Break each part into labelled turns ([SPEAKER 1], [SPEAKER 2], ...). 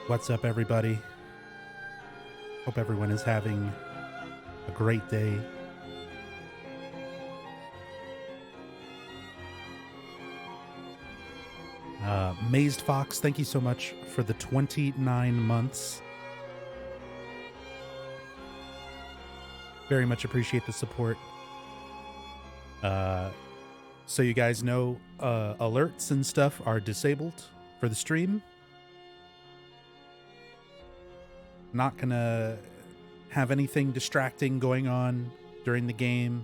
[SPEAKER 1] What's up, everybody? Hope everyone is having a great day. Mazed Fox, thank you so much for the 29 months. Very much appreciate the support. So you guys know, alerts and stuff are disabled for the stream. Not gonna have anything distracting going on during the game,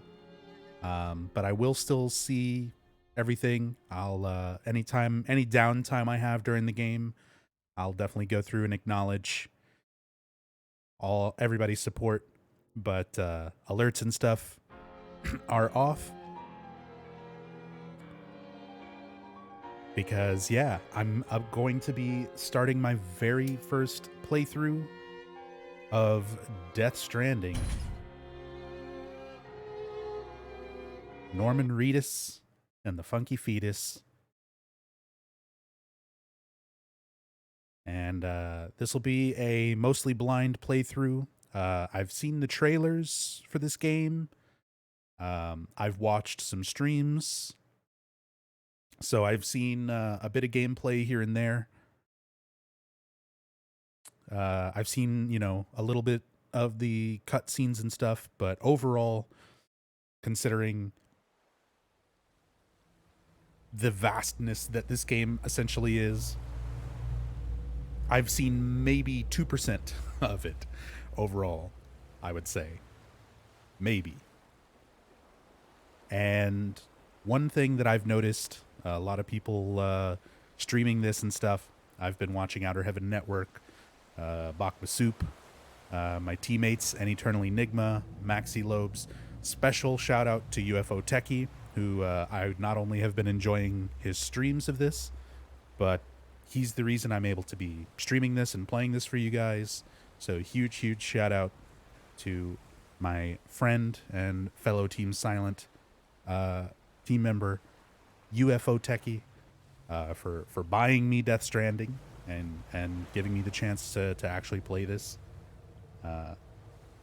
[SPEAKER 1] but I will still see everything. I'll any downtime I have during the game, I'll definitely go through and acknowledge everybody's support. But alerts and stuff are off because I'm going to be starting my very first playthrough of Death Stranding. Norman Reedus and the Funky Fetus. And this will be a mostly blind playthrough. I've seen the trailers for this game. I've watched some streams. So I've seen a bit of gameplay here and there. I've seen, a little bit of the cutscenes and stuff. But overall, considering the vastness that this game essentially is, I've seen maybe 2% of it overall, I would say. Maybe. And one thing that I've noticed, a lot of people streaming this and stuff, I've been watching Outer Heaven Network, Bakma Soup, my teammates, and Eternal Enigma, Maxi Lobes. Special shout out to UFO Techie, who I not only have been enjoying his streams of this, but he's the reason I'm able to be streaming this and playing this for you guys. So huge, huge shout out to my friend and fellow Team Silent team member, UFO Techie, for buying me Death Stranding and giving me the chance to actually play this.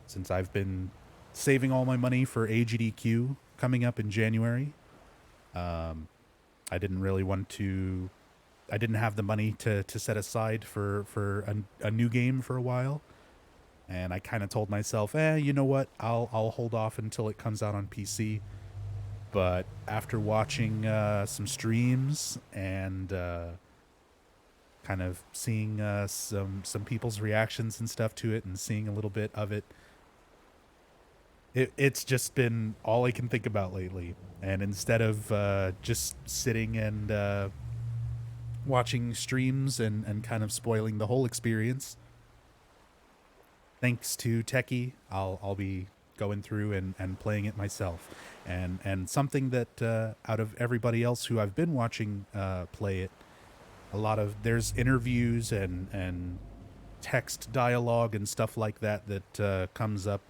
[SPEAKER 1] Since I've been saving all my money for AGDQ coming up in January, I didn't have the money to set aside for a new game for a while. And I kind of told myself, you know what? I'll hold off until it comes out on PC. But after watching some streams and kind of seeing some people's reactions and stuff to it and seeing a little bit of it, it's just been all I can think about lately. And instead of just sitting and watching streams and kind of spoiling the whole experience, thanks to Techie, I'll be going through and playing it myself. And something that out of everybody else who I've been watching play it, there's interviews and text dialogue and stuff like that comes up,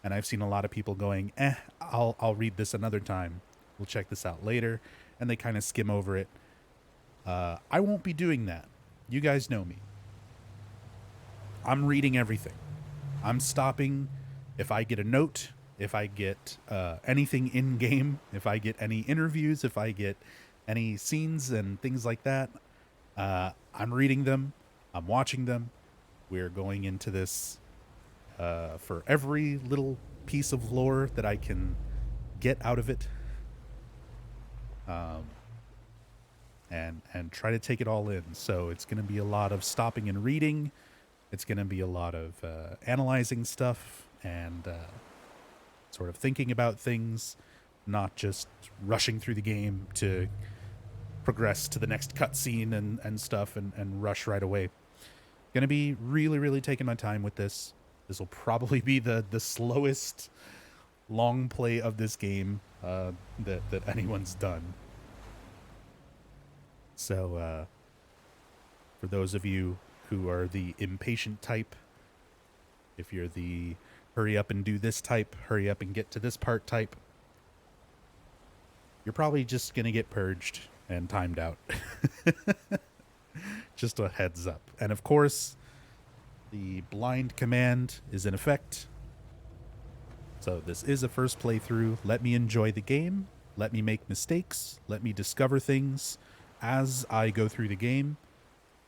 [SPEAKER 1] and I've seen a lot of people going, I'll read this another time. We'll check this out later, and they kind of skim over it. I won't be doing that. You guys know me. I'm reading everything. I'm stopping if I get a note, if I get anything in game, if I get any interviews, if I get any scenes and things like that. I'm reading them. I'm watching them. We're going into this for every little piece of lore that I can get out of it. And try to take it all in. So it's going to be a lot of stopping and reading. It's going to be a lot of analyzing stuff and sort of thinking about things, not just rushing through the game to progress to the next cutscene and stuff and rush right away. Going to be really, really taking my time with this. This will probably be the slowest long play of this game that anyone's done. So, for those of you who are the impatient type, if you're the hurry up and do this type, hurry up and get to this part type, you're probably just going to get purged and timed out. Just a heads up. And of course, The blind command is in effect. So this is a first playthrough. Let me enjoy the game. Let me make mistakes. Let me discover things as I go through the game.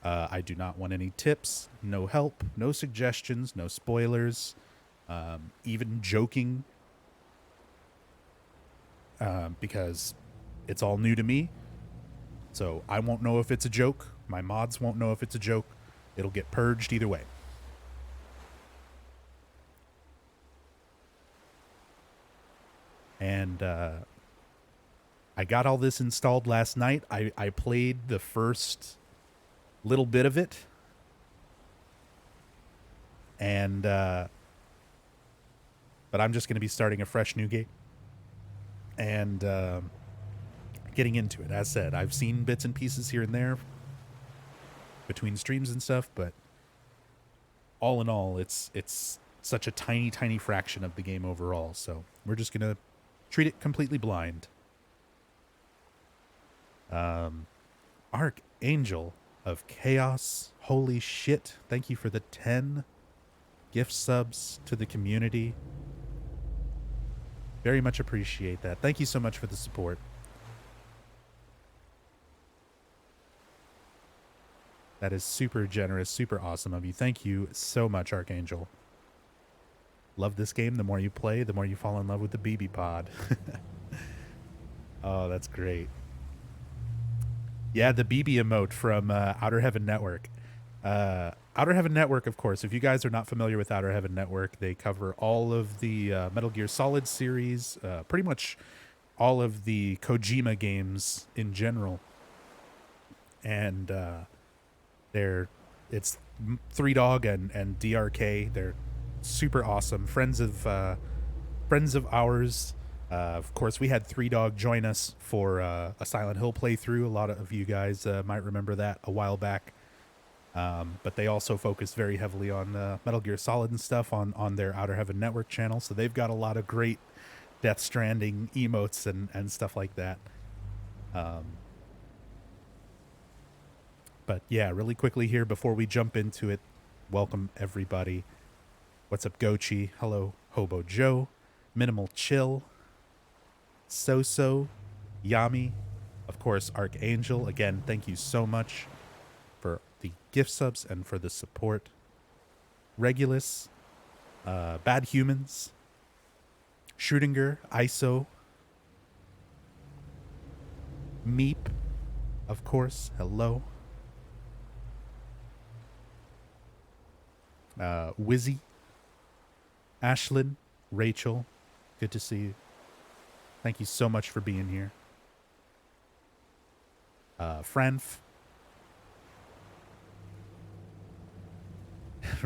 [SPEAKER 1] I do not want any tips, no help, no suggestions, no spoilers, even joking, because it's all new to me. So I won't know if it's a joke. My mods won't know if it's a joke. It'll get purged either way. And I got all this installed last night. I played the first little bit of it. And but I'm just going to be starting a fresh new game and getting into it. As said, I've seen bits and pieces here and there between streams and stuff, but all in all, it's such a tiny fraction of the game overall. So we're just going to treat it completely blind. Archangel of Chaos, holy shit, thank you for the 10 gift subs to the community. Very much appreciate that. Thank you so much for the support. That is super generous, super awesome of you. Thank you so much, Archangel. Love this game. The more you play, the more you fall in love with the BB pod. Oh, that's great. Yeah, the BB emote from Outer Heaven Network. Outer Heaven Network, of course, if you guys are not familiar with Outer Heaven Network, they cover all of the Metal Gear Solid series, pretty much all of the Kojima games in general. And it's Three Dog and DRK. They're super awesome. Friends of ours. Of course, we had Three Dog join us for a Silent Hill playthrough. A lot of you guys might remember that a while back. But they also focus very heavily on Metal Gear Solid and stuff on their Outer Heaven Network channel. So they've got a lot of great Death Stranding emotes and stuff like that. But yeah, really quickly here before we jump into it, welcome everybody. What's up, Gochi? Hello, Hobo Joe. Minimal Chill. So Yami. Of course, Archangel. Again, thank you so much for the gift subs and for the support. Regulus. Bad Humans. Schrödinger. ISO. Meep. Of course. Hello. Wizzy. Ashlyn. Rachel. Good to see you. Thank you so much for being here. Franf.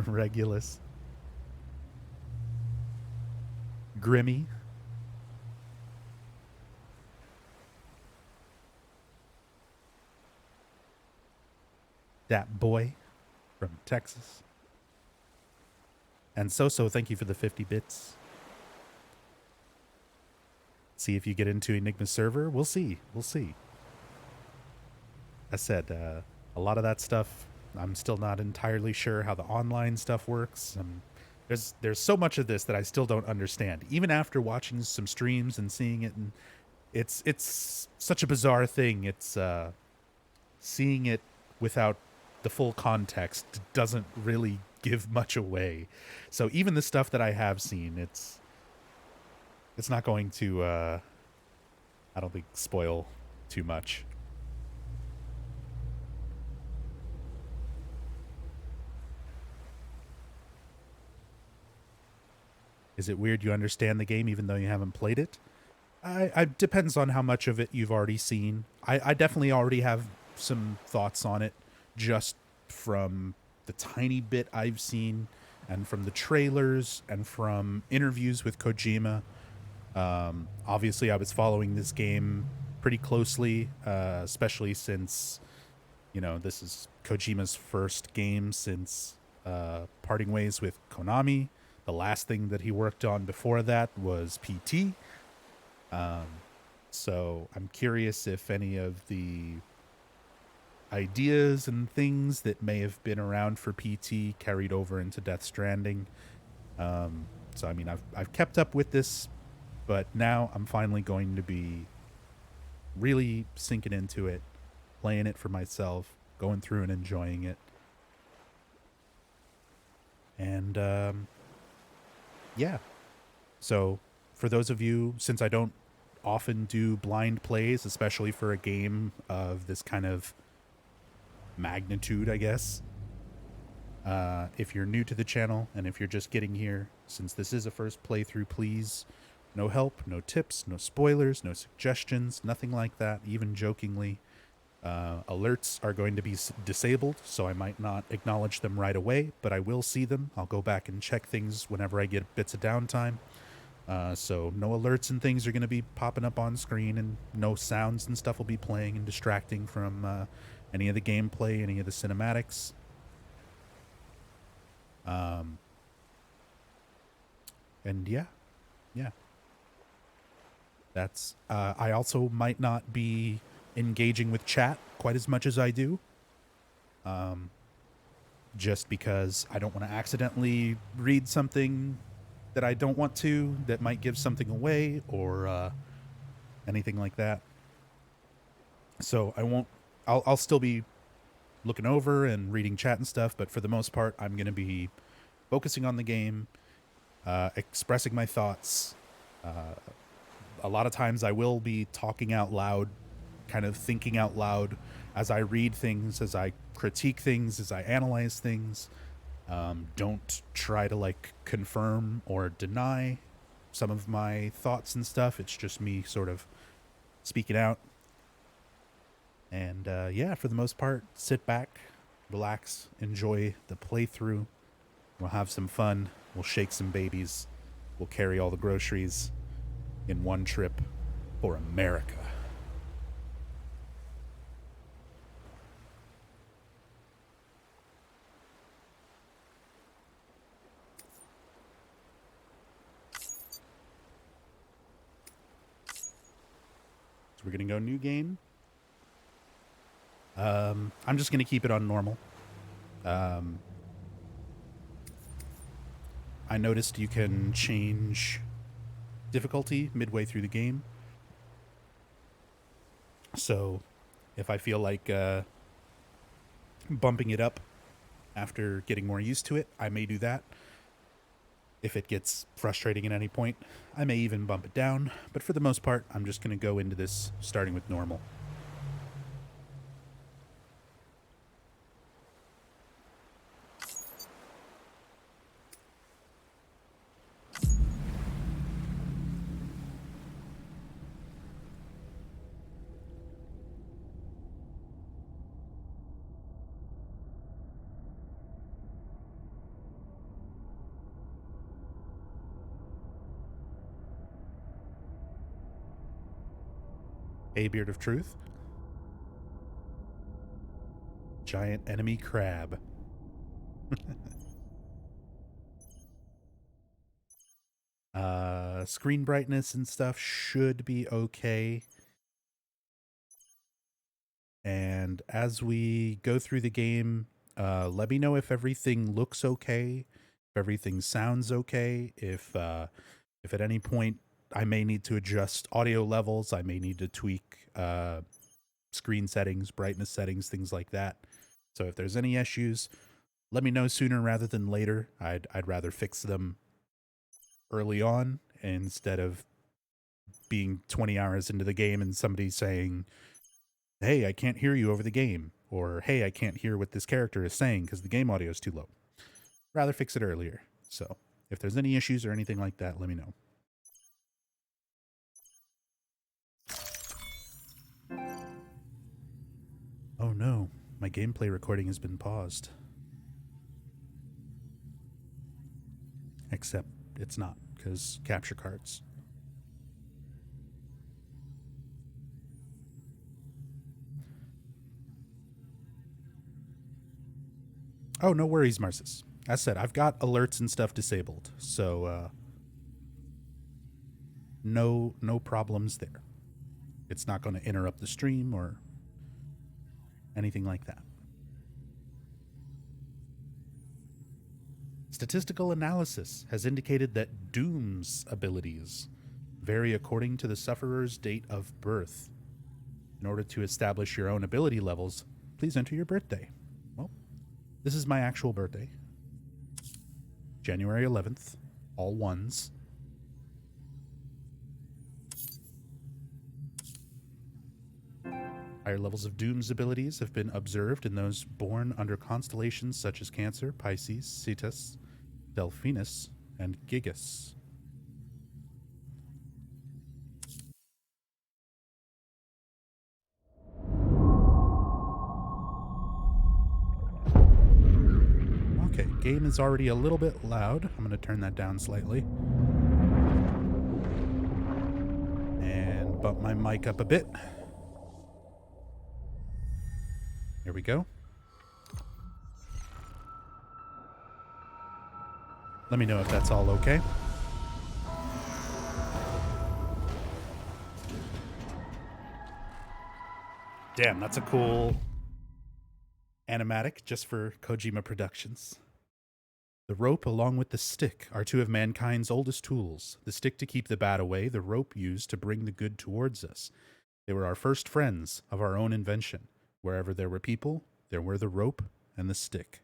[SPEAKER 1] Regulus. Grimmy. Dat Boy from Texas. And So, thank you for the 50 bits. See if you get into Enigma's server. We'll see. I said, a lot of that stuff, I'm still not entirely sure how the online stuff works. There's so much of this that I still don't understand. Even after watching some streams and seeing it, and it's such a bizarre thing. It's seeing it without the full context doesn't really give much away. So even the stuff that I have seen, it's not going to, I don't think, spoil too much. Is it weird you understand the game even though you haven't played it? I depends on how much of it you've already seen. I definitely already have some thoughts on it just from the tiny bit I've seen and from the trailers and from interviews with Kojima. Obviously, I was following this game pretty closely, especially since, this is Kojima's first game since parting ways with Konami. The last thing that he worked on before that was PT. So I'm curious if any of the ideas and things that may have been around for PT carried over into Death Stranding. So I mean, I've kept up with this, but now I'm finally going to be really sinking into it, playing it for myself, going through and enjoying it. And yeah, so for those of you, since I don't often do blind plays, especially for a game of this kind of magnitude, I guess. If you're new to the channel and if you're just getting here, since this is a first playthrough, please no help, no tips, no spoilers, no suggestions, nothing like that, even jokingly. Alerts are going to be disabled, so I might not acknowledge them right away, but I will see them. I'll go back and check things whenever I get bits of downtime. So no alerts and things are going to be popping up on screen, and no sounds and stuff will be playing and distracting from any of the gameplay, any of the cinematics. Um, and yeah, that's. I also might not be engaging with chat quite as much as I do, just because I don't want to accidentally read something that I don't want to, that might give something away or anything like that. So I won't. I'll still be looking over and reading chat and stuff, but for the most part, I'm going to be focusing on the game, expressing my thoughts. A lot of times I will be talking out loud, kind of thinking out loud as I read things, as I critique things, as I analyze things. Don't try to like confirm or deny some of my thoughts and stuff. It's just me sort of speaking out. And yeah, for the most part, sit back, relax, enjoy the playthrough. We'll have some fun. We'll shake some babies. We'll carry all the groceries in one trip for America. So we're going to go new game. I'm just going to keep it on normal. I noticed you can change difficulty midway through the game. So if I feel like bumping it up after getting more used to it, I may do that. If it gets frustrating at any point, I may even bump it down. But for the most part, I'm just going to go into this starting with normal. A Beard of Truth. Giant enemy crab. Screen brightness and stuff should be okay. And as we go through the game, let me know if everything looks okay, if everything sounds okay, if at any point I may need to adjust audio levels, I may need to tweak screen settings, brightness settings, things like that. So if there's any issues, let me know sooner rather than later. I'd rather fix them early on instead of being 20 hours into the game and somebody saying, hey, I can't hear you over the game, or hey, I can't hear what this character is saying because the game audio is too low. Rather fix it earlier. So if there's any issues or anything like that, let me know. Oh no, my gameplay recording has been paused. Except it's not, because capture cards. Oh, no worries, Marcis. As said, I've got alerts and stuff disabled, so no problems there. It's not going to interrupt the stream or anything like that. Statistical analysis has indicated that Doom's abilities vary according to the sufferer's date of birth. In order to establish your own ability levels, please enter your birthday. Well, this is my actual birthday. January 11th, all ones. Higher levels of Doom's abilities have been observed in those born under constellations such as Cancer, Pisces, Cetus, Delphinus, and Gigas. Okay, game is already a little bit loud. I'm going to turn that down slightly. And bump my mic up a bit. Here we go. Let me know if that's all okay. Damn, that's a cool animatic just for Kojima Productions. The rope along with the stick are two of mankind's oldest tools. The stick to keep the bad away, the rope used to bring the good towards us. They were our first friends of our own invention. Wherever there were people, there were the rope and the stick.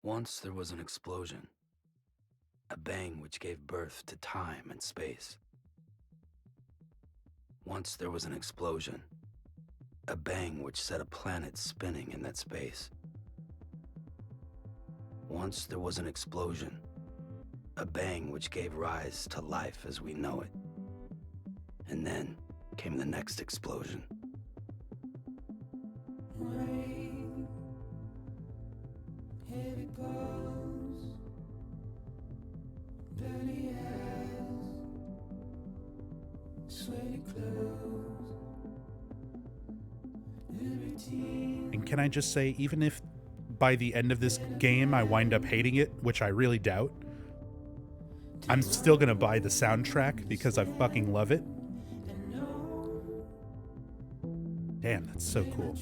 [SPEAKER 2] Once there was an explosion. A bang which gave birth to time and space. Once there was an explosion. A bang which set a planet spinning in that space. Once there was an explosion. A bang which gave rise to life as we know it. And then came the next explosion. Rain, here it goes. Dirty eyes, sweaty clothes.
[SPEAKER 1] And can I just say, even if by the end of this game I wind up hating it, which I really doubt, I'm still gonna buy the soundtrack because I fucking love it. Damn, that's so cool.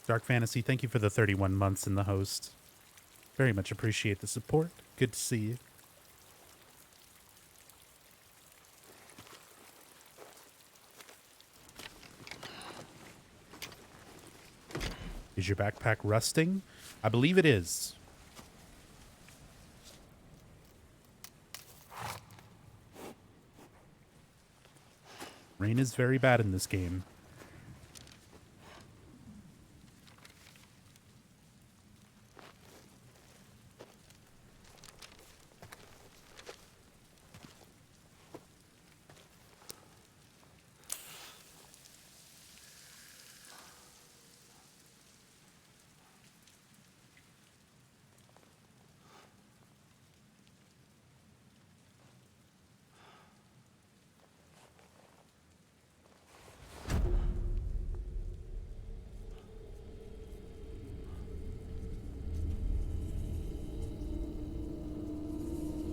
[SPEAKER 1] Dark Fantasy, thank you for the 31 months in the host. Very much appreciate the support. Good to see you. Is your backpack rusting? I believe it is. Rain is very bad in this game.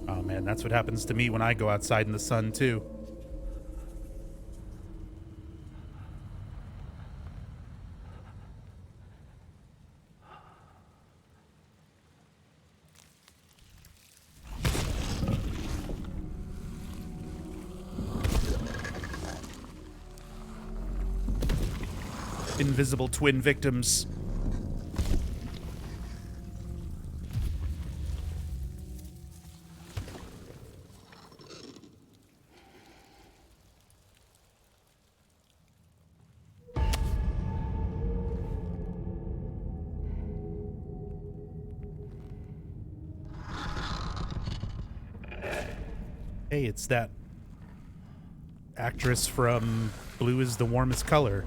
[SPEAKER 1] Oh man, that's what happens to me when I go outside in the sun too. Invisible twin victims. Hey, it's that actress from Blue is the Warmest Color.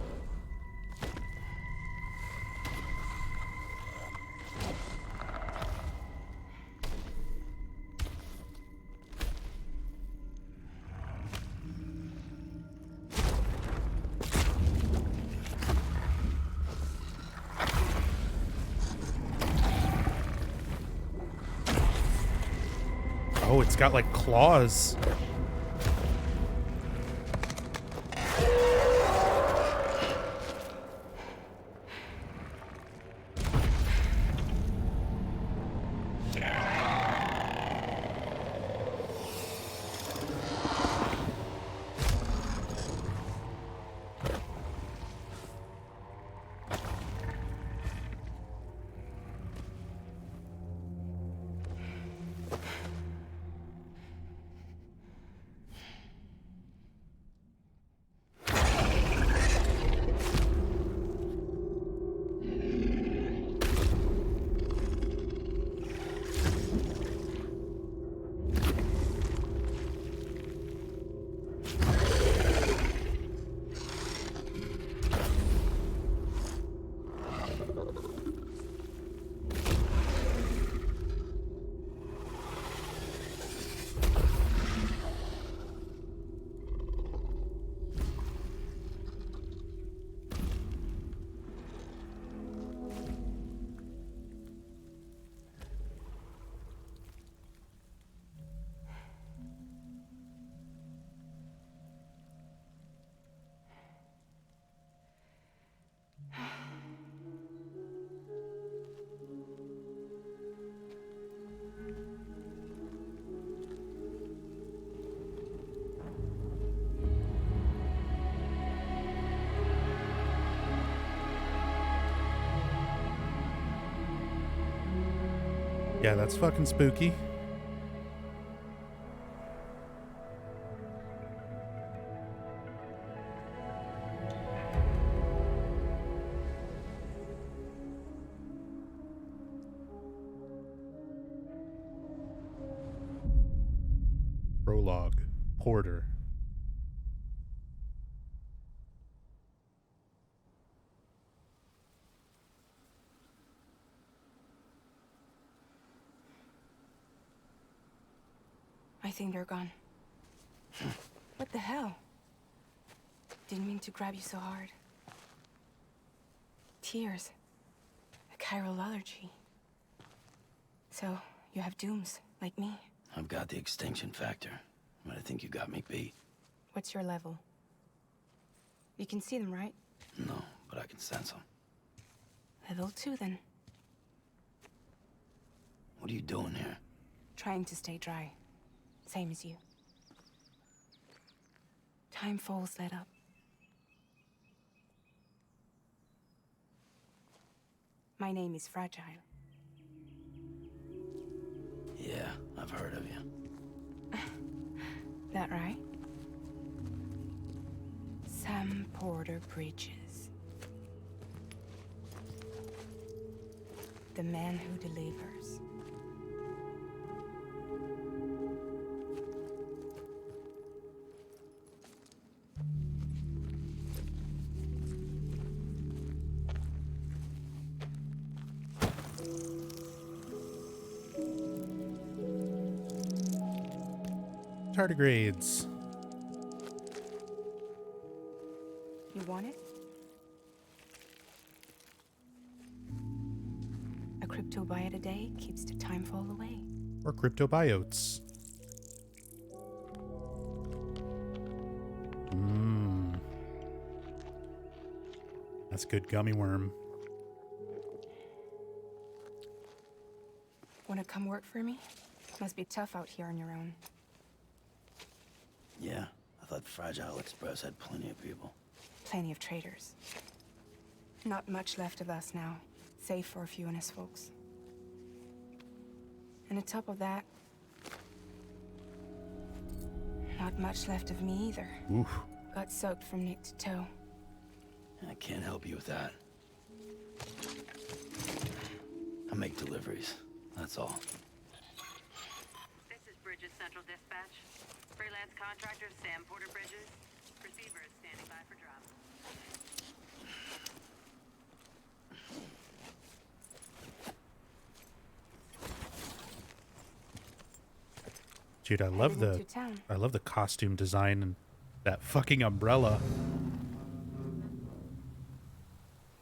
[SPEAKER 1] Oh, it's got like claws. Yeah, that's fucking spooky. Prologue. Porter.
[SPEAKER 3] I think they're gone. What the hell? Didn't mean to grab you so hard. Tears. A chiral allergy. So, you have dooms, like me.
[SPEAKER 2] I've got the extinction factor, but I think you got me beat.
[SPEAKER 3] What's your level? You can see them, right?
[SPEAKER 2] No, but I can sense them.
[SPEAKER 3] Level 2 then.
[SPEAKER 2] What are you doing here?
[SPEAKER 3] Trying to stay dry. Same as you. Time falls let up. My name is Fragile.
[SPEAKER 2] Yeah, I've heard of you.
[SPEAKER 3] That right? Sam Porter Bridges. The man who delivers.
[SPEAKER 1] Tardigrades.
[SPEAKER 3] You want it? A crypto buy a day keeps the time fall away.
[SPEAKER 1] Or cryptobiotes. Mmm. That's good gummy worm.
[SPEAKER 3] Wanna come work for me? Must be tough out here on your own.
[SPEAKER 2] Yeah, I thought Fragile Express had plenty of people.
[SPEAKER 3] Plenty of traitors. Not much left of us now, save for a few honest folks. And on top of that, not much left of me either.
[SPEAKER 1] Oof.
[SPEAKER 3] Got soaked from neck to toe.
[SPEAKER 2] I can't help you with that. I make deliveries, that's all.
[SPEAKER 4] This is Bridges Central Dispatch. Freelance contractor Sam Porter Bridges. Receiver is standing by for drop.
[SPEAKER 1] Dude, I love
[SPEAKER 3] Heading to town.
[SPEAKER 1] the costume design and that fucking umbrella.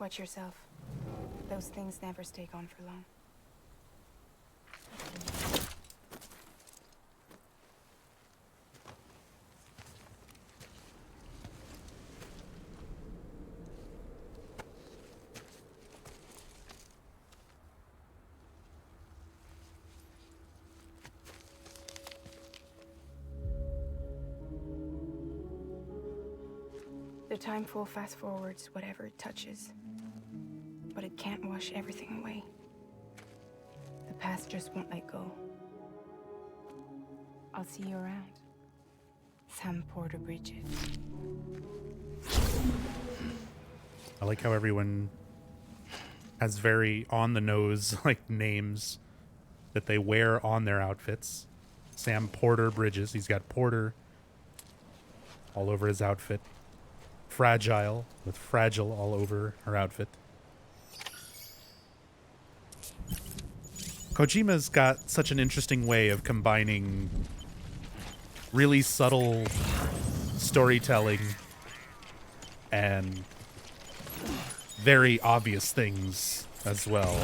[SPEAKER 3] Watch yourself. Those things never stay gone for long. The time full fast forwards whatever it touches. But it can't wash everything away. The past just won't let go. I'll see you around. Sam Porter Bridges.
[SPEAKER 1] I like how everyone has very on the nose like names that they wear on their outfits. Sam Porter Bridges. He's got Porter all over his outfit. Fragile with Fragile all over her outfit. Kojima's got such an interesting way of combining really subtle storytelling and very obvious things as well.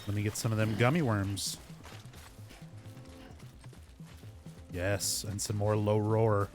[SPEAKER 1] Let me get some of them gummy worms. Yes, and some more low roar.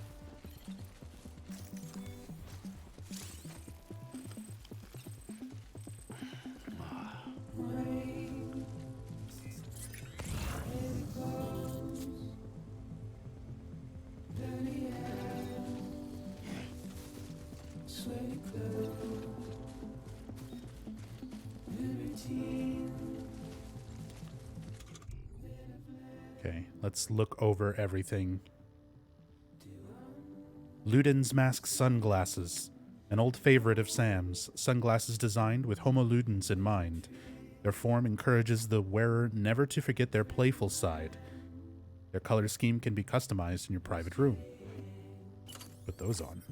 [SPEAKER 1] Okay, let's look over everything. Luden's mask sunglasses. An old favorite of Sam's. Sunglasses designed with Homo ludens in mind. Their form encourages the wearer never to forget their playful side. Their color scheme can be customized in your private room. Put those on.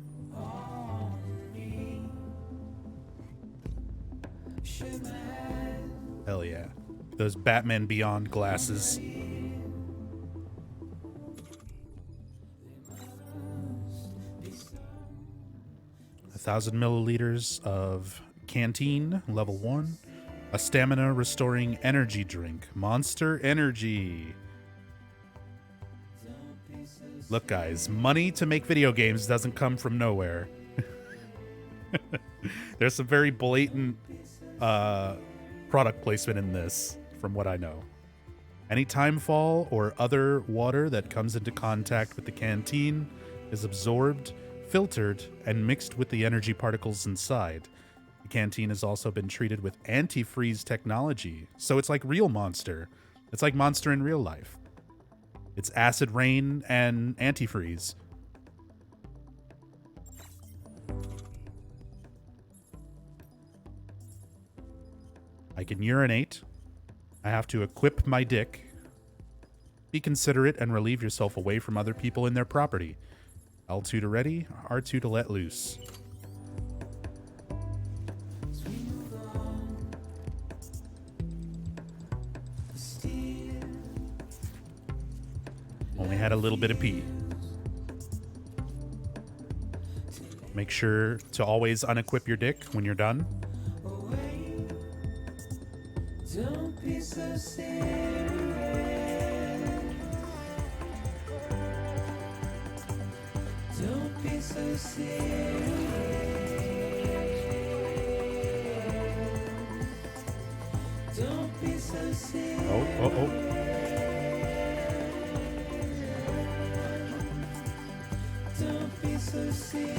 [SPEAKER 1] Hell yeah. Those Batman Beyond glasses. 1,000 milliliters of canteen, level 1. A stamina restoring energy drink. Monster Energy. Look, guys, money to make video games doesn't come from nowhere. There's some very blatant product placement in this, from what I know. Any timefall or other water that comes into contact with the canteen is absorbed, filtered, and mixed with the energy particles inside. The canteen has also been treated with antifreeze technology, so it's like real Monster. It's like Monster in real life. It's acid rain and antifreeze. I can urinate. I have to equip my dick. Be considerate and relieve yourself away from other people in their property. L2 to ready, R2 to let loose. Only had a little bit of pee. Make sure to always unequip your dick when you're done.
[SPEAKER 5] Don't be so serious. Don't be so serious. Don't be so serious.
[SPEAKER 1] Oh.
[SPEAKER 5] Don't be so serious.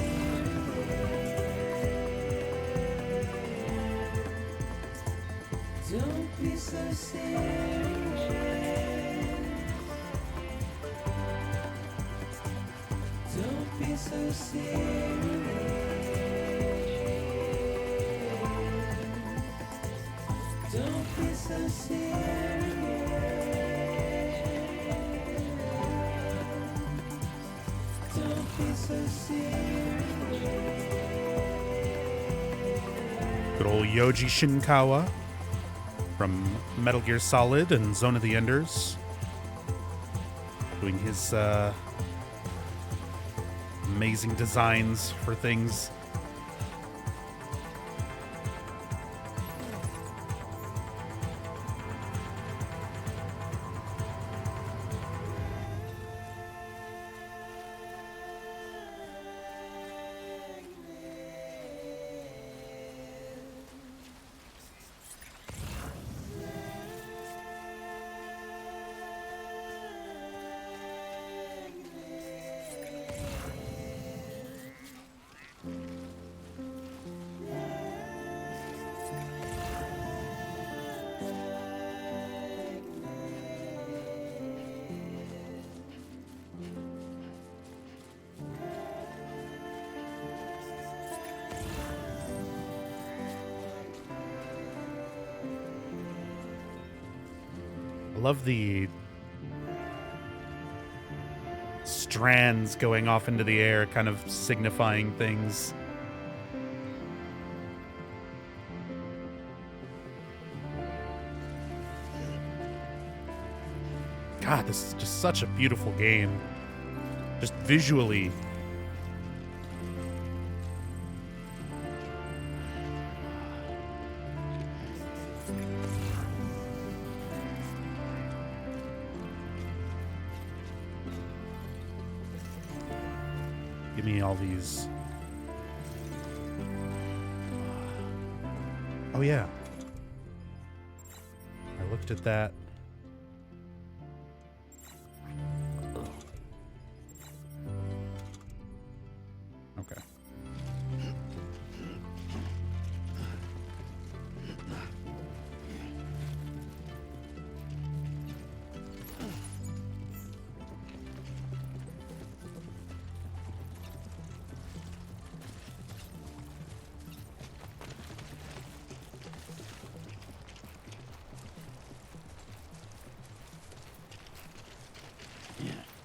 [SPEAKER 5] Don't be so serious. Don't be so serious. Don't be so serious. Don't be so serious.
[SPEAKER 1] Good old Yoji Shinkawa from Metal Gear Solid and Zone of the Enders, doing his amazing designs for things. I love the strands going off into the air, kind of signifying things. God, this is just such a beautiful game. Just visually. Give me all these. Oh, yeah. I looked at that. Okay.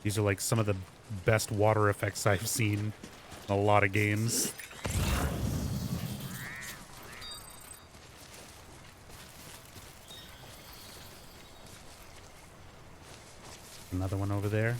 [SPEAKER 1] These are like some of the best water effects I've seen in a lot of games. Another one over there.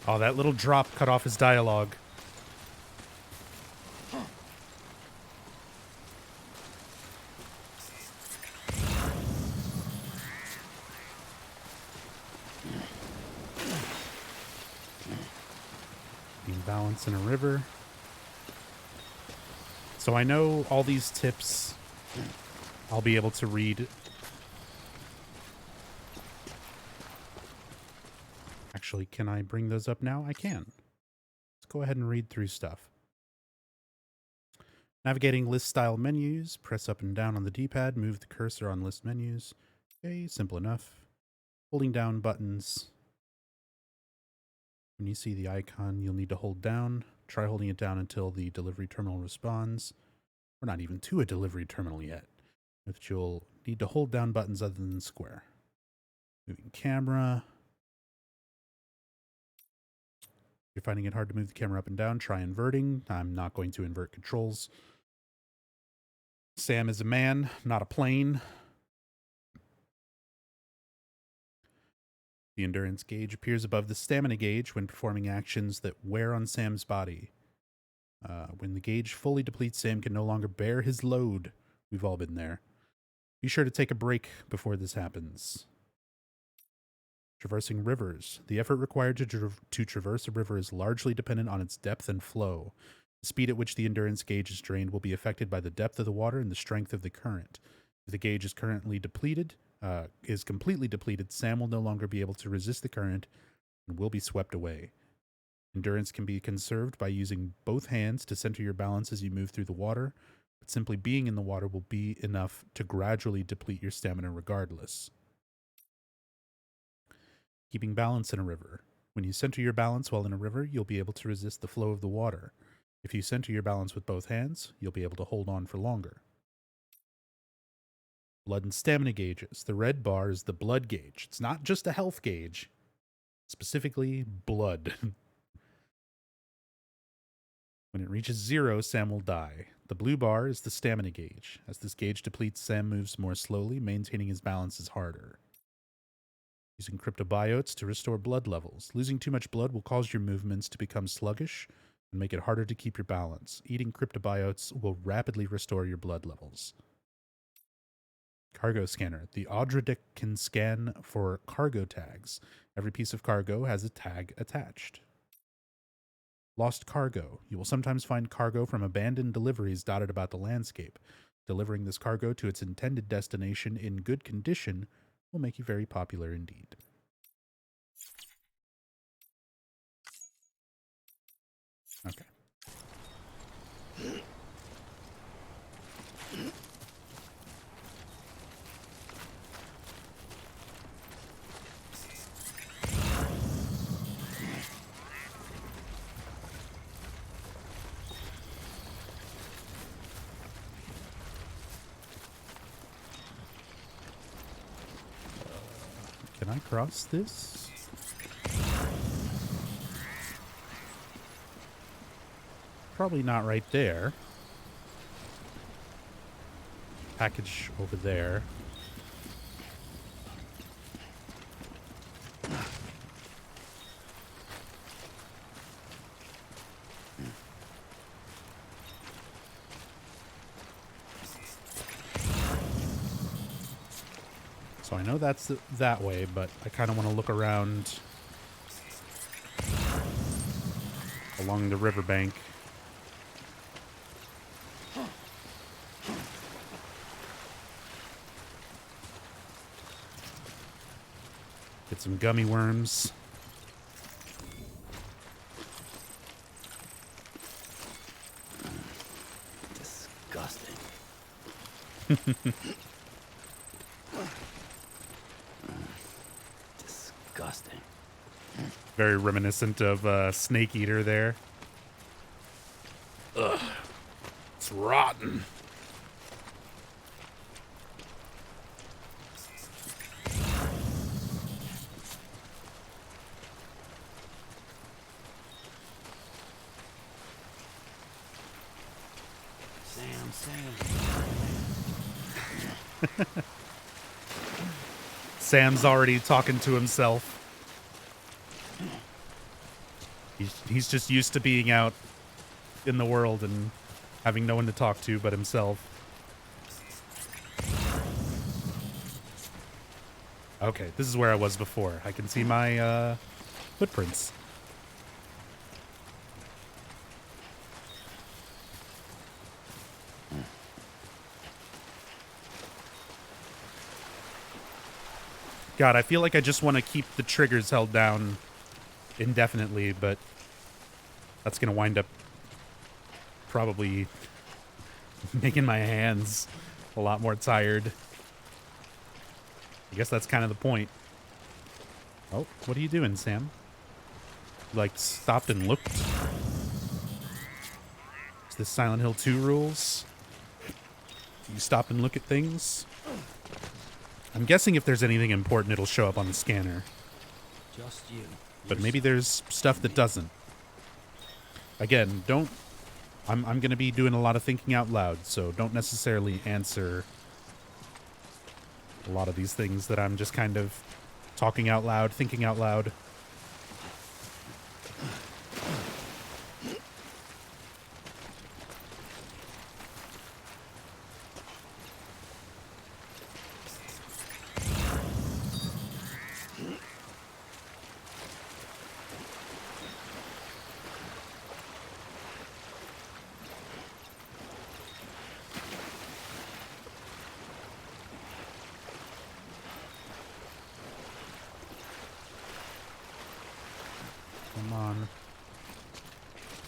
[SPEAKER 1] Oh, that little drop cut off his dialogue. Being balanced in a river. So I know all these tips I'll be able to read. Actually, can I bring those up now? I can. Let's go ahead and read through stuff. Navigating list style menus. Press up and down on the D-pad. Move the cursor on list menus. Okay, simple enough. Holding down buttons. When you see the icon, you'll need to hold down. Try holding it down until the delivery terminal responds. We're not even to a delivery terminal yet. But you'll need to hold down buttons other than square. Moving camera. If you're finding it hard to move the camera up and down, try inverting. I'm not going to invert controls. Sam is a man, not a plane. The endurance gauge appears above the stamina gauge when performing actions that wear on Sam's body. When the gauge fully depletes, Sam can no longer bear his load. We've all been there. Be sure to take a break before this happens. Traversing rivers. The effort required to traverse a river is largely dependent on its depth and flow. The speed at which the endurance gauge is drained will be affected by the depth of the water and the strength of the current. If the gauge is completely depleted, Sam will no longer be able to resist the current and will be swept away. Endurance can be conserved by using both hands to center your balance as you move through the water, but simply being in the water will be enough to gradually deplete your stamina regardless. Keeping balance in a river. When you center your balance while in a river, you'll be able to resist the flow of the water. If you center your balance with both hands, you'll be able to hold on for longer. Blood and stamina gauges. The red bar is the blood gauge. It's not just a health gauge. Specifically, blood. When it reaches 0, Sam will die. The blue bar is the stamina gauge. As this gauge depletes, Sam moves more slowly. Maintaining his balance is harder. Using cryptobiotes to restore blood levels. Losing too much blood will cause your movements to become sluggish and make it harder to keep your balance. Eating cryptobiotes will rapidly restore your blood levels. Cargo scanner. The Audra can scan for cargo tags. Every piece of cargo has a tag attached. Lost cargo. You will sometimes find cargo from abandoned deliveries dotted about the landscape. Delivering this cargo to its intended destination in good condition will make you very popular indeed. Okay. Can I cross this? Probably not right there. Package over there. So I know that's that way, but I kind of want to look around along the riverbank. Get some gummy worms.
[SPEAKER 2] Disgusting. Disgusting.
[SPEAKER 1] Very reminiscent of Snake Eater there. Ugh. It's rotten. Sam's already talking to himself. He's just used to being out in the world and having no one to talk to but himself. Okay, this is where I was before. I can see my footprints. God, I feel like I just want to keep the triggers held down indefinitely, but that's going to wind up probably making my hands a lot more tired. I guess that's kind of the point. Oh, what are you doing, Sam? Like, stopped and looked? Is this Silent Hill 2 rules? You stop and look at things? I'm guessing if there's anything important, it'll show up on the scanner.
[SPEAKER 5] Just you.
[SPEAKER 1] But maybe there's stuff that doesn't. Again, don't... I'm going to be doing a lot of thinking out loud, so don't necessarily answer a lot of these things that I'm just kind of talking out loud, thinking out loud. Come on.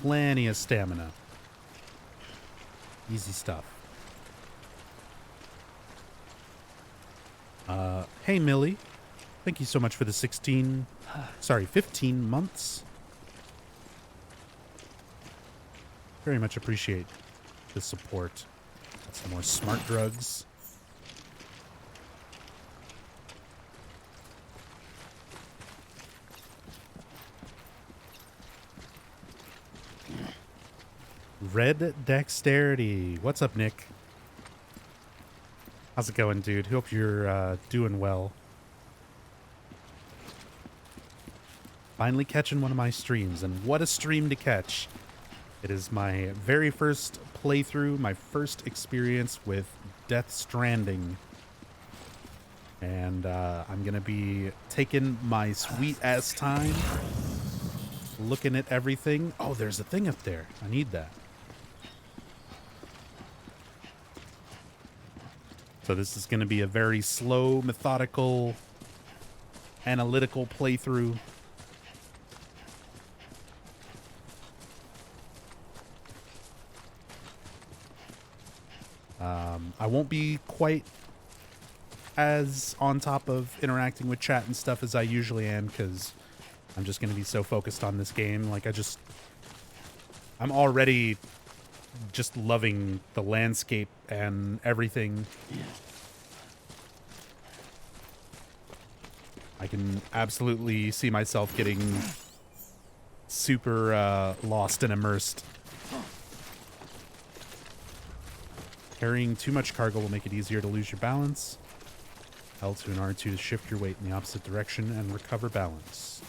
[SPEAKER 1] Plenty of stamina. Easy stuff. Hey, Millie. Thank you so much for the 15 months. Very much appreciate the support. Got some more smart drugs. Red Dexterity. What's up, Nick? How's it going, dude? Hope you're doing well. Finally catching one of my streams, and what a stream to catch. It is my very first playthrough, my first experience with Death Stranding. And I'm going to be taking my sweet-ass time, looking at everything. Oh, there's a thing up there. I need that. So this is going to be a very slow, methodical, analytical playthrough. I won't be quite as on top of interacting with chat and stuff as I usually am, because I'm just going to be so focused on this game. Like, I'm already just loving the landscape and everything. I can absolutely see myself getting super lost and immersed. Carrying too much cargo will make it easier to lose your balance. L2 and R2 to shift your weight in the opposite direction and recover balance.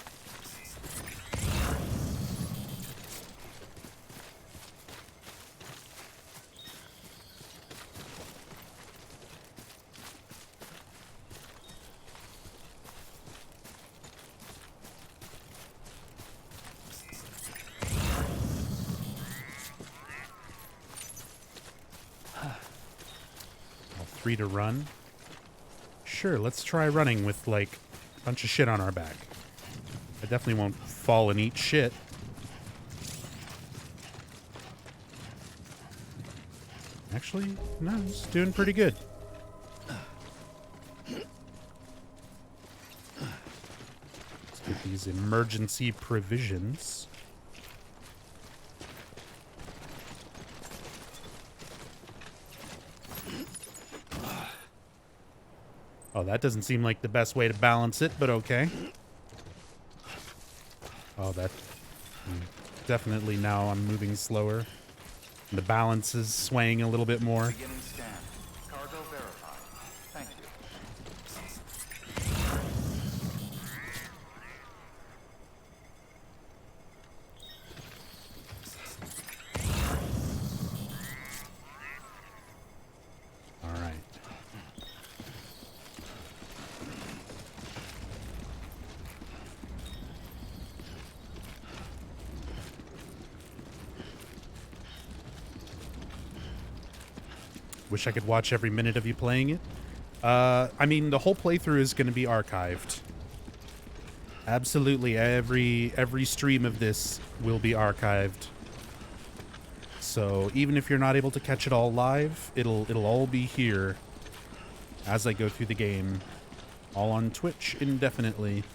[SPEAKER 1] All 3 to run. Sure, let's try running with, like, a bunch of shit on our back. I definitely won't fall and eat shit. Actually, no, it's doing pretty good. Let's get these emergency provisions. Oh, that doesn't seem like the best way to balance it, but okay. Oh, that... Definitely now I'm moving slower. The balance is swaying a little bit more.
[SPEAKER 6] Beginning scan. Cargo verified. Thank you.
[SPEAKER 1] Wish I could watch every minute of you playing it. I mean, the whole playthrough is going to be archived. Absolutely, every stream of this will be archived. So even if you're not able to catch it all live, it'll all be here as I go through the game, all on Twitch indefinitely.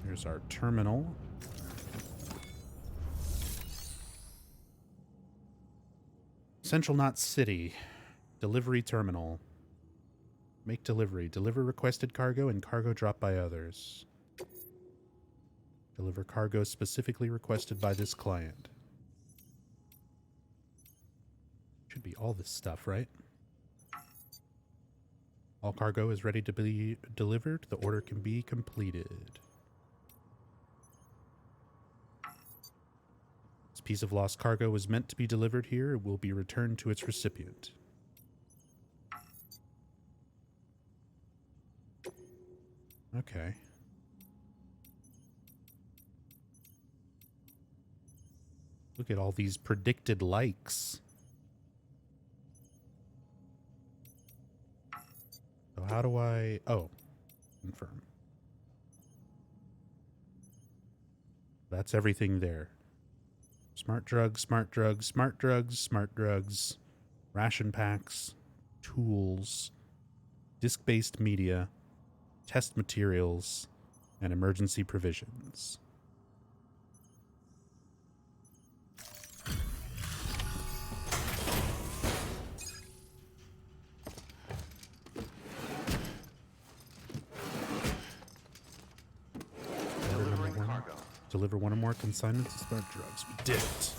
[SPEAKER 1] Here's our terminal. Central Knot City. Delivery terminal. Make delivery. Deliver requested cargo and cargo dropped by others. Deliver cargo specifically requested by this client. Should be all this stuff, right? All cargo is ready to be delivered. The order can be completed. This piece of lost cargo was meant to be delivered here. It will be returned to its recipient. Okay. Look at all these predicted likes. So how do I... Oh, confirm. That's everything there. Smart drugs, smart drugs, smart drugs, smart drugs, ration packs, tools, disc-based media, test materials, and emergency provisions.
[SPEAKER 6] Delivering cargo.
[SPEAKER 1] Deliver one or more consignments of smart drugs. We did it.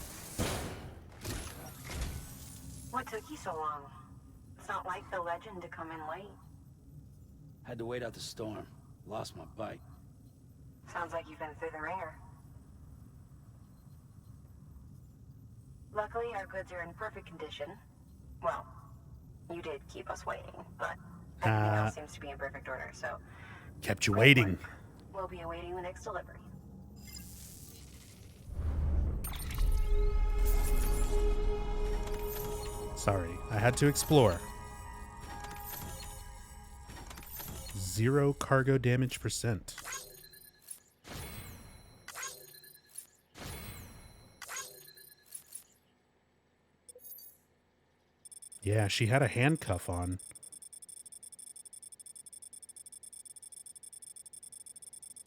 [SPEAKER 7] What took you so long? It's not like the legend to come in late.
[SPEAKER 2] Had to wait out the storm. Lost my bike.
[SPEAKER 7] Sounds like you've been through the ringer. Luckily, our goods are in perfect condition. Well, you did keep us waiting, but everything else seems to be in perfect order, so...
[SPEAKER 1] Kept you waiting.
[SPEAKER 7] We'll be awaiting the next delivery.
[SPEAKER 1] Sorry, I had to explore. 0 cargo damage %. Yeah, she had a handcuff on.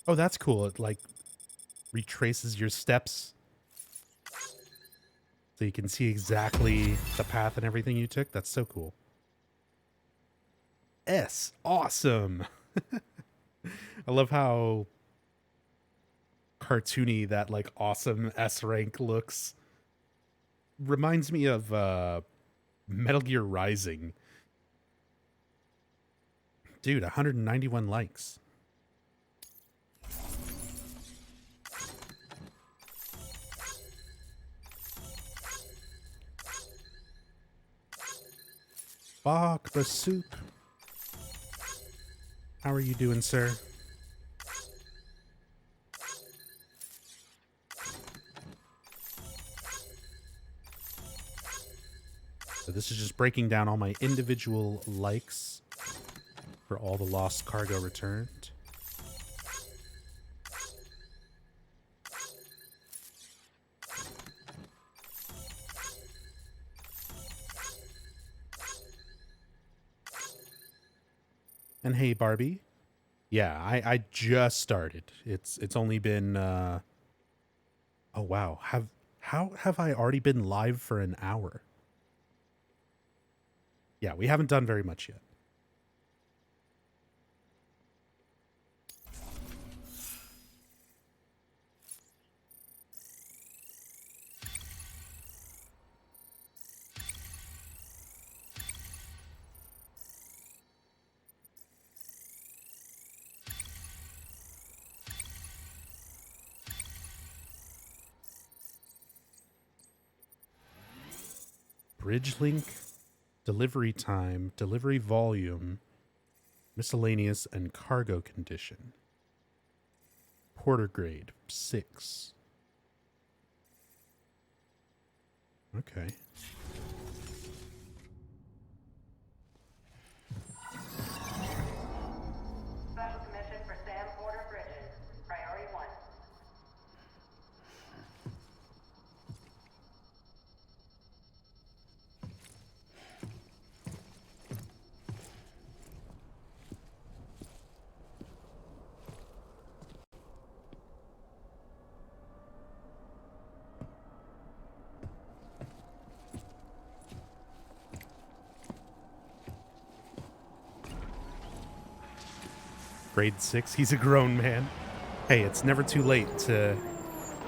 [SPEAKER 1] Oh, that's cool. It, like, retraces your steps. So you can see exactly the path and everything you took. That's so cool. Awesome. I love how cartoony that, like, awesome S rank looks. Reminds me of Metal Gear Rising. Dude, 191 likes. Bach the soup. How are you doing, sir? So this is just breaking down all my individual likes for all the lost cargo returned. And hey, Barbie. Yeah, I just started. It's only been oh wow. How have I already been live for an hour? Yeah, we haven't done very much yet. Bridge link delivery time, delivery volume, miscellaneous, and cargo condition. Porter grade, 6. Okay.
[SPEAKER 4] Special commission for Sam Porter Bridges. Priority 1.
[SPEAKER 1] Grade 6. He's a grown man. Hey, it's never too late to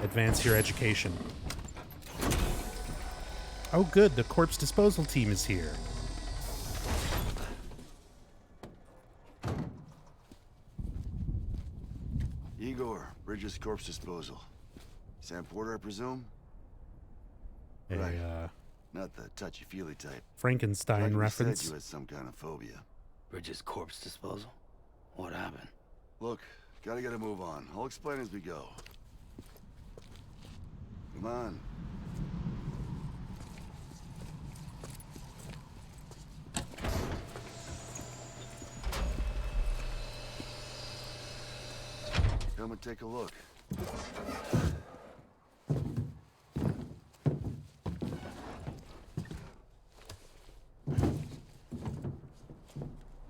[SPEAKER 1] advance your education. Oh, good. The corpse disposal team is here.
[SPEAKER 8] Igor, Bridges Corpse Disposal. Sam Porter, I presume?
[SPEAKER 1] A
[SPEAKER 8] Right. Not the touchy-feely type.
[SPEAKER 1] Frankenstein
[SPEAKER 8] Like you
[SPEAKER 1] reference.
[SPEAKER 8] said you had some kind of phobia.
[SPEAKER 2] Bridges corpse disposal? What happened?
[SPEAKER 8] Look, gotta get a move on. I'll explain as we go. Come on. Come and take a look.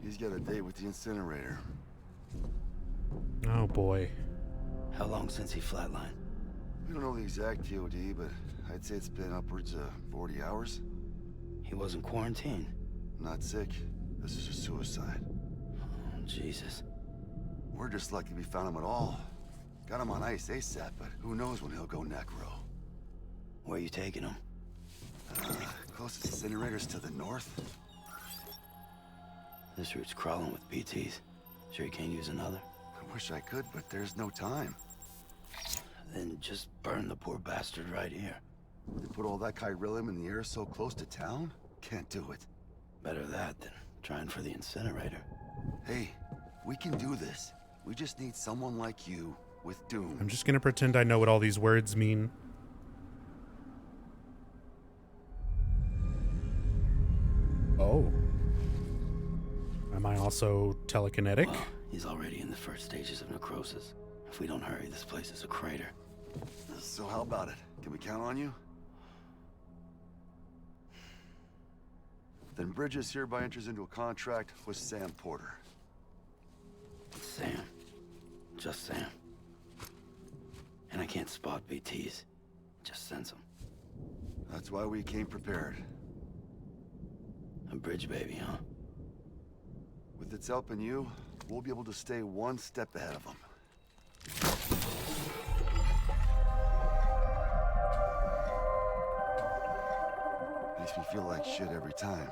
[SPEAKER 8] He's got a date with the incinerator.
[SPEAKER 1] Oh, boy.
[SPEAKER 2] How long since he flatlined?
[SPEAKER 8] We don't know the exact TOD, but I'd say it's been upwards of 40 hours.
[SPEAKER 2] He wasn't quarantined.
[SPEAKER 8] Not sick. This is a suicide.
[SPEAKER 2] Oh, Jesus.
[SPEAKER 8] We're just lucky we found him at all. Got him on ice ASAP, but who knows when he'll go necro.
[SPEAKER 2] Where are you taking him?
[SPEAKER 8] Closest incinerator's to the north.
[SPEAKER 2] This route's crawling with BTs. Sure you can't use another?
[SPEAKER 8] I wish I could, but there's no time.
[SPEAKER 2] Then just burn the poor bastard right here.
[SPEAKER 8] They put all that chiralium in the air so close to town? Can't do it.
[SPEAKER 2] Better that than trying for the incinerator.
[SPEAKER 8] Hey, we can do this. We just need someone like you with Doom.
[SPEAKER 1] I'm just going to pretend I know what all these words mean. Oh. Am I also telekinetic?
[SPEAKER 2] Well, he's already in the first stages of necrosis. If we don't hurry, this place is a crater.
[SPEAKER 8] So how about it? Can we count on you? Then Bridges hereby enters into a contract with Sam Porter.
[SPEAKER 2] Sam. Just Sam. And I can't spot BTs. Just sense them.
[SPEAKER 8] That's why we came prepared.
[SPEAKER 2] A bridge baby, huh?
[SPEAKER 8] With its help and you, we'll be able to stay one step ahead of them. Makes me feel like shit every time.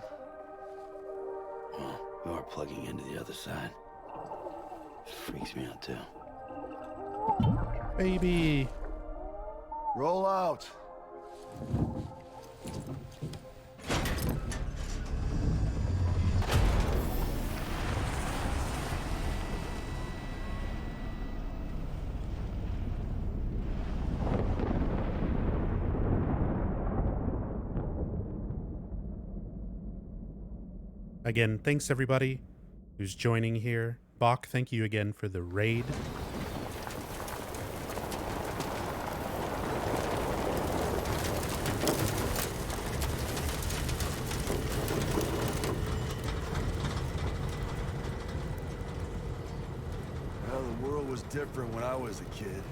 [SPEAKER 2] Well, you are plugging into the other side. Freaks me out, too.
[SPEAKER 1] Baby.
[SPEAKER 8] Roll out!
[SPEAKER 1] Again, thanks everybody who's joining here. Bach, thank you again for the raid.
[SPEAKER 8] Well, the world was different when I was a kid.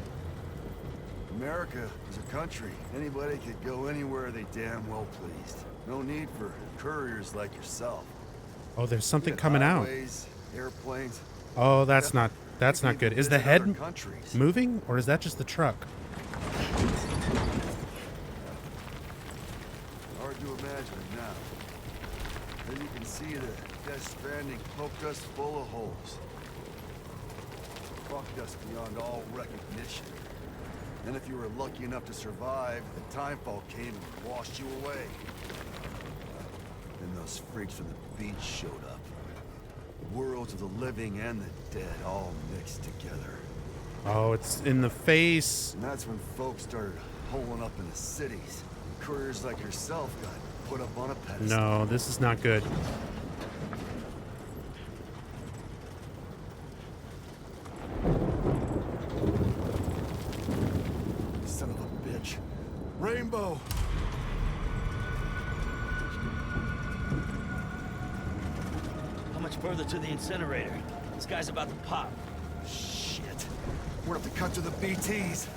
[SPEAKER 8] America was a country. Anybody could go anywhere they damn well pleased. No need for couriers like yourself.
[SPEAKER 1] Oh, there's something
[SPEAKER 8] We had
[SPEAKER 1] coming out.
[SPEAKER 8] highways, airplanes.
[SPEAKER 1] Oh, that's not good. Is the head
[SPEAKER 8] Countries.
[SPEAKER 1] moving or is that just the truck?
[SPEAKER 8] Hard to imagine it now. Then you can see the Death Stranding poked us full of holes. Fucked us beyond all recognition. Then if you were lucky enough to survive, the timefall came and washed you away. And those freaks from the beach showed up. The worlds of the living and the dead all mixed together.
[SPEAKER 1] Oh, it's in the face.
[SPEAKER 8] And that's when folks started holing up in the cities. Couriers like yourself got put up on a pedestal.
[SPEAKER 1] No, this is not good.
[SPEAKER 8] Son of a bitch. Rainbow!
[SPEAKER 9] How much further to the incinerator? This guy's about to pop.
[SPEAKER 8] Shit. We're gonna have to cut to the BTs.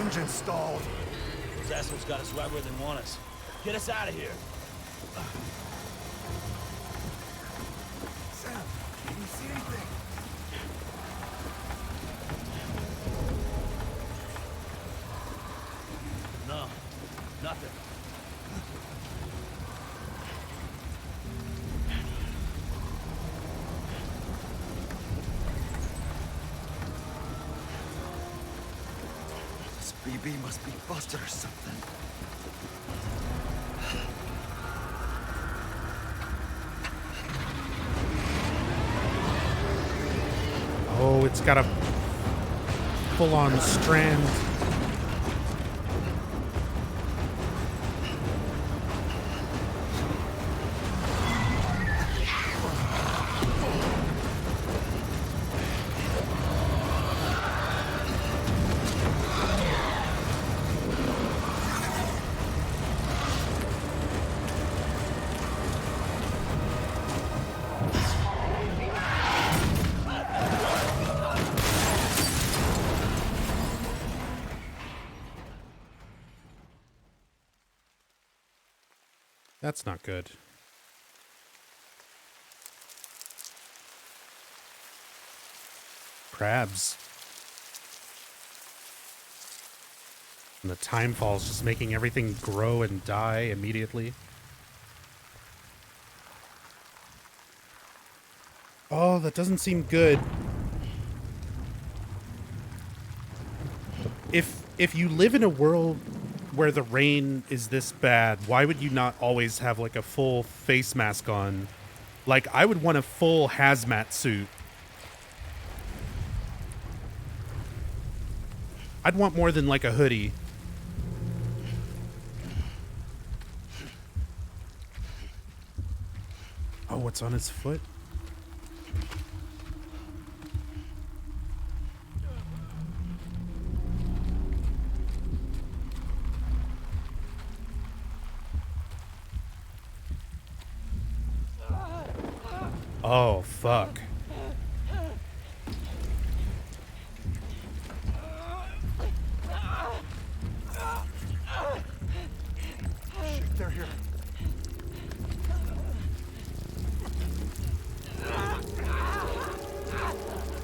[SPEAKER 8] Engine stalled.
[SPEAKER 9] Those assholes got us right where they want us. Get us out of here.
[SPEAKER 8] Sam, can you see anything?
[SPEAKER 9] No, nothing.
[SPEAKER 8] This BB must be busted or something.
[SPEAKER 1] Oh, it's got a full-on strand. That's not good. Crabs. And the time falls, just making everything grow and die immediately. Oh, that doesn't seem good. If you live in a world where the rain is this bad, why would you not always have like a full face mask on? Like, I would want a full hazmat suit. I'd want more than like a hoodie. Oh, what's on his foot? Oh, fuck.
[SPEAKER 8] Shit, they're here.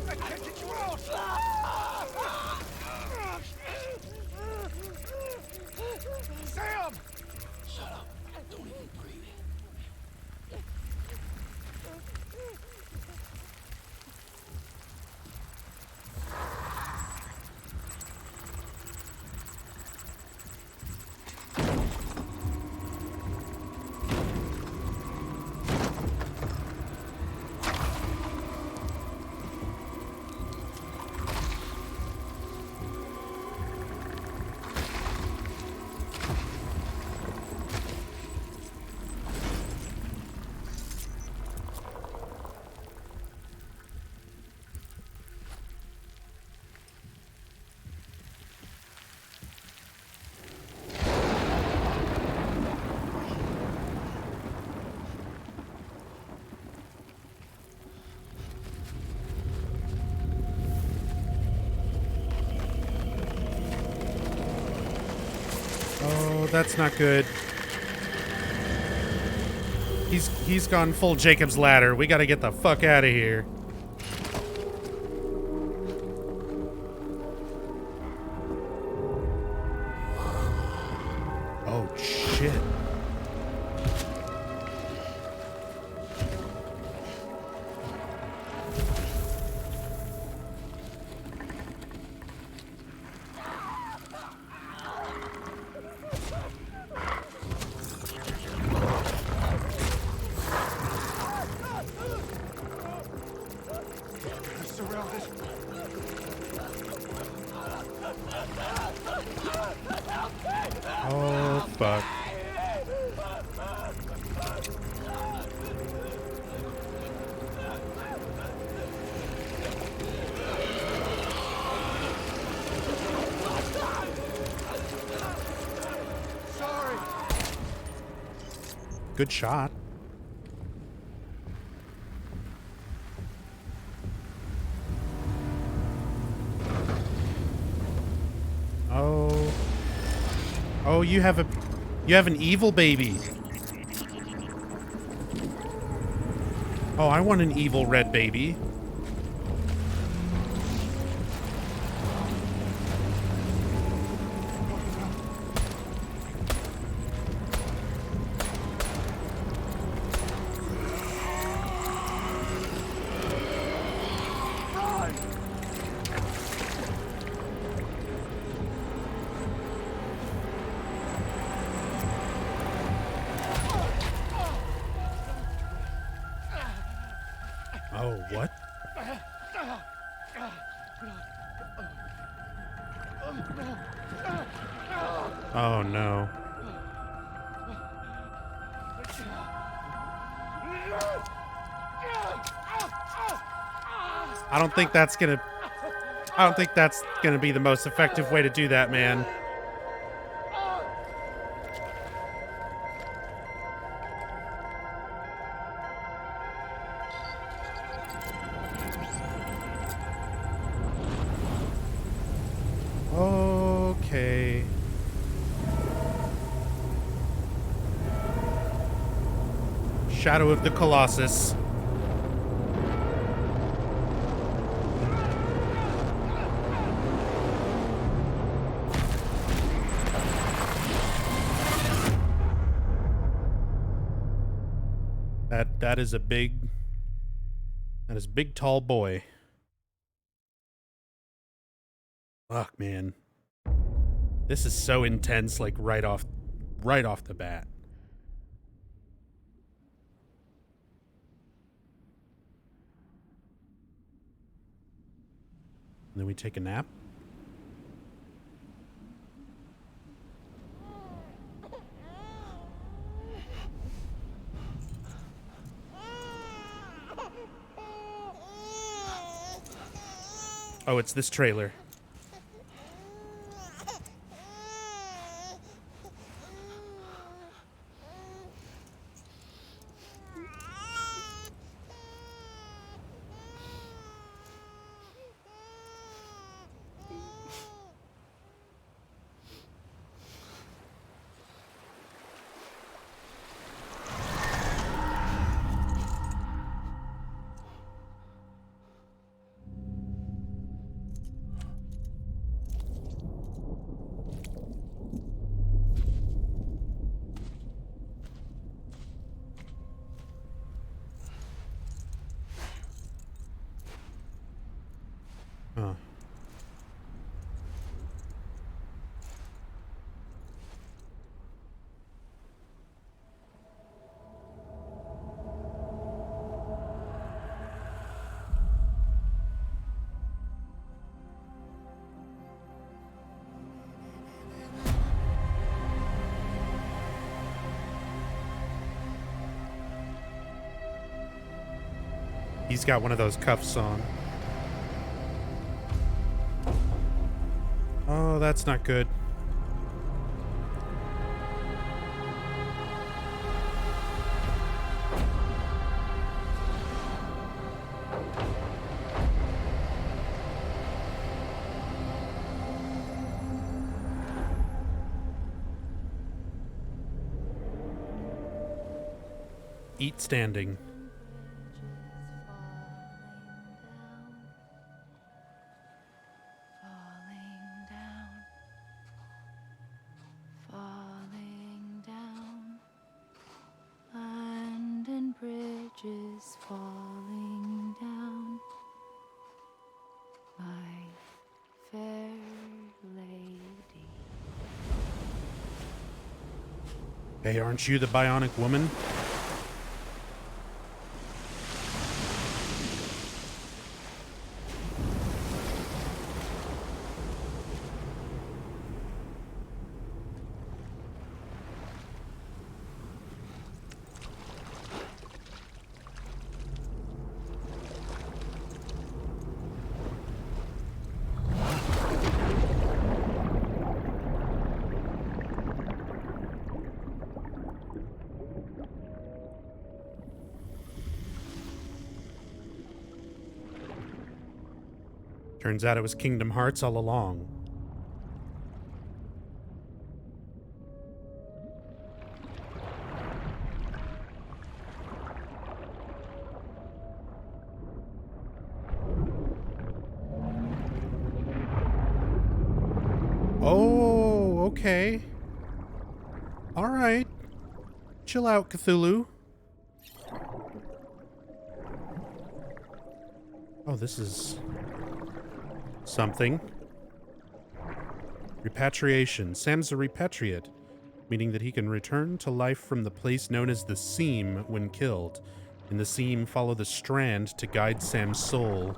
[SPEAKER 8] I can't get you out! Sam!
[SPEAKER 9] Shut up. Don't even breathe.
[SPEAKER 1] Oh, that's not good. He's gone full Jacob's Ladder. We gotta get the fuck out of here. Oh, shit. Oh, fuck.
[SPEAKER 8] Sorry.
[SPEAKER 1] Good shot. Oh. Oh, you have an evil baby. Oh, I want an evil red baby. Oh, what? Oh, no. I don't think that's gonna be the most effective way to do that, man. Okay. Shadow of the Colossus. That is a big tall boy. Fuck, man. This is so intense, like right off the bat. And then we take a nap. Oh, it's this trailer. Huh. He's got one of those cuffs on. Oh, that's not good. Eat standing.
[SPEAKER 3] Falling down, London Bridge is falling down, my fair lady.
[SPEAKER 1] Hey, aren't you the bionic woman? Turns out it was Kingdom Hearts all along. Oh, okay. All right. Chill out, Cthulhu. Oh, this is something. Repatriation. Sam's a repatriate, meaning that he can return to life from the place known as the Seam when killed. In the Seam, follow the Strand to guide Sam's soul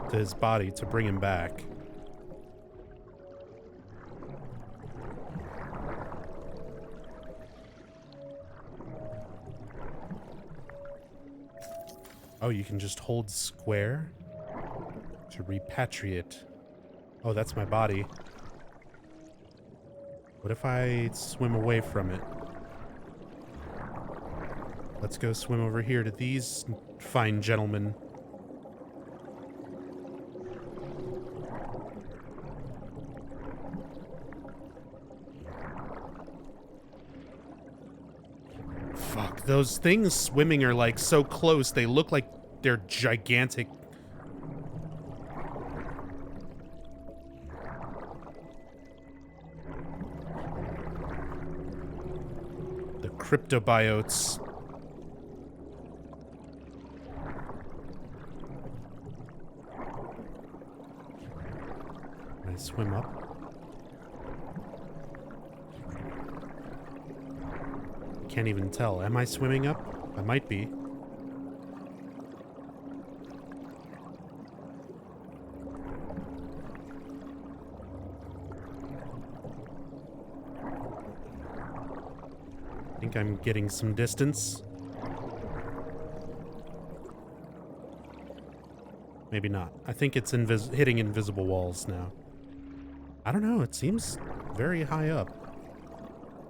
[SPEAKER 1] to his body to bring him back. Oh, you can just hold square to repatriate. Oh, that's my body. What if I swim away from it? Let's go swim over here to these fine gentlemen. Fuck, those things swimming are like so close, they look like they're gigantic. The cryptobiotes. Can I swim up? Can't even tell. Am I swimming up? I might be. I think I'm getting some distance. Maybe not. I think it's hitting invisible walls now. I don't know. It seems very high up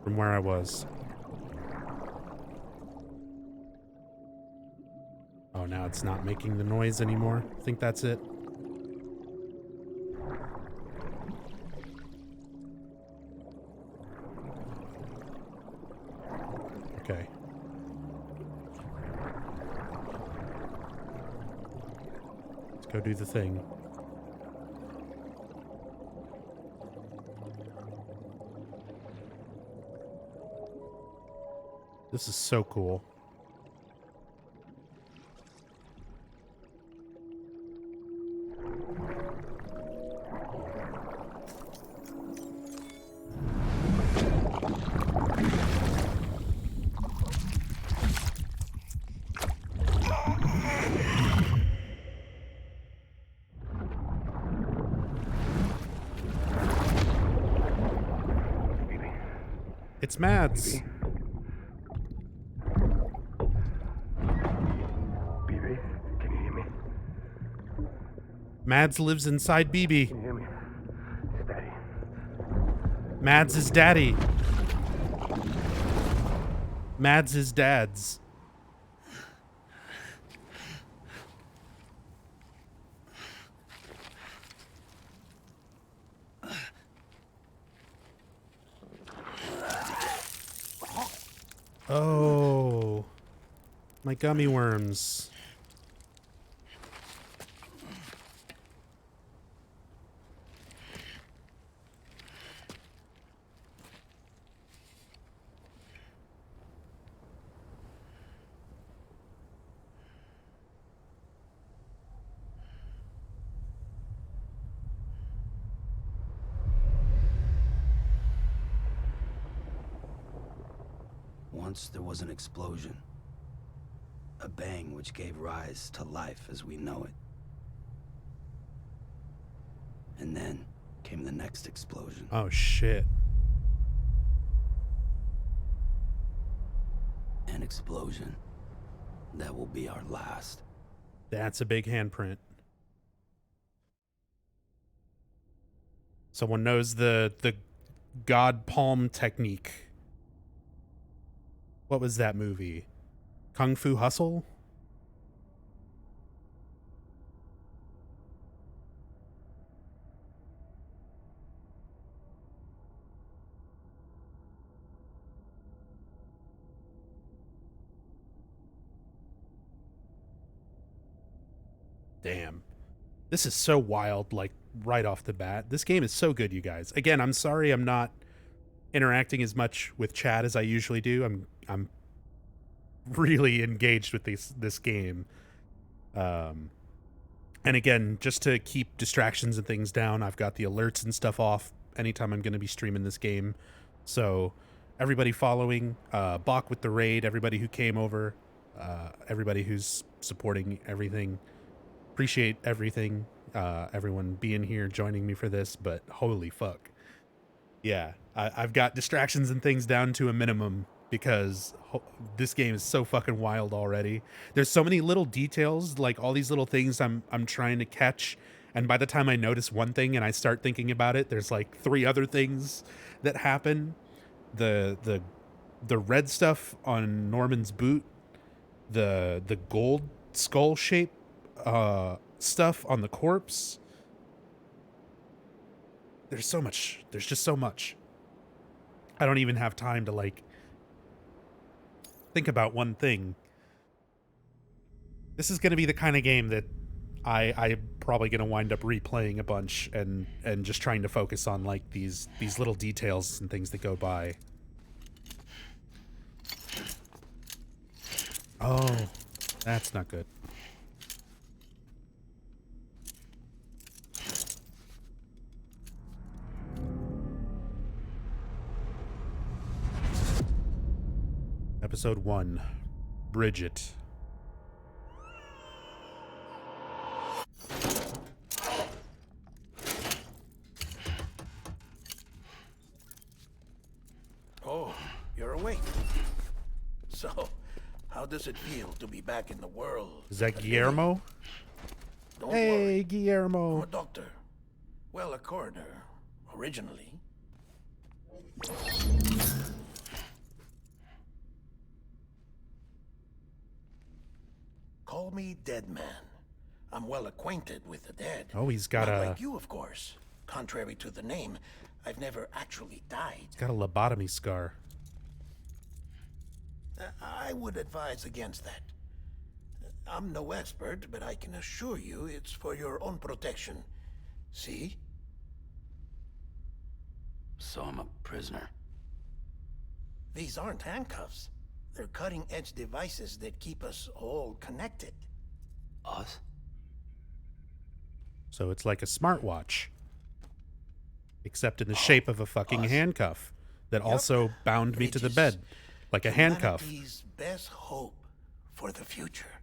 [SPEAKER 1] from where I was. Oh, now it's not making the noise anymore. I think that's it. Okay. Let's go do the thing. This is so cool. It's Mads.
[SPEAKER 10] BB, can you hear me?
[SPEAKER 1] Mads lives inside BB.
[SPEAKER 10] Can you hear me? It's Daddy.
[SPEAKER 1] Mads is daddy. Mads is dad's. Oh. My gummy worms.
[SPEAKER 2] Once there was an explosion. A bang which gave rise to life as we know it. And then came the next explosion.
[SPEAKER 1] Oh, shit.
[SPEAKER 2] An explosion that will be our last.
[SPEAKER 1] That's a big handprint. Someone knows the God palm technique. What was that movie? Kung Fu Hustle? Damn. This is so wild, like, right off the bat. This game is so good, you guys. Again, I'm sorry I'm not interacting as much with chat as I usually do. I'm really engaged with this game. And again, just to keep distractions and things down, I've got the alerts and stuff off anytime I'm going to be streaming this game. So everybody following, Bach with the raid, everybody who came over, everybody who's supporting everything, appreciate everything, everyone being here, joining me for this, but holy fuck. Yeah, I've got distractions and things down to a minimum because this game is so fucking wild already. There's so many little details, like all these little things I'm trying to catch, and by the time I notice one thing and I start thinking about it, there's like 3 other things that happen. The red stuff on Norman's boot, the gold skull shape stuff on the corpse. There's so much. There's just so much. I don't even have time to like think about one thing. This is going to be the kind of game that I'm probably going to wind up replaying a bunch and just trying to focus on like these little details and things that go by. Oh, that's not good. Episode 1, Bridget.
[SPEAKER 11] Oh, you're awake. So, how does it feel to be back in the world?
[SPEAKER 1] Is that Guillermo?
[SPEAKER 11] Don't
[SPEAKER 1] Hey,
[SPEAKER 11] worry.
[SPEAKER 1] Guillermo.
[SPEAKER 11] I'm a doctor. Well, a coroner, originally. Call me Dead Man. I'm well acquainted with the dead.
[SPEAKER 1] Oh, he's got
[SPEAKER 11] Not
[SPEAKER 1] a...
[SPEAKER 11] like you, of course. Contrary to the name, I've never actually died.
[SPEAKER 1] He's got a lobotomy scar.
[SPEAKER 11] I would advise against that. I'm no expert, but I can assure you it's for your own protection. See?
[SPEAKER 2] So I'm a prisoner.
[SPEAKER 11] These aren't handcuffs. They're cutting-edge devices that keep us all connected.
[SPEAKER 2] Us?
[SPEAKER 1] So it's like a smartwatch. Except in the shape of a fucking handcuff that also bound me to the bed. Like a handcuff.
[SPEAKER 11] Humanity's best hope for the future.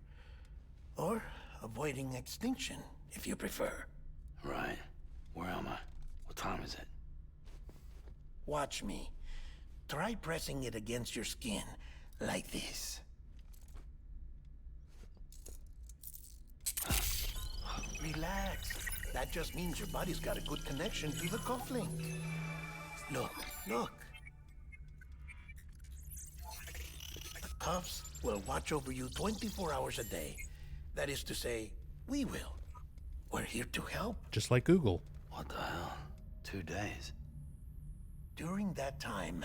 [SPEAKER 11] Or avoiding extinction, if you prefer.
[SPEAKER 2] Right. Where am I? What time is it?
[SPEAKER 11] Watch me. Try pressing it against your skin, like this. Relax. That just means your body's got a good connection to the cufflink. Look, look. The cuffs will watch over you 24 hours a day. That is to say, we will. We're here to help.
[SPEAKER 1] Just like Google.
[SPEAKER 2] What the hell? 2 days?
[SPEAKER 11] During that time,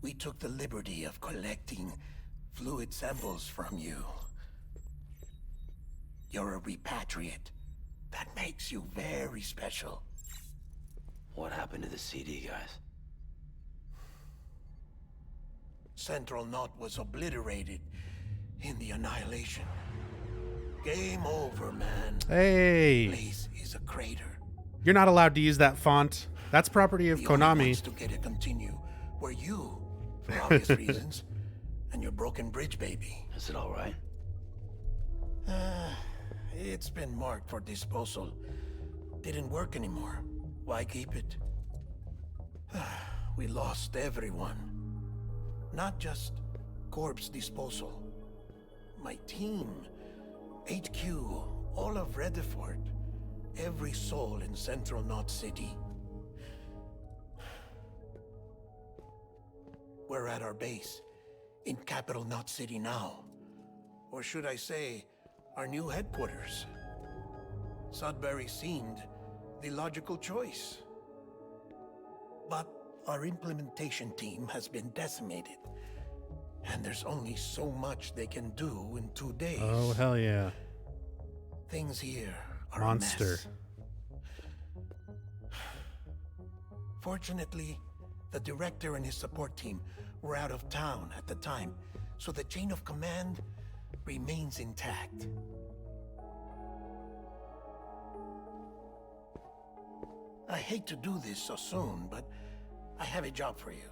[SPEAKER 11] we took the liberty of collecting fluid samples from you. You're a repatriate. That makes you very special.
[SPEAKER 2] What happened to the CD guys?
[SPEAKER 11] Central Knot was obliterated in the Annihilation. Game over, man.
[SPEAKER 1] Hey,
[SPEAKER 11] Place is a crater.
[SPEAKER 1] you're not allowed to use that font. That's property of
[SPEAKER 11] The only
[SPEAKER 1] Konami.
[SPEAKER 11] ones to get it continue were you, for obvious reasons, and your broken bridge baby.
[SPEAKER 2] Is it all right?
[SPEAKER 11] It's been marked for disposal. Didn't work anymore. Why keep it? We lost everyone. Not just corpse disposal. My team, HQ, all of Redefort, every soul in Central Knot City. We're at our base, in Capital Knot City now. Or should I say, our new headquarters. Sudbury seemed the logical choice. But our implementation team has been decimated. And there's only so much they can do in 2 days.
[SPEAKER 1] Oh, hell yeah.
[SPEAKER 11] Things here are
[SPEAKER 1] Monster.
[SPEAKER 11] a mess. Fortunately, the director and his support team were out of town at the time, so the chain of command remains intact. I hate to do this so soon, but I have a job for you.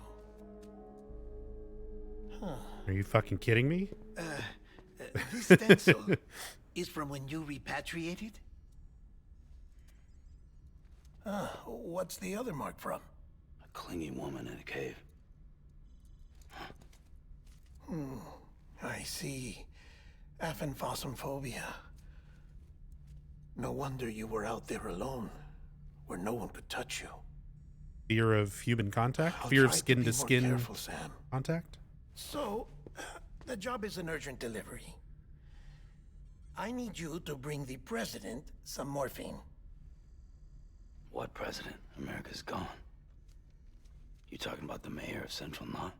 [SPEAKER 1] Are you fucking kidding me?
[SPEAKER 11] This stencil is from when you repatriated? What's the other mark from?
[SPEAKER 2] A clingy woman in a cave.
[SPEAKER 11] I see. Aphenphosmphobia. No wonder you were out there alone, where no one could touch you.
[SPEAKER 1] Fear of human contact?
[SPEAKER 11] I'll
[SPEAKER 1] Fear
[SPEAKER 11] try
[SPEAKER 1] of
[SPEAKER 11] to
[SPEAKER 1] skin
[SPEAKER 11] be
[SPEAKER 1] to
[SPEAKER 11] more
[SPEAKER 1] skin
[SPEAKER 11] careful, Sam.
[SPEAKER 1] contact?
[SPEAKER 11] So, the job is an urgent delivery. I need you to bring the president some morphine.
[SPEAKER 2] What president? America's gone. You talking about the mayor of Central Knot?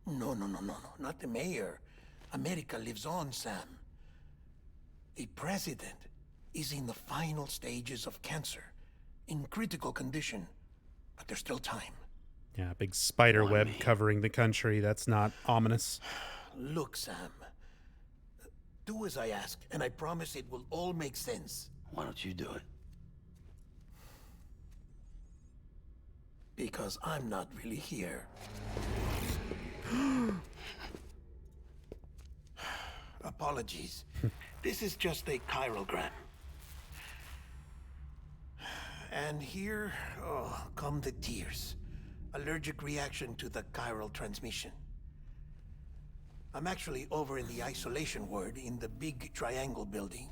[SPEAKER 11] No, not the mayor. America lives on, Sam. The president is in the final stages of cancer, in critical condition, but there's still time.
[SPEAKER 1] Yeah, big spider
[SPEAKER 2] Why
[SPEAKER 1] web
[SPEAKER 2] me?
[SPEAKER 1] covering the country. That's not ominous.
[SPEAKER 11] Look, Sam. Do as I ask, and I promise it will all make sense.
[SPEAKER 2] Why don't you do it?
[SPEAKER 11] Because I'm not really here. Apologies. This is just a chiralgram. And here, come the tears. Allergic reaction to the chiral transmission. I'm actually over in the isolation ward in the big triangle building.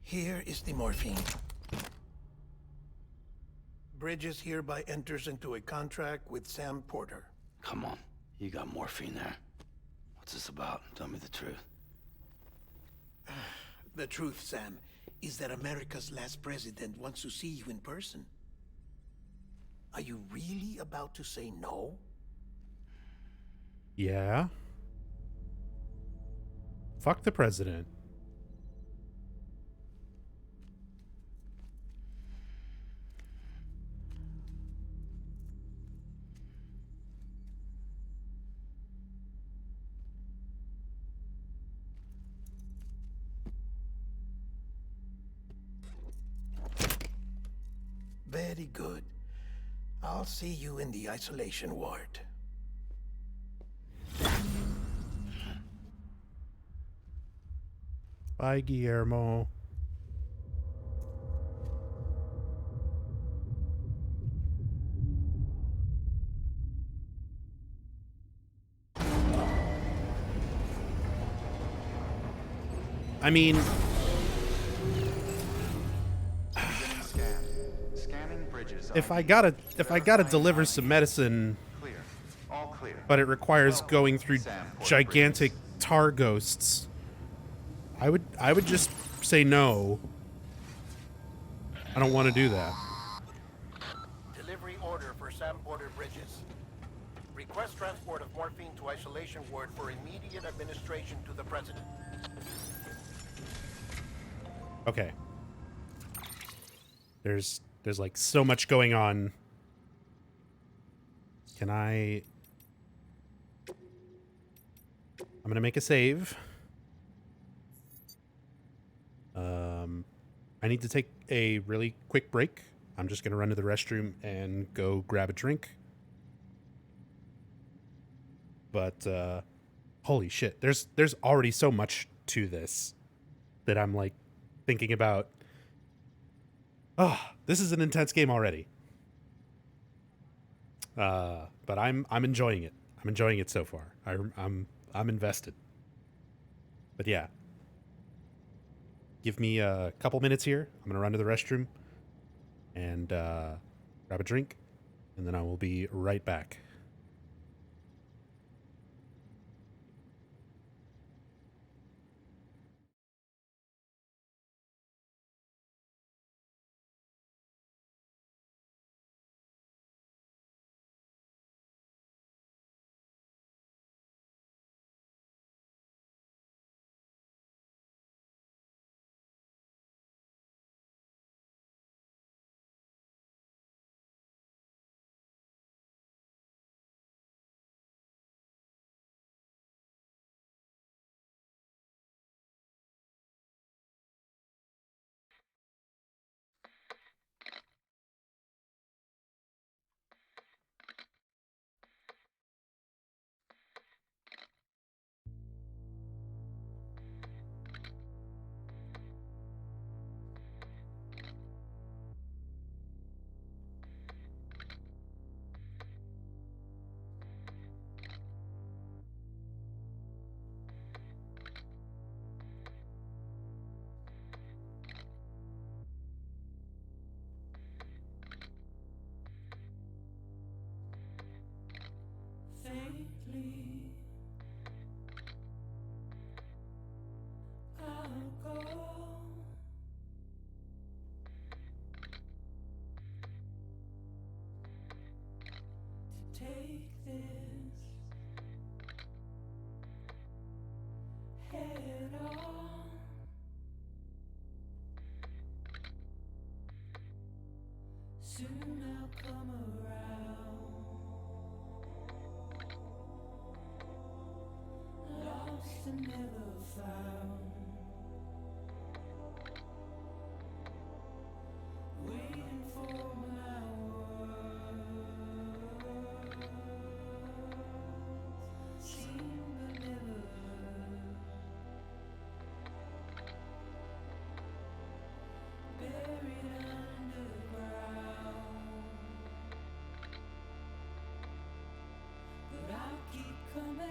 [SPEAKER 11] Here is the morphine. Bridges hereby enters into a contract with Sam Porter.
[SPEAKER 2] Come on. You got morphine there. What's this about? Tell me the truth.
[SPEAKER 11] The truth, Sam, is that America's last president wants to see you in person. Are you really about to say no?
[SPEAKER 1] Yeah. Fuck the president.
[SPEAKER 11] Very good. I'll see you in the isolation ward.
[SPEAKER 1] Bye, Guillermo. I mean,
[SPEAKER 6] Scanning bridges.
[SPEAKER 1] if I gotta deliver some medicine,
[SPEAKER 6] Clear. All clear.
[SPEAKER 1] but it requires going through gigantic tar ghosts, I would just say no. I don't want to do that.
[SPEAKER 11] Delivery order for Sam Porter Bridges. Request transport of morphine to isolation ward for immediate administration to the president.
[SPEAKER 1] Okay. There's like so much going on. Can I'm gonna make a save. I need to take a really quick break. I'm just gonna run to the restroom and go grab a drink. But holy shit, there's already so much to this that I'm like thinking about. Oh, this is an intense game already. But I'm enjoying it. I'm enjoying it so far. I'm invested. But yeah, give me a couple minutes here. I'm gonna run to the restroom and grab a drink, and then I will be right back.
[SPEAKER 5] Faintly, I'll go to take this head on. Soon I'll come around. Lost and never found. Waiting for my words. Seen but never heard. Buried underground. But I'll keep coming.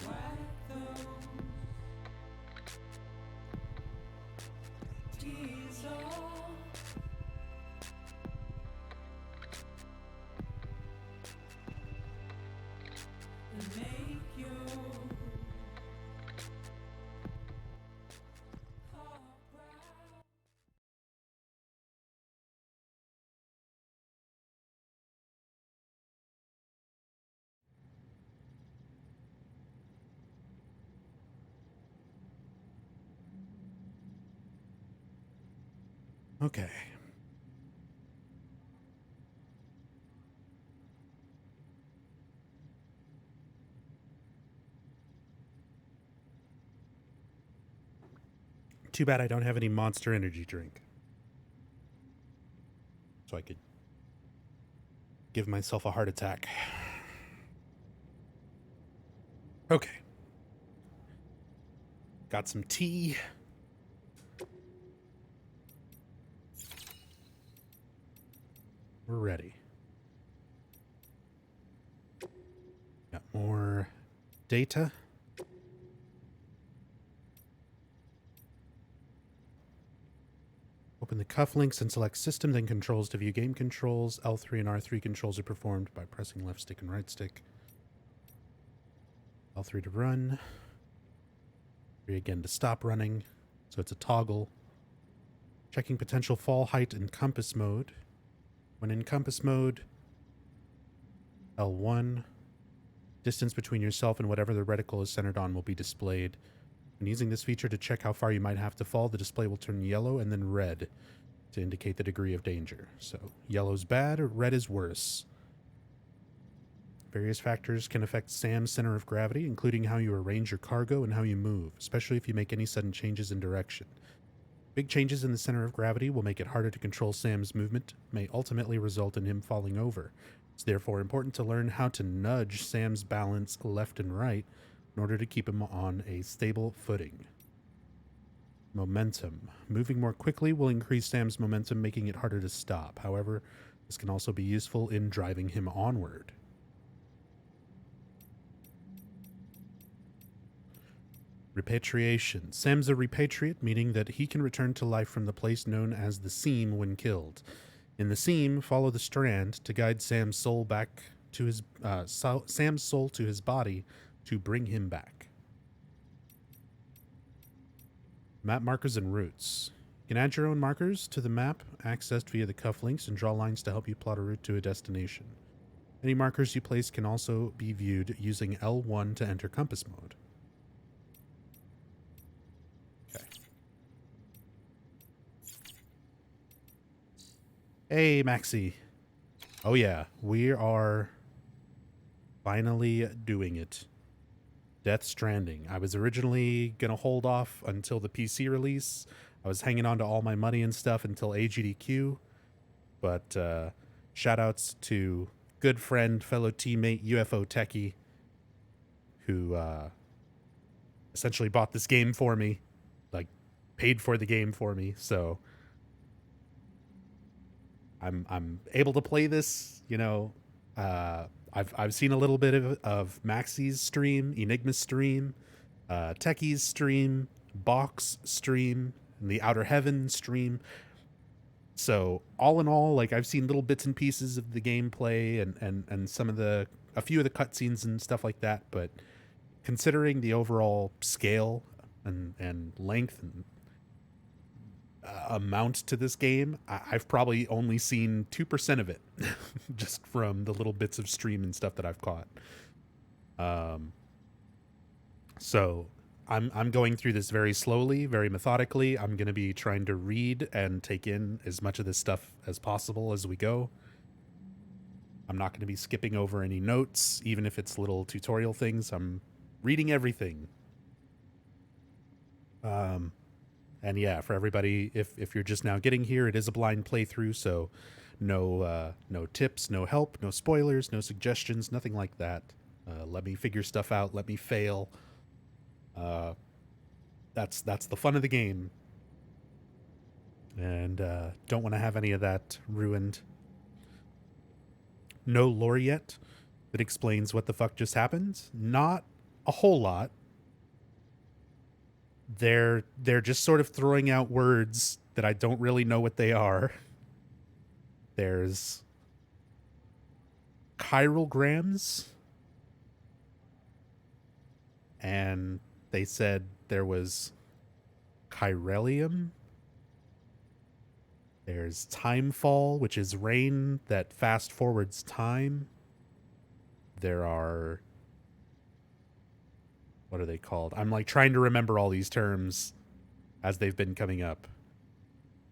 [SPEAKER 5] Wipe those tears off. And make your heart proud.
[SPEAKER 1] Okay. Too bad I don't have any Monster Energy drink. So I could give myself a heart attack. Okay. Got some tea. We're ready. Got more data. Open the cufflinks and select System, then Controls to view game controls. L3 and R3 controls are performed by pressing left stick and right stick. L3 to run. 3 again to stop running. So it's a toggle. Checking potential fall height in compass mode. When in compass mode, L1. Distance between yourself and whatever the reticle is centered on will be displayed. And using this feature to check how far you might have to fall, the display will turn yellow and then red to indicate the degree of danger. So yellow's bad, or red is worse. Various factors can affect Sam's center of gravity, including how you arrange your cargo and how you move, especially if you make any sudden changes in direction. Big changes in the center of gravity will make it harder to control Sam's movement, may ultimately result in him falling over. It's therefore important to learn how to nudge Sam's balance left and right in order to keep him on a stable footing. Momentum. Moving more quickly will increase Sam's momentum, making it harder to stop. However, this can also be useful in driving him onward. Repatriation. Sam's a repatriate, meaning that he can return to life from the place known as the Seam when killed. In the Seam, follow the Strand to guide Sam's soul back to his Sam's soul to his body to bring him back. Map markers and routes. You can add your own markers to the map, accessed via the cufflinks, and draw lines to help you plot a route to a destination. Any markers you place can also be viewed using L1 to enter compass mode. Okay. Hey, Maxie. Oh yeah, we are finally doing it. Death Stranding. I was originally going to hold off until the PC release. I was hanging on to all my money and stuff until AGDQ. But shout-outs to good friend, fellow teammate, UFO Techie, who essentially bought this game for me. Like, paid for the game for me. So I'm able to play this, you know. I've seen a little bit of Maxie's stream, Enigma's stream, Techie's stream, Bach's stream, and the Outer Heaven stream. So all in all, like, I've seen little bits and pieces of the gameplay and some of a few of the cutscenes and stuff like that. But considering the overall scale and length and amount to this game, I've probably only seen 2% of it just from the little bits of stream and stuff that I've caught. So I'm going through this very slowly, very methodically. I'm going to be trying to read and take in as much of this stuff as possible as we go. I'm not going to be skipping over any notes, even if it's little tutorial things. I'm reading everything. And yeah, for everybody, if you're just now getting here, it is a blind playthrough, so no tips, no help, no spoilers, no suggestions, nothing like that. Let me figure stuff out, let me fail. That's the fun of the game. And don't want to have any of that ruined. No lore yet that explains what the fuck just happened. Not a whole lot. They're just sort of throwing out words that I don't really know what they are. There's chiralgrams, and they said there was chiralium. There's timefall, which is rain that fast forwards time. There are... what are they called? I'm like trying to remember all these terms as they've been coming up.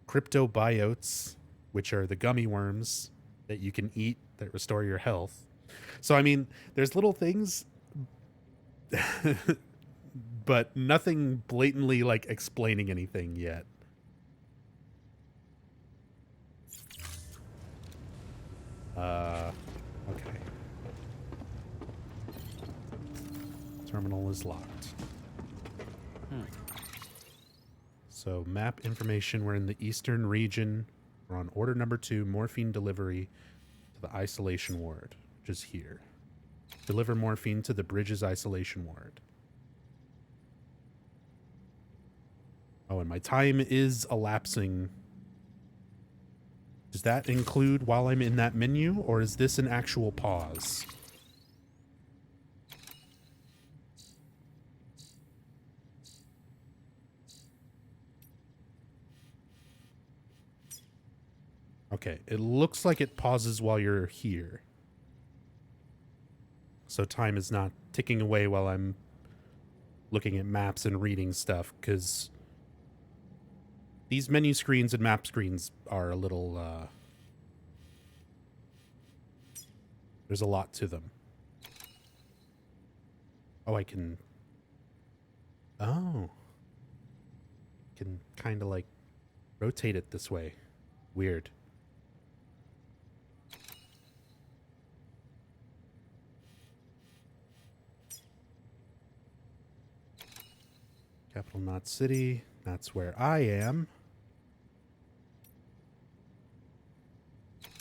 [SPEAKER 1] Cryptobiotes, which are the gummy worms that you can eat that restore your health. So, I mean, there's little things, but nothing blatantly like explaining anything yet. Okay. Terminal is locked. So map information, we're in the eastern region. We're on order number 2, morphine delivery to the isolation ward, which is here. Deliver morphine to the Bridges isolation ward. Oh, and my time is elapsing Does that include while I'm in that menu, or is this an actual pause? Okay, it looks like it pauses while you're here. So time is not ticking away while I'm looking at maps and reading stuff, because these menu screens and map screens are a little, there's a lot to them. Oh, I can... Oh. Can kind of, like, rotate it this way. Weird. Capital Knot City. That's where I am.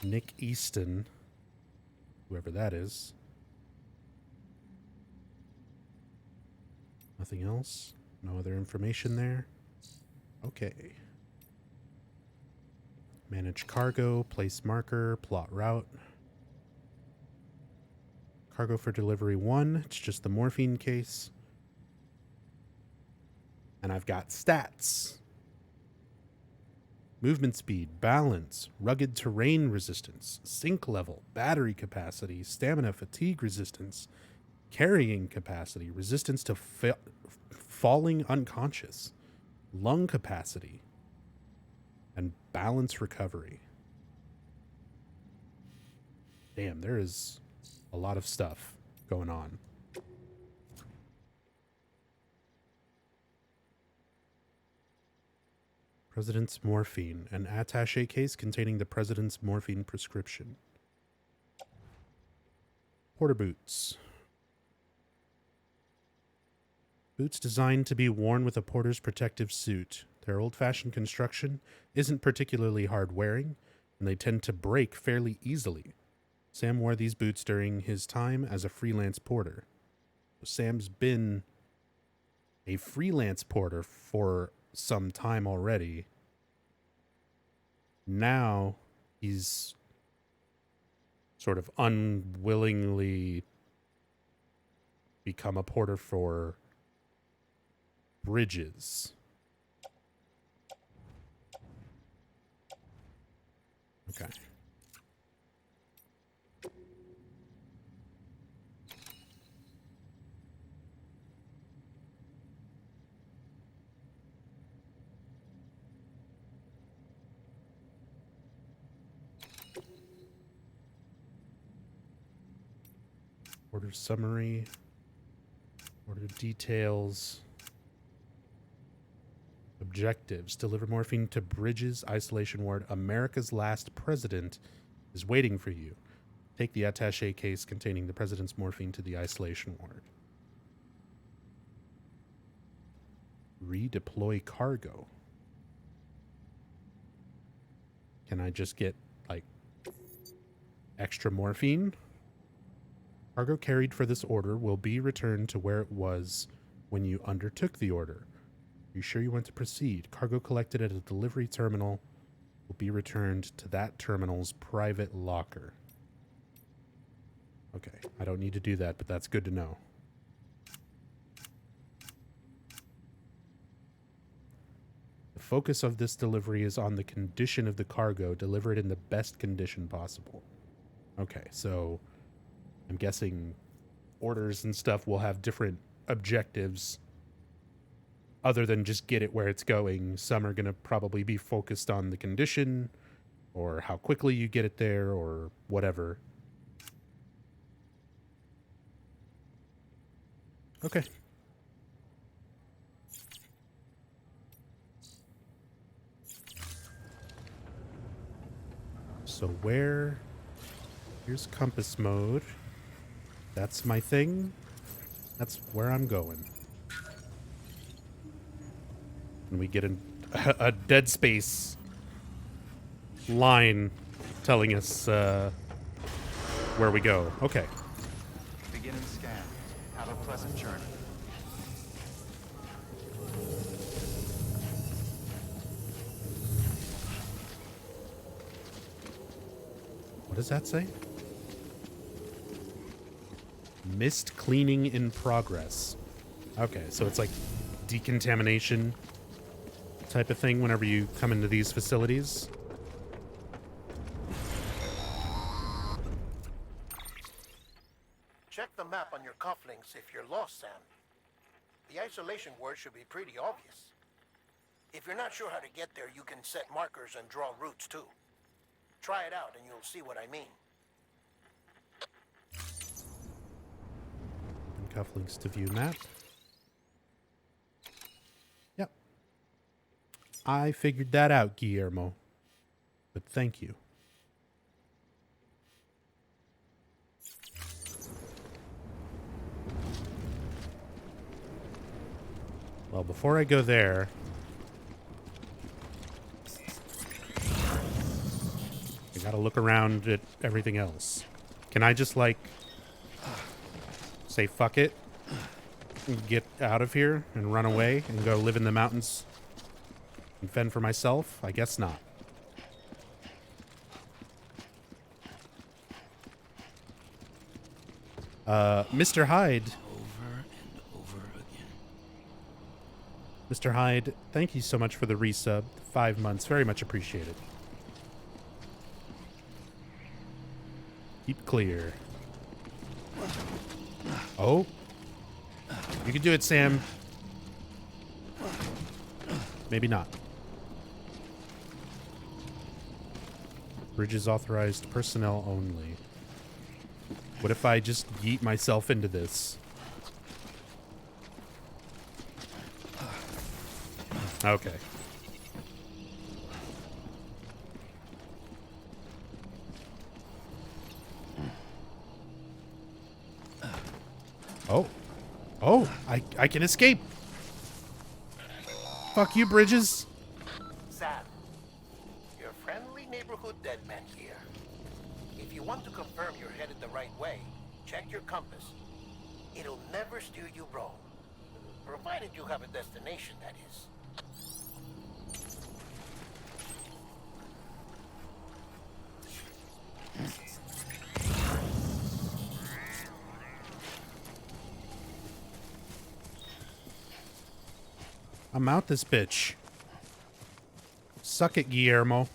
[SPEAKER 1] Nick Easton. Whoever that is. Nothing else? No other information there? Okay. Manage cargo, place marker, plot route. Cargo for delivery 1. It's just the morphine case. And I've got stats. Movement speed, balance, rugged terrain resistance, sink level, battery capacity, stamina fatigue resistance, carrying capacity, resistance to falling unconscious, lung capacity, and balance recovery. Damn, there is a lot of stuff going on. President's morphine, an attaché case containing the president's morphine prescription. Porter boots. Boots designed to be worn with a porter's protective suit. Their old-fashioned construction isn't particularly hard-wearing, and they tend to break fairly easily. Sam wore these boots during his time as a freelance porter. Sam's been a freelance porter for some time already. Now he's sort of unwillingly become a porter for Bridges. Okay. Order summary, order details, objectives. Deliver morphine to Bridges Isolation Ward. America's last president is waiting for you. Take the attaché case containing the president's morphine to the isolation ward. Redeploy cargo. Can I just get, like, extra morphine? Cargo carried for this order will be returned to where it was when you undertook the order. Are you sure you want to proceed? Cargo collected at a delivery terminal will be returned to that terminal's private locker. Okay, I don't need to do that, but that's good to know. The focus of this delivery is on the condition of the cargo, delivered in the best condition possible. Okay, so I'm guessing orders and stuff will have different objectives other than just get it where it's going. Some are going to probably be focused on the condition or how quickly you get it there or whatever. Okay. So here's compass mode. That's my thing. That's where I'm going. And we get a Dead Space line telling us where we go. Okay.
[SPEAKER 6] Beginning scan. Have a pleasant journey.
[SPEAKER 1] does that say? Mist cleaning in progress. Okay, so it's like decontamination type of thing whenever you come into these facilities.
[SPEAKER 11] Check the map on your cufflinks if you're lost, Sam. The isolation word should be pretty obvious. If you're not sure how to get there, you can set markers and draw routes too. Try it out and you'll see what I mean.
[SPEAKER 1] And cufflinks to view map. Yep. I figured that out, Guillermo. But thank you. Well, before I go there, I gotta look around at everything else. Can I just, like, say fuck it, and get out of here and run away and go live in the mountains and fend for myself? I guess not. Mr. Hyde. Mr. Hyde, thank you so much for the resub. 5 months. Very much appreciated. Keep clear. Oh. You can do it, Sam. Maybe not. Bridges authorized personnel only. What if I just yeet myself into this? Okay. Oh. Oh, I can escape. Fuck you, Bridges.
[SPEAKER 11] Sam, your friendly neighborhood deadman here. If you want to confirm you're headed the right way, check your compass. It'll never steer you wrong. Provided you have a destination, that is.
[SPEAKER 1] I'm out this bitch. Suck it, Guillermo.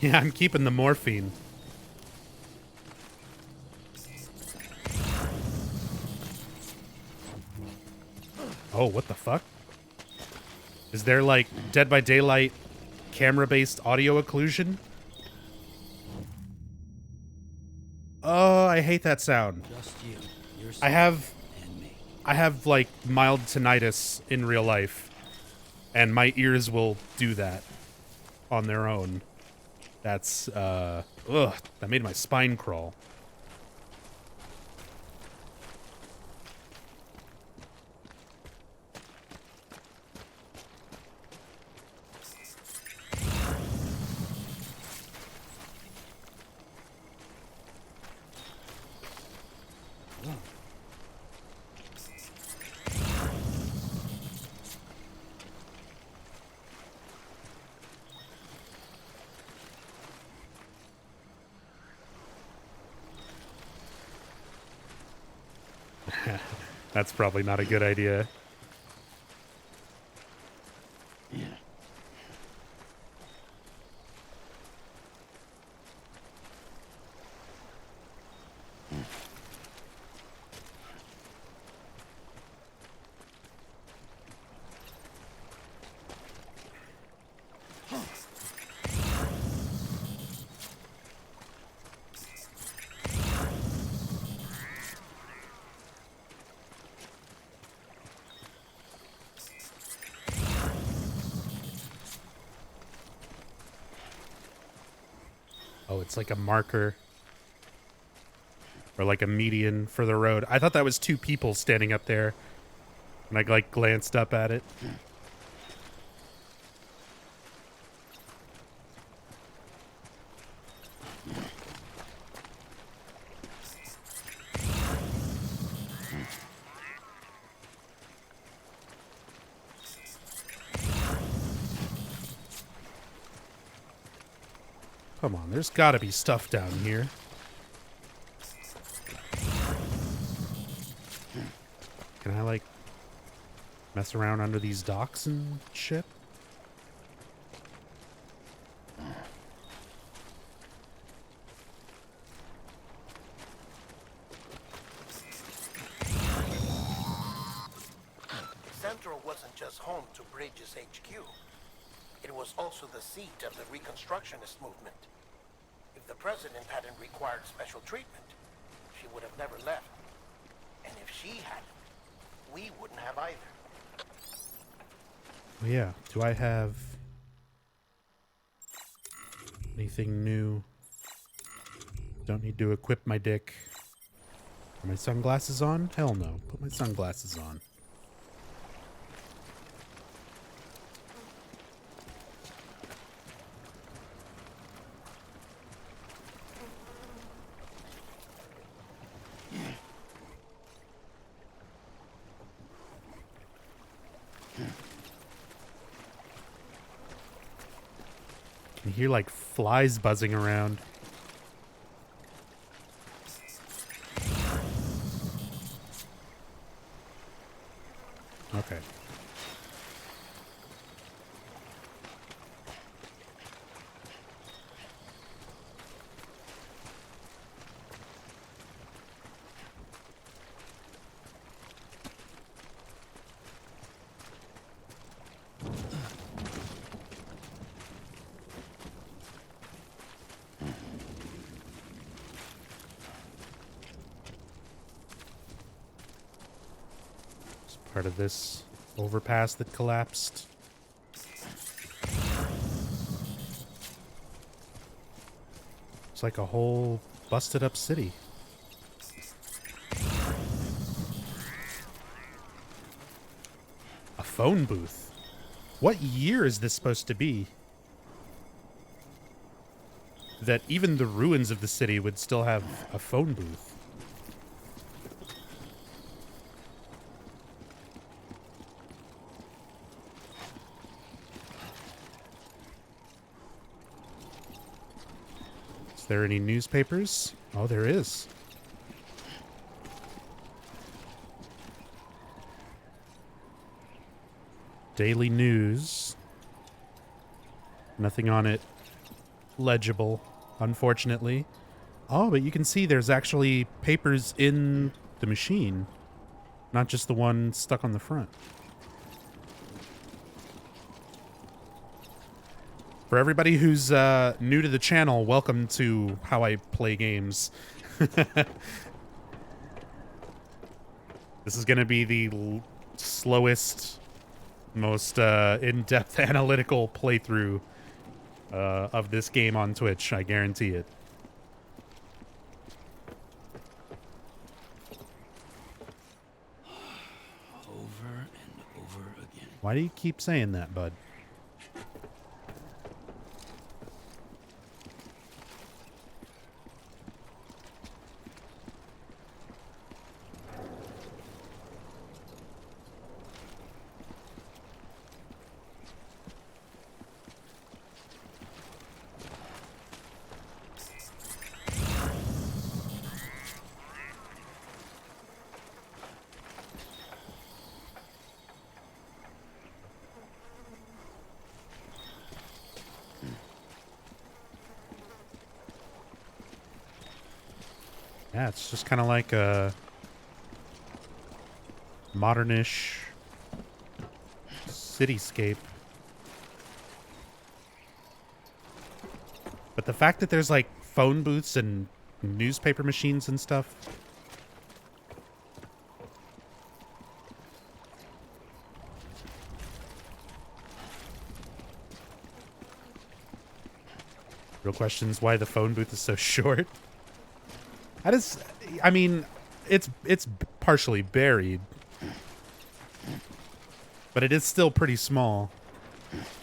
[SPEAKER 1] Yeah, I'm keeping the morphine. Oh, what the fuck? Is there, like, Dead by Daylight camera-based audio occlusion? Oh, I hate that sound.
[SPEAKER 9] Just you.
[SPEAKER 1] I have, like, mild tinnitus in real life, and my ears will do that on their own. That's, ugh, that made my spine crawl. That's probably not a good idea.
[SPEAKER 9] Yeah.
[SPEAKER 1] Oh, it's like a marker. Or like a median for the road. I thought that was two people standing up there. And I, like, glanced up at it. Come on, there's gotta be stuff down here. Can I, like, mess around under these docks and shit?
[SPEAKER 11] Central wasn't just home to Bridges HQ. It was also the seat of the Reconstructionist movement. If the president hadn't required special treatment, she would have never left. And if she hadn't, we wouldn't have either.
[SPEAKER 1] Well, yeah. Do I have anything new? Don't need to equip my dick. Are my sunglasses on? Hell no. Put my sunglasses on. Can hear like flies buzzing around. Okay. Part of this overpass that collapsed. It's like a whole busted up city. A phone booth. What year is this supposed to be? That even the ruins of the city would still have a phone booth. Is there any newspapers? Oh, there is. Daily news. Nothing on it legible, unfortunately. Oh, but you can see there's actually papers in the machine, not just the one stuck on the front. For everybody who's new to the channel, welcome to how I play games. This is going to be the slowest, most in-depth analytical playthrough of this game on Twitch. I guarantee it.
[SPEAKER 9] Over and over again.
[SPEAKER 1] Why do you keep saying that, bud? Yeah, it's just kind of like a modernish cityscape. But the fact that there's like phone booths and newspaper machines and stuff. Real question is why the phone booth is so short. I mean, it's partially buried, but it is still pretty small.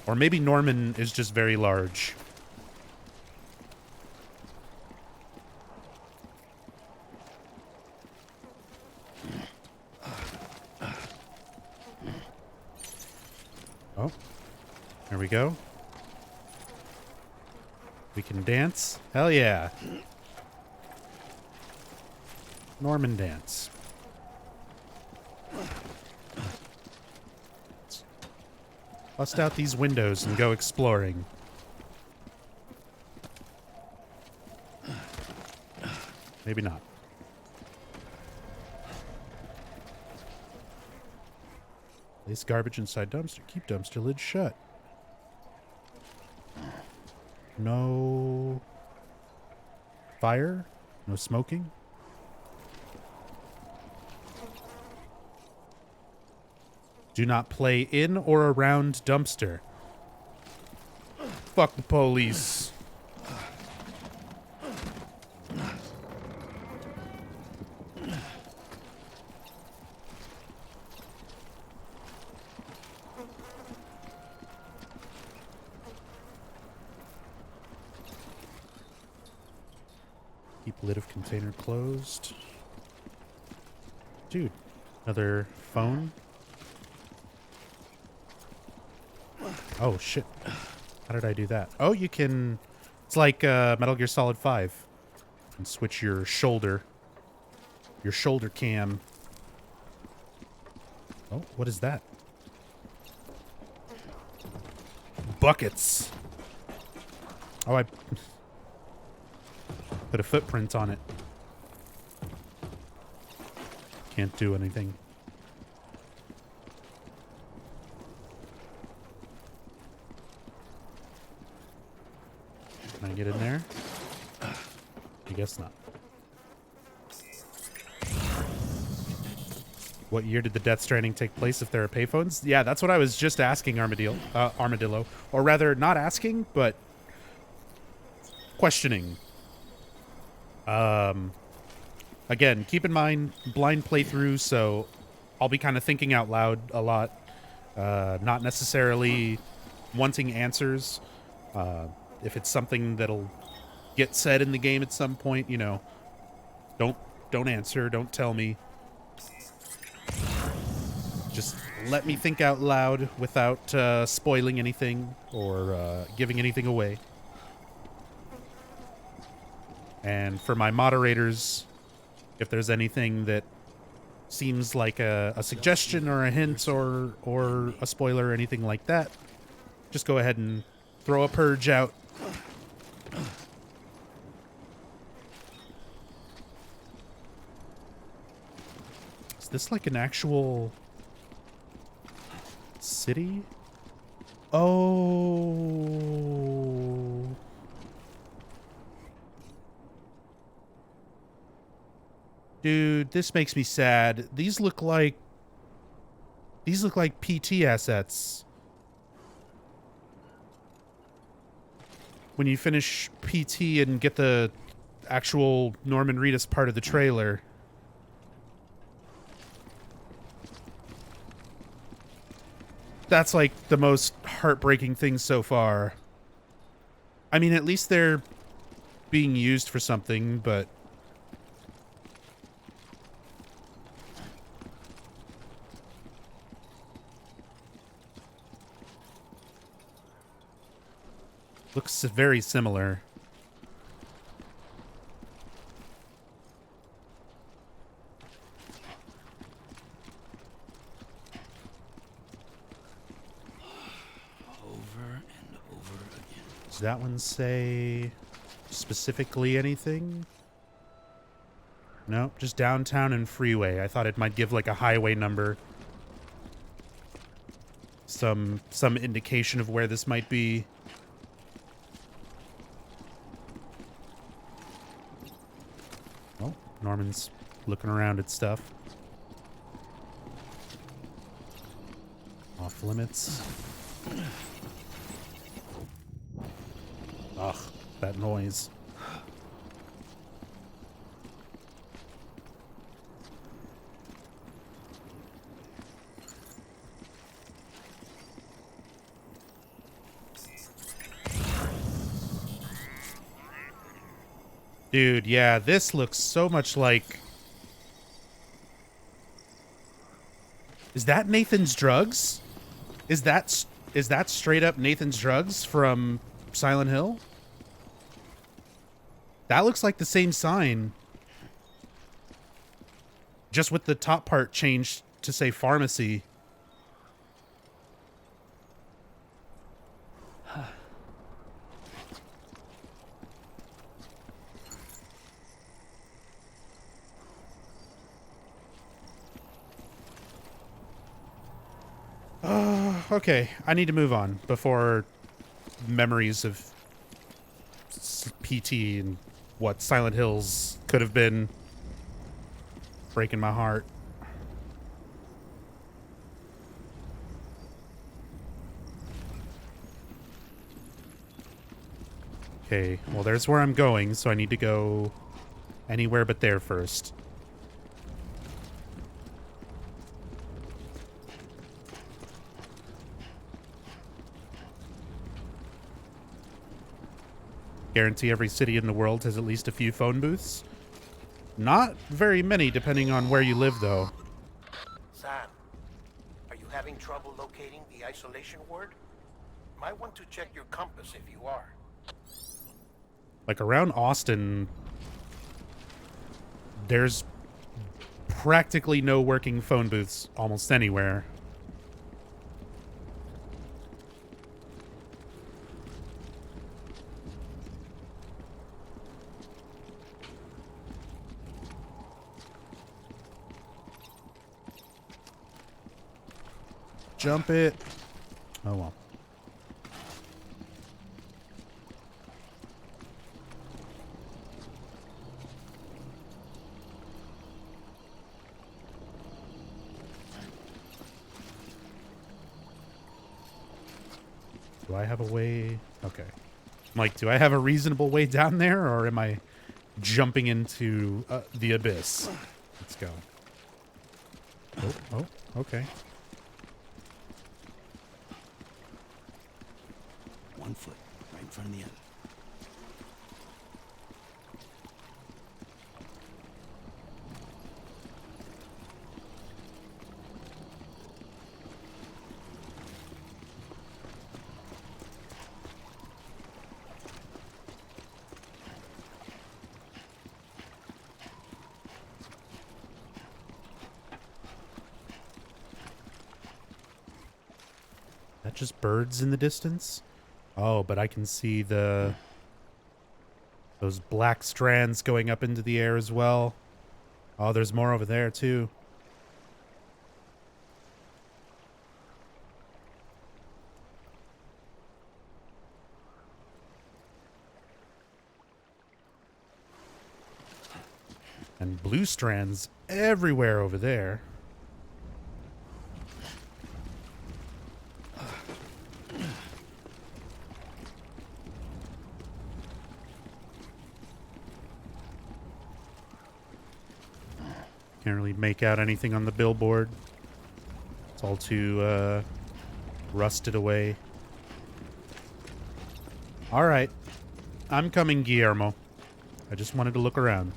[SPEAKER 1] Or maybe Norman is just very large. Oh, there we go. We can dance? Hell yeah. Norman dance. Bust out these windows and go exploring. Maybe not. Place garbage inside dumpster. Keep dumpster lid shut. No fire? No smoking? Do not play in or around dumpster. Fuck the police. Keep lid of container closed. Dude, another phone? Oh, shit. How did I do that? Oh, you can... It's like Metal Gear Solid 5. You can switch your shoulder. Your shoulder cam. Oh, what is that? Buckets. Oh, I... put a footprint on it. Can't do anything. Can I get in there? I guess not. What year did the Death Stranding take place if there are payphones? Yeah, that's what I was just asking Armadillo. Or rather, not asking, but questioning. Again, keep in mind, blind playthrough, so I'll be kind of thinking out loud a lot. Not necessarily wanting answers. If it's something that'll get said in the game at some point, you know, don't answer, don't tell me. Just let me think out loud without spoiling anything or giving anything away. And for my moderators, if there's anything that seems like a suggestion or a hint or a spoiler or anything like that, just go ahead and throw a purge out. Is this like an actual city? Oh. Dude, this makes me sad. These look like PT assets. When you finish PT and get the actual Norman Reedus part of the trailer. That's like the most heartbreaking thing so far. I mean, at least they're being used for something, but looks very similar.
[SPEAKER 9] Over and over again.
[SPEAKER 1] Does that one say specifically anything? No, just downtown and freeway. I thought it might give like a highway number. Some indication of where this might be. Oh, Norman's looking around at stuff. Off limits. Ugh, that noise. Dude, yeah, this looks so much like... Is that Nathan's Drugs? Is that straight up Nathan's Drugs from Silent Hill? That looks like the same sign. Just with the top part changed to say pharmacy. Okay, I need to move on before memories of PT and what Silent Hills could have been breaking my heart. Okay, well there's where I'm going, so I need to go anywhere but there first. Guarantee every city in the world has at least a few phone booths. Not very many, depending on where you live, though.
[SPEAKER 11] Sam, are you having trouble locating the isolation ward? Might want to check your compass if you are.
[SPEAKER 1] Like, around Austin, there's practically no working phone booths almost anywhere. Jump it. Oh well. Do I have a way? Okay. Like, do I have a reasonable way down there, or am I jumping into the abyss? Let's go. Oh, okay.
[SPEAKER 2] One foot, right in front of the other.
[SPEAKER 1] That just birds in the distance? Oh, but I can see those black strands going up into the air as well. Oh, there's more over there too. And blue strands everywhere over there. Can't really make out anything on the billboard. It's all too rusted away. All right. I'm coming, Guillermo. I just wanted to look around.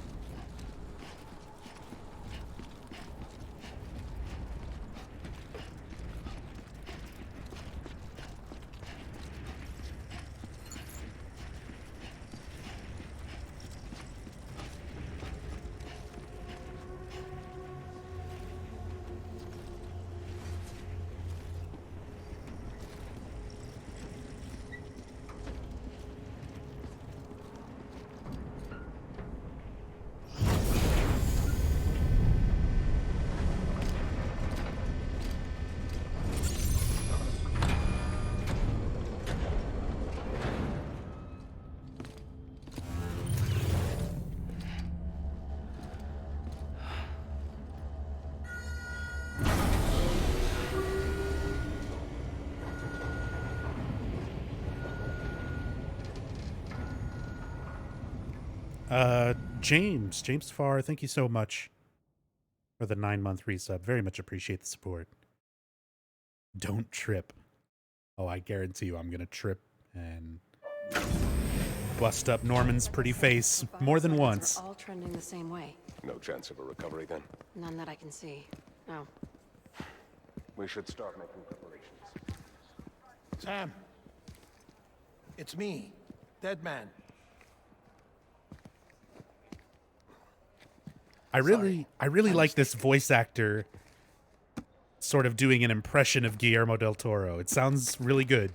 [SPEAKER 1] James Farr, thank you so much for the 9-month resub. Very much appreciate the support. Don't trip. Oh, I guarantee you I'm gonna trip and bust up Norman's pretty face more than once.
[SPEAKER 12] All trending the same way.
[SPEAKER 10] No chance of a recovery then?
[SPEAKER 12] None that I can see. No.
[SPEAKER 10] We should start making preparations.
[SPEAKER 11] Sam, it's me, Dead Man.
[SPEAKER 1] I really like this voice actor sort of doing an impression of Guillermo del Toro. It sounds really good.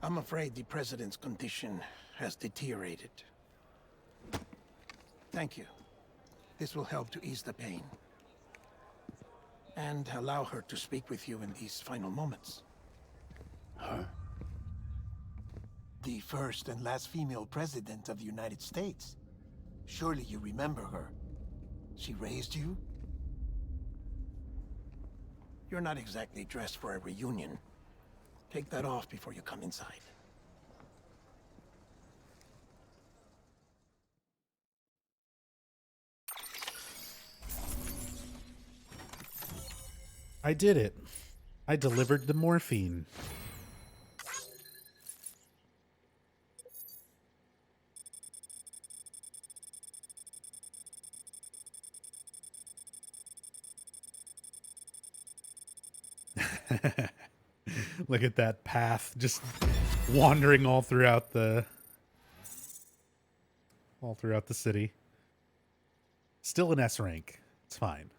[SPEAKER 11] I'm afraid the president's condition has deteriorated. Thank you. This will help to ease the pain. And allow her to speak with you in these final moments.
[SPEAKER 2] Her?
[SPEAKER 11] The first and last female president of the United States. Surely you remember her. She raised you? You're not exactly dressed for a reunion. Take that off before you come inside.
[SPEAKER 1] I did it. I delivered the morphine. Look at that path just wandering all throughout the city. Still an S rank. It's fine.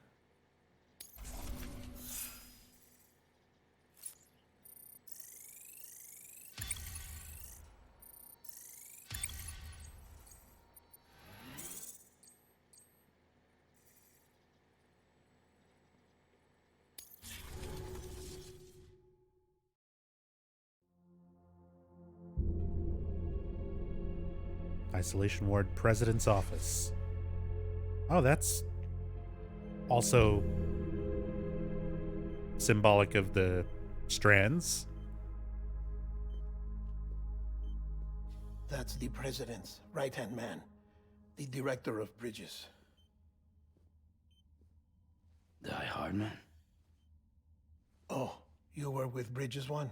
[SPEAKER 1] Isolation Ward President's Office. Oh, that's also symbolic of the strands.
[SPEAKER 11] That's the president's right-hand man, the director of bridges.
[SPEAKER 2] Die Hardman?
[SPEAKER 11] Oh, you were with Bridges 1?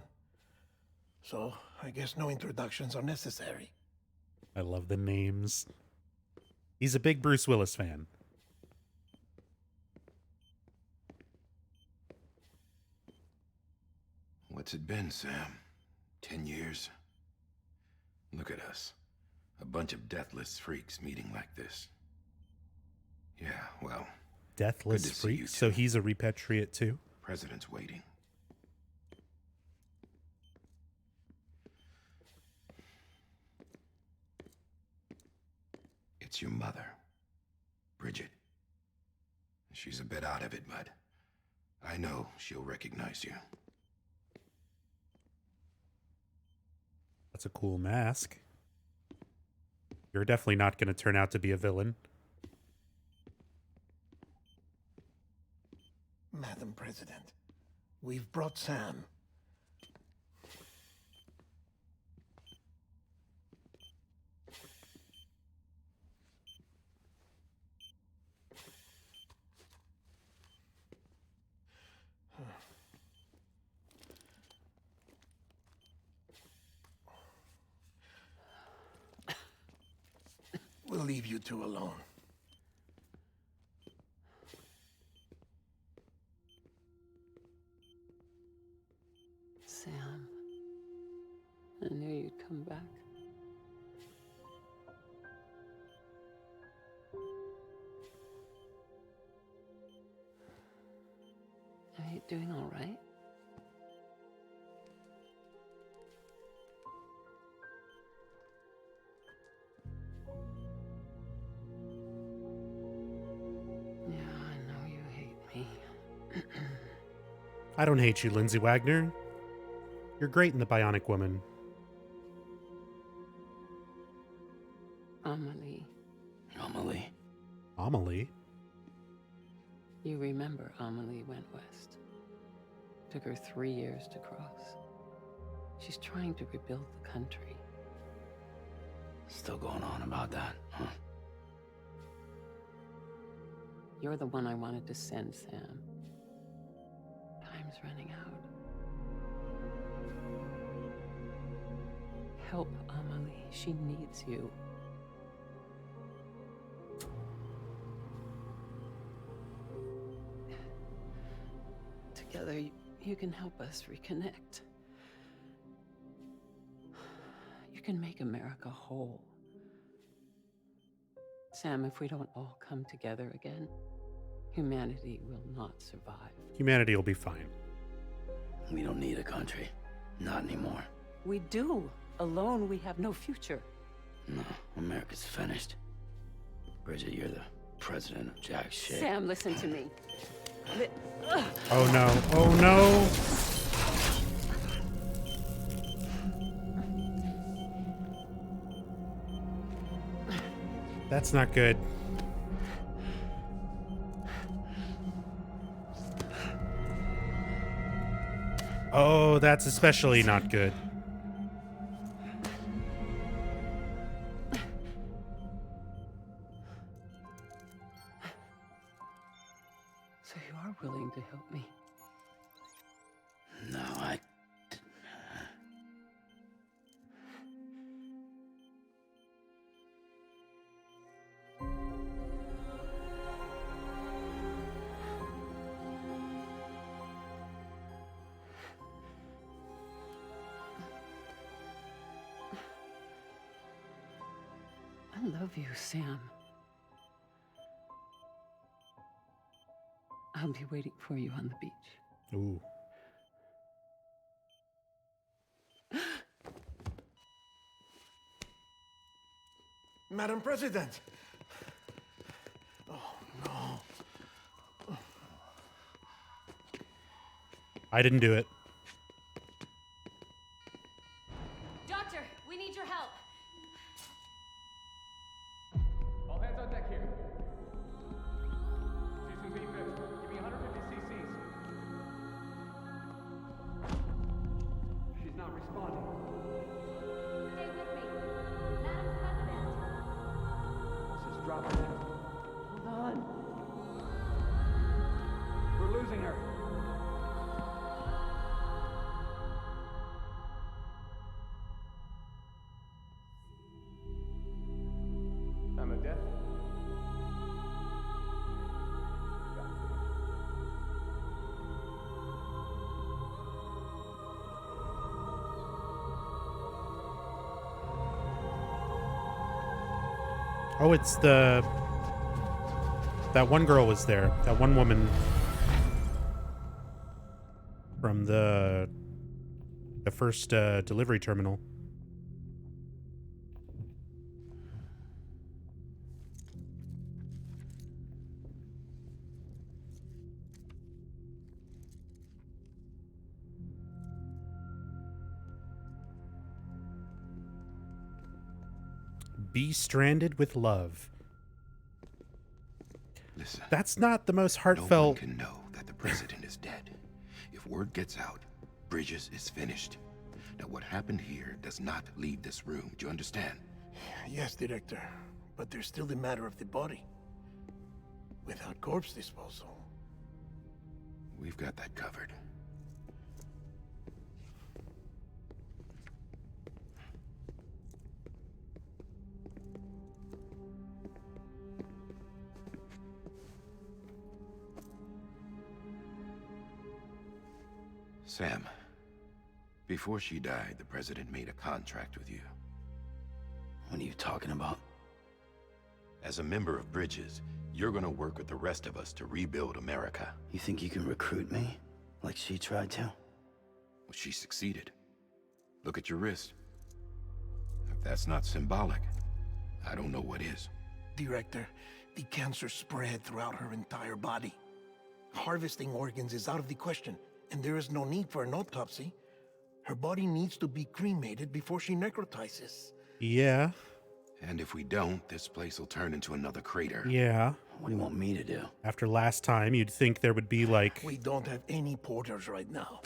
[SPEAKER 11] So, I guess no introductions are necessary.
[SPEAKER 1] I love the names. He's a big Bruce Willis fan.
[SPEAKER 13] What's it been, Sam? 10 years? Look at us. A bunch of deathless freaks meeting like this. Yeah, well...
[SPEAKER 1] Deathless freaks? So he's a repatriate too?
[SPEAKER 13] President's waiting. It's your mother, Bridget. She's a bit out of it, but I know she'll recognize you.
[SPEAKER 1] That's a cool mask. You're definitely not going to turn out to be a villain.
[SPEAKER 11] Madam President, we've brought Sam. We'll leave you two alone.
[SPEAKER 14] Sam, I knew you'd come back. Are you doing all right?
[SPEAKER 1] I don't hate you, Lindsay Wagner. You're great in The Bionic Woman.
[SPEAKER 14] Amelie.
[SPEAKER 2] Amelie?
[SPEAKER 1] Amelie?
[SPEAKER 14] You remember Amelie went west. Took her 3 years to cross. She's trying to rebuild the country.
[SPEAKER 2] Still going on about that, huh?
[SPEAKER 14] You're the one I wanted to send, Sam. Time's running out. Help Amelie. She needs you. Together, you can help us reconnect. You can make America whole. Sam, if we don't all come together again, humanity will not survive.
[SPEAKER 1] Humanity will be fine.
[SPEAKER 2] We don't need a country. Not anymore.
[SPEAKER 14] We do. Alone, we have no future.
[SPEAKER 2] No, America's finished. Bridget, you're the president of jack shit.
[SPEAKER 14] Sam, listen to me.
[SPEAKER 1] Oh no. Oh no. That's not good. Oh, that's especially not good.
[SPEAKER 14] So you are willing to help me?
[SPEAKER 2] No,
[SPEAKER 14] I love you, Sam. I'll be waiting for you on the beach.
[SPEAKER 1] Ooh.
[SPEAKER 11] Madam President! Oh, no.
[SPEAKER 1] I didn't do it.
[SPEAKER 12] Doctor, we need your help.
[SPEAKER 6] All hands on deck here. Season B fifth. Give me 150 cc's. She's not responding.
[SPEAKER 12] Stay with me. Madam President.
[SPEAKER 6] This is dropping.
[SPEAKER 14] Hold on.
[SPEAKER 6] We're losing her. Time of death?
[SPEAKER 1] Oh, it's the... That one girl was there. That one woman from the first delivery terminal. Be stranded with love.
[SPEAKER 13] Listen.
[SPEAKER 1] That's not the most
[SPEAKER 13] No one
[SPEAKER 1] heartfelt.
[SPEAKER 13] can know that the president is dead. If word gets out, Bridges is finished. Now, what happened here does not leave this room. Do you understand?
[SPEAKER 11] Yes, Director. But there's still the matter of the body. Without corpse disposal.
[SPEAKER 13] We've got that covered. Sam, before she died, the president made a contract with you.
[SPEAKER 2] What are you talking about?
[SPEAKER 13] As a member of Bridges, you're gonna work with the rest of us to rebuild America.
[SPEAKER 2] You think you can recruit me? Like she tried to?
[SPEAKER 13] Well, she succeeded. Look at your wrist. If that's not symbolic, I don't know what is.
[SPEAKER 11] Director, the cancer spread throughout her entire body. Harvesting organs is out of the question, and there is no need for an autopsy. Her body needs to be cremated before she necrotizes.
[SPEAKER 1] Yeah.
[SPEAKER 13] And if we don't, this place will turn into another crater.
[SPEAKER 1] Yeah.
[SPEAKER 2] What do you want me to do?
[SPEAKER 1] After last time, you'd think there would be like
[SPEAKER 11] We don't have any porters right now.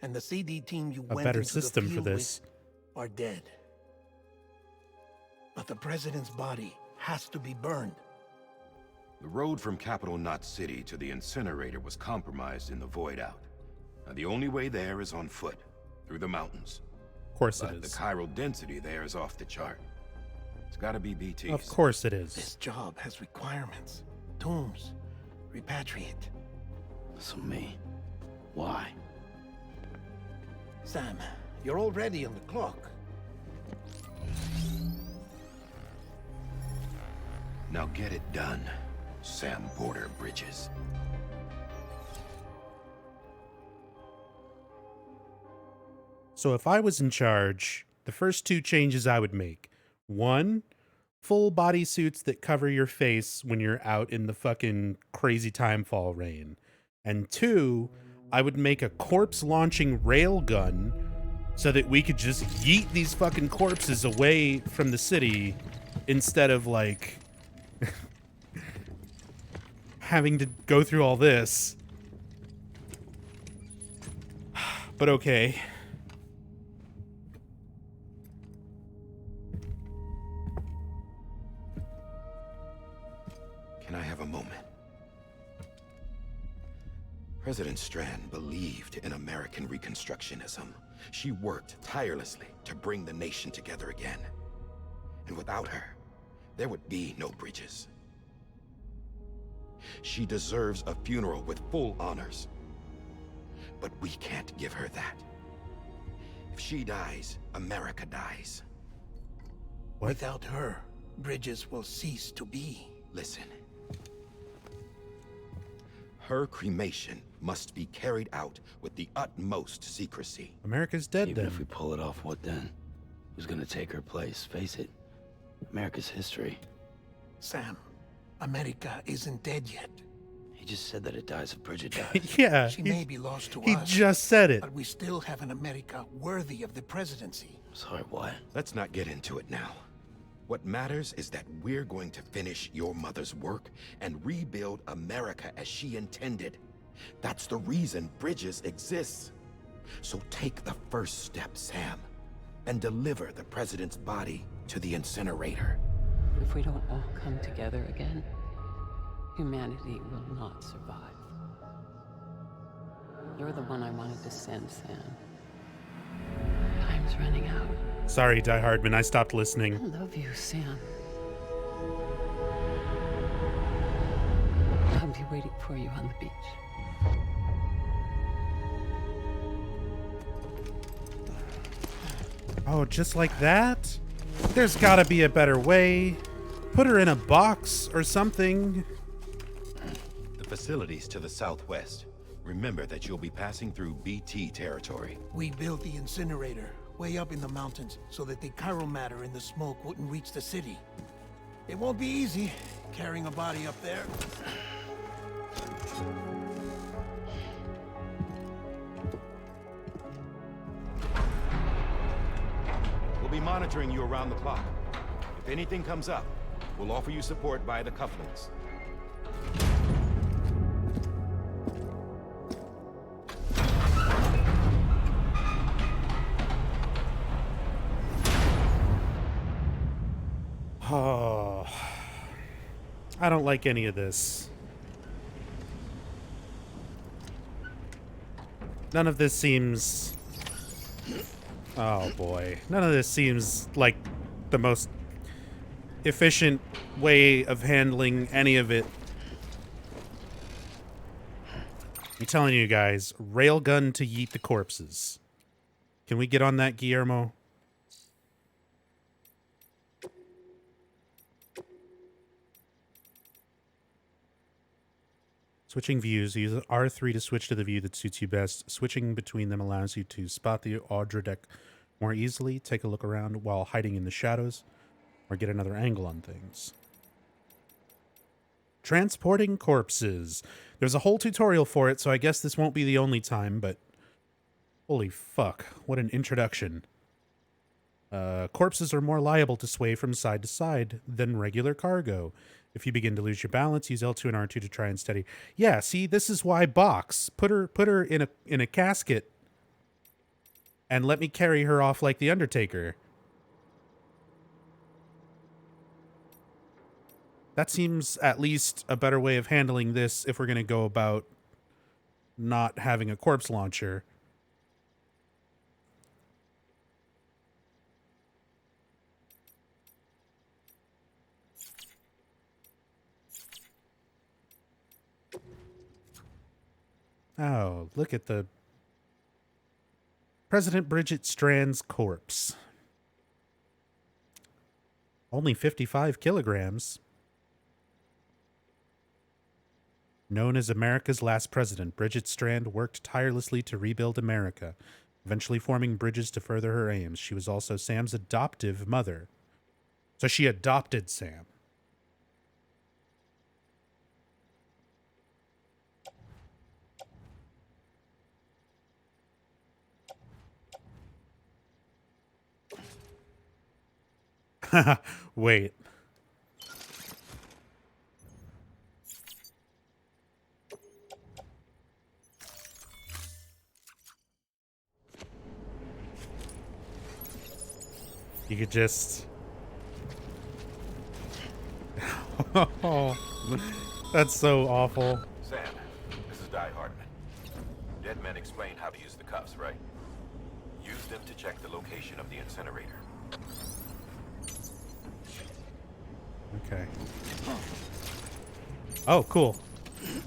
[SPEAKER 11] And the CD team you
[SPEAKER 1] a
[SPEAKER 11] went
[SPEAKER 1] better
[SPEAKER 11] into the
[SPEAKER 1] system for
[SPEAKER 11] field
[SPEAKER 1] this.
[SPEAKER 11] with are dead. But the president's body has to be burned.
[SPEAKER 13] The road from Capital Knot City to the incinerator was compromised in the void out. Now, the only way there is on foot, through the mountains.
[SPEAKER 1] Of course
[SPEAKER 13] But
[SPEAKER 1] it is.
[SPEAKER 13] the chiral density there is off the chart. It's gotta be BTs.
[SPEAKER 1] Of course it is.
[SPEAKER 11] This job has requirements. Tombs. Repatriate.
[SPEAKER 2] So me? Why?
[SPEAKER 11] Sam, you're already on the clock.
[SPEAKER 13] Now get it done, Sam Porter Bridges.
[SPEAKER 1] So if I was in charge, the first two changes I would make. One, full body suits that cover your face when you're out in the fucking crazy timefall rain. And two, I would make a corpse launching railgun so that we could just yeet these fucking corpses away from the city instead of like having to go through all this. But okay.
[SPEAKER 13] Can I have a moment? President Strand believed in American Reconstructionism. She worked tirelessly to bring the nation together again. And without her, there would be no Bridges. She deserves a funeral with full honors. But we can't give her that. If she dies, America dies.
[SPEAKER 11] What? Without her, Bridges will cease to be.
[SPEAKER 13] Listen. Her cremation must be carried out with the utmost secrecy.
[SPEAKER 1] America's dead.
[SPEAKER 2] Even
[SPEAKER 1] then.
[SPEAKER 2] if we pull it off, what then? Who's gonna take her place? Face it, America's history.
[SPEAKER 11] Sam, America isn't dead yet.
[SPEAKER 2] He just said that it dies if Bridget dies.
[SPEAKER 1] Yeah.
[SPEAKER 11] She may be lost to
[SPEAKER 1] he
[SPEAKER 11] us.
[SPEAKER 1] He just said it.
[SPEAKER 11] But we still have an America worthy of the presidency.
[SPEAKER 2] Sorry, what?
[SPEAKER 13] Let's not get into it now. What matters is that we're going to finish your mother's work and rebuild America as she intended. That's the reason Bridges exists. So take the first step, Sam, and deliver the president's body to the incinerator.
[SPEAKER 14] If we don't all come together again, humanity will not survive. You're the one I wanted to send, Sam. Time's running out.
[SPEAKER 1] Sorry, Die Hardman, I stopped listening.
[SPEAKER 14] I love you, Sam. I'll be waiting for you on the beach.
[SPEAKER 1] Oh, just like that? There's gotta be a better way. Put her in a box or something.
[SPEAKER 13] The facilities to the southwest. Remember that you'll be passing through BT territory.
[SPEAKER 11] We built the incinerator way up in the mountains so that the chiral matter in the smoke wouldn't reach the city. It won't be easy carrying a body up there.
[SPEAKER 13] We'll be monitoring you around the clock. If anything comes up, we'll offer you support via the cufflinks.
[SPEAKER 1] Oh, I don't like any of this. None of this seems... Oh boy. None of this seems like the most efficient way of handling any of it. I'm telling you guys, railgun to yeet the corpses. Can we get on that, Guillermo? Switching views. Use R3 to switch to the view that suits you best. Switching between them allows you to spot the Audra deck more easily, take a look around while hiding in the shadows, or get another angle on things. Transporting corpses. There's a whole tutorial for it, so I guess this won't be the only time, but holy fuck, what an introduction. Corpses are more liable to sway from side to side than regular cargo. If you begin to lose your balance, use L2 and R2 to try and steady. Yeah, see, this is why box. Put her in a casket and let me carry her off like the Undertaker. That seems at least a better way of handling this if we're going to go about not having a corpse launcher. Oh, look at the President Bridget Strand's corpse. Only 55 kilograms. Known as America's last president, Bridget Strand worked tirelessly to rebuild America, eventually forming bridges to further her aims. She was also Sam's adoptive mother. So she adopted Sam. Wait. You could just... Oh, that's so awful.
[SPEAKER 13] Sam, this is Di Hartman. Dead men explained how to use the cuffs, right? Use them to check the location of the incinerator.
[SPEAKER 1] Okay. Oh, cool.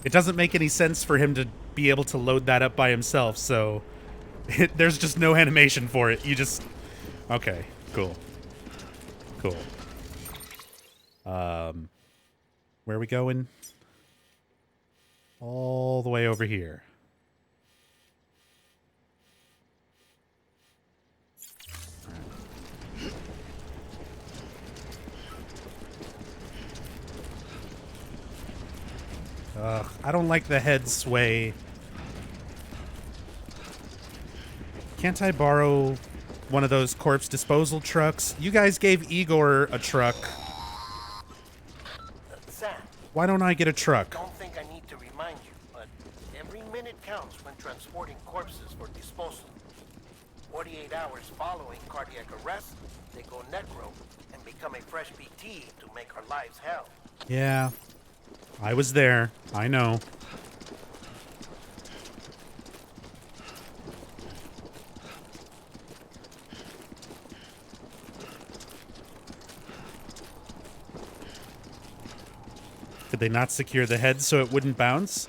[SPEAKER 1] It doesn't make any sense for him to be able to load that up by himself, so there's just no animation for it. You just... Okay, cool. Cool. Where are we going? All the way over here. I don't like the head sway. Can't I borrow one of those corpse disposal trucks? You guys gave Igor a truck.
[SPEAKER 11] Sam,
[SPEAKER 1] Why don't I get a truck?
[SPEAKER 11] don't think I need to remind you, but every minute counts when transporting corpses for disposal. 48 hours following cardiac arrest, they go necro and become a fresh BT to make our lives hell.
[SPEAKER 1] Yeah. I was there. I know. Could they not secure the head so it wouldn't bounce?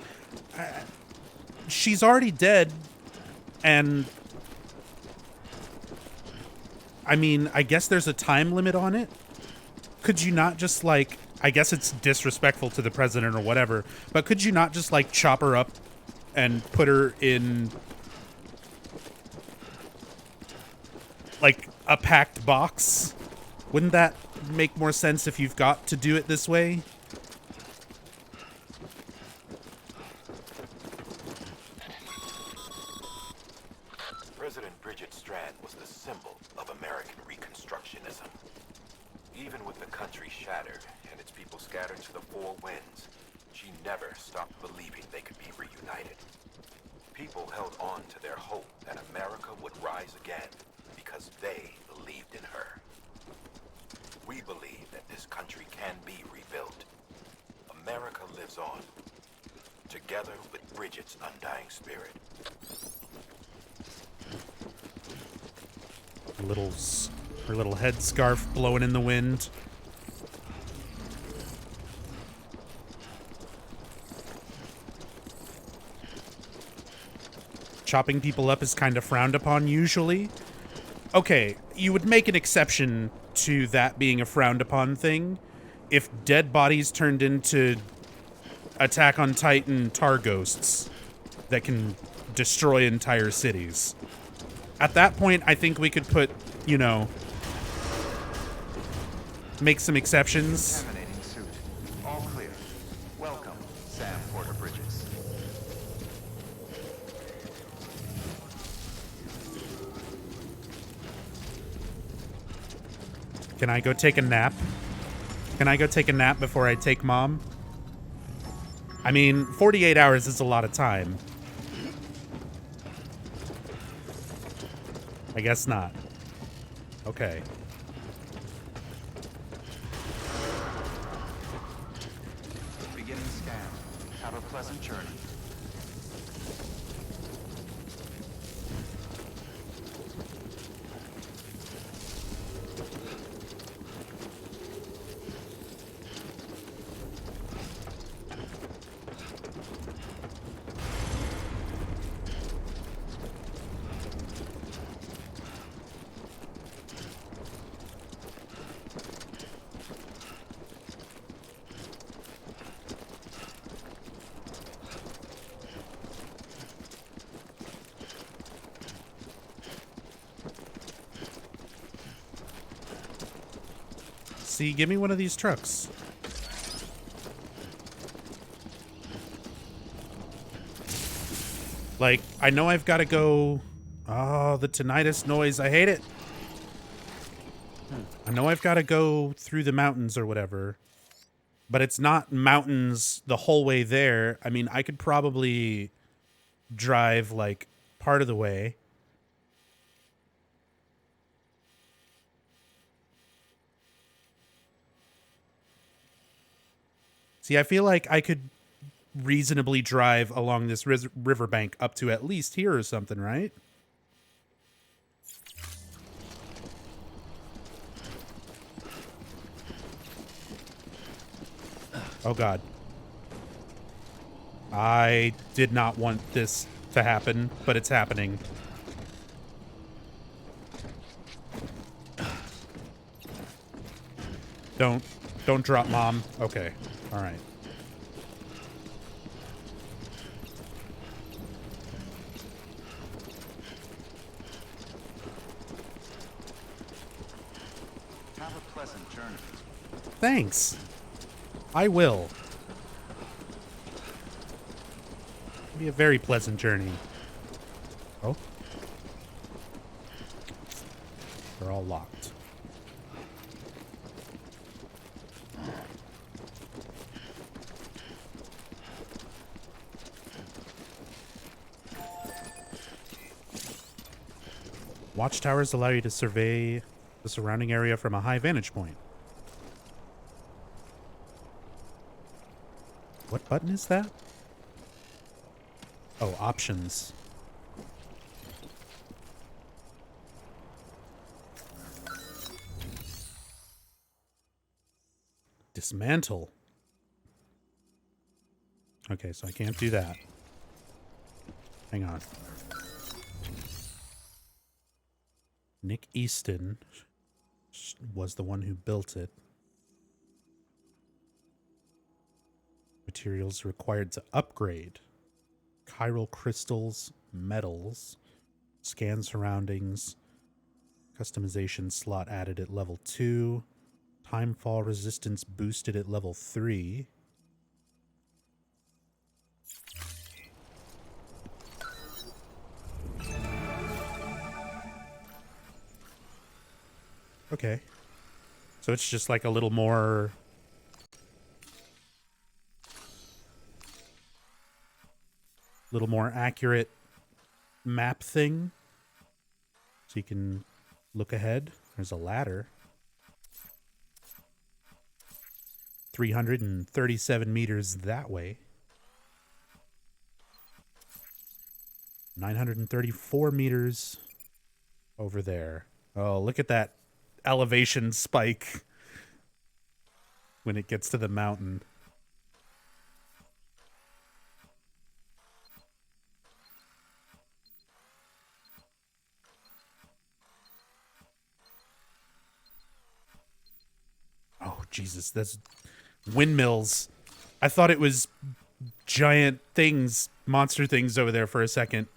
[SPEAKER 1] She's already dead, and... I mean, I guess there's a time limit on it. Could you not just, like... I guess it's disrespectful to the president or whatever, but could you not just, like, chop her up and put her in, like, a packed box? Wouldn't that make more sense if you've got to do it this way?
[SPEAKER 13] President Bridget Strand was the symbol of American Reconstructionism. Even with the country shattered and its people scattered to the four winds, she never stopped believing they could be reunited. People held on to their hope that America would rise again because they believed in her. We believe that this country can be rebuilt. America lives on, together with Bridget's undying spirit.
[SPEAKER 1] Her little headscarf blowing in the wind. Chopping people up is kind of frowned upon usually. Okay, you would make an exception to that being a frowned upon thing if dead bodies turned into Attack on Titan tar ghosts that can destroy entire cities. At that point, I think we could put, you know, make some exceptions.
[SPEAKER 6] Contaminating suit. All clear. Welcome, Sam Porter Bridges.
[SPEAKER 1] Can I go take a nap? Can I go take a nap before I take Mom? I mean, 48 hours is a lot of time. I guess not. Okay.
[SPEAKER 6] Beginning scan. Have a pleasant journey.
[SPEAKER 1] See, give me one of these trucks. Like, I know I've got to go... Oh, the tinnitus noise. I hate it. I know I've got to go through the mountains or whatever. But it's not mountains the whole way there. I mean, I could probably drive, like, part of the way. See, I feel like I could reasonably drive along this riverbank up to at least here or something, right? Oh, God. I did not want this to happen, but it's happening. Don't drop, Mom. Okay. All right.
[SPEAKER 6] Have a pleasant journey.
[SPEAKER 1] Thanks. I will. It'll be a very pleasant journey. Oh. They're all locked. Watchtowers allow you to survey the surrounding area from a high vantage point. What button is that? Oh, options. Dismantle. Okay, so I can't do that. Hang on. Nick Easton was the one who built it. Materials required to upgrade. Chiral crystals, metals, scan surroundings, customization slot added at level 2, timefall resistance boosted at level 3. Okay. So it's just like a little more... little more accurate map thing. So you can look ahead. There's a ladder. 337 meters that way. 934 meters over there. Oh, look at that elevation spike when it gets to the mountain. Oh, Jesus, that's windmills. I thought it was giant things, monster things over there for a second.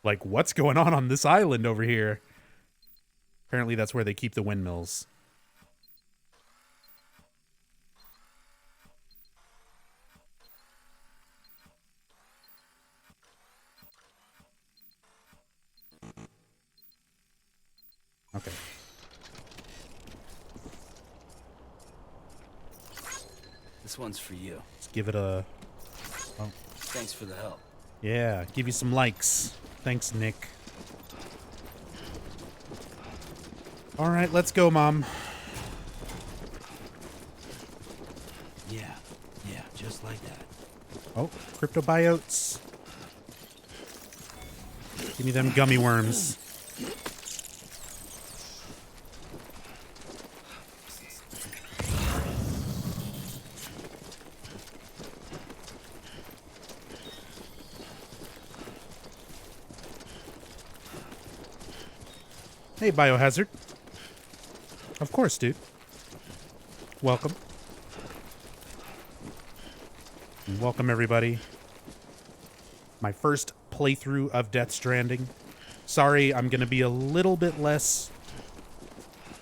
[SPEAKER 1] Like, what's going on this island over here? Apparently that's where they keep the windmills. Okay.
[SPEAKER 2] This one's for you.
[SPEAKER 1] Let's give it a... Oh.
[SPEAKER 2] Thanks for the help.
[SPEAKER 1] Yeah, give you some likes. Thanks, Nick. All right, let's go, Mom.
[SPEAKER 2] Yeah, just like that.
[SPEAKER 1] Oh, cryptobiotes. Give me them gummy worms. Hey, Biohazard. Of course, dude. Welcome. And welcome, everybody. My first playthrough of Death Stranding. Sorry, I'm going to be a little bit less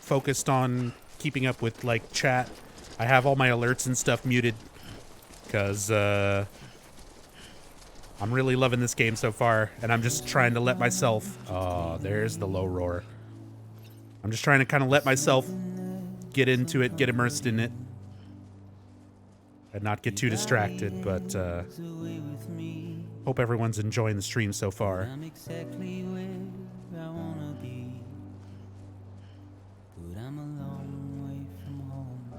[SPEAKER 1] focused on keeping up with like chat. I have all my alerts and stuff muted because I'm really loving this game so far, and I'm just trying to let myself. Oh, there's the low roar. I'm just trying to kind of let myself get into it, get immersed in it, and not get too distracted. But hope everyone's enjoying the stream so far.
[SPEAKER 5] I'm exactly where I wanna be, but I'm a long way from home.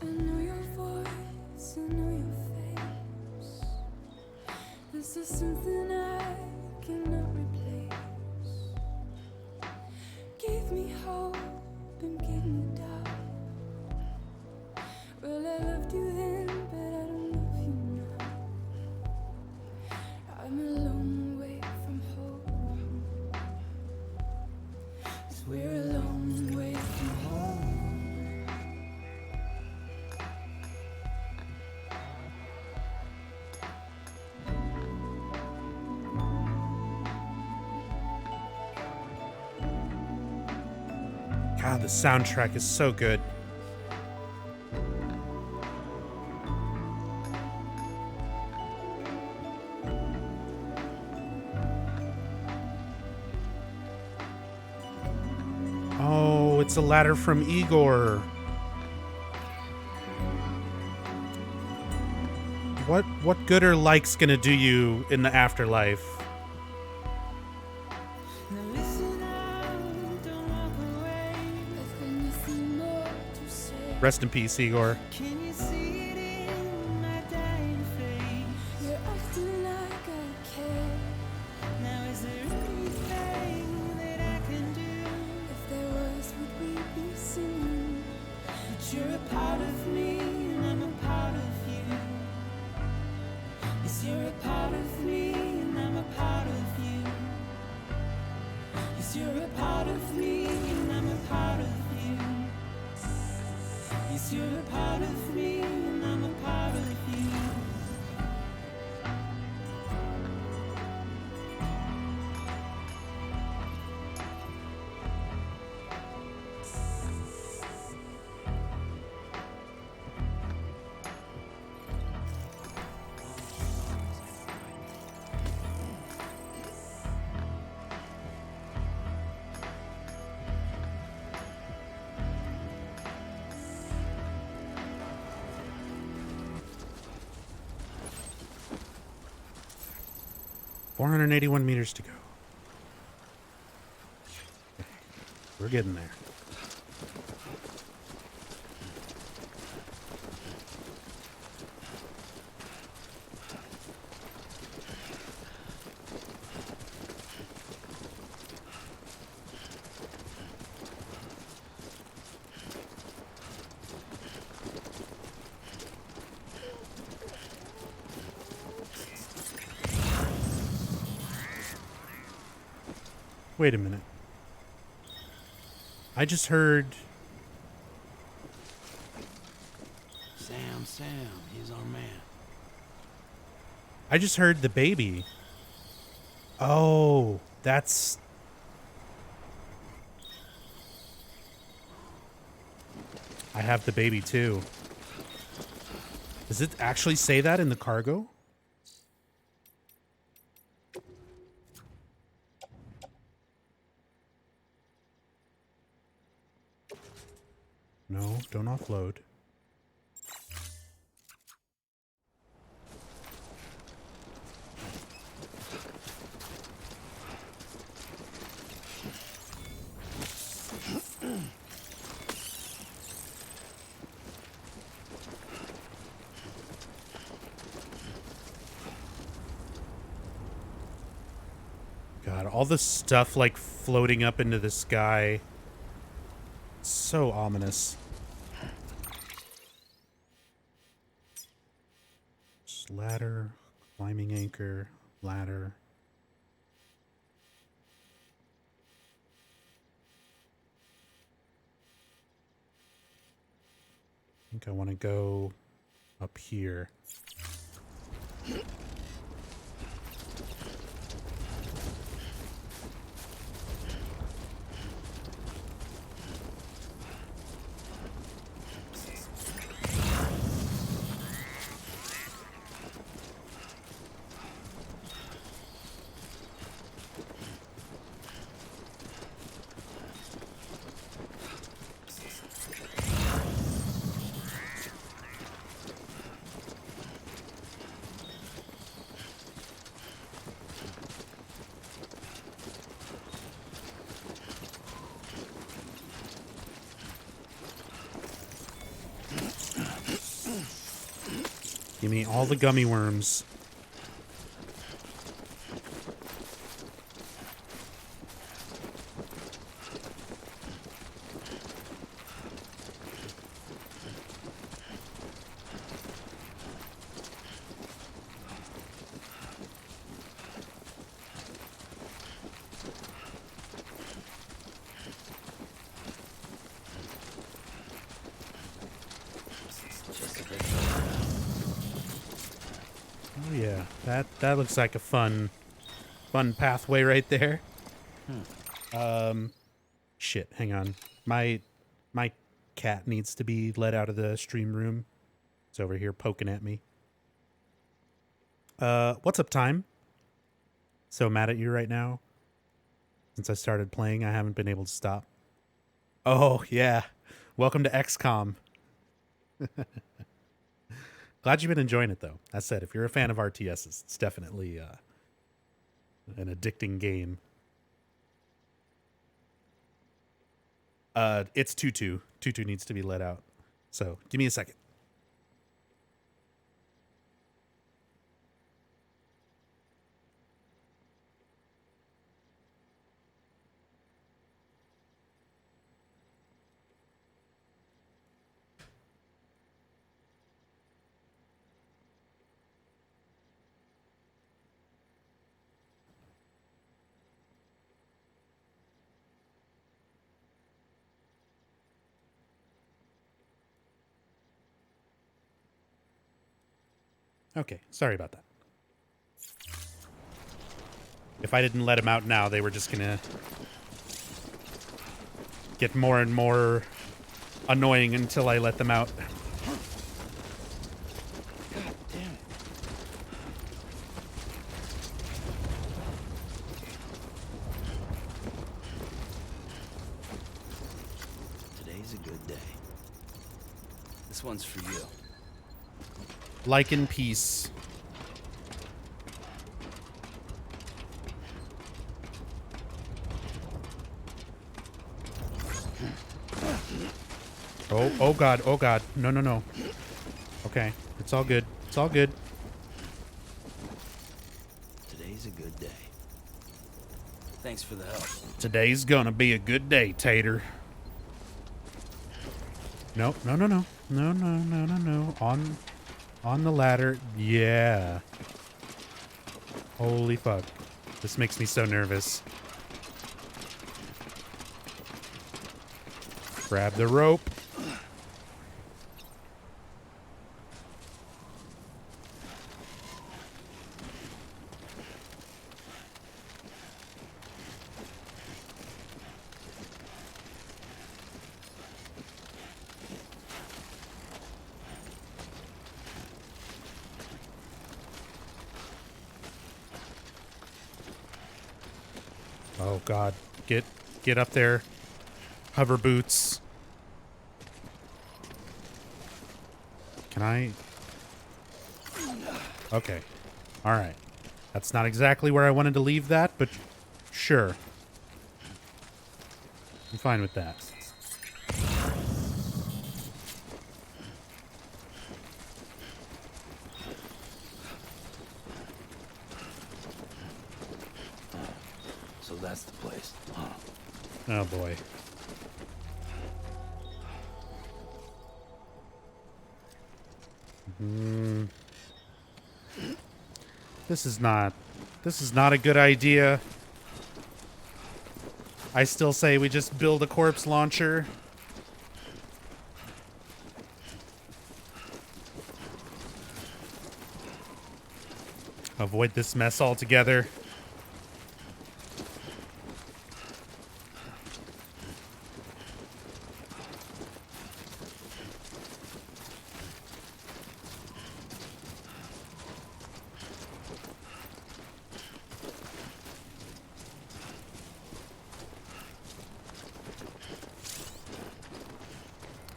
[SPEAKER 5] I know your voice, I know your face. This is something I cannot replace. Give me hope and give me doubt. Well, I loved you then, but I don't love you now. I'm a long way from home. 'Cause we're a long way from home.
[SPEAKER 1] God, the soundtrack is so good. Oh, it's a ladder from Igor. What good are likes gonna do you in the afterlife?
[SPEAKER 5] Now listen out, don't walk away. I've got nothing more to say.
[SPEAKER 1] Rest in peace, Igor.
[SPEAKER 5] Can you see it in my dying face? You're acting like I care. Now is there anything that I can do? If there was, would we be singing? That you're a part of me and I'm a part of you. Yes, you're a part of me and I'm a part of you. Yes, you're a part of me and I'm a part of you. Yes, you're a part of me and I'm a part of you.
[SPEAKER 1] $481 meters to go. We're getting there. Wait a minute. I just heard...
[SPEAKER 9] Sam, he's our man.
[SPEAKER 1] I just heard the baby. Oh, that's... I have the baby too. Does it actually say that in the cargo? No, don't offload. God, all the stuff like floating up into the sky. So ominous. Just ladder, climbing anchor, ladder. I think I want to go up here. me all the gummy worms. Oh yeah, that looks like a fun pathway right there. Shit, hang on. My cat needs to be let out of the stream room. It's over here poking at me. What's up, time? So mad at you right now. Since I started playing, I haven't been able to stop. Oh, yeah. Welcome to XCOM. Glad you've been enjoying it, though. That said, if you're a fan of RTSs, it's definitely an addicting game. It's Tutu. Tutu needs to be let out. So, give me a second. Okay, sorry about that. If I didn't let him out now, they were just gonna get more and more annoying until I let them out.
[SPEAKER 9] God damn it. Today's a good day. This one's for you.
[SPEAKER 1] Like in peace. Oh God, oh God. No, no, no. Okay, it's all good. It's all good.
[SPEAKER 9] Today's a good day. Thanks for the help.
[SPEAKER 1] Today's gonna be a good day, Tater. No, no, no, no. No, no, no, no, no. On the ladder. Yeah. Holy fuck. This makes me so nervous. Grab the rope. Oh God. Get up there. Hover boots. Can I? Okay. All right. That's not exactly where I wanted to leave that, but sure. I'm fine with that.
[SPEAKER 9] So that's the place. Huh.
[SPEAKER 1] Oh boy. This is not a good idea. I still say we just build a corpse launcher. Avoid this mess altogether.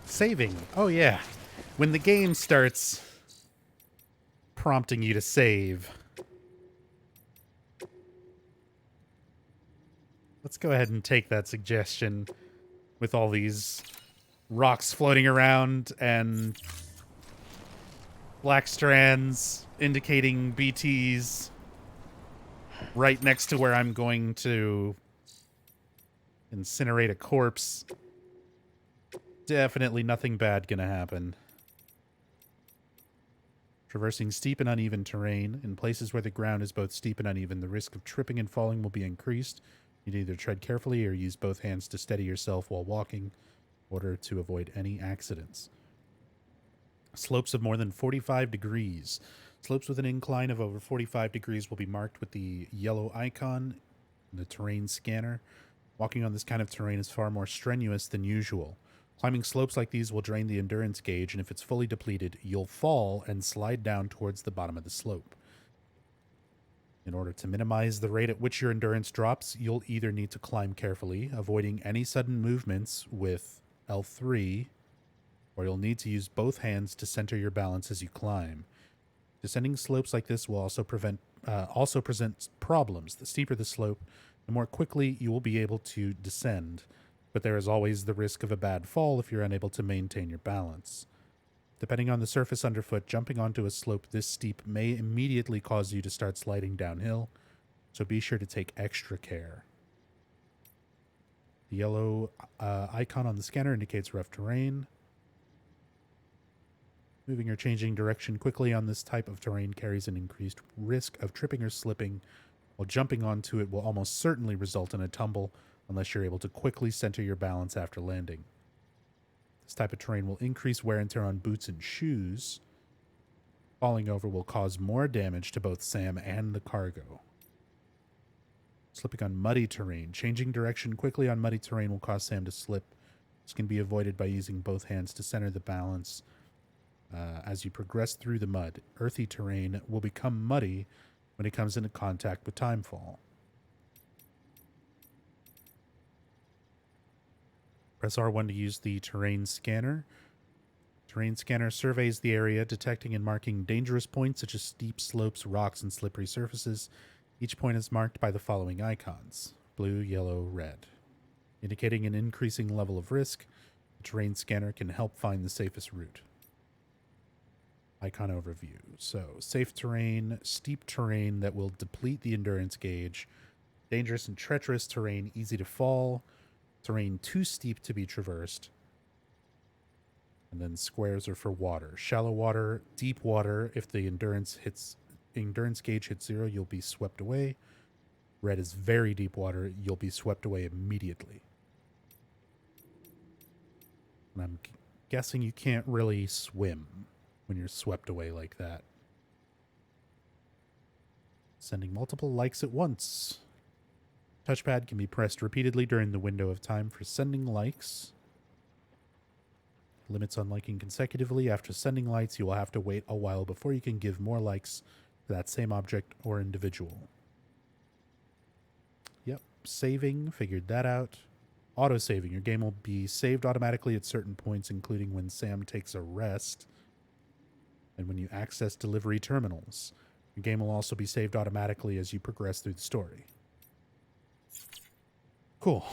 [SPEAKER 1] Saving. Oh, yeah. When the game starts prompting you to save. Let's go ahead and take that suggestion with all these rocks floating around and black strands indicating BTs right next to where I'm going to incinerate a corpse. Definitely nothing bad gonna happen. Traversing steep and uneven terrain. In places where the ground is both steep and uneven, the risk of tripping and falling will be increased. You need either tread carefully or use both hands to steady yourself while walking in order to avoid any accidents. Slopes of more than 45 degrees. Slopes with an incline of over 45 degrees will be marked with the yellow icon in the terrain scanner. Walking on this kind of terrain is far more strenuous than usual. Climbing slopes like these will drain the endurance gauge, and if it's fully depleted, you'll fall and slide down towards the bottom of the slope. In order to minimize the rate at which your endurance drops, you'll either need to climb carefully, avoiding any sudden movements with L3, or you'll need to use both hands to center your balance as you climb. Descending slopes like this will also present problems. The steeper the slope, the more quickly you will be able to descend, but there is always the risk of a bad fall if you're unable to maintain your balance. Depending on the surface underfoot, jumping onto a slope this steep may immediately cause you to start sliding downhill, so be sure to take extra care. The yellow icon on the scanner indicates rough terrain. Moving or changing direction quickly on this type of terrain carries an increased risk of tripping or slipping, while jumping onto it will almost certainly result in a tumble unless you're able to quickly center your balance after landing. This type of terrain will increase wear and tear on boots and shoes. Falling over will cause more damage to both Sam and the cargo. Slipping on muddy terrain. Changing direction quickly on muddy terrain will cause Sam to slip. This can be avoided by using both hands to center the balance. As you progress through the mud, earthy terrain will become muddy when it comes into contact with timefall. Press R1 to use the terrain scanner. Terrain scanner surveys the area, detecting and marking dangerous points such as steep slopes, rocks, and slippery surfaces. Each point is marked by the following icons: blue, yellow, red. Indicating an increasing level of risk, the terrain scanner can help find the safest route. Icon overview. So, safe terrain, steep terrain that will deplete the endurance gauge, dangerous and treacherous terrain, easy to fall, terrain too steep to be traversed, and then squares are for water. Shallow water, deep water. If the endurance gauge hits 0, you'll be swept away. Red is very deep water. You'll be swept away immediately. And I'm guessing you can't really swim when you're swept away like that. Sending multiple likes at once. Touchpad can be pressed repeatedly during the window of time for sending likes. Limits on liking consecutively. After sending likes, you will have to wait a while before you can give more likes to that same object or individual. Yep, saving, figured that out. Auto-saving. Your game will be saved automatically at certain points, including when Sam takes a rest and when you access delivery terminals. Your game will also be saved automatically as you progress through the story. Cool.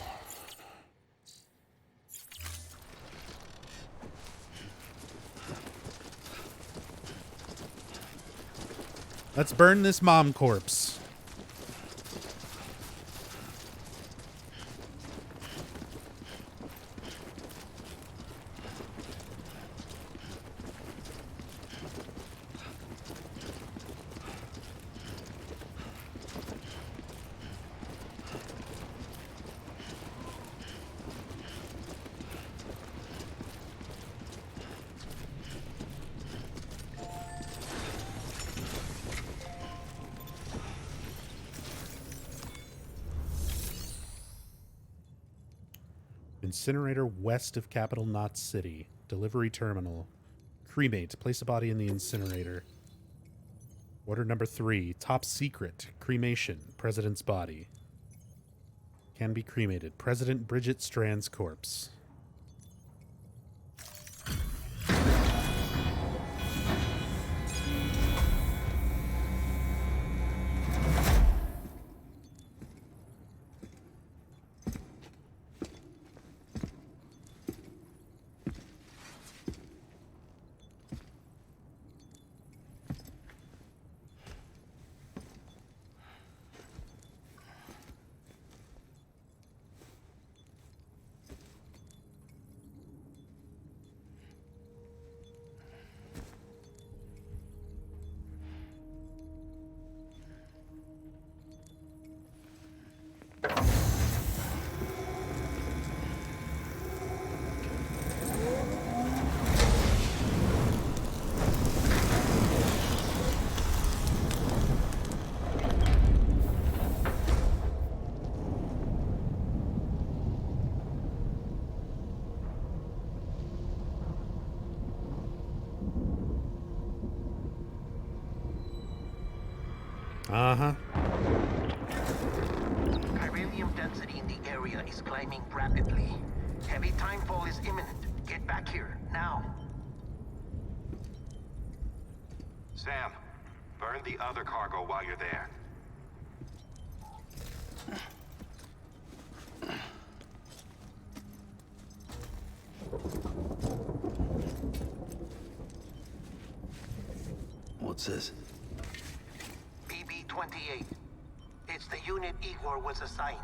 [SPEAKER 1] Let's burn this mom corpse. Incinerator west of Capital Knot City. Delivery terminal. Cremate. Place a body in the incinerator. Order number 3. Top secret. Cremation. President's body. Can be cremated. President Bridget Strand's corpse. Uh-huh.
[SPEAKER 11] Chiralium density in the area is climbing rapidly. Heavy timefall is imminent. Get back here, now.
[SPEAKER 6] Sam, burn the other cargo while you're there.
[SPEAKER 2] What's this?
[SPEAKER 11] BB-28. It's the unit Igor was assigned.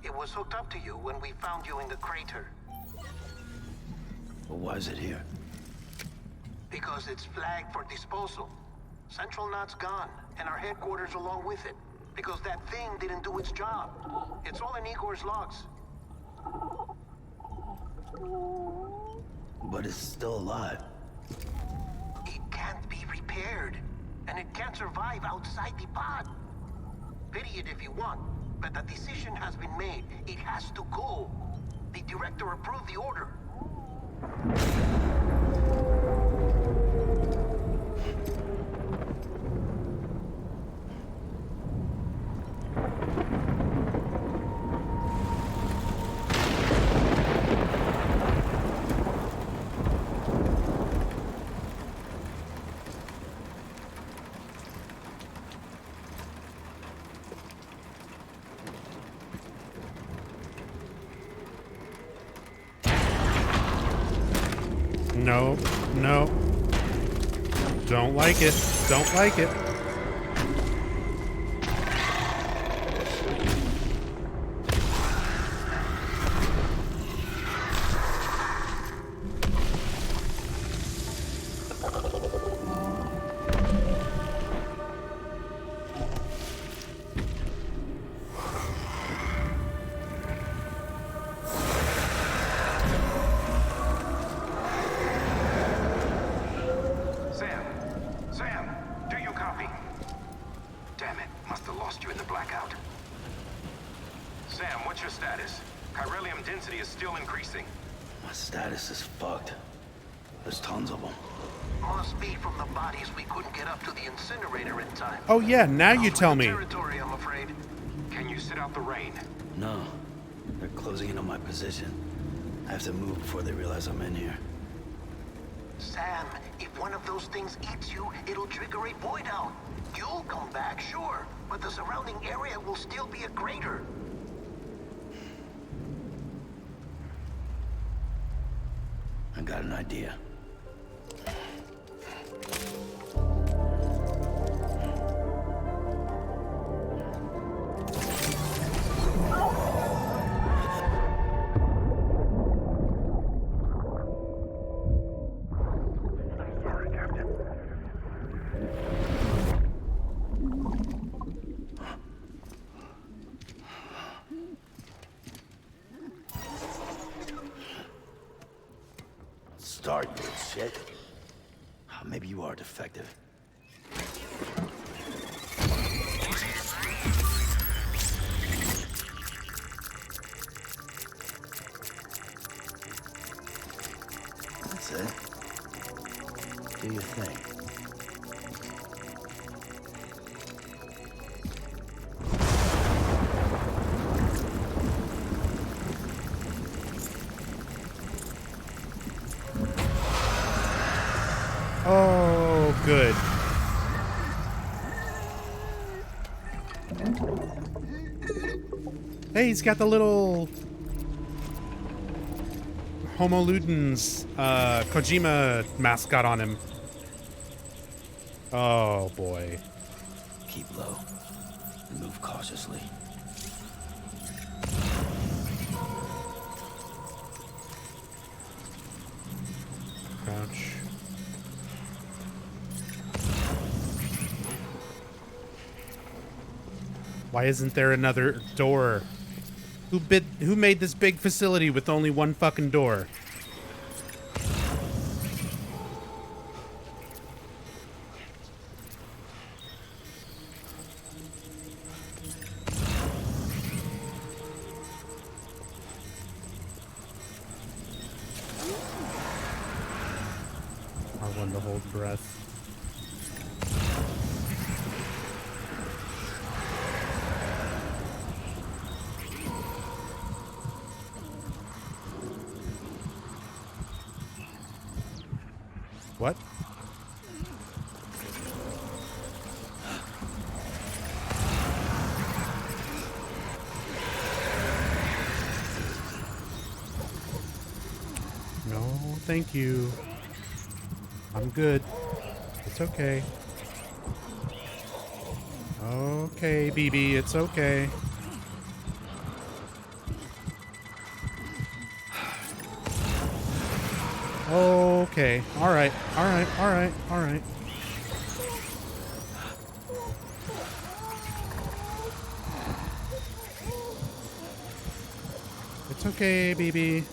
[SPEAKER 11] It was hooked up to you when we found you in the crater.
[SPEAKER 2] Well, why is it here?
[SPEAKER 11] Because it's flagged for disposal. Central Knot's gone, and our headquarters along with it. Because that thing didn't do its job. It's all in Igor's logs.
[SPEAKER 2] But it's still alive.
[SPEAKER 11] It can't be repaired, and it can't survive outside the pod. Pity it if you want, but the decision has been made. It has to go. The director approved the order.
[SPEAKER 1] No, no. Don't like it. Don't like it.
[SPEAKER 2] My status is fucked. There's tons of them.
[SPEAKER 11] Must be from the bodies we couldn't get up to the incinerator in time.
[SPEAKER 1] Oh yeah, now you tell me.
[SPEAKER 11] Territory, I'm afraid.
[SPEAKER 6] Can you sit out the rain?
[SPEAKER 2] No. They're closing in on my position. I have to move before they realize I'm in here.
[SPEAKER 11] Sam, if one of those things eats you, it'll trigger a void out. You'll come back, sure, but the surrounding area will still be a crater.
[SPEAKER 2] I got an idea.
[SPEAKER 6] Sorry, Captain.
[SPEAKER 2] Start, you shit. Maybe you are defective. That's it. Do your thing.
[SPEAKER 1] Oh, good. Hey, he's got the little Homo Ludens Kojima mascot on him. Oh, boy.
[SPEAKER 2] Keep low and move cautiously.
[SPEAKER 1] Crouch. Why isn't there another door? Who made this big facility with only one fucking door? R1 to hold breath. What? No, thank you. I'm good. It's okay. Okay, BB, it's okay. Okay. All right. All right. All right. All right. It's okay, BB.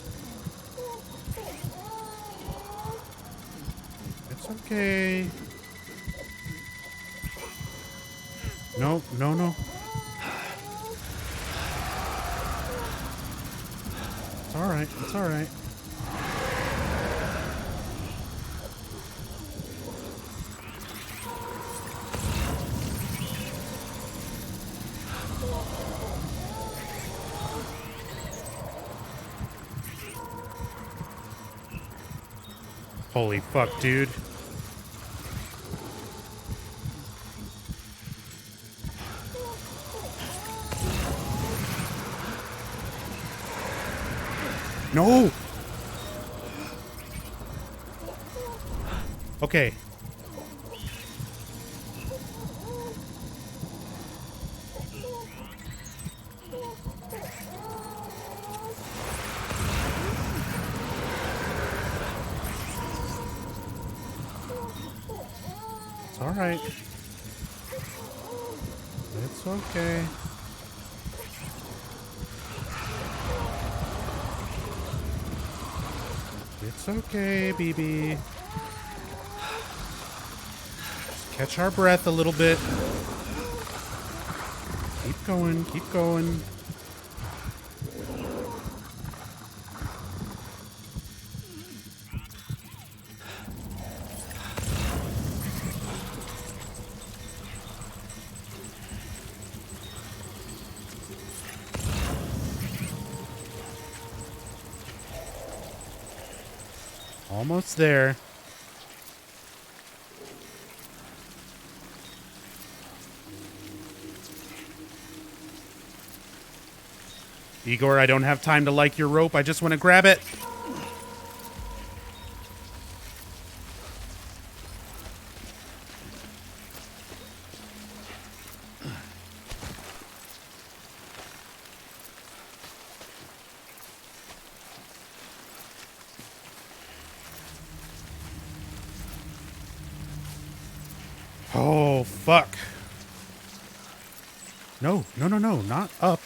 [SPEAKER 1] It's okay. No, no, no. It's all right. It's all right. Holy fuck, dude. No! Okay. It's all right. It's okay. It's okay, BB. Just catch our breath a little bit. Keep going, keep going. Almost there. Igor, I don't have time to like your rope. I just want to grab it. Oh, fuck. No, no, no, no, not up.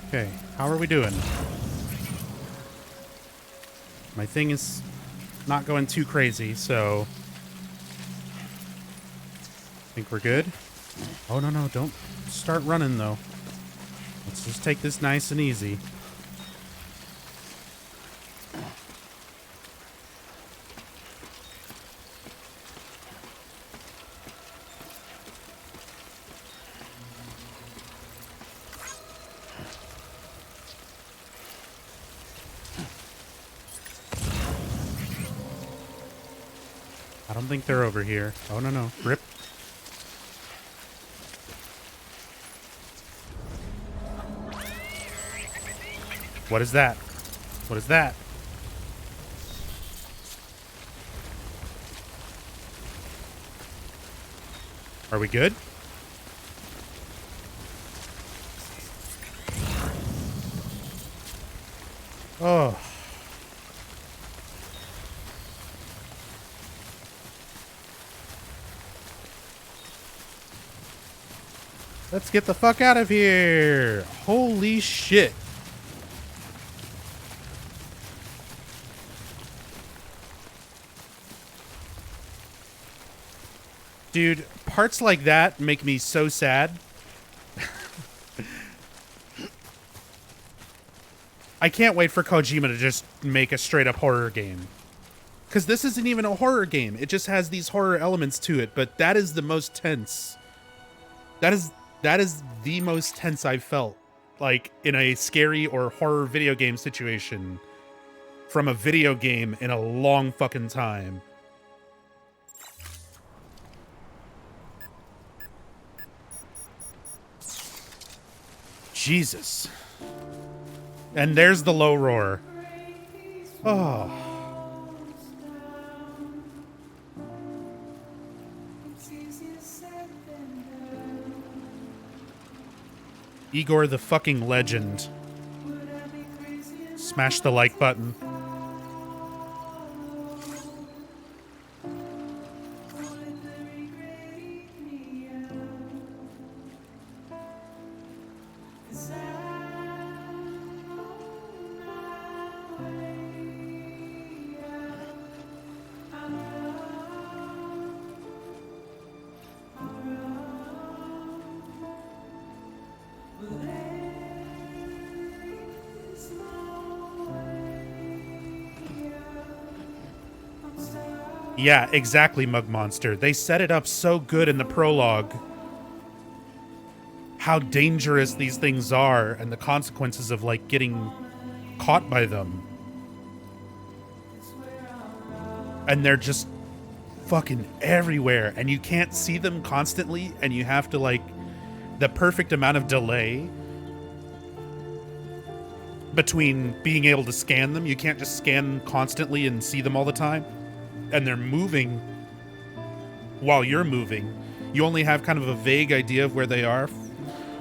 [SPEAKER 1] Okay, how are we doing? My thing is not going too crazy, so I think we're good. Oh, no, no, don't start running, though. Let's just take this nice and easy. I don't think they're over here. Oh, no, no. Rip. What is that? What is that? Are we good? Oh. Let's get the fuck out of here. Holy shit. Dude, parts like that make me so sad. I can't wait for Kojima to just make a straight up horror game. Because this isn't even a horror game. It just has these horror elements to it, but that is the most tense. That is the most tense I've felt, like, in a scary or horror video game situation from a video game in a long fucking time. Jesus. And there's the low roar. Oh. Igor the fucking legend. Smash the like button. Yeah, exactly, Mug Monster. They set it up so good in the prologue. How dangerous these things are and the consequences of, like, getting caught by them. And they're just fucking everywhere. And you can't see them constantly. And you have to, like, the perfect amount of delay between being able to scan them. You can't just scan constantly and see them all the time. And they're moving while you're moving. You only have kind of a vague idea of where they are.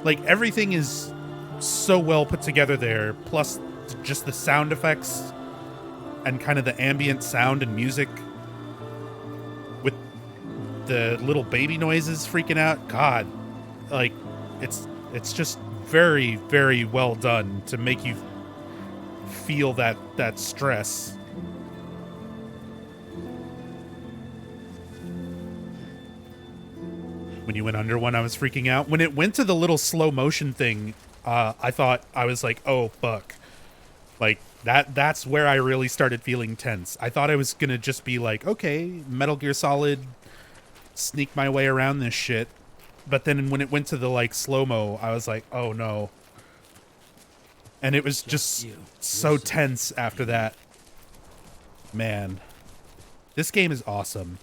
[SPEAKER 1] Like, everything is so well put together there, plus just the sound effects and kind of the ambient sound and music with the little baby noises freaking out. God, like, it's just very, very well done to make you feel that stress. When you went under one, I was freaking out. When it went to the little slow motion thing, I thought, I was like, oh, fuck. Like, that's where I really started feeling tense. I thought I was going to just be like, okay, Metal Gear Solid, sneak my way around this shit. But then when it went to the, like, slow-mo, I was like, oh, no. And it was just so tense after that. Man. This game is awesome.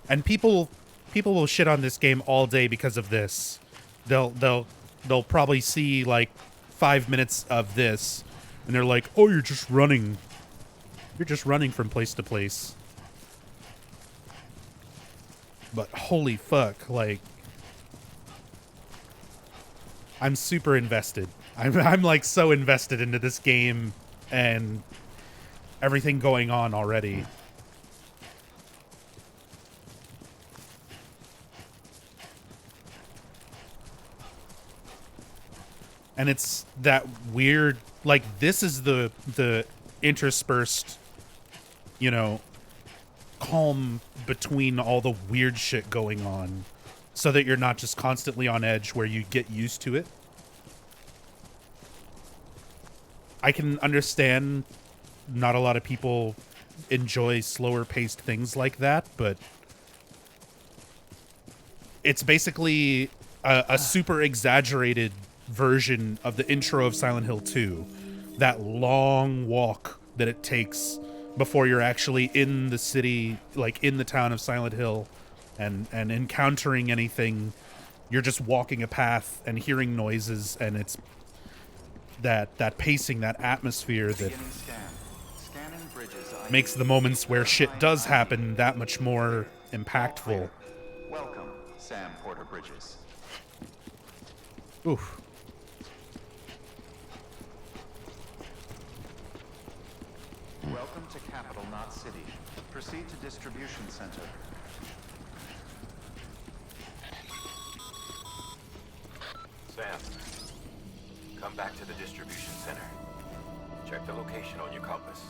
[SPEAKER 1] And people will shit on this game all day because of this. They'll probably see like 5 minutes of this and they're like, "Oh, you're just running. You're just running from place to place." But holy fuck, like, I'm super invested. I'm like so invested into this game and everything going on already. And it's that weird, like, this is the interspersed, you know, calm between all the weird shit going on so that you're not just constantly on edge where you get used to it. I can understand not a lot of people enjoy slower paced things like that, but it's basically a super exaggerated version of the intro of Silent Hill 2. That long walk that it takes before you're actually in the city, like in the town of Silent Hill, and encountering anything. You're just walking a path and hearing noises, and it's that pacing, that atmosphere that makes the moments where shit does happen that much more impactful.
[SPEAKER 6] Welcome, Sam Porter Bridges.
[SPEAKER 1] Oof.
[SPEAKER 6] Welcome to Capital Knot City. Proceed to Distribution Center.
[SPEAKER 10] Sam.
[SPEAKER 15] Come back to the distribution center. Check the location on your compass.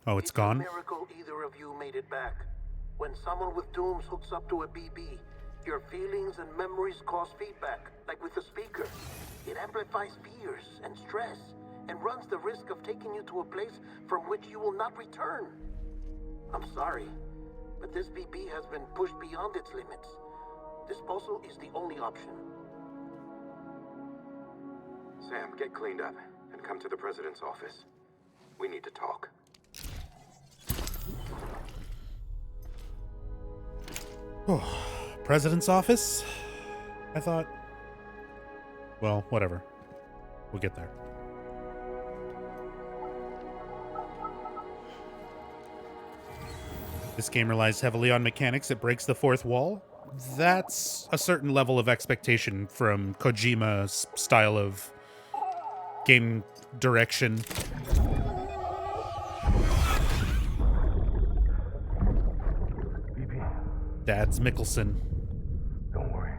[SPEAKER 1] Oh, it's gone?
[SPEAKER 11] A miracle either of you made it back. When someone with dooms hooks up to a BB, your feelings and memories cause feedback, like with a speaker. It amplifies fears and stress, and runs the risk of taking you to a place from which you will not return. I'm sorry, but this BB has been pushed beyond its limits. Disposal is the only option.
[SPEAKER 15] Sam, get cleaned up and come to the president's office. We need to talk.
[SPEAKER 1] Oh, President's office? I thought... Well, whatever. We'll get there. This game relies heavily on mechanics. It breaks the fourth wall. That's a certain level of expectation from Kojima's style of game direction. Dad's Mickelson.
[SPEAKER 10] Don't worry.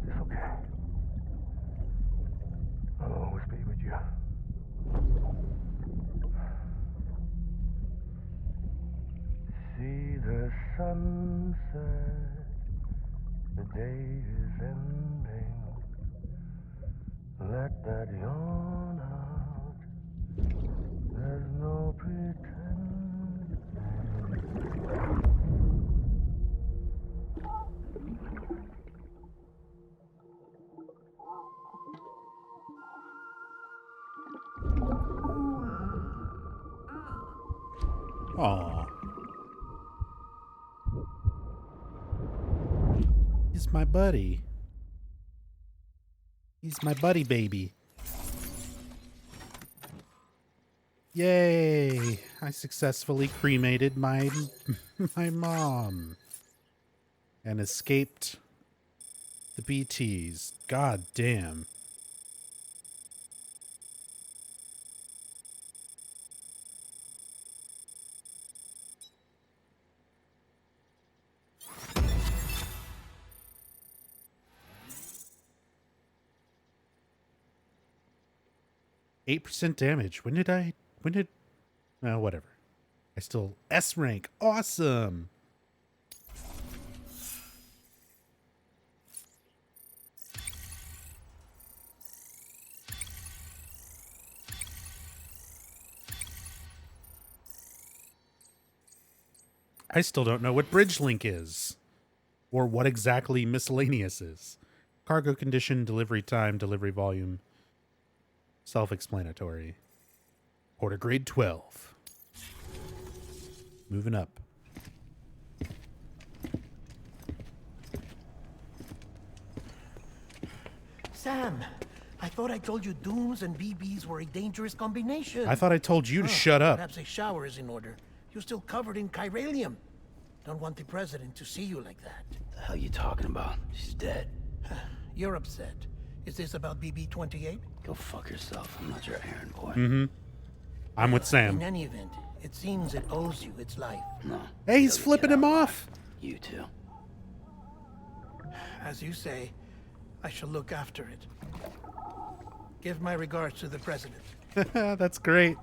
[SPEAKER 10] It's okay. I'll always be with you. See the sunset. The day is ending. Let that yawn out. There's no pretending.
[SPEAKER 1] Aww. He's my buddy. He's my buddy baby. Yay! I successfully cremated my mom and escaped the BTs. God damn. %8 damage. When did whatever. I still S rank. Awesome. I still don't know what bridge link is or what exactly miscellaneous is. Cargo condition, delivery time, delivery volume. Self-explanatory. Porter grade 12. Moving up.
[SPEAKER 11] Sam, I thought I told you dooms and BBs were a dangerous combination.
[SPEAKER 1] I thought I told you to shut up.
[SPEAKER 11] Perhaps a shower is in order. You're still covered in chiralium. Don't want the president to see you like that.
[SPEAKER 2] The hell you talking about? She's dead.
[SPEAKER 11] You're upset. Is this about BB-28?
[SPEAKER 2] Go fuck yourself. I'm not your errand boy.
[SPEAKER 1] Mm-hmm. I'm with Sam.
[SPEAKER 11] In any event, it seems it owes you its life.
[SPEAKER 2] No.
[SPEAKER 1] Hey, he's flipping him off.
[SPEAKER 2] You too.
[SPEAKER 11] As you say, I shall look after it. Give my regards to the president.
[SPEAKER 1] That's great.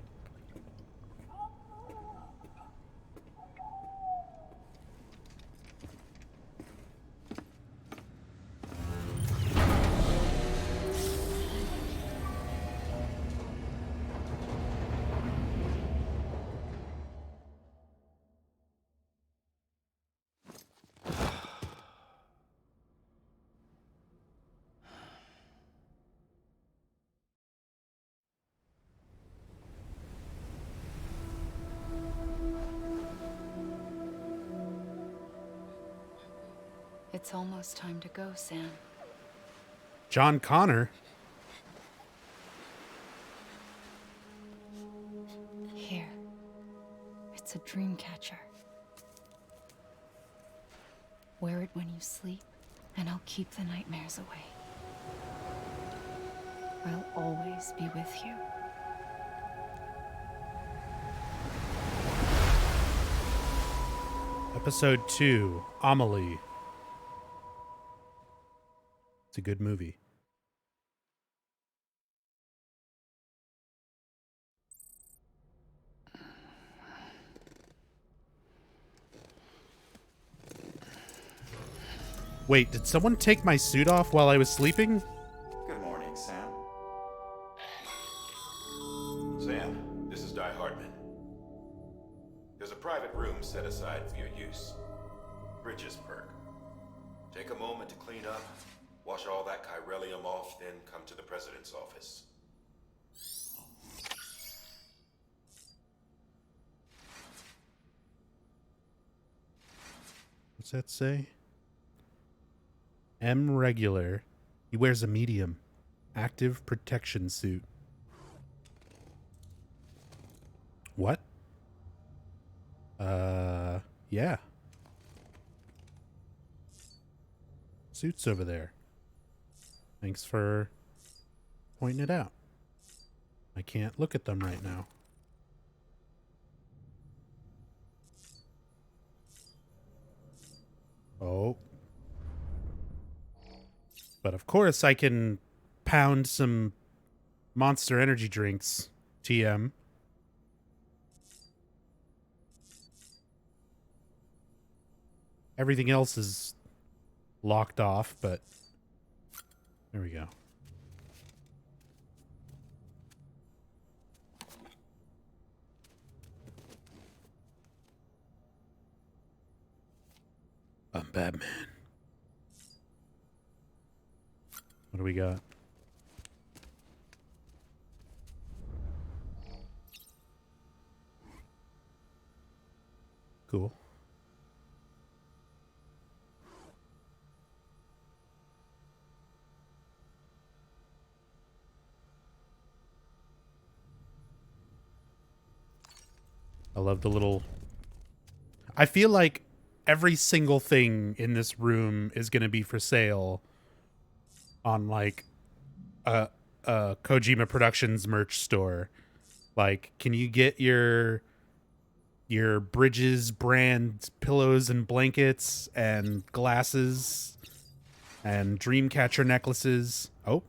[SPEAKER 3] It's almost time to go, Sam.
[SPEAKER 1] John Connor.
[SPEAKER 3] Here. It's a dream catcher. Wear it when you sleep, and I'll keep the nightmares away. I'll always be with you.
[SPEAKER 1] Episode 2, Amelie. It's a good movie. Wait, did someone take my suit off while I was sleeping?
[SPEAKER 16] Good morning, Sam. Sam, this is Di Hartman. There's a private room set aside for your use. Bridges perk. Take a moment to clean up, wash all that chiralium off, then come to the president's office.
[SPEAKER 1] What's that say? M regular. He wears a medium. Active protection suit. What? Yeah. Suits over there. Thanks for pointing it out. I can't look at them right now. Oh. But of course I can pound some Monster Energy drinks. TM. Everything else is locked off, but there we go. I'm Batman. What do we got? Cool. I love the little... I feel like every single thing in this room is going to be for sale on like a Kojima Productions merch store. Like, can you get your Bridges brand pillows and blankets and glasses and Dreamcatcher necklaces? Oh,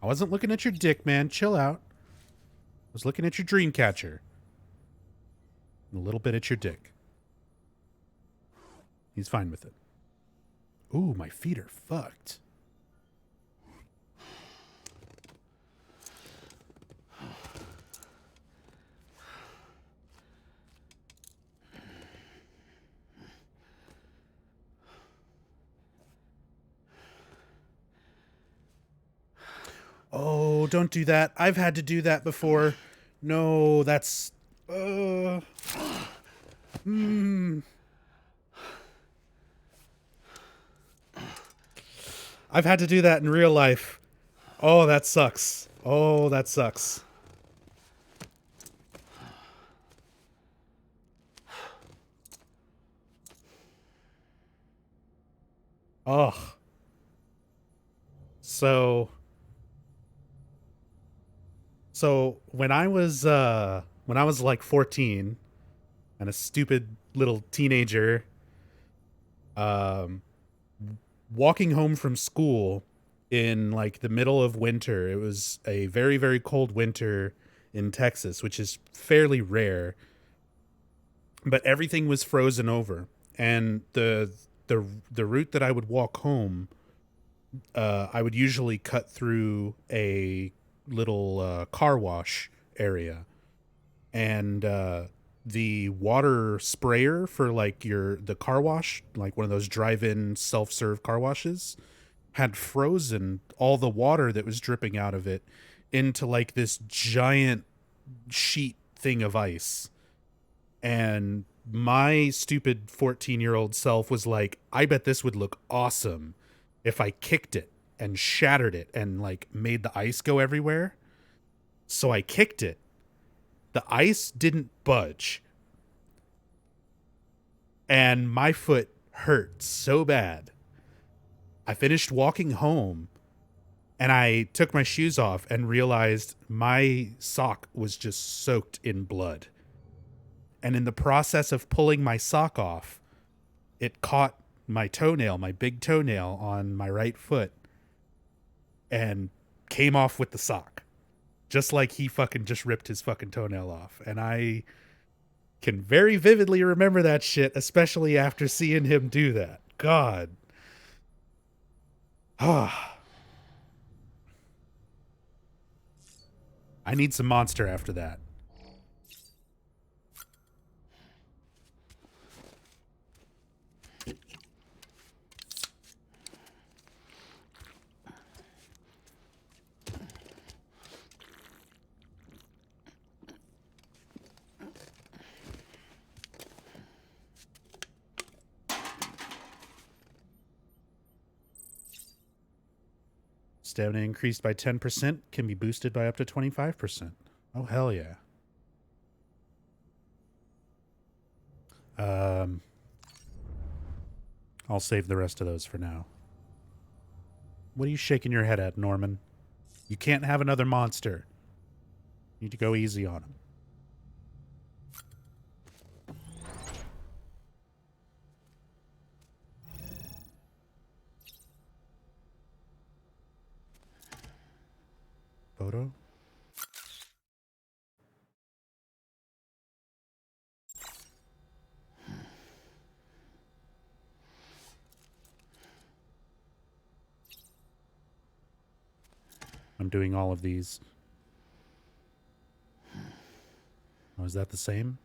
[SPEAKER 1] I wasn't looking at your dick, man. Chill out. I was looking at your Dreamcatcher. A little bit at your dick. He's fine with it. Ooh, my feet are fucked. Oh, don't do that. I've had to do that before. No, that's... I've had to do that in real life. Oh, that sucks. Oh, that sucks. Ugh. So when I was like 14 and a stupid little teenager, walking home from school in like the middle of winter, it was a very, very cold winter in Texas, which is fairly rare, but everything was frozen over. And the route that I would walk home, I would usually cut through a little car wash area, and the water sprayer for like the car wash, like one of those drive-in self-serve car washes, had frozen all the water that was dripping out of it into like this giant sheet thing of ice. And my stupid 14-year-old self was like, I bet this would look awesome if I kicked it and shattered it and like made the ice go everywhere. So I kicked it. The ice didn't budge. And my foot hurt so bad. I finished walking home and I took my shoes off and realized my sock was just soaked in blood. And in the process of pulling my sock off, it caught my toenail, my big toenail on my right foot, and came off with the sock. Just like he fucking just ripped his fucking toenail off. And I can very vividly remember that shit, especially after seeing him do that. God. Ah. I need some Monster after that. Stamina increased by 10%, can be boosted by up to 25%. Oh, hell yeah. I'll save the rest of those for now. What are you shaking your head at, Norman? You can't have another monster. You need to go easy on him. Photo? I'm doing all of these. Oh, is that the same?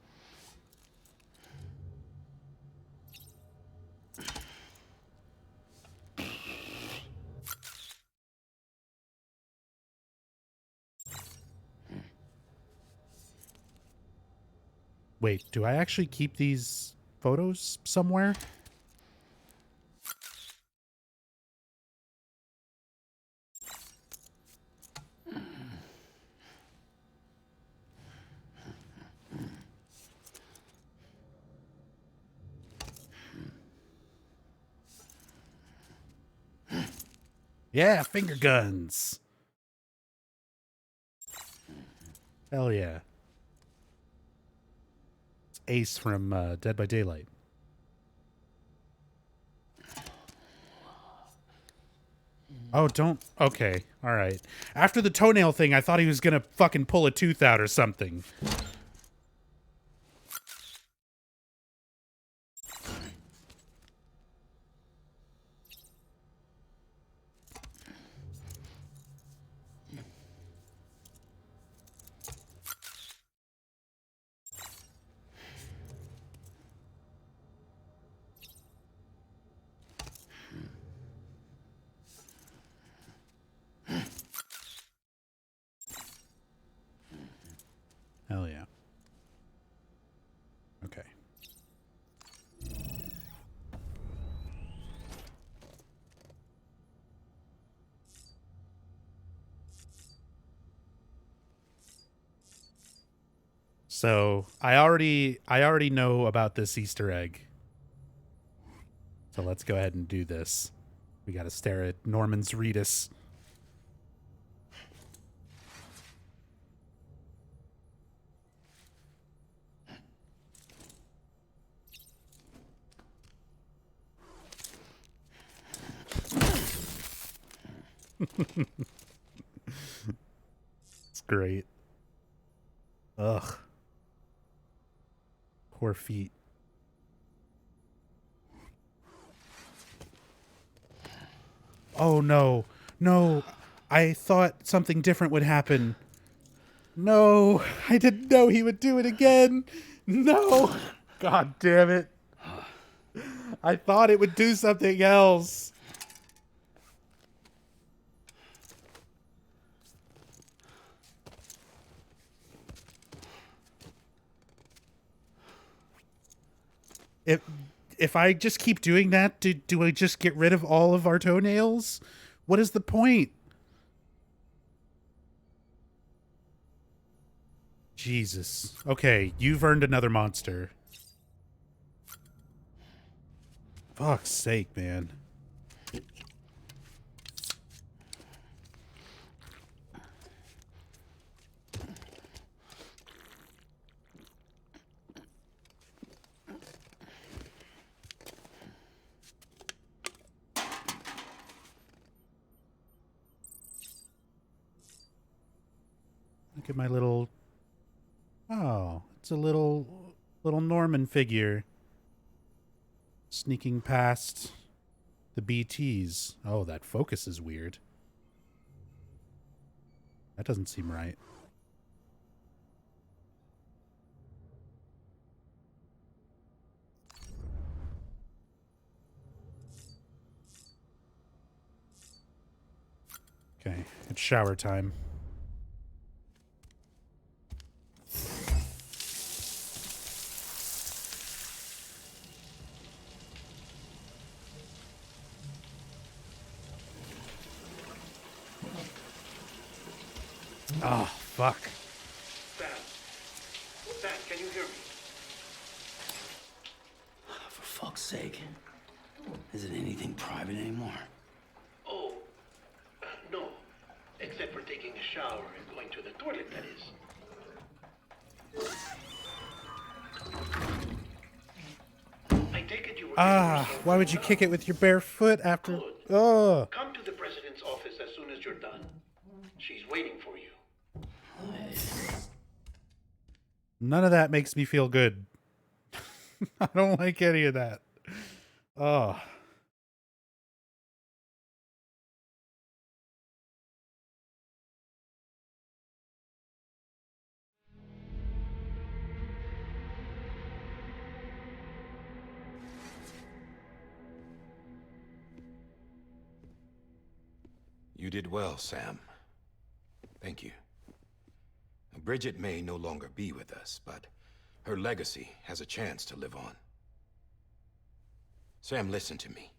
[SPEAKER 1] Wait, do I actually keep these photos somewhere? Yeah, finger guns. Hell yeah. It's Ace from Dead by Daylight. Oh, don't. Okay, all right. After the toenail thing, I thought he was gonna fucking pull a tooth out or something. Hell yeah. Okay. So I already know about this Easter egg. So let's go ahead and do this. We got to stare at Norman's Reedus. It's great. Ugh. Poor feet. Oh no. No. I thought something different would happen. No. I didn't know he would do it again. No. God damn it. I thought it would do something else. If I just keep doing that, do I just get rid of all of our toenails? What is the point? Jesus. Okay, you've earned another monster. Fuck's sake, man. Look at my little... Oh, it's a little Norman figure. Sneaking past the BTs. Oh, that focus is weird. That doesn't seem right. Okay, it's shower time. Oh, fuck.
[SPEAKER 11] Sam. Sam, can you hear me?
[SPEAKER 2] For fuck's sake. Is it anything private anymore?
[SPEAKER 11] Oh, no. Except for taking a shower and going to the toilet, that is. I take it you were...
[SPEAKER 1] Why would you kick it with your bare foot after... Oh.
[SPEAKER 11] Come to the president's office as soon as you're done. She's waiting for you.
[SPEAKER 1] None of that makes me feel good. I don't like any of that. Oh.
[SPEAKER 13] You did well, Sam. Thank you. Bridget may no longer be with us, but her legacy has a chance to live on. Sam, listen to me.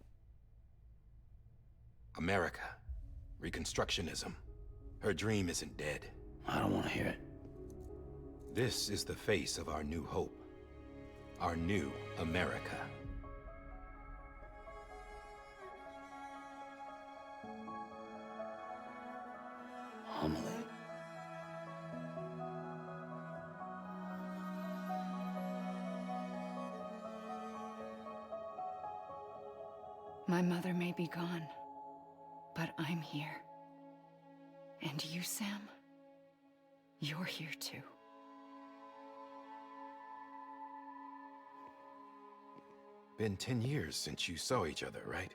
[SPEAKER 13] America, Reconstructionism, her dream isn't dead.
[SPEAKER 2] I don't want to hear it.
[SPEAKER 13] This is the face of our new hope. Our new America.
[SPEAKER 2] Amelie.
[SPEAKER 3] My mother may be gone, but I'm here. And you, Sam, you're here too.
[SPEAKER 13] Been 10 years since you saw each other, right?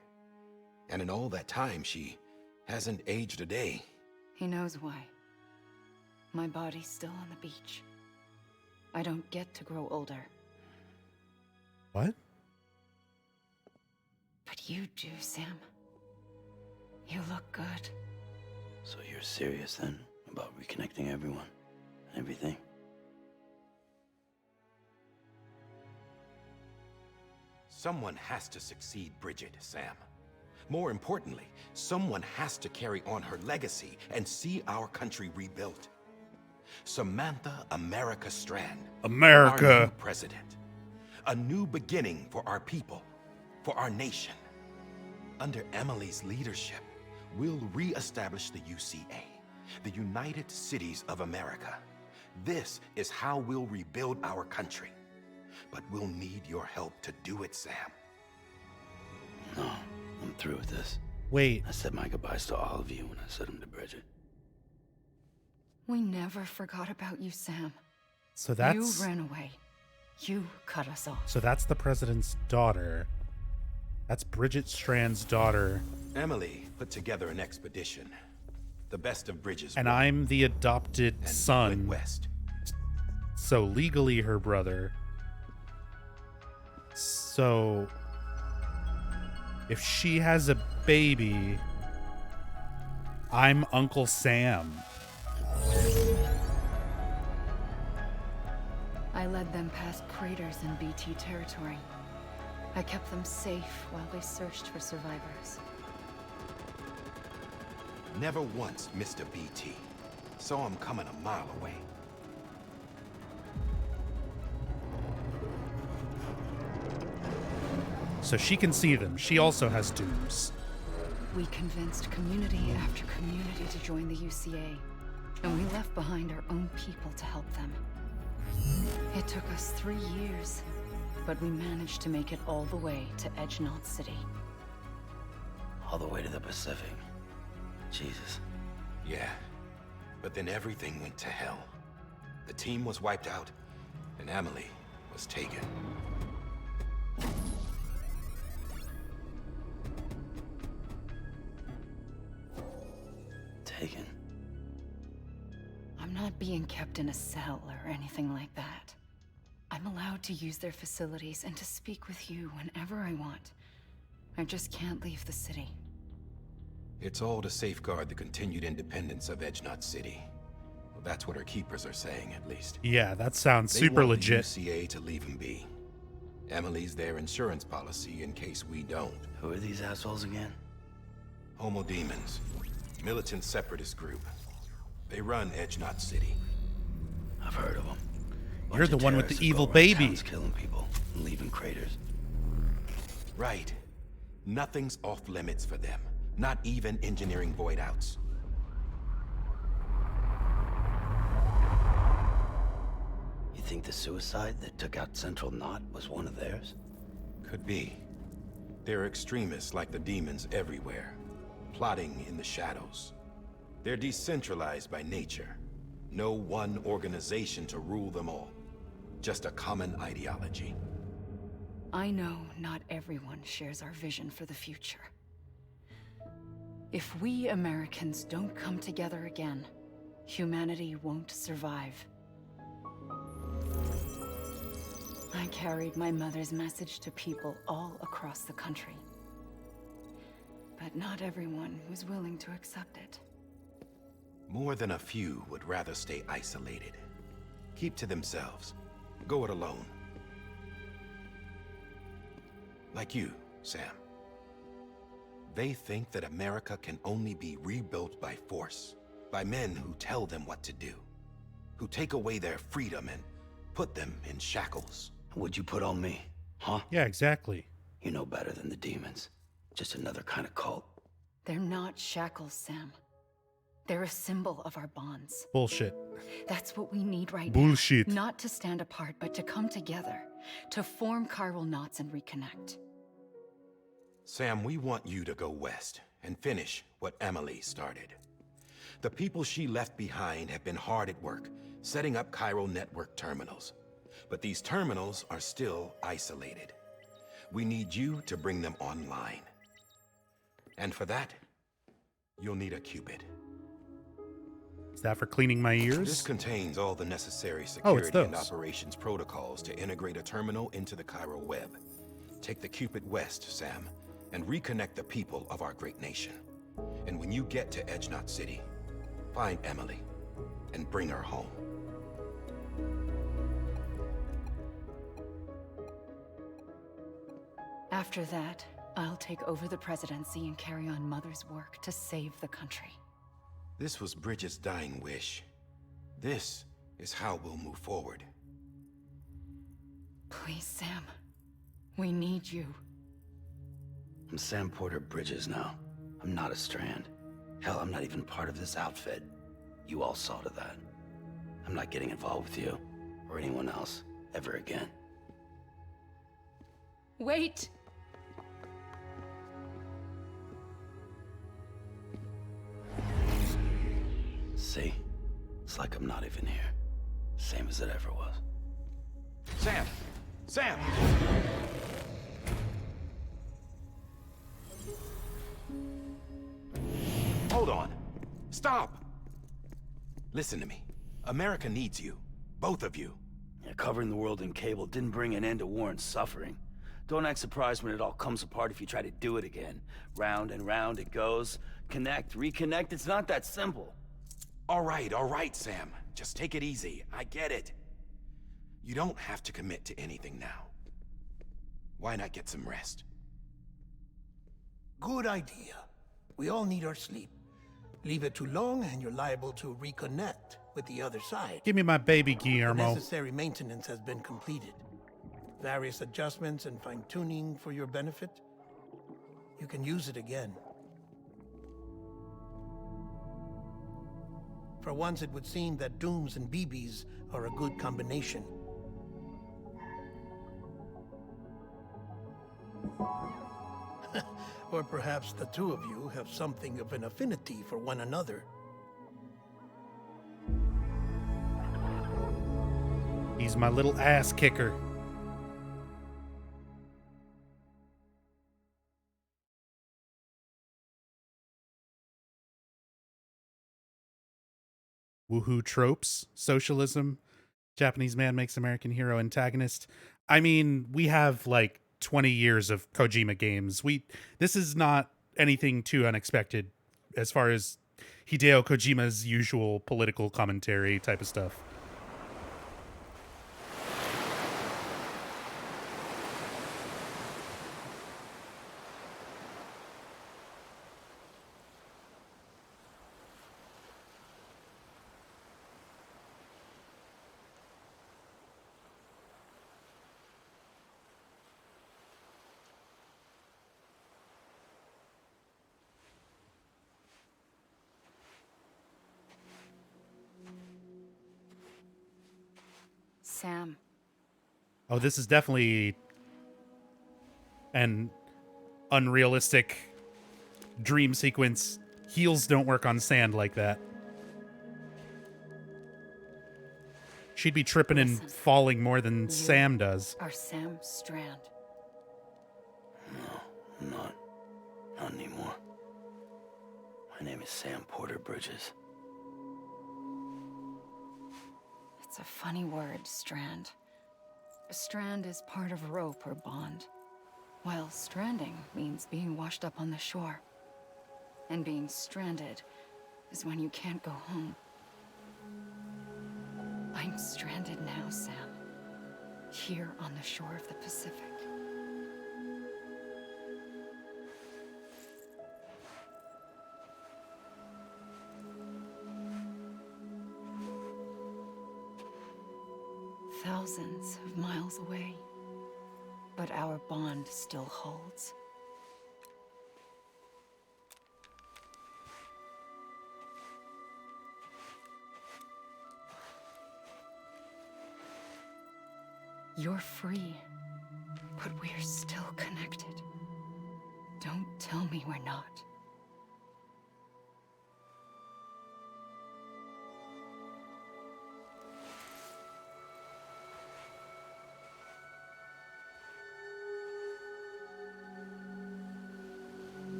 [SPEAKER 13] And in all that time, she hasn't aged a day.
[SPEAKER 3] He knows why. My body's still on the beach. I don't get to grow older.
[SPEAKER 1] What?
[SPEAKER 3] But you do, Sam. You look good.
[SPEAKER 2] So you're serious then about reconnecting everyone and everything?
[SPEAKER 13] Someone has to succeed Bridget, Sam. More importantly, someone has to carry on her legacy and see our country rebuilt. Samantha America Strand.
[SPEAKER 1] America.
[SPEAKER 13] Our new president. A new beginning for our people, for our nation. Under Emily's leadership, we'll re-establish the UCA, the United Cities of America. This is how we'll rebuild our country. But we'll need your help to do it, Sam.
[SPEAKER 2] No, I'm through with this.
[SPEAKER 1] Wait.
[SPEAKER 2] I said my goodbyes to all of you when I said them to Bridget.
[SPEAKER 3] We never forgot about you, Sam.
[SPEAKER 1] So that's...
[SPEAKER 3] You ran away. You cut us off.
[SPEAKER 1] So that's the president's daughter. That's Bridget Strand's daughter.
[SPEAKER 13] Emily put together an expedition. The best of Bridges.
[SPEAKER 1] And I'm the adopted son.
[SPEAKER 13] West.
[SPEAKER 1] So legally her brother. So if she has a baby, I'm Uncle Sam.
[SPEAKER 3] I led them past craters in BT territory. I kept them safe while they searched for survivors.
[SPEAKER 13] Never once missed a BT. Saw him coming a mile away.
[SPEAKER 1] So she can see them. She also has dooms.
[SPEAKER 17] We convinced community after community to join the UCA, and we left behind our own people to help them. It took us 3 years, but we managed to make it all the way to Edge Knot City.
[SPEAKER 2] All the way to the Pacific. Jesus.
[SPEAKER 13] Yeah, but then everything went to hell. The team was wiped out, and Emily was taken.
[SPEAKER 2] Taken?
[SPEAKER 17] I'm not being kept in a cell or anything like that. I'm allowed to use their facilities and to speak with you whenever I want. I just can't leave the city.
[SPEAKER 13] It's all to safeguard the continued independence of Edge Knot City. Well, that's what our keepers are saying, at least.
[SPEAKER 1] Yeah, that sounds
[SPEAKER 13] They
[SPEAKER 1] super
[SPEAKER 13] want
[SPEAKER 1] legit.
[SPEAKER 13] The UCA to leave him be. Emily's their insurance policy in case we don't.
[SPEAKER 2] Who are these assholes again?
[SPEAKER 13] Homo Demons. Militant separatist group. They run Edge Knot City.
[SPEAKER 2] I've heard of them.
[SPEAKER 1] You're the one with the evil baby.
[SPEAKER 2] Killing people and leaving craters.
[SPEAKER 13] Right. Nothing's off limits for them. Not even engineering void outs.
[SPEAKER 2] You think the suicide that took out Central Knot was one of theirs?
[SPEAKER 13] Could be. There are extremists like the demons everywhere, plotting in the shadows. They're decentralized by nature. No one organization to rule them all. Just a common ideology.
[SPEAKER 17] I know not everyone shares our vision for the future. If we Americans don't come together again, humanity won't survive. I carried my mother's message to people all across the country. But not everyone was willing to accept it.
[SPEAKER 13] More than a few would rather stay isolated. Keep to themselves. Go it alone. Like you, Sam. They think that America can only be rebuilt by force, by men who tell them what to do, who take away their freedom and put them in shackles.
[SPEAKER 2] What'd you put on me, huh?
[SPEAKER 1] Yeah, exactly.
[SPEAKER 2] You know better than the demons. Just another kind of cult.
[SPEAKER 17] They're not shackles, Sam. They're a symbol of our bonds.
[SPEAKER 1] Bullshit.
[SPEAKER 17] That's what we need right
[SPEAKER 1] Bullshit.
[SPEAKER 17] now. Not to stand apart, but to come together, to form chiral knots and reconnect.
[SPEAKER 13] Sam, we want you to go west and finish what Emily started. The people she left behind have been hard at work, setting up chiral network terminals. But these terminals are still isolated. We need you to bring them online. And for that, you'll need a Cupid.
[SPEAKER 1] Is that for cleaning my ears?
[SPEAKER 13] This contains all the necessary
[SPEAKER 1] it's
[SPEAKER 13] security and
[SPEAKER 1] those.
[SPEAKER 13] operations protocols to integrate a terminal into the chiral web. Take the Cupid west, Sam, and reconnect the people of our great nation. And when you get to Edge Knot City, find Emily and bring her home.
[SPEAKER 17] After that, I'll take over the presidency and carry on Mother's work to save the country.
[SPEAKER 13] This was Bridget's dying wish. This is how we'll move forward.
[SPEAKER 17] Please, Sam. We need you.
[SPEAKER 2] I'm Sam Porter Bridges now. I'm not a Strand. Hell, I'm not even part of this outfit. You all saw to that. I'm not getting involved with you, or anyone else, ever again.
[SPEAKER 17] Wait!
[SPEAKER 2] See? It's like I'm not even here. Same as it ever was.
[SPEAKER 13] Sam! Sam! Hold on. Stop! Listen to me. America needs you. Both of you.
[SPEAKER 2] Yeah, covering the world in cable didn't bring an end to war and suffering. Don't act surprised when it all comes apart if you try to do it again. Round and round it goes. Connect, reconnect, it's not that simple.
[SPEAKER 13] All right, Sam. Just take it easy. I get it. You don't have to commit to anything now. Why not get some rest?
[SPEAKER 11] Good idea. We all need our sleep. Leave it too long and you're liable to reconnect with the other side.
[SPEAKER 1] Give me my baby,
[SPEAKER 11] The
[SPEAKER 1] Guillermo.
[SPEAKER 11] necessary maintenance has been completed. Various adjustments and fine-tuning for your benefit. You can use it again. For once, it would seem that Dooms and BBs are a good combination. Or perhaps the two of you have something of an affinity for one another.
[SPEAKER 1] He's my little ass kicker. Woohoo tropes, socialism, Japanese man makes American hero antagonist. I mean, we have like 20 years of Kojima games. This is not anything too unexpected as far as Hideo Kojima's usual political commentary type of stuff.
[SPEAKER 17] Sam.
[SPEAKER 1] Oh, this is definitely an unrealistic dream sequence. Heels don't work on sand like that. She'd be tripping and falling more than Sam does.
[SPEAKER 17] Are Sam Strand.
[SPEAKER 2] No, I'm not. Not anymore. My name is Sam Porter Bridges.
[SPEAKER 17] It's a funny word, Strand. A strand is part of rope or bond, while stranding means being washed up on the shore. And being stranded is when you can't go home. I'm stranded now, Sam. Here on the shore of the Pacific. Thousands of miles away, but our bond still holds. You're free, but we're still connected. Don't tell me we're not.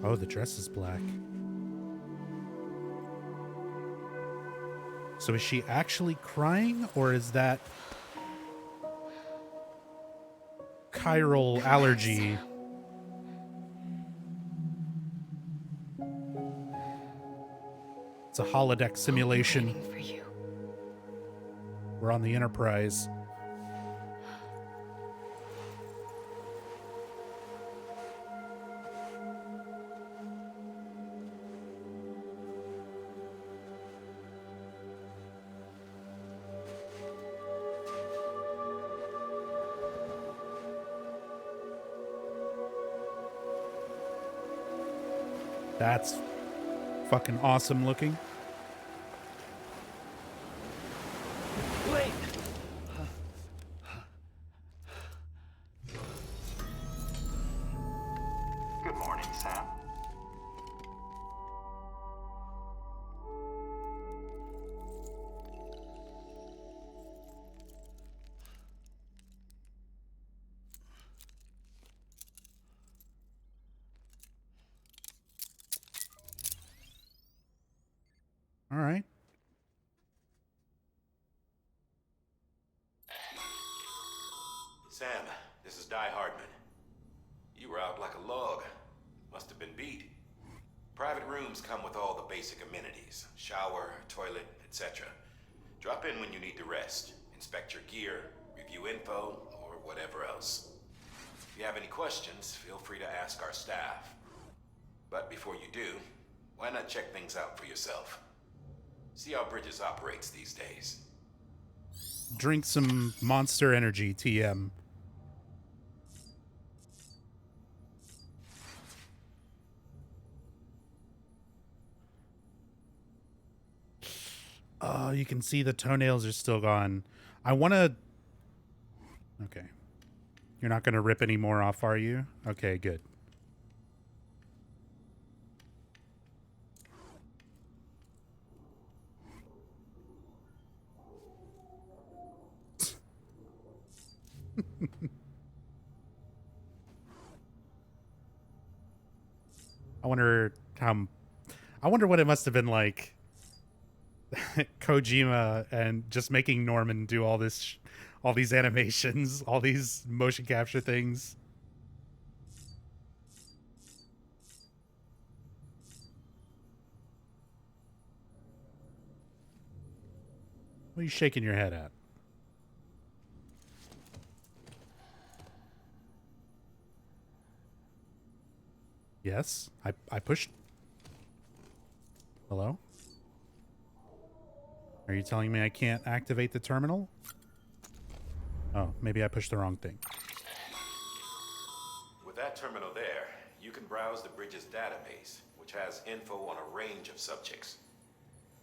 [SPEAKER 1] Oh, the dress is black. So is she actually crying, or is that chiral allergy? It's a holodeck simulation.
[SPEAKER 17] For you.
[SPEAKER 1] We're on the Enterprise. That's fucking awesome looking.
[SPEAKER 9] Wait!
[SPEAKER 6] Good morning, Sam.
[SPEAKER 1] All right.
[SPEAKER 16] Sam, this is Di Hardman. You were out like a log. Must have been beat. Private rooms come with all the basic amenities. Shower, toilet, etc. Drop in when you need to rest. Inspect your gear, review info, or whatever else. If you have any questions, feel free to ask our staff. But before you do, Why not check things out for yourself? See how Bridges operates these days.
[SPEAKER 1] Drink some Monster Energy, TM. Oh, you can see the toenails are still gone. I want to... Okay. You're not going to rip any more off, are you? Okay, good. I wonder what it must have been like Kojima and just making Norman do all this all these animations, all these motion capture things. What are you shaking your head at? Yes, I pushed. Hello? Are you telling me I can't activate the terminal? Oh, maybe I pushed the wrong thing.
[SPEAKER 16] With that terminal there, you can browse the Bridges database, which has info on a range of subjects.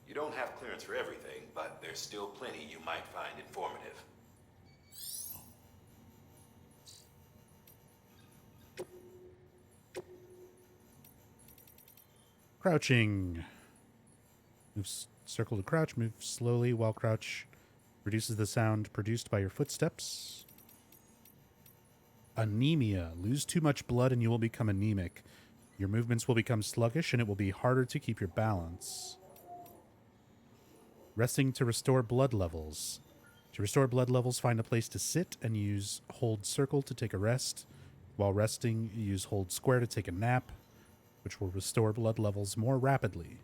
[SPEAKER 16] You don't have clearance for everything, but there's still plenty you might find informative.
[SPEAKER 1] Crouching. Move circle to crouch. Move slowly while crouch reduces the sound produced by your footsteps. Anemia. Lose too much blood and you will become anemic. Your movements will become sluggish and it will be harder to keep your balance. Resting to restore blood levels. To restore blood levels, find a place to sit and use hold circle to take a rest. While resting, use hold square to take a nap, which will restore blood levels more rapidly.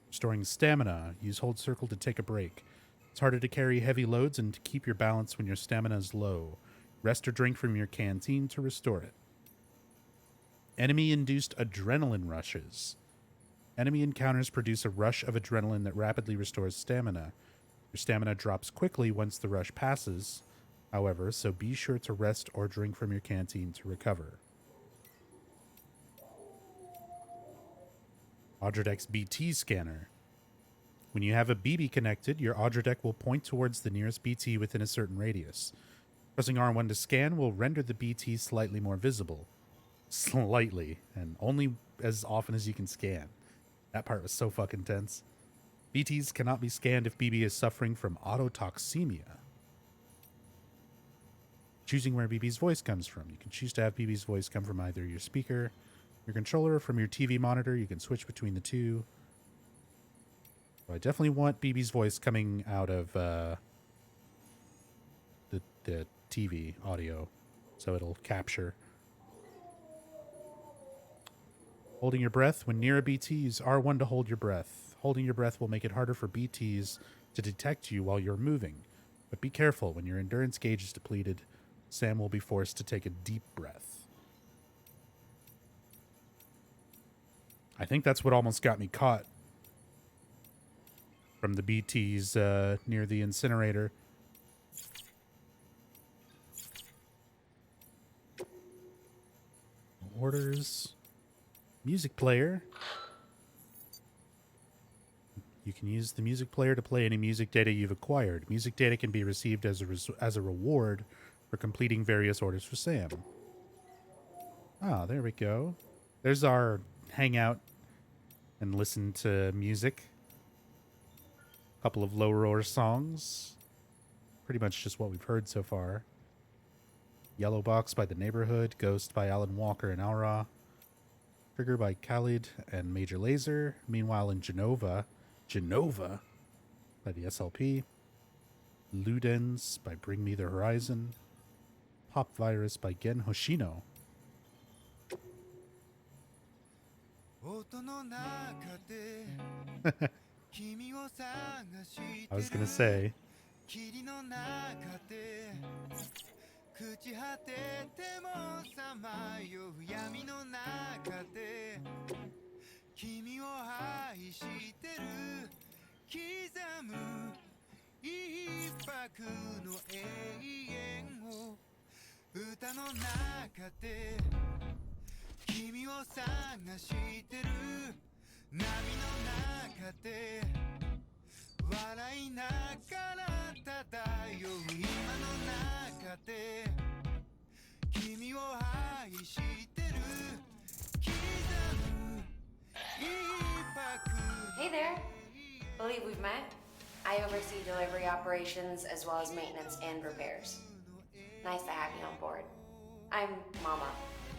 [SPEAKER 1] Restoring stamina, use hold circle to take a break. It's harder to carry heavy loads and to keep your balance when your stamina is low. Rest or drink from your canteen to restore it. Enemy-induced adrenaline rushes. Enemy encounters produce a rush of adrenaline that rapidly restores stamina. Your stamina drops quickly once the rush passes, however, so be sure to rest or drink from your canteen to recover. Audradek's BT scanner. When you have a BB connected, your Audradek will point towards the nearest BT within a certain radius. Pressing R1 to scan will render the BT slightly more visible. Slightly, and only as often as you can scan. That part was so fucking tense. BTs cannot be scanned if BB is suffering from autotoxemia. Choosing where BB's voice comes from. You can choose to have BB's voice come from either your speaker, your controller, or from your TV monitor. You can switch between the two. So I definitely want BB's voice coming out of the TV audio, so it'll capture. Holding your breath. When near a BT, use R1 to hold your breath. Holding your breath will make it harder for BTs to detect you while you're moving. But be careful. When your endurance gauge is depleted, Sam will be forced to take a deep breath. I think that's what almost got me caught from the BTs near the incinerator. Orders. Music player. You can use the music player to play any music data you've acquired. Music data can be received as a reward for completing various orders for Sam. Ah, there we go. There's our hangout and listen to music. A couple of low roar songs. Pretty much just what we've heard so far. Yellow Box by The Neighborhood. Ghost by Alan Walker and Aura. Trigger by Khalid and Major Lazer. Meanwhile in Genova by the SLP. Ludens by Bring Me the Horizon. Pop Virus by Gen Hoshino. I was gonna say.
[SPEAKER 5] 君を愛してる刻む一泊の永遠を歌の中で君を探してる波の中で笑いながら漂う今の中で君を愛してる刻む一泊
[SPEAKER 18] Hey there. Believe we've met. I oversee delivery operations as well as maintenance and repairs. Nice to have you on board. I'm Mama,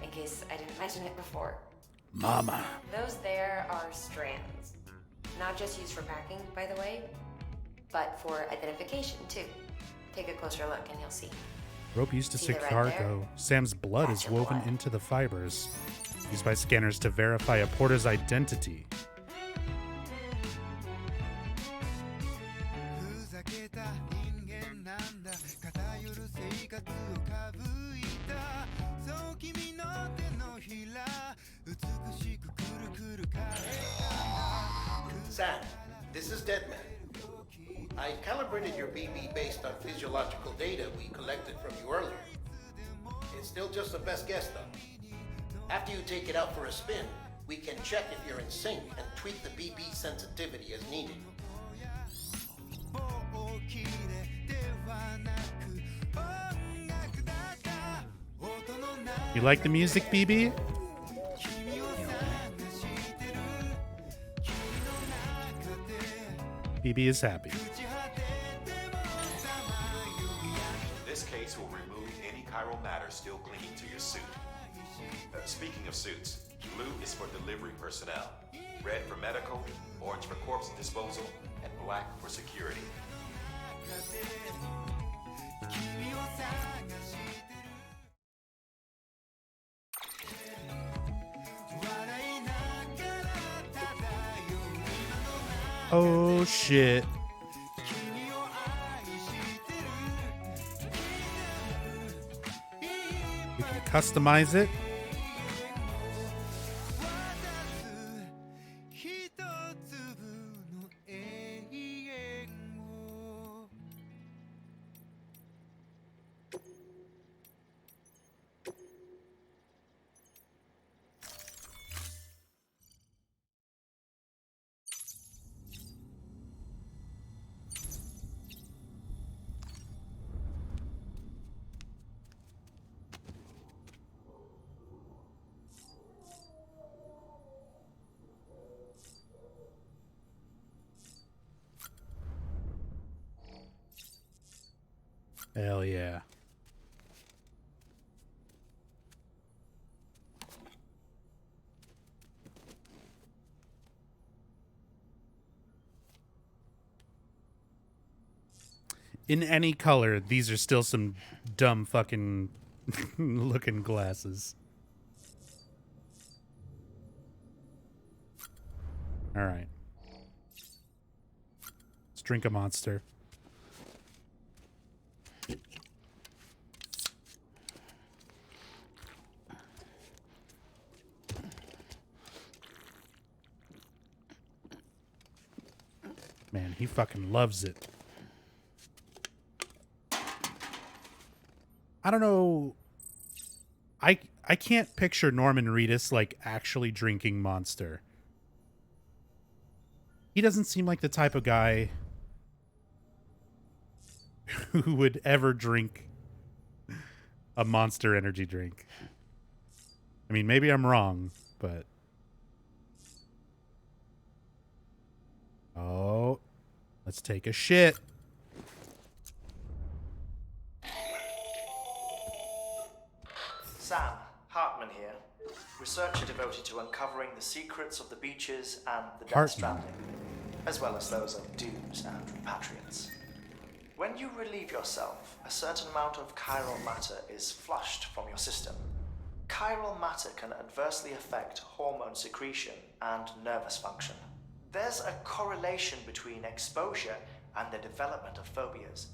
[SPEAKER 18] in case I didn't mention it before.
[SPEAKER 1] Mama.
[SPEAKER 18] Those there are strands. Not just used for packing, by the way, but for identification too. Take a closer look and you'll see.
[SPEAKER 1] Rope used to
[SPEAKER 18] See the
[SPEAKER 1] stick
[SPEAKER 18] red
[SPEAKER 1] cargo. Sam's blood
[SPEAKER 18] That's
[SPEAKER 1] is
[SPEAKER 18] your
[SPEAKER 1] woven
[SPEAKER 18] blood.
[SPEAKER 1] into the fibers. Used by scanners to verify a porter's identity.
[SPEAKER 5] ふざけた人間なんだ偏る生活をかぶいたそう君の手のひら美しくくるくる変えたんだ
[SPEAKER 11] Sam, this is Deadman. I calibrated your BB based on physiological data we collected from you earlier. It's still just a best guess, though. After you take it out for a spin, we can check if you're in sync and tweak the BB sensitivity as needed.
[SPEAKER 1] You like the music, BB? BB is happy.
[SPEAKER 16] This case will remove any chiral matter still clinging to your suit. Speaking of suits, blue is for delivery personnel, red for medical, orange for corpse disposal, and black for security.
[SPEAKER 1] Oh shit. We can customize it. Hell yeah. In any color, these are still some dumb fucking looking glasses. All right. Let's drink a monster. Man, he fucking loves it. I don't know. I can't picture Norman Reedus like actually drinking Monster. He doesn't seem like the type of guy who would ever drink a Monster energy drink. I mean, maybe I'm wrong, but... Oh, let's take a shit.
[SPEAKER 19] Sam, Hartman here, researcher devoted to uncovering the secrets of the beaches and the Death Stranding, as well as those of dooms and repatriates. When you relieve yourself, a certain amount of chiral matter is flushed from your system. Chiral matter can adversely affect hormone secretion and nervous function. There's a correlation between exposure and the development of phobias,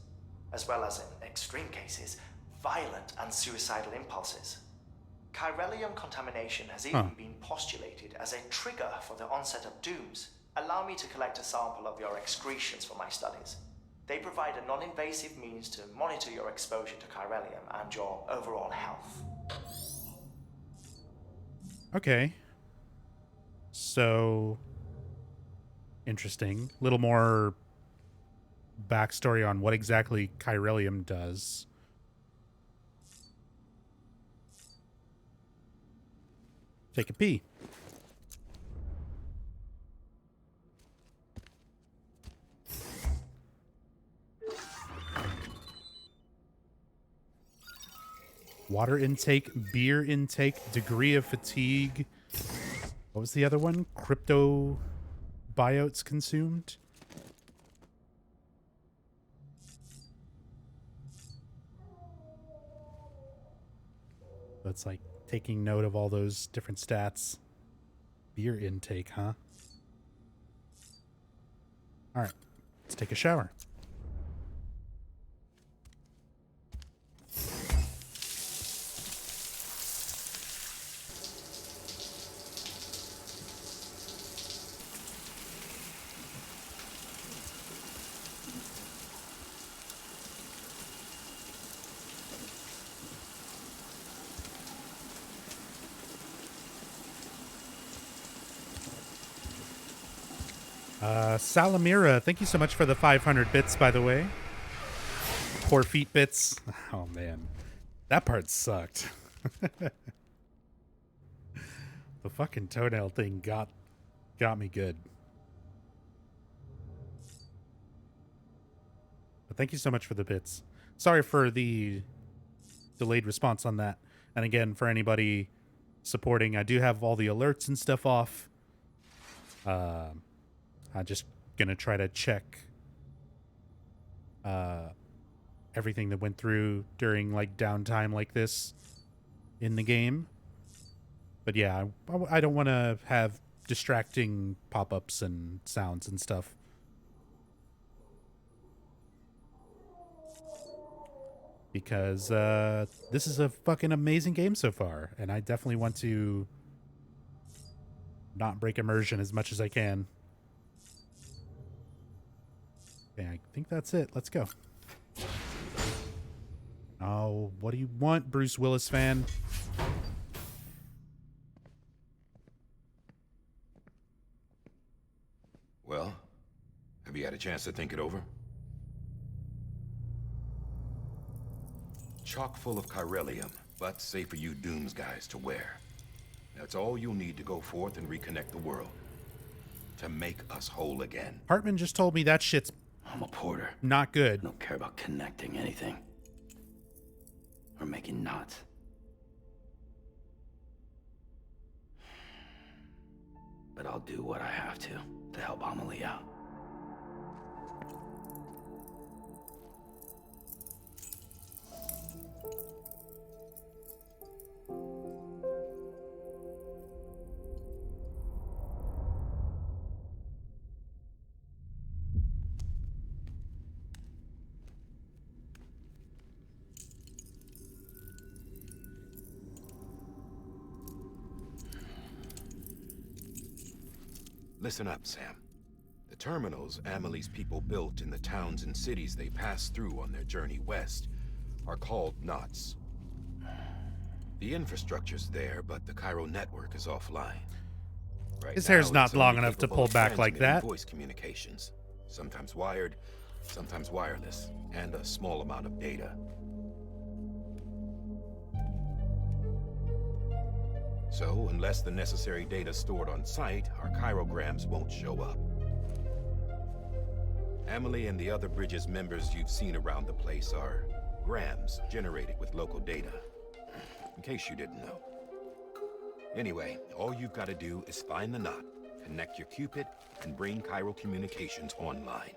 [SPEAKER 19] as well as, in extreme cases, violent and suicidal impulses. Chiralium contamination has even been postulated as a trigger for the onset of dooms. Allow me to collect a sample of your excretions for my studies. They provide a non-invasive means to monitor your exposure to chiralium and your overall health.
[SPEAKER 1] Okay. So, interesting. A little more backstory on what exactly chiralium does. Take a pee. Water intake, beer intake, degree of fatigue. What was the other one? Crypto biotes consumed? That's like taking note of all those different stats. Beer intake, huh? All right, let's take a shower. Salamira, thank you so much for the 500 bits, by the way. Poor feet bits. Oh, man. That part sucked. The fucking toenail thing got me good. But thank you so much for the bits. Sorry for the delayed response on that. And again, for anybody supporting, I do have all the alerts and stuff off. I'm just gonna try to check everything that went through during like downtime like this in the game. But yeah, I don't want to have distracting pop-ups and sounds and stuff. Because this is a fucking amazing game so far, and I definitely want to not break immersion as much as I can. Okay, I think that's it. Let's go. Oh, what do you want, Bruce Willis fan?
[SPEAKER 13] Well, have you had a chance to think it over? Chock full of chiralium, but safe for you Dooms guys to wear. That's all you'll need to go forth and reconnect the world. To make us whole again.
[SPEAKER 1] Hartman just told me that shit's
[SPEAKER 2] I'm a porter.
[SPEAKER 1] Not good.
[SPEAKER 2] I don't care about connecting anything. Or making knots. But I'll do what I have to help Amelie out.
[SPEAKER 13] Listen up, Sam. The terminals Amelie's people built in the towns and cities they passed through on their journey west are called knots. The infrastructure's there, but the Cairo network is offline. Right
[SPEAKER 1] His hair's
[SPEAKER 13] now,
[SPEAKER 1] not
[SPEAKER 13] it's
[SPEAKER 1] long
[SPEAKER 13] only
[SPEAKER 1] enough to
[SPEAKER 13] capable
[SPEAKER 1] pull
[SPEAKER 13] of
[SPEAKER 1] back like
[SPEAKER 13] transmitting
[SPEAKER 1] that.
[SPEAKER 13] Voice communications, sometimes wired, sometimes wireless, and a small amount of data. So, unless the necessary data stored on site, our chirograms won't show up. Amelie and the other Bridges members you've seen around the place are grams generated with local data. In case you didn't know. Anyway, all you've got to do is find the knot, connect your Cupid, and bring Cairo communications online.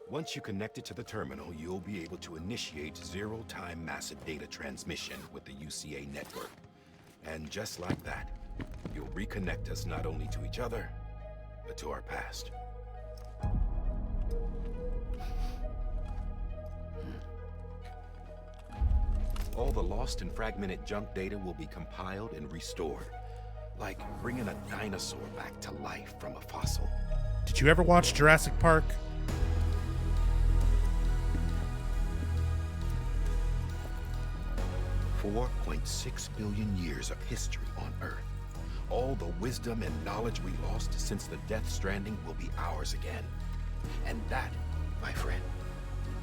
[SPEAKER 13] Once you connect it to the terminal, you'll be able to initiate zero-time massive data transmission with the UCA network. And just like that, you'll reconnect us not only to each other, but to our past. All the lost and fragmented junk data will be compiled and restored. Like bringing a dinosaur back to life from a fossil.
[SPEAKER 1] Did you ever watch Jurassic Park?
[SPEAKER 13] $4.6 billion years of history on Earth. All the wisdom and knowledge we lost since the Death Stranding will be ours again. And that, my friend,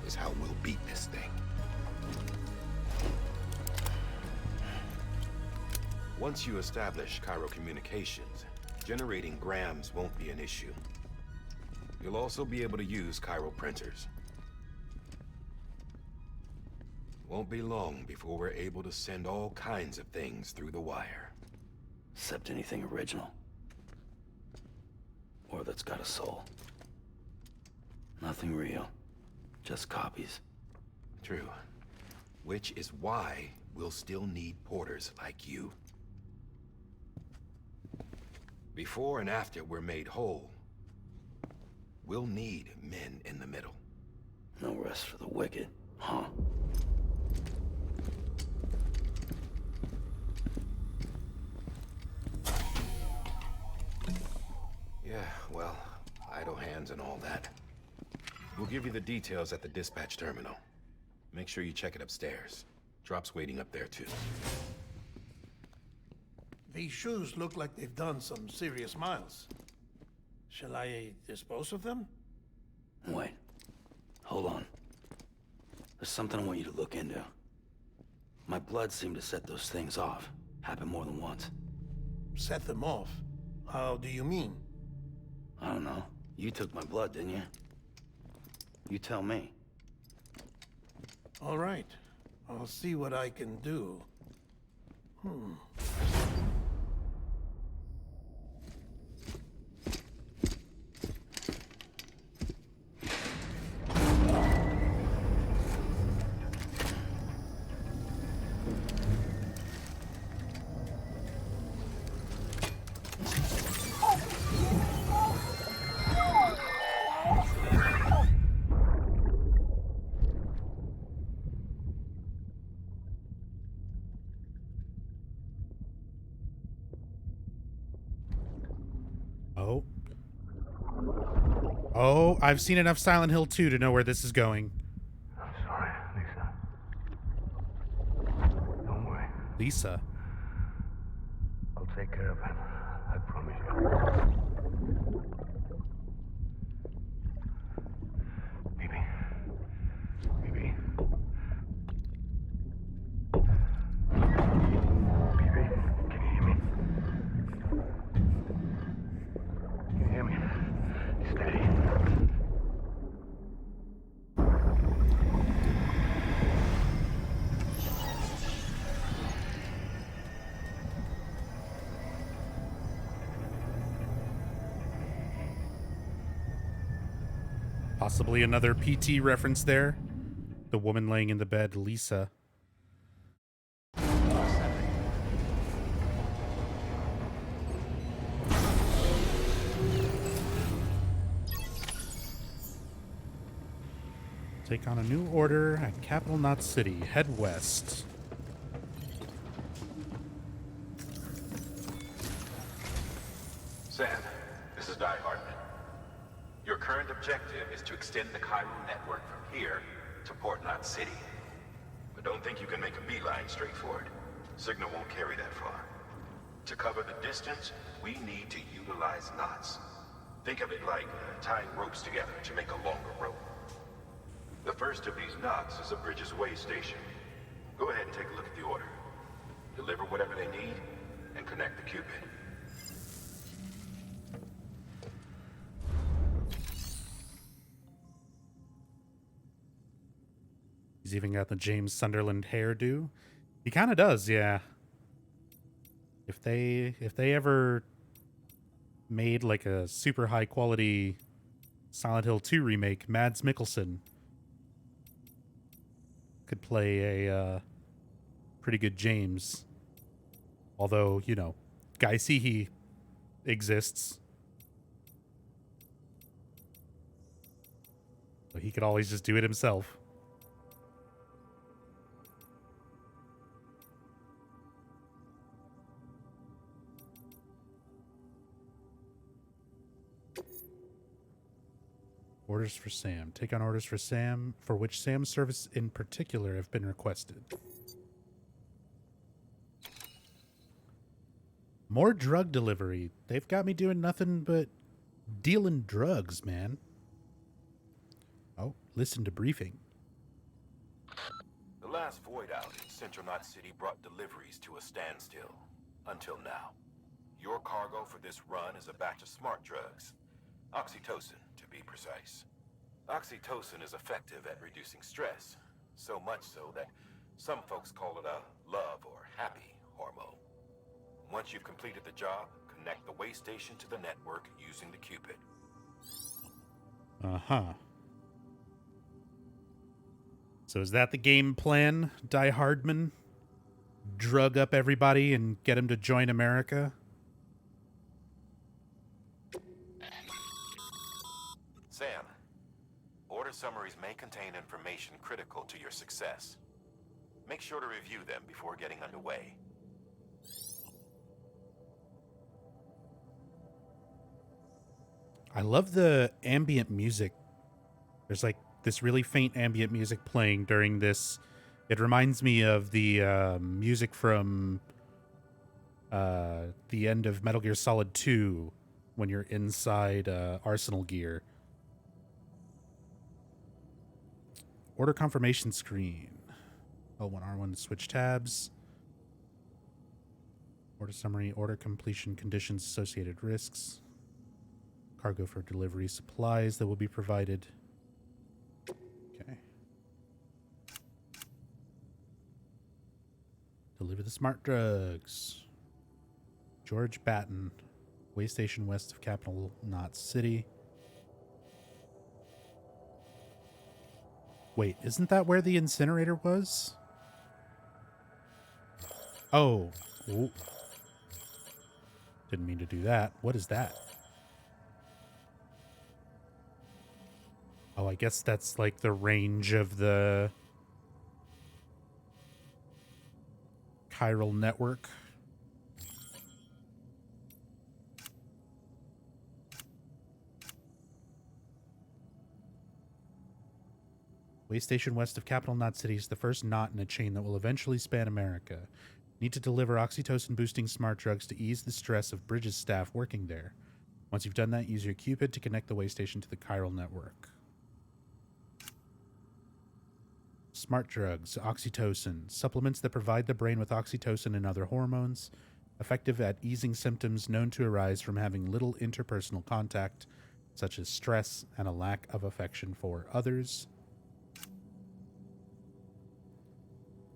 [SPEAKER 13] is how we'll beat this thing. Once you establish Cairo communications, generating grams won't be an issue. You'll also be able to use Cairo printers. Won't be long before we're able to send all kinds of things through the wire.
[SPEAKER 2] Except anything original. Or that's got a soul. Nothing real. Just copies.
[SPEAKER 13] True. Which is why we'll still need porters like you. Before and after we're made whole, we'll need men in the middle.
[SPEAKER 2] No rest for the wicked, huh?
[SPEAKER 13] Yeah, well, idle hands and all that. We'll give you the details at the dispatch terminal. Make sure you check it upstairs. Drop's waiting up there too.
[SPEAKER 11] These shoes look like they've done some serious miles. Shall I dispose of them?
[SPEAKER 2] Wait. Hold on. There's something I want you to look into. My blood seemed to set those things off. Happened more than once.
[SPEAKER 11] Set them off? How do you mean?
[SPEAKER 2] I don't know. You took my blood, didn't you? You tell me.
[SPEAKER 11] All right. I'll see what I can do.
[SPEAKER 1] Oh. Oh, I've seen enough Silent Hill 2 to know where this is going.
[SPEAKER 20] I'm sorry, Lisa. Don't worry.
[SPEAKER 1] Lisa.
[SPEAKER 20] I'll take care of him. I promise you. Baby. Baby. Baby, can you hear me? Can you hear me? Steady.
[SPEAKER 1] Possibly another PT reference there. The woman laying in the bed, Lisa. Take on a new order at Capital Knot City. Head west.
[SPEAKER 16] Sam, this is Die Hartman. Your current objective is to extend the Cairo network from here to Port Knot City. But don't think you can make a beeline straight for it. Signal won't carry that far. To cover the distance, we need to utilize knots. Think of it like tying ropes together to make a longer rope. The first of these knots is a Bridges Way station. Go ahead and take a look at the order. Deliver whatever they need, and connect the Cupid.
[SPEAKER 1] He's even got the James Sunderland hairdo. He kind of does, yeah. If they ever made like a super high quality Silent Hill 2 remake, Mads Mikkelsen could play a pretty good James. Although, you know, Guy Seehee exists. So he could always just do it himself. Orders for Sam. Take on orders for Sam, for which Sam's service in particular have been requested. More drug delivery. They've got me doing nothing but dealing drugs, man. Oh, listen to briefing.
[SPEAKER 16] The last void out in Central Knot City brought deliveries to a standstill. Until now. Your cargo for this run is a batch of smart drugs. Oxytocin, to be precise. Oxytocin is effective at reducing stress. So much so that some folks call it a love or happy hormone. Once you've completed the job, connect the way station to the network using the Cupid.
[SPEAKER 1] Uh-huh. So is that the game plan, Die Hardman? Drug up everybody and get them to join America?
[SPEAKER 16] Sam, order summaries may contain information critical to your success. Make sure to review them before getting underway.
[SPEAKER 1] I love the ambient music. There's like this really faint ambient music playing during this. It reminds me of the music from the end of Metal Gear Solid 2 when you're inside Arsenal gear. Order confirmation screen. L1, R1 to switch tabs. Order summary, order completion conditions, associated risks. Cargo for delivery, supplies that will be provided. Okay. Deliver the smart drugs. George Batten, way station west of Capital Knot City. Wait, isn't that where the incinerator was? Oh. Ooh. Didn't mean to do that. What is that? Oh, I guess that's like the range of the chiral network. Way station west of Capital Knot City is the first knot in a chain that will eventually span America. Need to deliver oxytocin-boosting smart drugs to ease the stress of Bridges staff working there. Once you've done that, use your Cupid to connect the way station to the chiral network. Smart drugs, oxytocin, supplements that provide the brain with oxytocin and other hormones, effective at easing symptoms known to arise from having little interpersonal contact, such as stress and a lack of affection for others.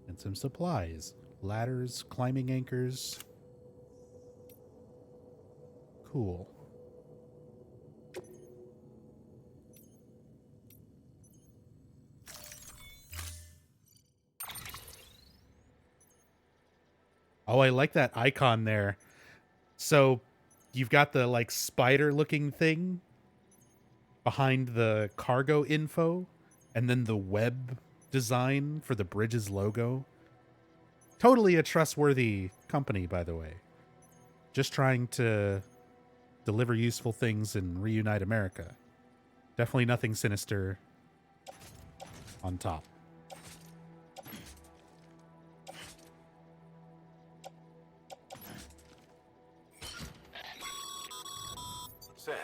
[SPEAKER 1] And some supplies. Ladders, climbing anchors. Cool. Oh, I like that icon there. So you've got the like spider looking thing behind the cargo info and then the web design for the Bridges logo. Totally a trustworthy company, by the way. Just trying to deliver useful things and reunite America. Definitely nothing sinister on top.
[SPEAKER 16] Sam,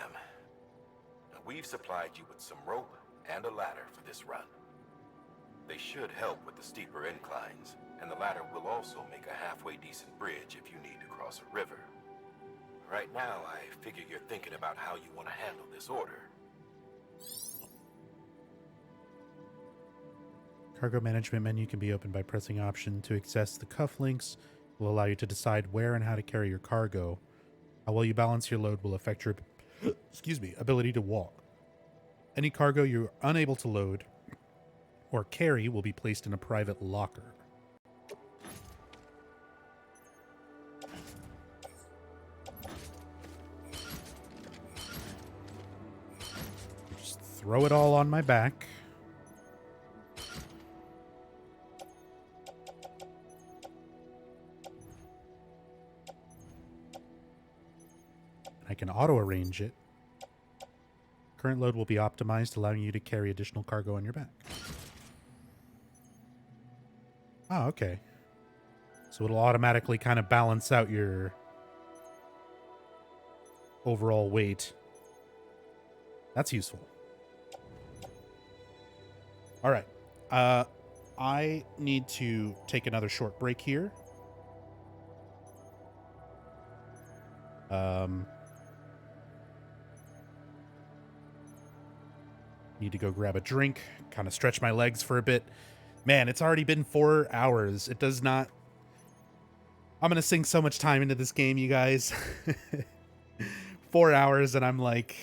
[SPEAKER 16] we've supplied you with some rope and a ladder for this run. They should help with the steeper inclines, and the ladder will also make a halfway decent bridge if you need to cross a river. Right now, I figure you're thinking about how you want to handle this order.
[SPEAKER 1] Cargo management menu can be opened by pressing Option. To access the cufflinks will allow you to decide where and how to carry your cargo. How well you balance your load will affect your ability to walk. Any cargo you're unable to load or carry will be placed in a private locker. Just throw it all on my back. I can auto-arrange it. current load will be optimized, allowing you to carry additional cargo on your back. Oh, okay. So it'll automatically kind of balance out your overall weight. That's useful. All right. I need to take another short break here. Need to go grab a drink, kind of stretch my legs for a bit. Man, it's already been 4 hours. It does not... I'm going to sink so much time into this game, you guys. 4 hours and I'm like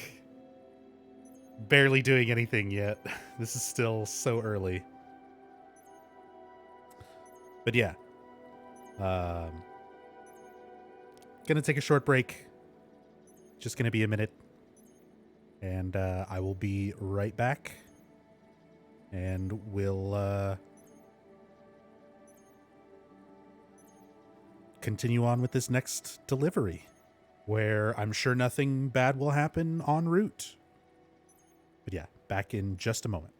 [SPEAKER 1] barely doing anything yet. This is still so early. But yeah. Gonna take a short break. Just gonna be a minute. And I will be right back. And we'll continue on with this next delivery, where I'm sure nothing bad will happen en route. But yeah, back in just a moment.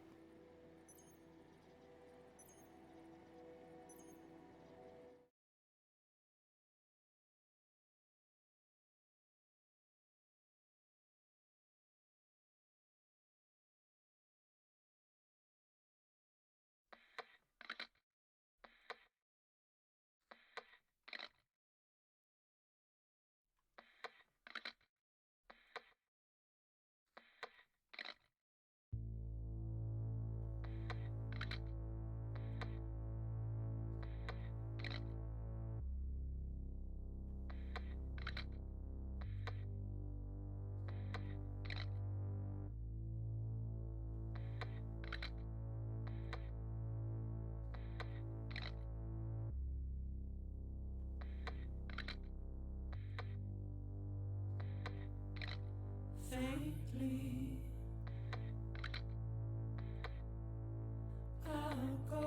[SPEAKER 5] Faintly, I'll go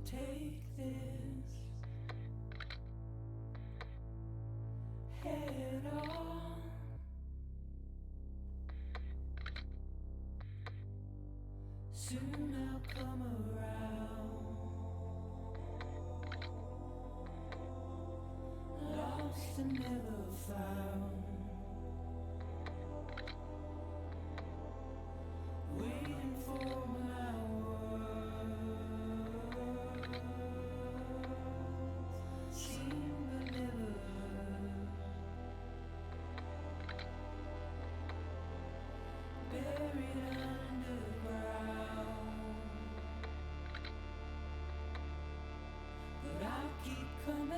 [SPEAKER 5] to take this head on. Soon I'll come around. Lost and never found. Waiting for my words. Seen but never heard. Buried underground. But I'll keep coming.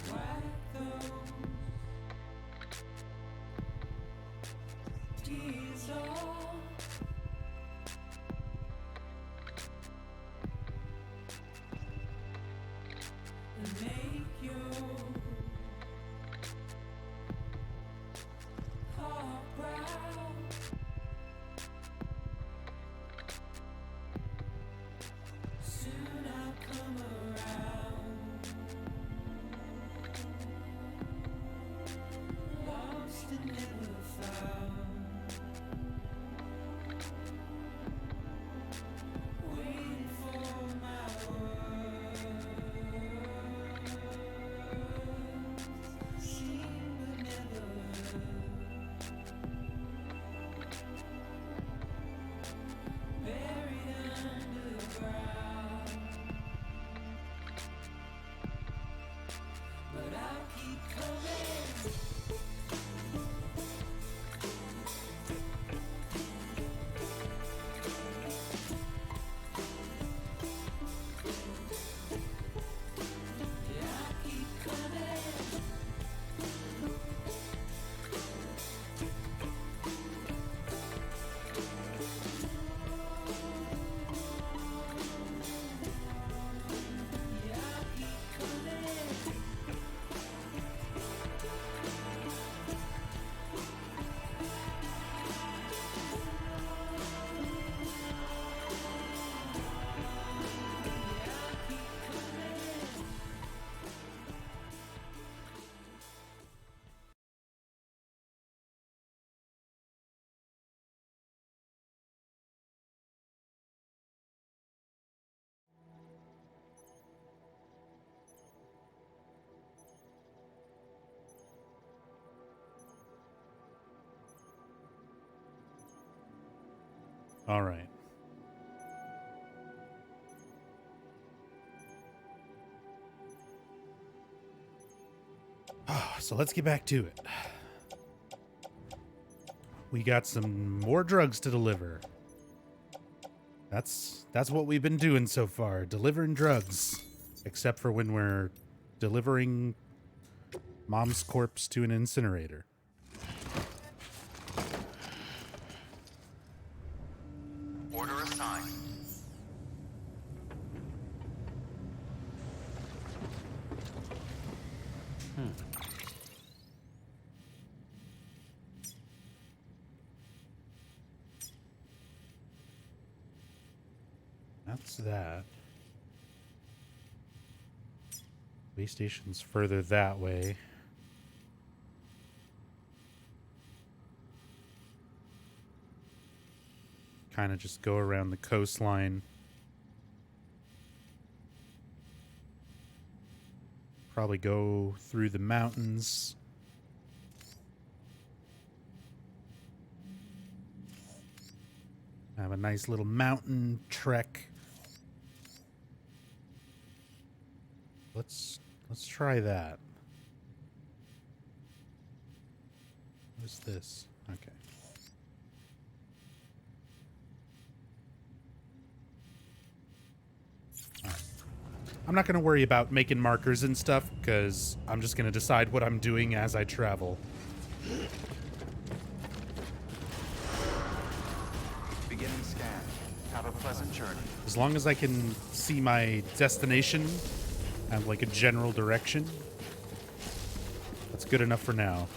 [SPEAKER 5] Wipe those tears off. And make your heart proud. Soon I'll come around. Lost and never found. Waiting for my words. Seen but never heard. Buried underground. But I'll keep coming. Yeah, I'll keep coming.
[SPEAKER 1] All right. So let's get back to it. We got some more drugs to deliver. That's what we've been doing so far, delivering drugs. Except for when we're delivering Mom's corpse to an incinerator.
[SPEAKER 6] Order assigned.
[SPEAKER 1] That's that. Base station's further that way. Kind of just go around the coastline. Probably go through the mountains. Have a nice little mountain trek. Let's try that. What's this? Okay. All right. I'm not going to worry about making markers and stuff because I'm just going to decide what I'm doing as I travel.
[SPEAKER 6] Beginning scan. Have a pleasant journey.
[SPEAKER 1] As long as I can see my destination and like a general direction, that's good enough for now.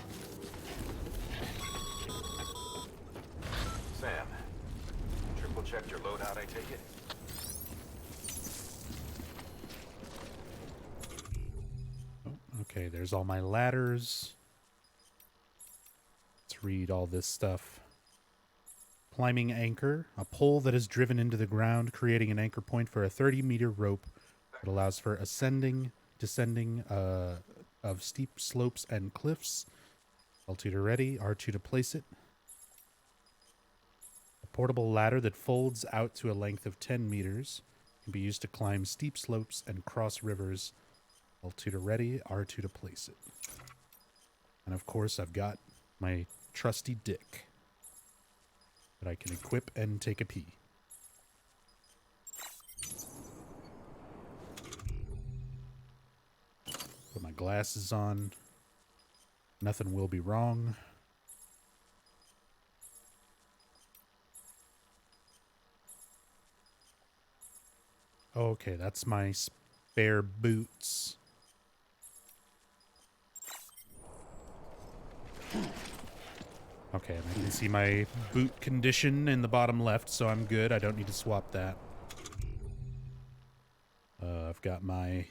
[SPEAKER 15] Sam, triple checked your loadout, I take it?
[SPEAKER 1] Okay, there's all my ladders. Let's read all this stuff. Climbing anchor, a pole that is driven into the ground, creating an anchor point for a 30-meter rope that allows for ascending, descending of steep slopes and cliffs. L2 to ready, R2 to place it. A portable ladder that folds out to a length of 10 meters can be used to climb steep slopes and cross rivers. L2 to ready, R2 to place it. And of course, I've got my trusty dick that I can equip and take a pee. Put my glasses on. Nothing will be wrong. Okay, that's my spare boots. Okay, and I can see my boot condition in the bottom left, so I'm good. I don't need to swap that. I've got my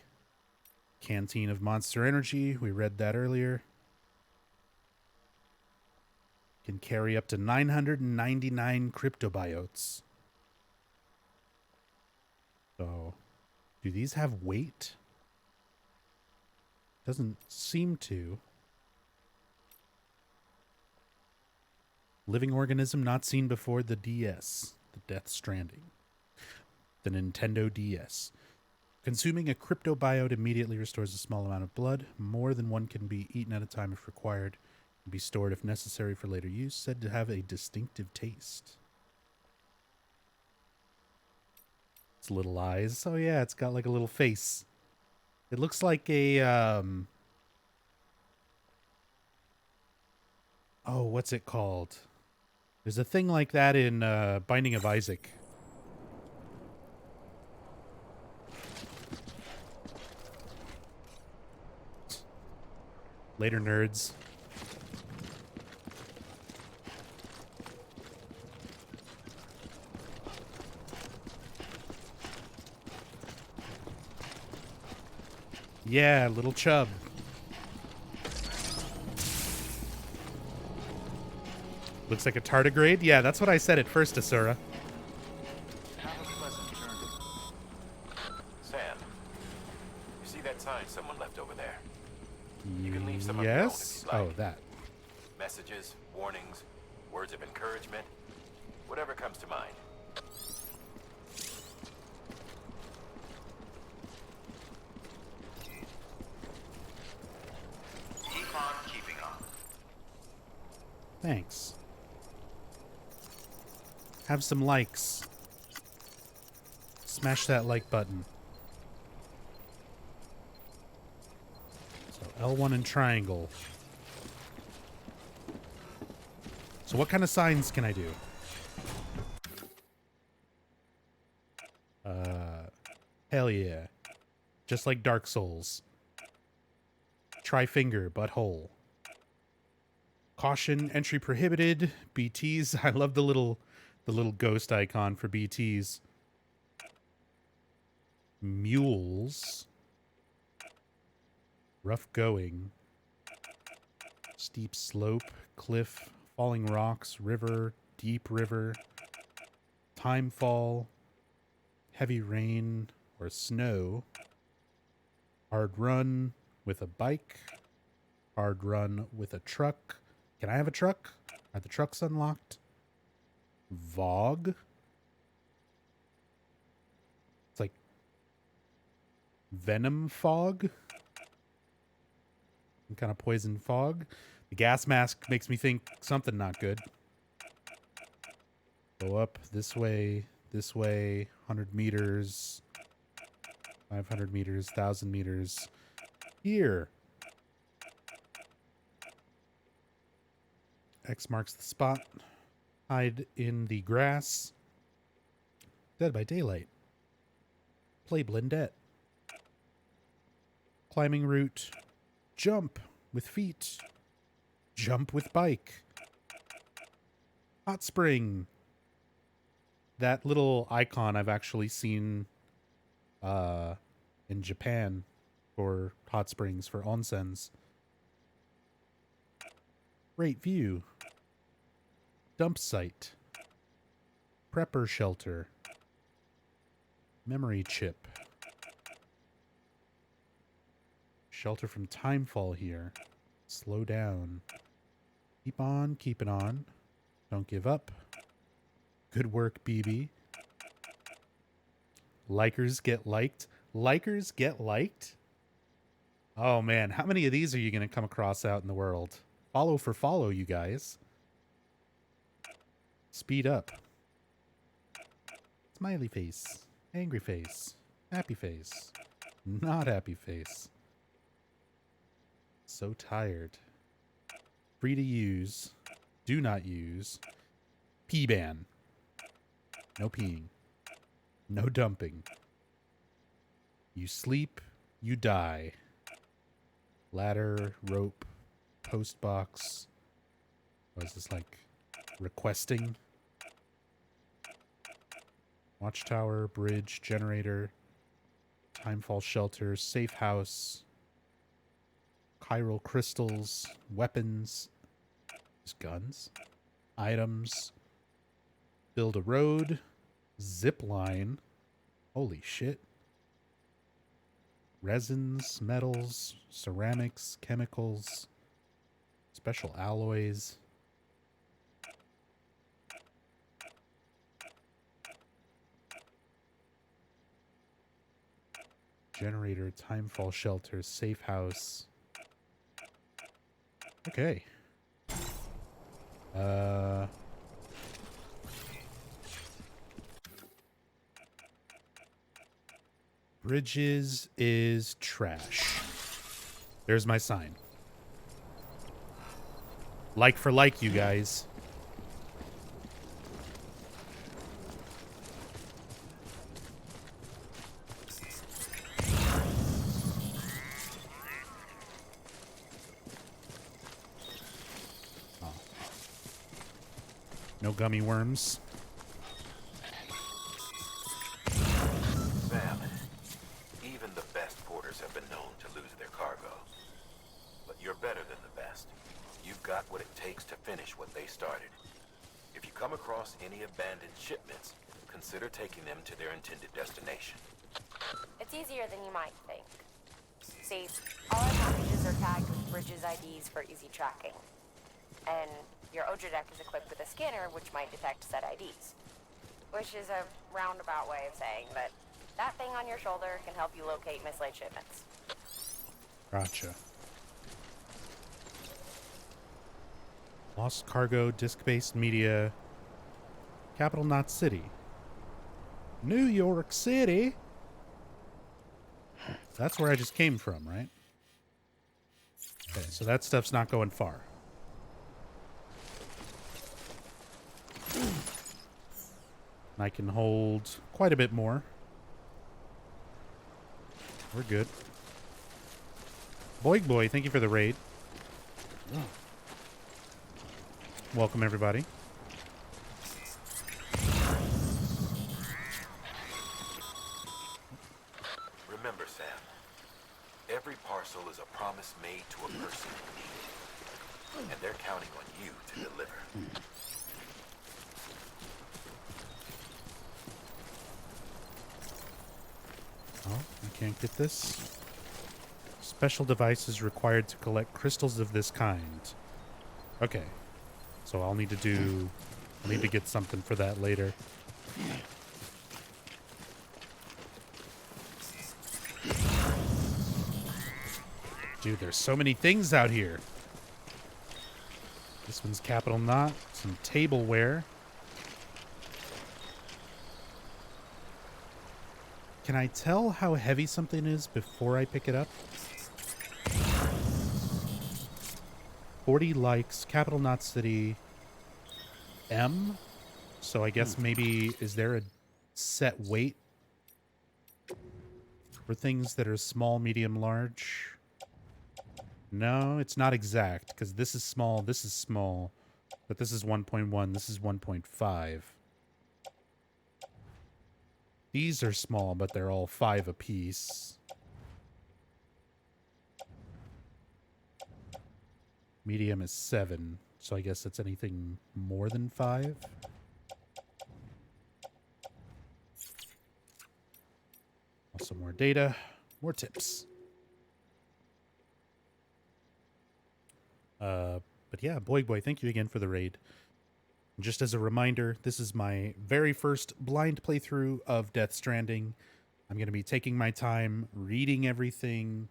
[SPEAKER 1] canteen of Monster Energy. We read that earlier. Can carry up to 999 cryptobiotes. So, do these have weight? Doesn't seem to. Living organism not seen before the DS. The Death Stranding. The Nintendo DS. Consuming a cryptobiote immediately restores a small amount of blood. More than one can be eaten at a time if required. Can be stored if necessary for later use. Said to have a distinctive taste. Its little eyes. Oh yeah, it's got like a little face. It looks like a oh, what's it called? There's a thing like that in Binding of Isaac. Later, nerds. Yeah, little chub. Looks like a tardigrade? Yeah, that's what I said at first, Asura.
[SPEAKER 6] Have a pleasant journey.
[SPEAKER 15] Sam, you see that sign someone left over there? You can leave some of
[SPEAKER 1] Yes?
[SPEAKER 15] your own if you'd like.
[SPEAKER 1] Oh, that.
[SPEAKER 15] Messages, warnings, words of encouragement, whatever comes to mind.
[SPEAKER 1] Thanks. Have some likes. Smash that like button. So L1 and triangle. So what kind of signs can I do? Hell yeah. Just like Dark Souls. Try finger, butthole. Caution, entry prohibited. BTs. I love the little ghost icon for BTs. Mules. Rough going. Steep slope, cliff, falling rocks, river, deep river. Timefall. Heavy rain or snow. Hard run with a bike. Hard run with a truck. Can I have a truck? Are the trucks unlocked? Vogue. It's like venom fog. Some kind of poison fog. The gas mask makes me think something not good. Go up this way, 100 meters, 500 meters, 1,000 meters. Here. X marks the spot. Hide in the grass. Dead by daylight. Play Blendette. Climbing route. Jump with feet. Jump with bike. Hot spring. That little icon I've actually seen in Japan for hot springs, for onsens. Great view. Dump site. Prepper shelter. Memory chip. Shelter from timefall here. Slow down. Keep on keeping on. Don't give up. Good work, BB. Likers get liked. Likers get liked? Oh man, how many of these are you going to come across out in the world? Follow for follow, you guys. Speed up. Smiley face. Angry face. Happy face. Not happy face. So tired. Free to use. Do not use. Pee ban. No peeing. No dumping. You sleep, you die. Ladder, rope, post box. What is this, like requesting? Watchtower, bridge, generator, timefall shelter, safe house, chiral crystals, weapons, guns, items, build a road, zip line, holy shit, resins, metals, ceramics, chemicals, special alloys. Generator, timefall shelter, safe house. Okay. Bridges is trash. There's my sign. Like for like, you guys. No gummy worms.
[SPEAKER 15] Sam, even the best porters have been known to lose their cargo. But you're better than the best. You've got what it takes to finish what they started. If you come across any abandoned shipments, consider taking them to their intended destination.
[SPEAKER 18] It's easier than you might think. See, all our packages are tagged with Bridges IDs for easy tracking. And your Odra deck is equipped with a scanner which might detect said IDs. Which is a roundabout way of saying that that thing on your shoulder can help you locate mislaid shipments.
[SPEAKER 1] Gotcha. Lost Cargo, Disc-Based Media, Capital Knot City. New York City? That's where I just came from, right? Okay, so that stuff's not going far. I can hold quite a bit more. We're good. Boig Boy, thank you for the raid. Welcome, everybody.
[SPEAKER 15] Remember, Sam, every parcel is a promise made to a person in need, and they're counting on you to deliver.
[SPEAKER 1] Oh, I can't get this. Special devices required to collect crystals of this kind. Okay. So I'll need to get something for that later. Dude, there's so many things out here. This one's Capital Knot. Some tableware. Can I tell how heavy something is before I pick it up? 40 likes, Capital Knot City, M. So I guess maybe, is there a set weight for things that are small, medium, large? No, it's not exact, because this is small, but this is 1.1, this is 1.5. These are small, but they're all 5 apiece. Medium is 7, so I guess that's anything more than 5. Also more data, more tips. But yeah, Boy, thank you again for the raid. And just as a reminder, this is my very first blind playthrough of Death Stranding. I'm going to be taking my time, reading everything.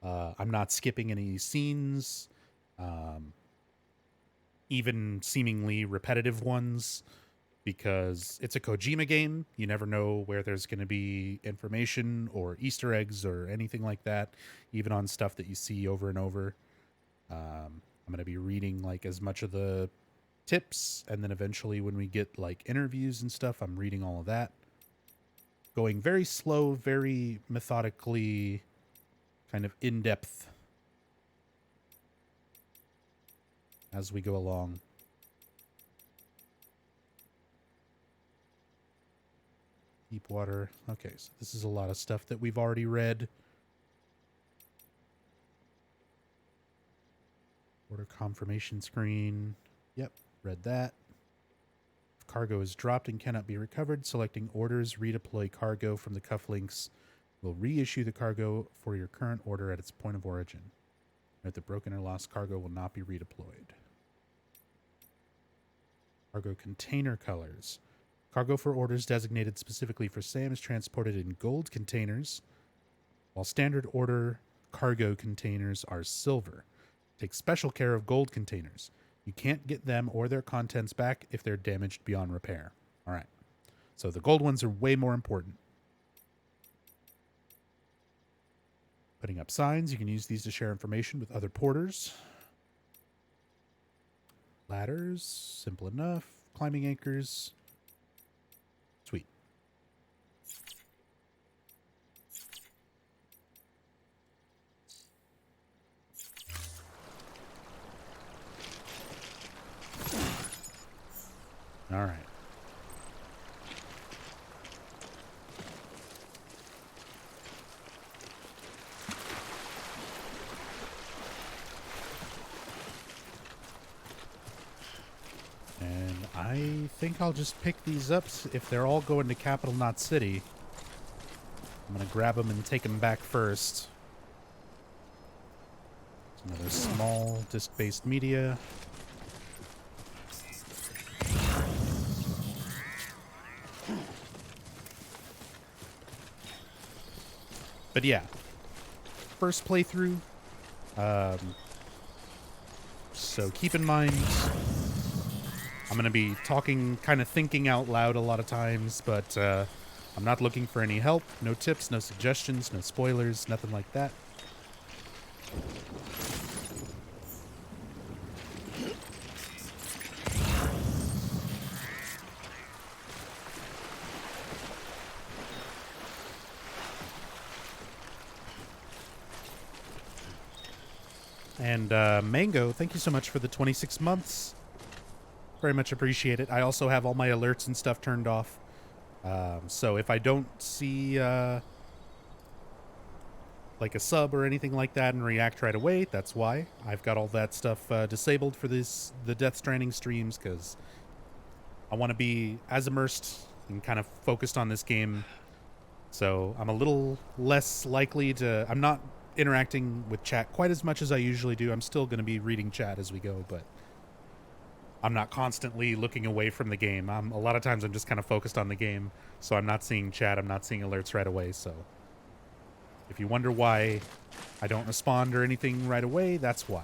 [SPEAKER 1] I'm not skipping any scenes. Even seemingly repetitive ones, because it's a Kojima game. You never know where there's going to be information or Easter eggs or anything like that, even on stuff that you see over and over. I'm going to be reading like as much of the tips, and then eventually when we get like interviews and stuff, I'm reading all of that. Going very slow, very methodically, kind of in-depth as we go along. Deep water. Okay, so this is a lot of stuff that we've already read. Order confirmation screen. Yep, read that. If cargo is dropped and cannot be recovered, selecting orders, redeploy cargo from the cufflinks will reissue the cargo for your current order at its point of origin. Note that broken or lost cargo will not be redeployed. Cargo container colors. Cargo for orders designated specifically for SAM is transported in gold containers, while standard order cargo containers are silver. Take special care of gold containers. You can't get them or their contents back if they're damaged beyond repair. All right. So the gold ones are way more important. Putting up signs. You can use these to share information with other porters. Ladders. Simple enough. Climbing anchors. Sweet. All right. And I think I'll just pick these up if they're all going to Capital Knot City. I'm going to grab them and take them back first. Another small disc-based media. But yeah, first playthrough. So keep in mind, I'm going to be talking, kind of thinking out loud a lot of times, but I'm not looking for any help, no tips, no suggestions, no spoilers, nothing like that. And Mango, thank you so much for the 26 months. Very much appreciate it. I also have all my alerts and stuff turned off. So if I don't see like a sub or anything like that and react right away, that's why. I've got all that stuff disabled for the Death Stranding streams, because I want to be as immersed and kind of focused on this game. So I'm a little less likely to... I'm not interacting with chat quite as much as I usually do. I'm still going to be reading chat as we go, but I'm not constantly looking away from the game. A lot of times I'm just kind of focused on the game, so I'm not seeing chat, I'm not seeing alerts right away. So if you wonder why I don't respond or anything right away, that's why.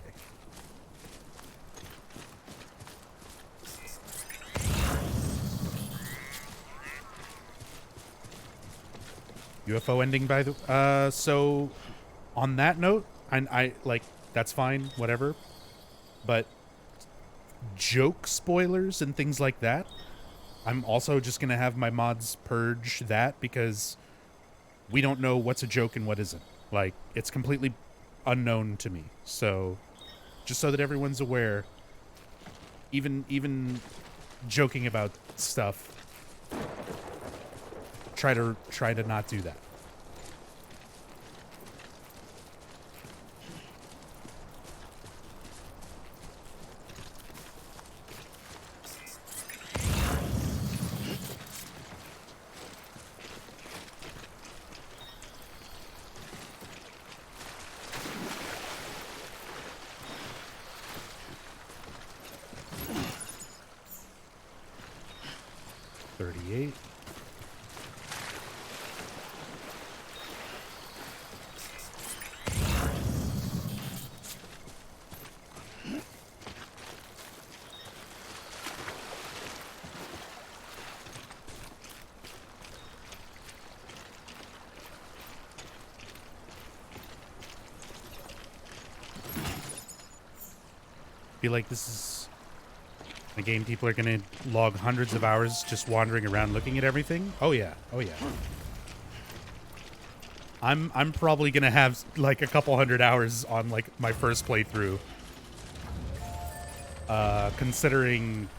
[SPEAKER 1] UFO ending by the... so on that note, I like, that's fine, whatever. But joke spoilers and things like that, I'm also just going to have my mods purge that, because we don't know what's a joke and what isn't. Like, it's completely unknown to me. So just so that everyone's aware, even joking about stuff, try to not do that. Feel like this is a game people are going to log hundreds of hours just wandering around looking at everything. Oh yeah. Oh yeah. I'm probably going to have like a couple hundred hours on like my first playthrough. Considering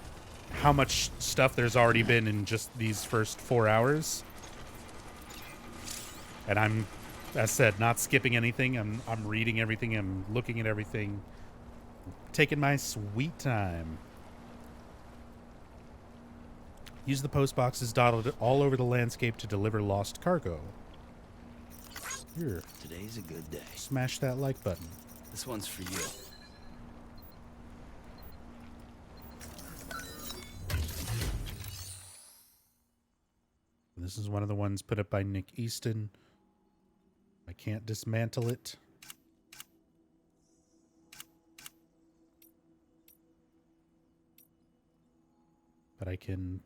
[SPEAKER 1] how much stuff there's already been in just these first 4 hours. And I'm, as said, not skipping anything. I'm reading everything. I'm looking at everything. Taking my sweet time. Use the post boxes dotted all over the landscape to deliver lost cargo. Here.
[SPEAKER 2] Today's a good day.
[SPEAKER 1] Smash that like button.
[SPEAKER 2] This one's for you.
[SPEAKER 1] This is one of the ones put up by Nick Easton. I can't dismantle it. But I can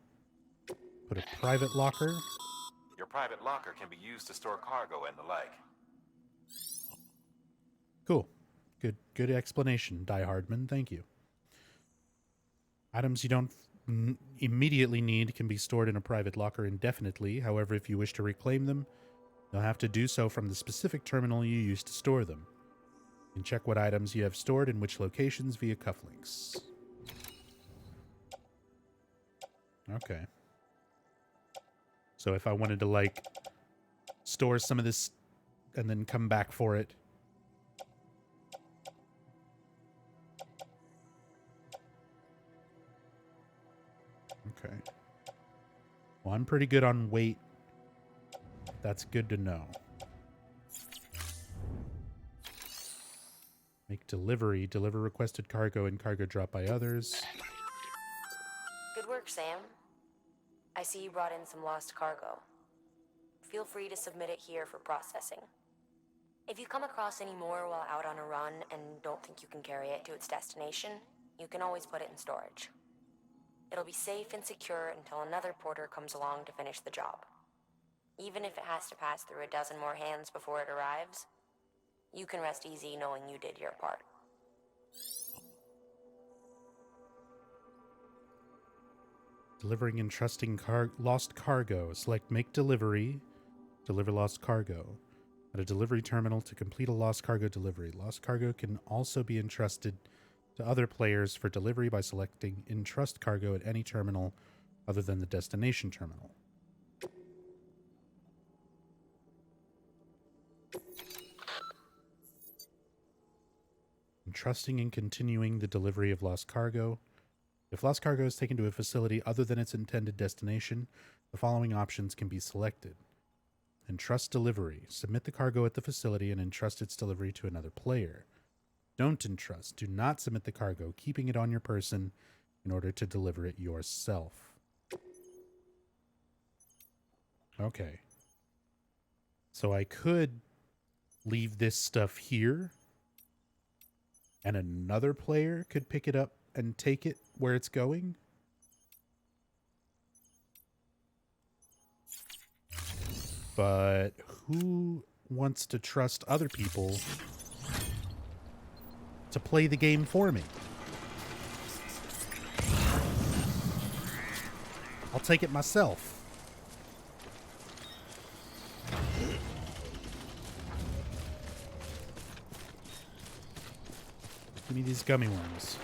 [SPEAKER 1] put a private locker.
[SPEAKER 15] Your private locker can be used to store cargo and the like.
[SPEAKER 1] Cool. Good explanation, Die Hardman. Thank you. Items you don't immediately need can be stored in a private locker indefinitely. However, if you wish to reclaim them, you'll have to do so from the specific terminal you used to store them. You can check what items you have stored in which locations via cufflinks. Okay. So if I wanted to, like, store some of this and then come back for it. Okay. Well, I'm pretty good on weight. That's good to know. Make delivery. Deliver requested cargo and cargo dropped by others.
[SPEAKER 18] Good work, Sam. I see you brought in some lost cargo. Feel free to submit it here for processing. If you come across any more while out on a run and don't think you can carry it to its destination, you can always put it in storage. It'll be safe and secure until another porter comes along to finish the job. Even if it has to pass through a dozen more hands before it arrives, you can rest easy knowing you did your part.
[SPEAKER 1] Delivering and trusting lost cargo. Select Make Delivery. Deliver lost cargo. At a delivery terminal to complete a lost cargo delivery. Lost cargo can also be entrusted to other players for delivery by selecting Entrust Cargo at any terminal other than the destination terminal. Entrusting and continuing the delivery of lost cargo. If lost cargo is taken to a facility other than its intended destination, the following options can be selected. Entrust delivery. Submit the cargo at the facility and entrust its delivery to another player. Don't entrust. Do not submit the cargo, keeping it on your person in order to deliver it yourself. Okay. So I could leave this stuff here, and another player could pick it up and take it where it's going. But who wants to trust other people to play the game for me? I'll take it myself. Give me these gummy worms.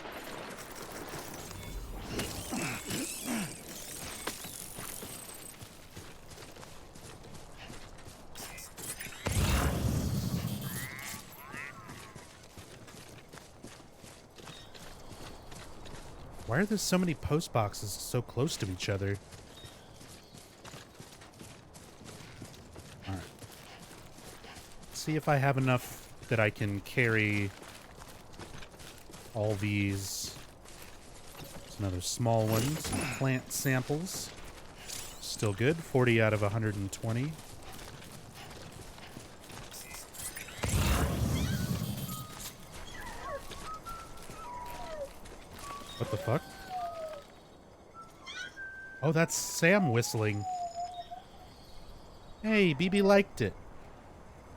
[SPEAKER 1] Why are there so many post boxes so close to each other? Alright. See if I have enough that I can carry all these. There's another small one. Some plant samples. Still good. 40 out of 120. What the fuck? Oh, that's Sam whistling. Hey, BB liked it.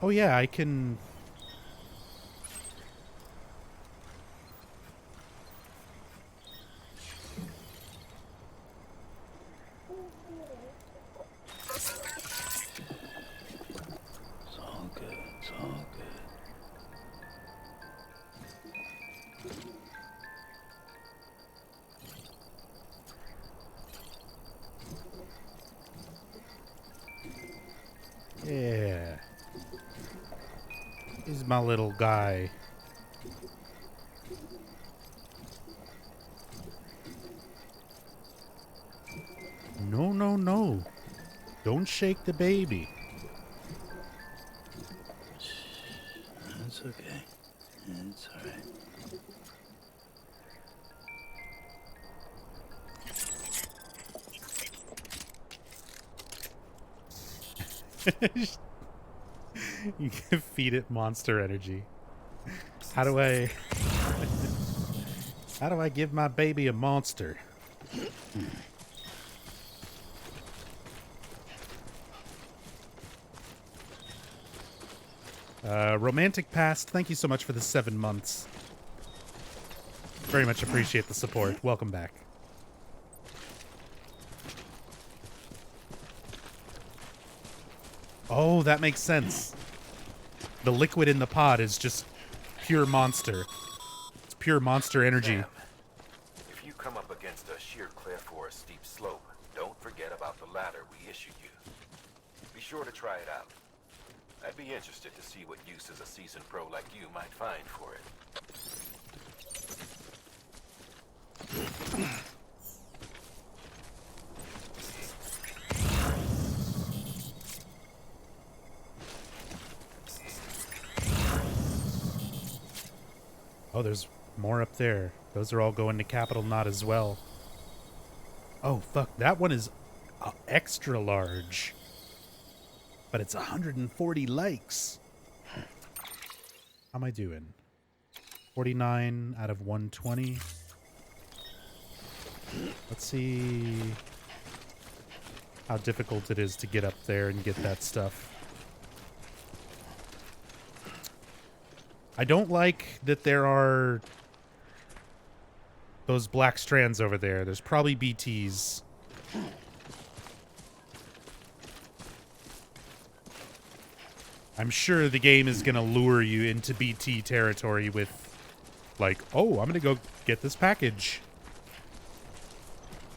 [SPEAKER 1] Oh yeah, I can...
[SPEAKER 2] It's all good. It's all good.
[SPEAKER 1] Yeah. He's my little guy. No, no, no. Don't shake the baby.
[SPEAKER 2] It's okay. It's alright.
[SPEAKER 1] You can feed it monster energy. How do I... How do I give my baby a monster? Romantic Past, thank you so much for the 7 months. Very much appreciate the support. Welcome back. Oh, that makes sense. The liquid in the pod is just pure monster. It's pure monster energy.
[SPEAKER 15] Sam, if you come up against a sheer cliff or a steep slope, don't forget about the ladder we issued you. Be sure to try it out. I'd be interested to see what uses a seasoned pro like you might find for it.
[SPEAKER 1] Oh, there's more up there. Those are all going to Capital Knot as well. Oh, fuck. That one is extra large. But it's 140 likes. How am I doing? 49 out of 120. Let's see how difficult it is to get up there and get that stuff. I don't like that there are those black strands over there. There's probably BTs. I'm sure the game is going to lure you into BT territory with, like, oh, I'm going to go get this package.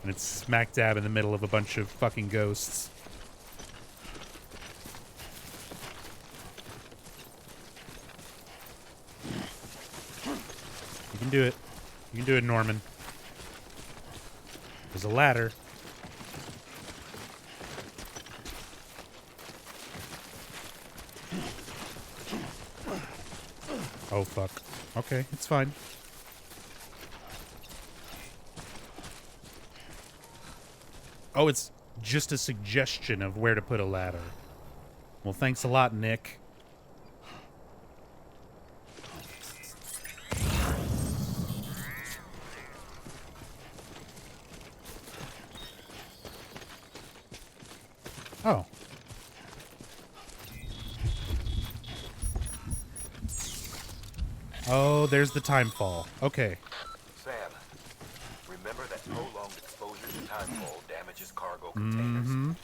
[SPEAKER 1] And it's smack dab in the middle of a bunch of fucking ghosts. You can do it. You can do it, Norman. There's a ladder. Oh, fuck. Okay, it's fine. Oh, it's just a suggestion of where to put a ladder. Well, thanks a lot, Nick. Oh. Oh, there's the time fall. Okay.
[SPEAKER 15] Sam, remember that prolonged exposure to timefall damages cargo containers.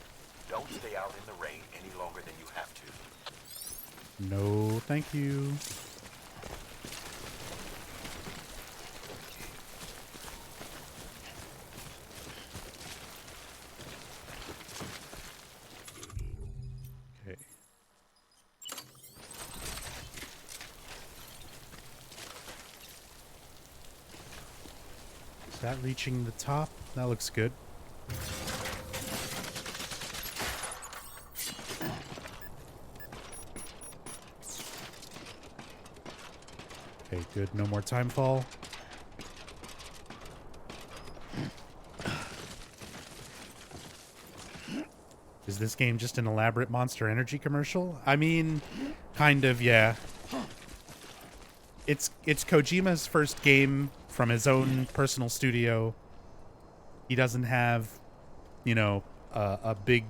[SPEAKER 15] Don't stay out in the rain any longer than you have to.
[SPEAKER 1] No, thank you. Okay. Is that reaching the top? That looks good. Okay, good. No more time fall. Is this game just an elaborate Monster Energy commercial? I mean, kind of, yeah. It's Kojima's first game from his own personal studio. He doesn't have, you know, a big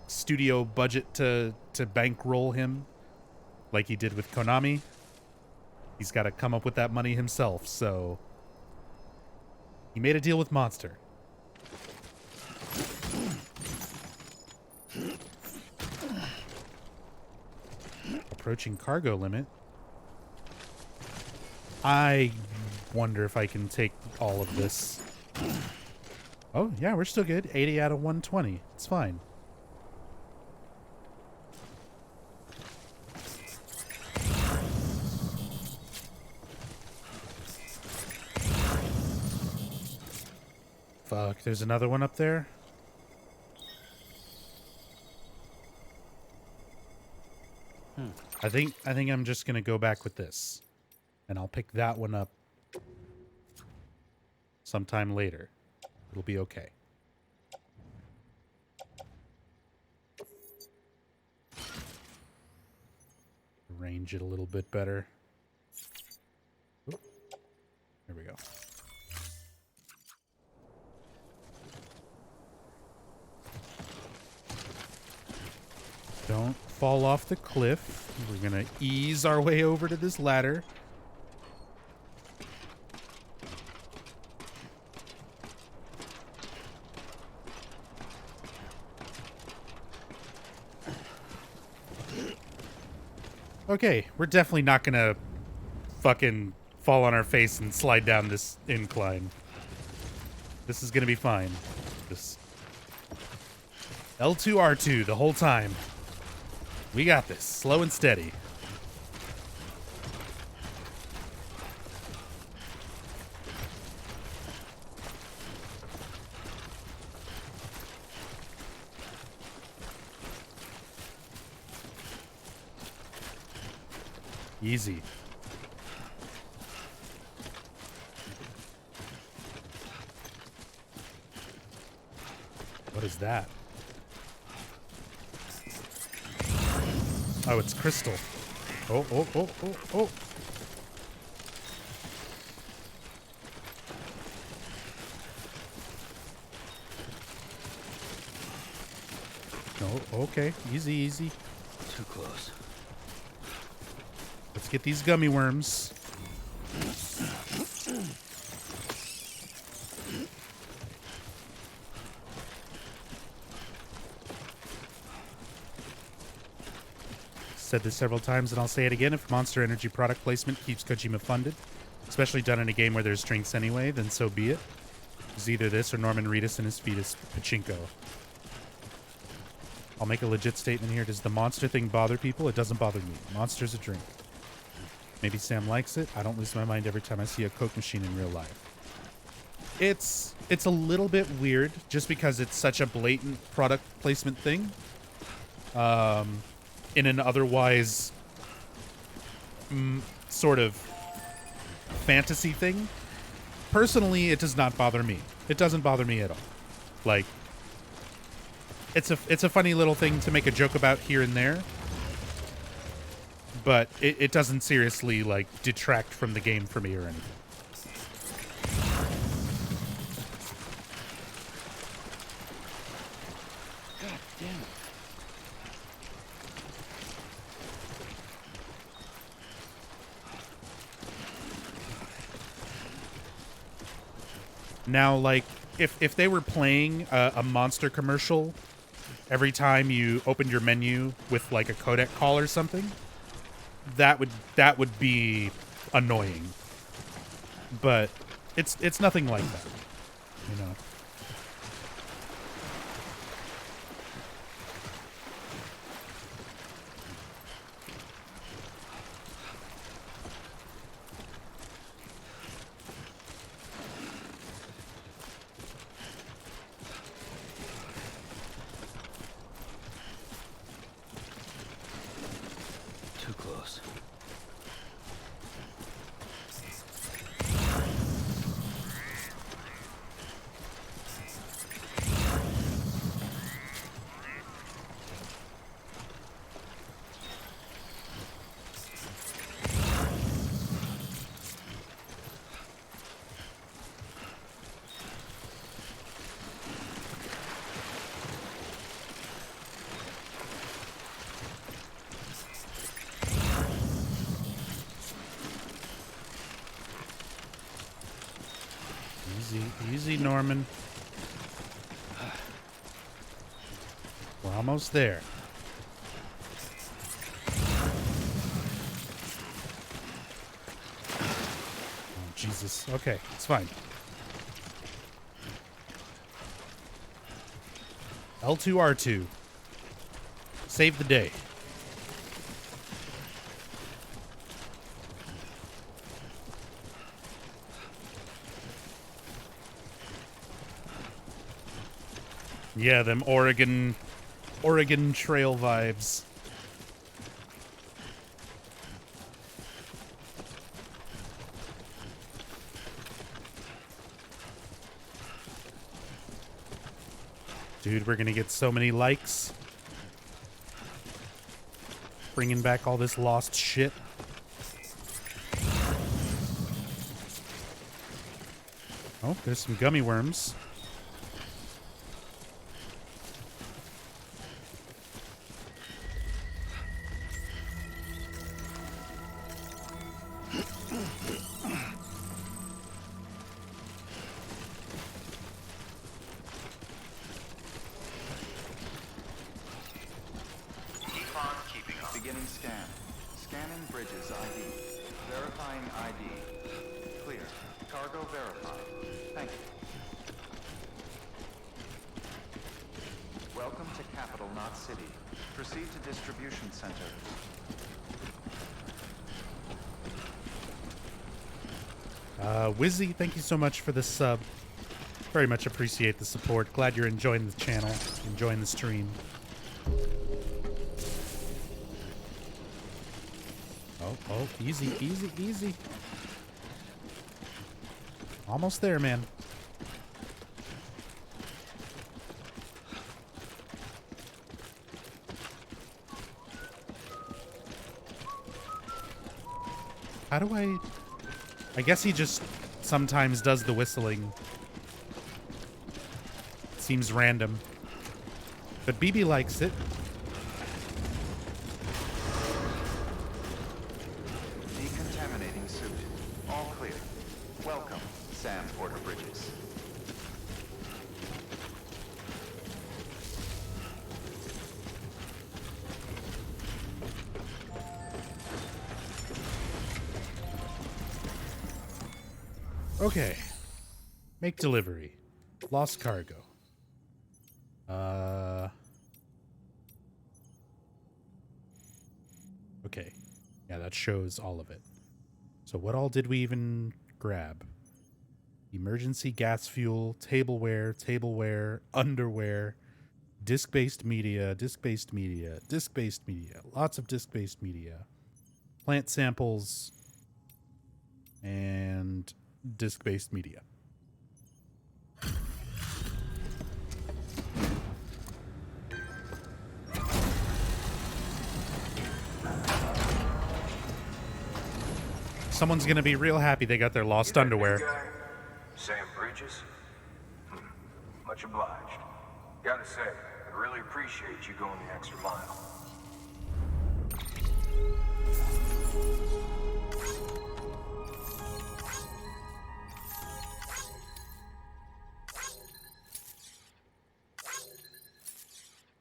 [SPEAKER 1] studio budget to bankroll him like he did with Konami. He's got to come up with that money himself, so he made a deal with Monster. Approaching cargo limit. I wonder if I can take all of this. Oh, yeah, we're still good. 80 out of 120. It's fine. Fuck, there's another one up there? I think I'm just gonna go back with this. And I'll pick that one up sometime later. It'll be okay. Arrange it a little bit better. Oop. There we go. Don't fall off the cliff. We're gonna ease our way over to this ladder. Okay, we're definitely not gonna fucking fall on our face and slide down this incline. This is gonna be fine. Just L2, R2 the whole time. We got this. Slow and steady. Easy. What is that? Oh, it's crystal. Oh, oh, oh, oh, oh. Oh, okay. Easy, easy.
[SPEAKER 9] Too close.
[SPEAKER 1] Let's get these gummy worms. Said this several times and I'll say it again. If Monster Energy product placement keeps Kojima funded, especially done in a game where there's drinks anyway, then so be it. It's either this or Norman Reedus and his fetus pachinko. I'll make a legit statement here. Does the monster thing bother people? It doesn't bother me. Monster's a drink. Maybe Sam likes it. I don't lose my mind every time I see a Coke machine in real life. It's a little bit weird just because it's such a blatant product placement thing. In an otherwise sort of fantasy thing. Personally, it does not bother me. It doesn't bother me at all. Like, it's a funny little thing to make a joke about here and there, but it doesn't seriously like detract from the game for me or anything.
[SPEAKER 9] God damn it.
[SPEAKER 1] Now, like, if they were playing a Monster commercial every time you opened your menu with like a codec call or something, that would be annoying. But it's nothing like that, you know.
[SPEAKER 9] Too close.
[SPEAKER 1] Easy, Norman. We're almost there. Oh, Jesus. Okay, it's fine. L2R2. Save the day. Yeah, them Oregon Trail vibes. Dude, we're gonna get so many likes. Bringing back all this lost shit. Oh, there's some gummy worms.
[SPEAKER 6] Beginning scan. Scanning Bridges ID. Verifying ID. Clear. Cargo verified. Thank you. Welcome to Capital Knot City. Proceed to distribution center.
[SPEAKER 1] Wizzy, thank you so much for the sub. Very much appreciate the support. Glad you're enjoying the channel, enjoying the stream. Oh, easy. Almost there, man. How do I guess he just sometimes does the whistling. It seems random. But BB likes it.
[SPEAKER 6] Decontaminating suit. All clear. Welcome, Sam Porter Bridges.
[SPEAKER 1] Okay. Make delivery. Lost cargo. Okay. Yeah, that shows all of it. So what all did we even grab? Emergency gas fuel, tableware, underwear, disc-based media, disc-based media, disc-based media, lots of disc-based media, plant samples, and disc-based media. Someone's gonna be real happy they got their lost underwear.
[SPEAKER 10] Sam Bridges? Much obliged. Gotta say, I really appreciate you going the extra mile.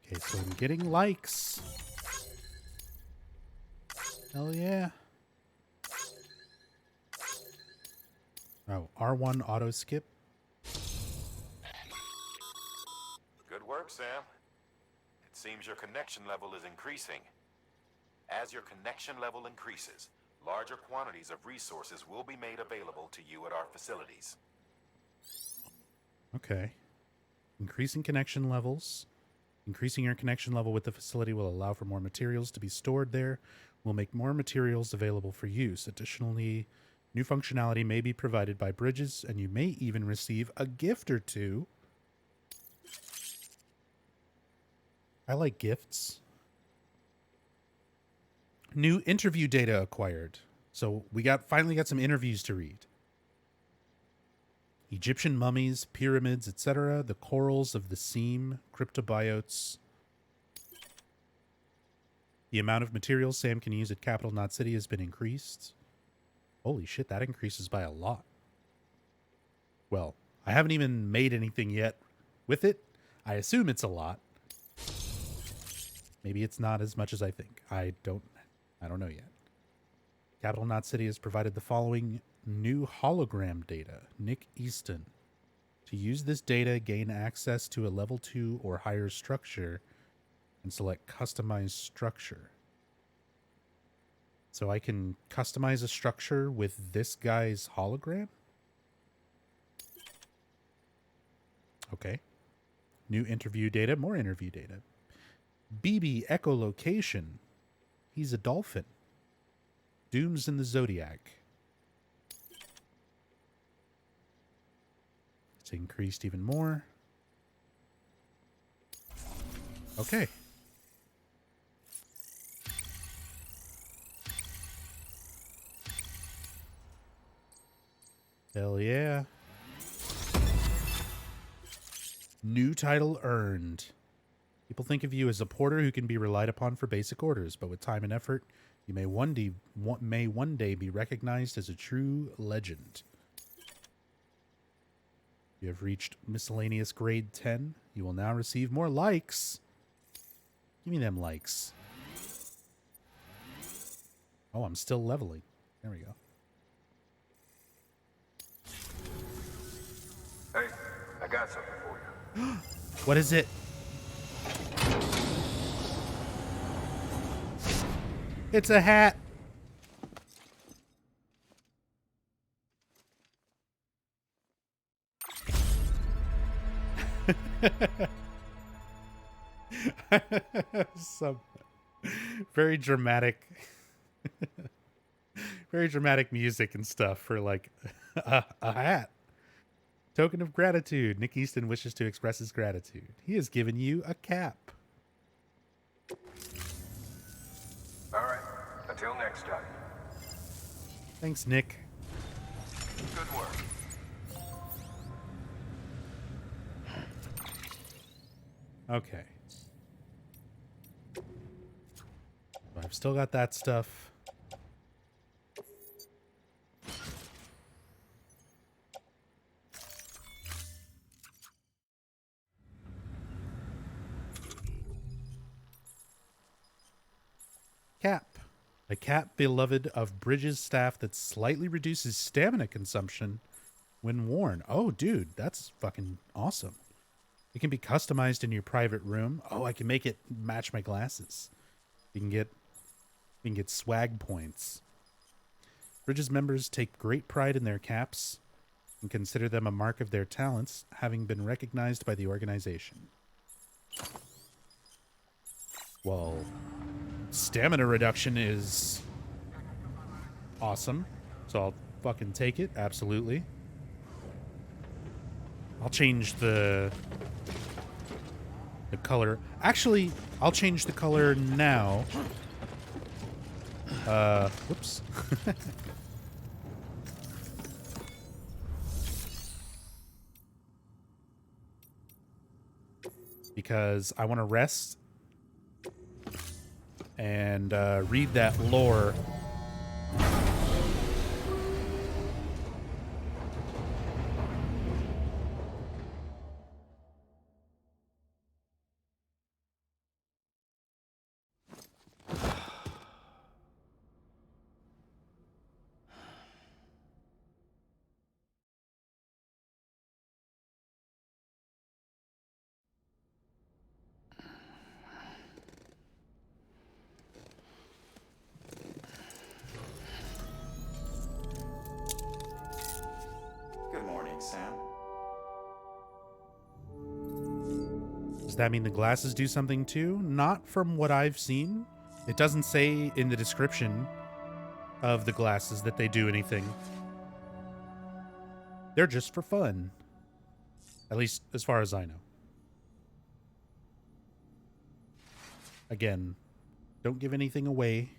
[SPEAKER 1] Okay, so I'm getting likes. Hell yeah. Oh, R1 auto skip.
[SPEAKER 15] Good work, Sam. It seems your connection level is increasing. As your connection level increases, larger quantities of resources will be made available to you at our facilities.
[SPEAKER 1] Okay. Increasing connection levels. Increasing your connection level with the facility will allow for more materials to be stored there. Will make more materials available for use. Additionally, new functionality may be provided by Bridges, and you may even receive a gift or two. I like gifts. New interview data acquired. So we finally got some interviews to read. Egyptian mummies, pyramids, etc. The corals of the seam, cryptobiotes. The amount of materials Sam can use at Capital Knot City has been increased. Holy shit, that increases by a lot. Well, I haven't even made anything yet with it. I assume it's a lot. Maybe it's not as much as I think. I don't know yet. Capital Knot City has provided the following new hologram data. Nick Easton. To use this data, gain access to a level 2 or higher structure and select customize structure. So I can customize a structure with this guy's hologram? Okay. New interview data, more interview data. BB echolocation. He's a dolphin. Dooms in the Zodiac. It's increased even more. Okay. Hell yeah. New title earned. People think of you as a porter who can be relied upon for basic orders, but with time and effort, you may one day be recognized as a true legend. You have reached miscellaneous grade 10. You will now receive more likes. Give me them likes. Oh, I'm still leveling. There we go.
[SPEAKER 10] Hey, I got something for you.
[SPEAKER 1] What is it? It's a hat. Some very dramatic very dramatic music and stuff for like a hat. Token of gratitude. Nick Easton wishes to express his gratitude. He has given you a cap.
[SPEAKER 10] All right, until next time.
[SPEAKER 1] Thanks, Nick.
[SPEAKER 10] Good work.
[SPEAKER 1] Okay. I've still got that stuff. Cap. A cap beloved of Bridges' staff that slightly reduces stamina consumption when worn. Oh, dude, that's fucking awesome. It can be customized in your private room. Oh, I can make it match my glasses. You can get swag points. Bridges members take great pride in their caps and consider them a mark of their talents, having been recognized by the organization. Well, stamina reduction is awesome, so I'll fucking take it. Absolutely. I'll change the color. Actually, I'll change the color now. Whoops. Because I want to rest and read that lore.
[SPEAKER 6] Good morning, Sam.
[SPEAKER 1] Does that mean the glasses do something too? Not from what I've seen. It doesn't say in the description of the glasses that they do anything. They're just for fun. At least as far as I know. Again, don't give anything away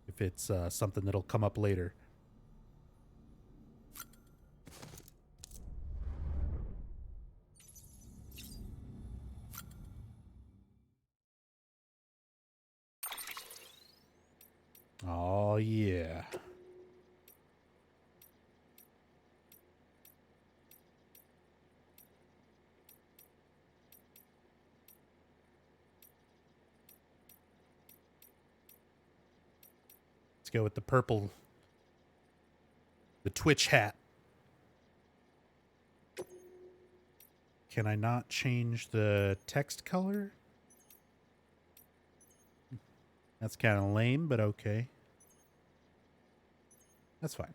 [SPEAKER 1] if it's something that'll come up later. Oh, yeah. Let's go with the purple. The Twitch hat. Can I not change the text color? That's kind of lame, but okay. That's fine.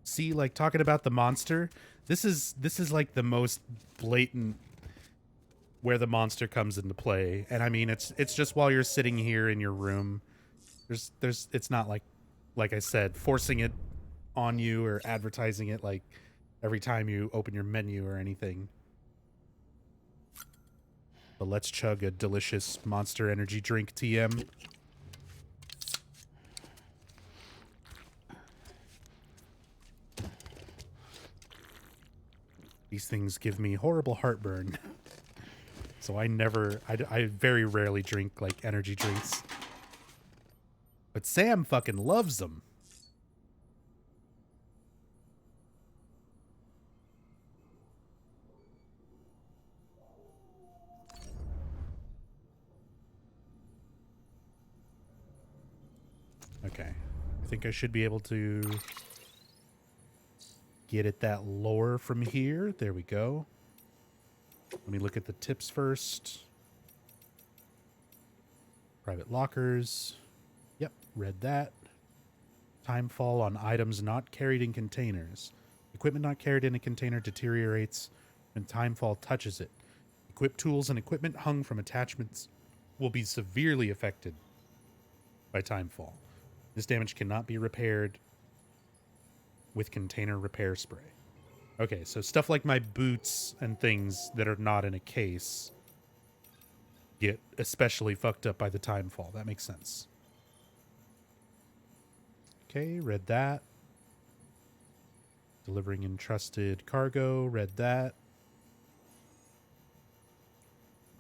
[SPEAKER 1] See, like talking about the monster, this is like the most blatant where the monster comes into play. And I mean, it's just while you're sitting here in your room. There's it's not like I said, forcing it on you or advertising it like every time you open your menu or anything. But let's chug a delicious Monster Energy drink, TM. These things give me horrible heartburn. So I very rarely drink like energy drinks. But Sam fucking loves them. Okay. I think I should be able to get at that lore from here. There we go. Let me look at the tips first. Private lockers. Yep, read that. Timefall on items not carried in containers. Equipment not carried in a container deteriorates when timefall touches it. Equipped tools and equipment hung from attachments will be severely affected by timefall. This damage cannot be repaired with container repair spray. Okay, so stuff like my boots and things that are not in a case get especially fucked up by the timefall. That makes sense. Okay, read that. Delivering entrusted cargo, read that.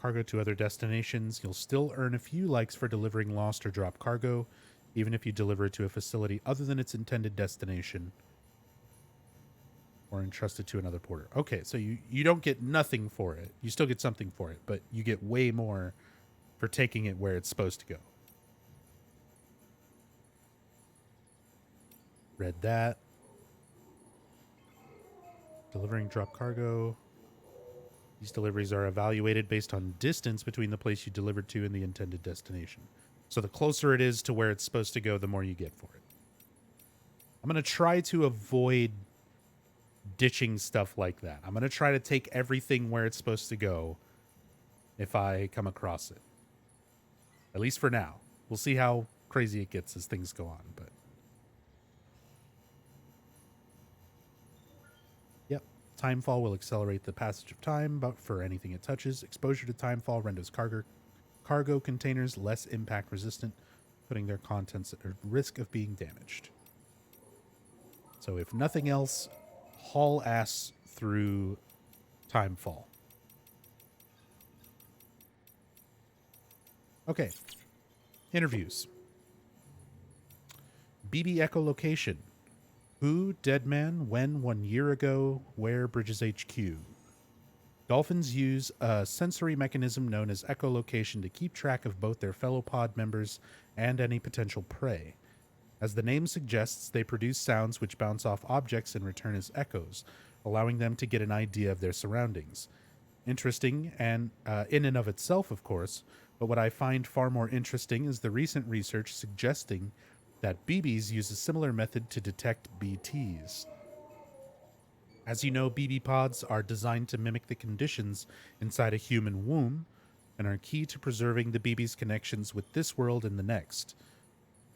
[SPEAKER 1] Cargo to other destinations. You'll still earn a few likes for delivering lost or dropped cargo, even if you deliver it to a facility other than its intended destination or entrusted to another porter. Okay, so you don't get nothing for it. You still get something for it, but you get way more for taking it where it's supposed to go. Read that. Delivering drop cargo. These deliveries are evaluated based on distance between the place you delivered to and the intended destination. So the closer it is to where it's supposed to go, the more you get for it. I'm going to try to avoid ditching stuff like that. I'm going to try to take everything where it's supposed to go if I come across it. At least for now. We'll see how crazy it gets as things go on, but yep. Timefall will accelerate the passage of time, but for anything it touches, exposure to timefall renders cargo containers less impact resistant, putting their contents at risk of being damaged. So if nothing else, haul ass through timefall. Okay. Interviews. BB echolocation. Who, dead man, when, 1 year ago, where, Bridges HQ. Dolphins use a sensory mechanism known as echolocation to keep track of both their fellow pod members and any potential prey. As the name suggests, they produce sounds which bounce off objects and return as echoes, allowing them to get an idea of their surroundings. Interesting, and in and of itself, of course, but what I find far more interesting is the recent research suggesting that BBs use a similar method to detect BTs. As you know, BB pods are designed to mimic the conditions inside a human womb and are key to preserving the BB's connections with this world and the next.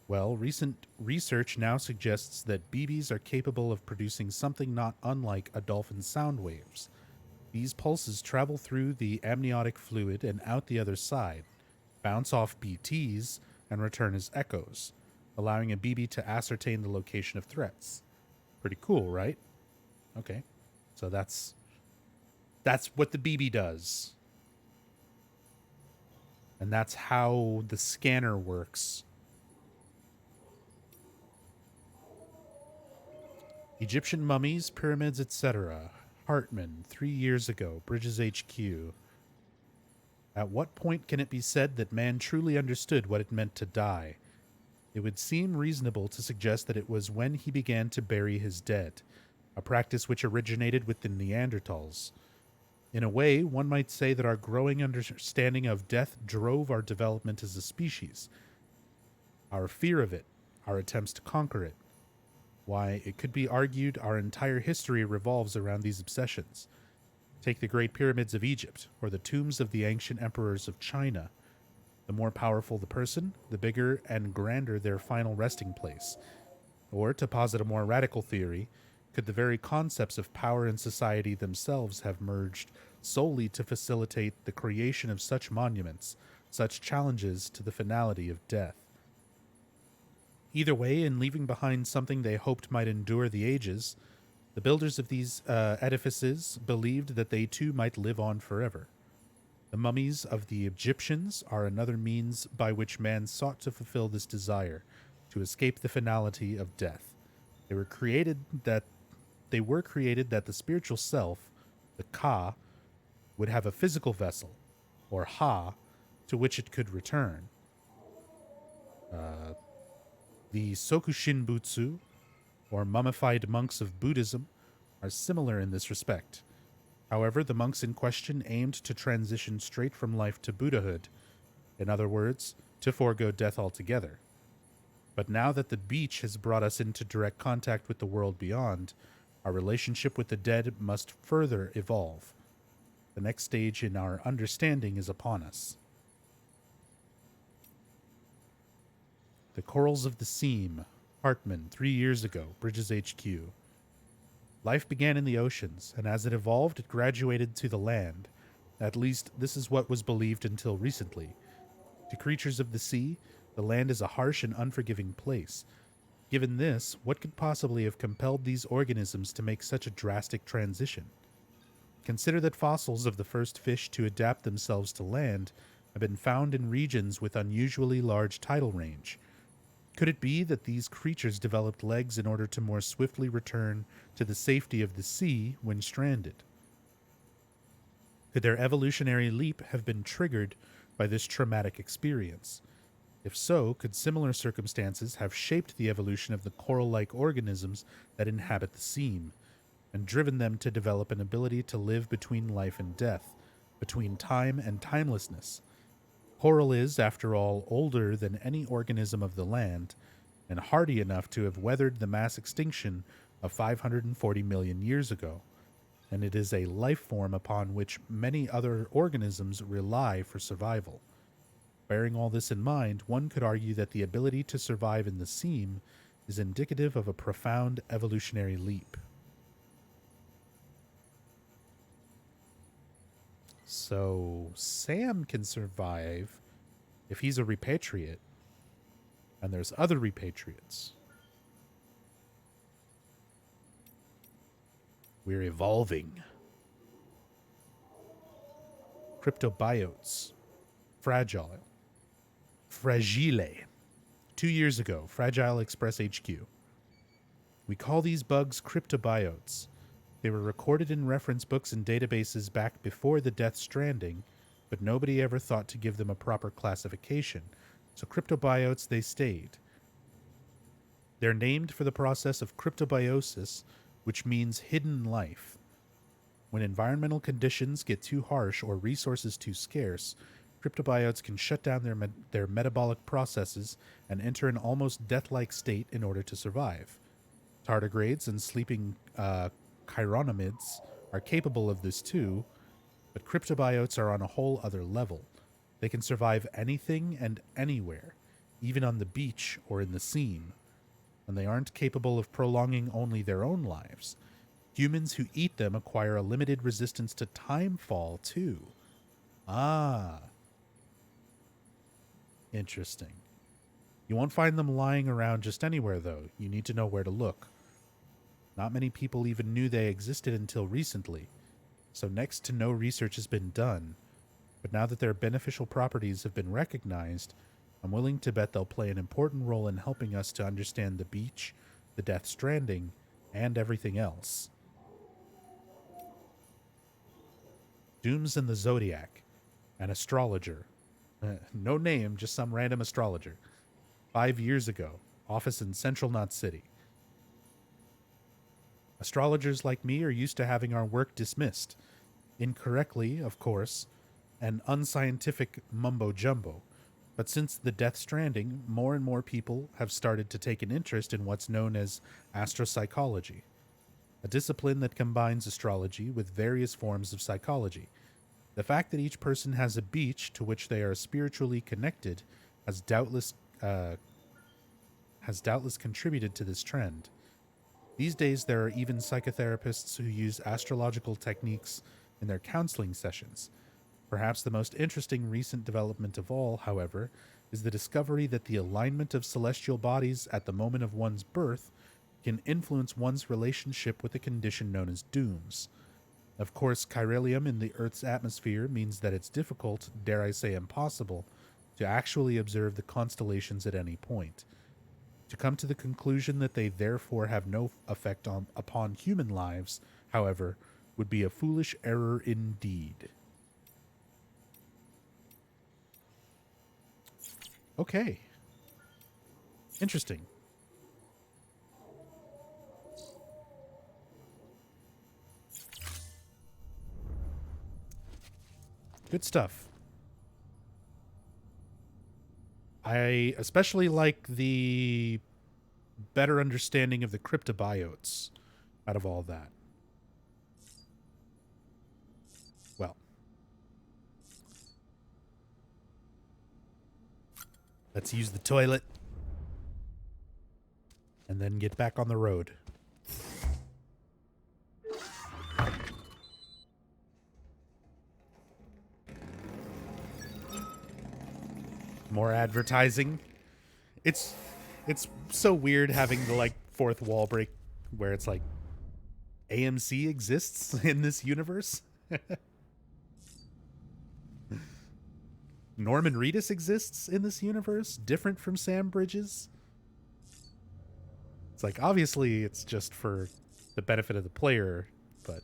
[SPEAKER 1] Well, recent research now suggests that BBs are capable of producing something not unlike a dolphin's sound waves. These pulses travel through the amniotic fluid and out the other side, bounce off BTs, and return as echoes, allowing a BB to ascertain the location of threats. Pretty cool, right? Okay. So that's what the BB does. And that's how the scanner works. Egyptian mummies, pyramids, etc. Hartman, 3 years ago, Bridges HQ. At what point can it be said that man truly understood what it meant to die? It would seem reasonable to suggest that it was when he began to bury his dead, a practice which originated with the Neanderthals. In a way, one might say that our growing understanding of death drove our development as a species. Our fear of it, our attempts to conquer it. Why, it could be argued our entire history revolves around these obsessions. Take the Great Pyramids of Egypt, or the tombs of the ancient emperors of China. The more powerful the person, the bigger and grander their final resting place. Or, to posit a more radical theory, could the very concepts of power and society themselves have merged solely to facilitate the creation of such monuments, such challenges to the finality of death? Either way, in leaving behind something they hoped might endure the ages, the builders of these edifices believed that they too might live on forever. The mummies of the Egyptians are another means by which man sought to fulfill this desire, to escape the finality of death. They were created that the spiritual self, the Ka, would have a physical vessel, or Ha, to which it could return. The Sokushin Butsu, or mummified monks of Buddhism, are similar in this respect. However, the monks in question aimed to transition straight from life to Buddhahood. In other words, to forego death altogether. But now that the beach has brought us into direct contact with the world beyond, our relationship with the dead must further evolve. The next stage in our understanding is upon us. The Corals of the Seam, Hartman, 3 years ago, Bridges HQ. Life began in the oceans, and as it evolved, it graduated to the land. At least, this is what was believed until recently. To creatures of the sea, the land is a harsh and unforgiving place. Given this, what could possibly have compelled these organisms to make such a drastic transition? Consider that fossils of the first fish to adapt themselves to land have been found in regions with unusually large tidal range. Could it be that these creatures developed legs in order to more swiftly return to the safety of the sea when stranded? Could their evolutionary leap have been triggered by this traumatic experience? If so, could similar circumstances have shaped the evolution of the coral-like organisms that inhabit the seam, and driven them to develop an ability to live between life and death, between time and timelessness? Coral is, after all, older than any organism of the land, and hardy enough to have weathered the mass extinction of 540 million years ago, and it is a life form upon which many other organisms rely for survival. Bearing all this in mind, one could argue that the ability to survive in the seam is indicative of a profound evolutionary leap. So Sam can survive if he's a repatriate, and there's other repatriates. We're evolving. Cryptobiotes. Fragile. 2 years ago, Fragile Express HQ. We call these bugs cryptobiotes. They were recorded in reference books and databases back before the Death Stranding, but nobody ever thought to give them a proper classification, so cryptobiotes they stayed. They're named for the process of cryptobiosis, which means hidden life. When environmental conditions get too harsh or resources too scarce, cryptobiotes can shut down their metabolic processes and enter an almost death-like state in order to survive. Tardigrades and sleeping chironomids are capable of this too, but cryptobiotes are on a whole other level. They can survive anything and anywhere, even on the beach or in the seam, and they aren't capable of prolonging only their own lives. Humans who eat them acquire a limited resistance to timefall too. Ah. Interesting. You won't find them lying around just anywhere, though. You need to know where to look. Not many people even knew they existed until recently, so next to no research has been done. But now that their beneficial properties have been recognized, I'm willing to bet they'll play an important role in helping us to understand the beach, the Death Stranding, and everything else. Dooms in the Zodiac, an astrologer. No name, just some random astrologer. 5 years ago, office in Central Knot City. Astrologers like me are used to having our work dismissed. Incorrectly, of course, and unscientific mumbo-jumbo. But since the Death Stranding, more and more people have started to take an interest in what's known as astropsychology, a discipline that combines astrology with various forms of psychology. The fact that each person has a beach to which they are spiritually connected has doubtless contributed to this trend. These days, there are even psychotherapists who use astrological techniques in their counseling sessions. Perhaps the most interesting recent development of all, however, is the discovery that the alignment of celestial bodies at the moment of one's birth can influence one's relationship with a condition known as dooms. Of course, chiralium in the Earth's atmosphere means that it's difficult, dare I say impossible, to actually observe the constellations at any point. To come to the conclusion that they therefore have no effect upon human lives, however, would be a foolish error indeed. Okay. Interesting. Good stuff. I especially like the better understanding of the cryptobiotes out of all that. Well, let's use the toilet and then get back on the road. More advertising. It's so weird having the like fourth wall break where it's like AMC exists in this universe. Norman Reedus exists in this universe, different from Sam Bridges. It's like, obviously it's just for the benefit of the player, but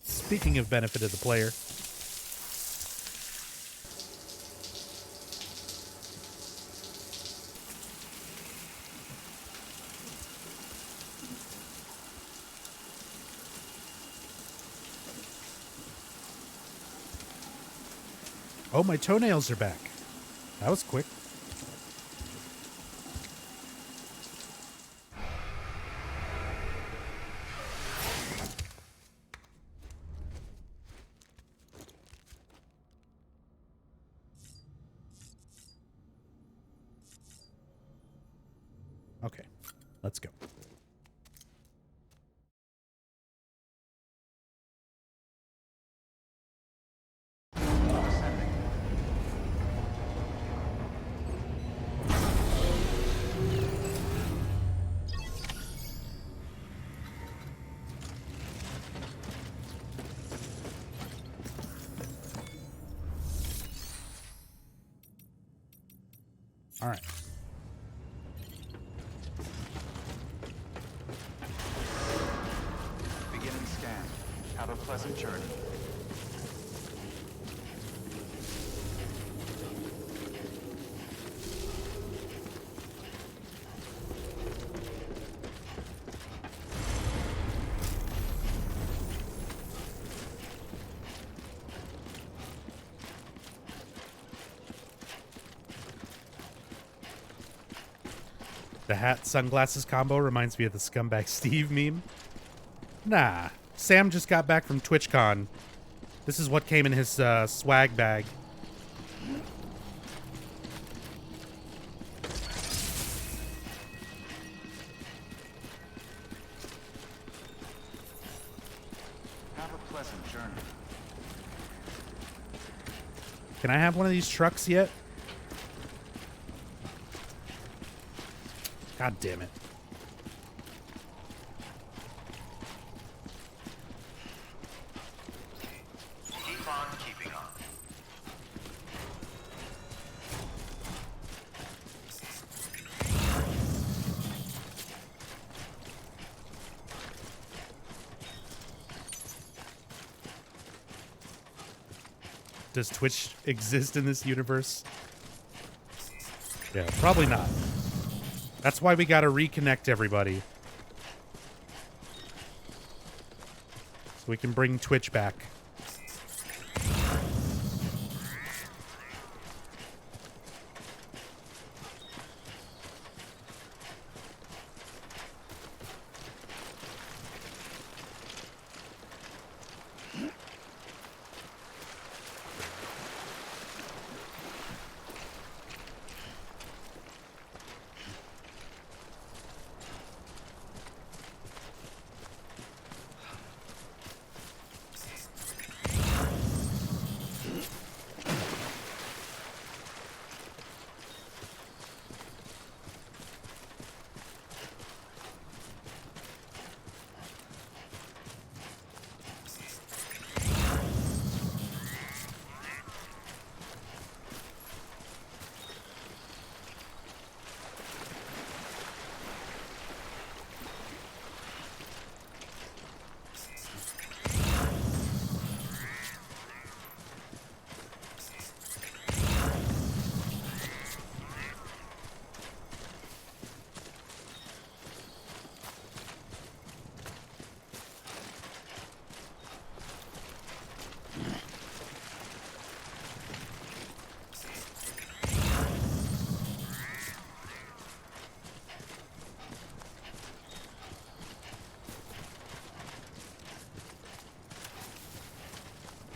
[SPEAKER 1] speaking of benefit of the player, oh, my toenails are back. That was quick. Okay, let's go. All right.
[SPEAKER 6] Beginning scan. Have a pleasant journey.
[SPEAKER 1] The hat sunglasses combo reminds me of the Scumbag Steve meme. Nah, Sam just got back from TwitchCon. This is what came in his swag bag.
[SPEAKER 6] Have a pleasant journey.
[SPEAKER 1] Can I have one of these trucks yet? God damn it.
[SPEAKER 6] Keep on keeping on.
[SPEAKER 1] Does Twitch exist in this universe? Yeah, probably not. That's why we gotta reconnect everybody. So we can bring Twitch back.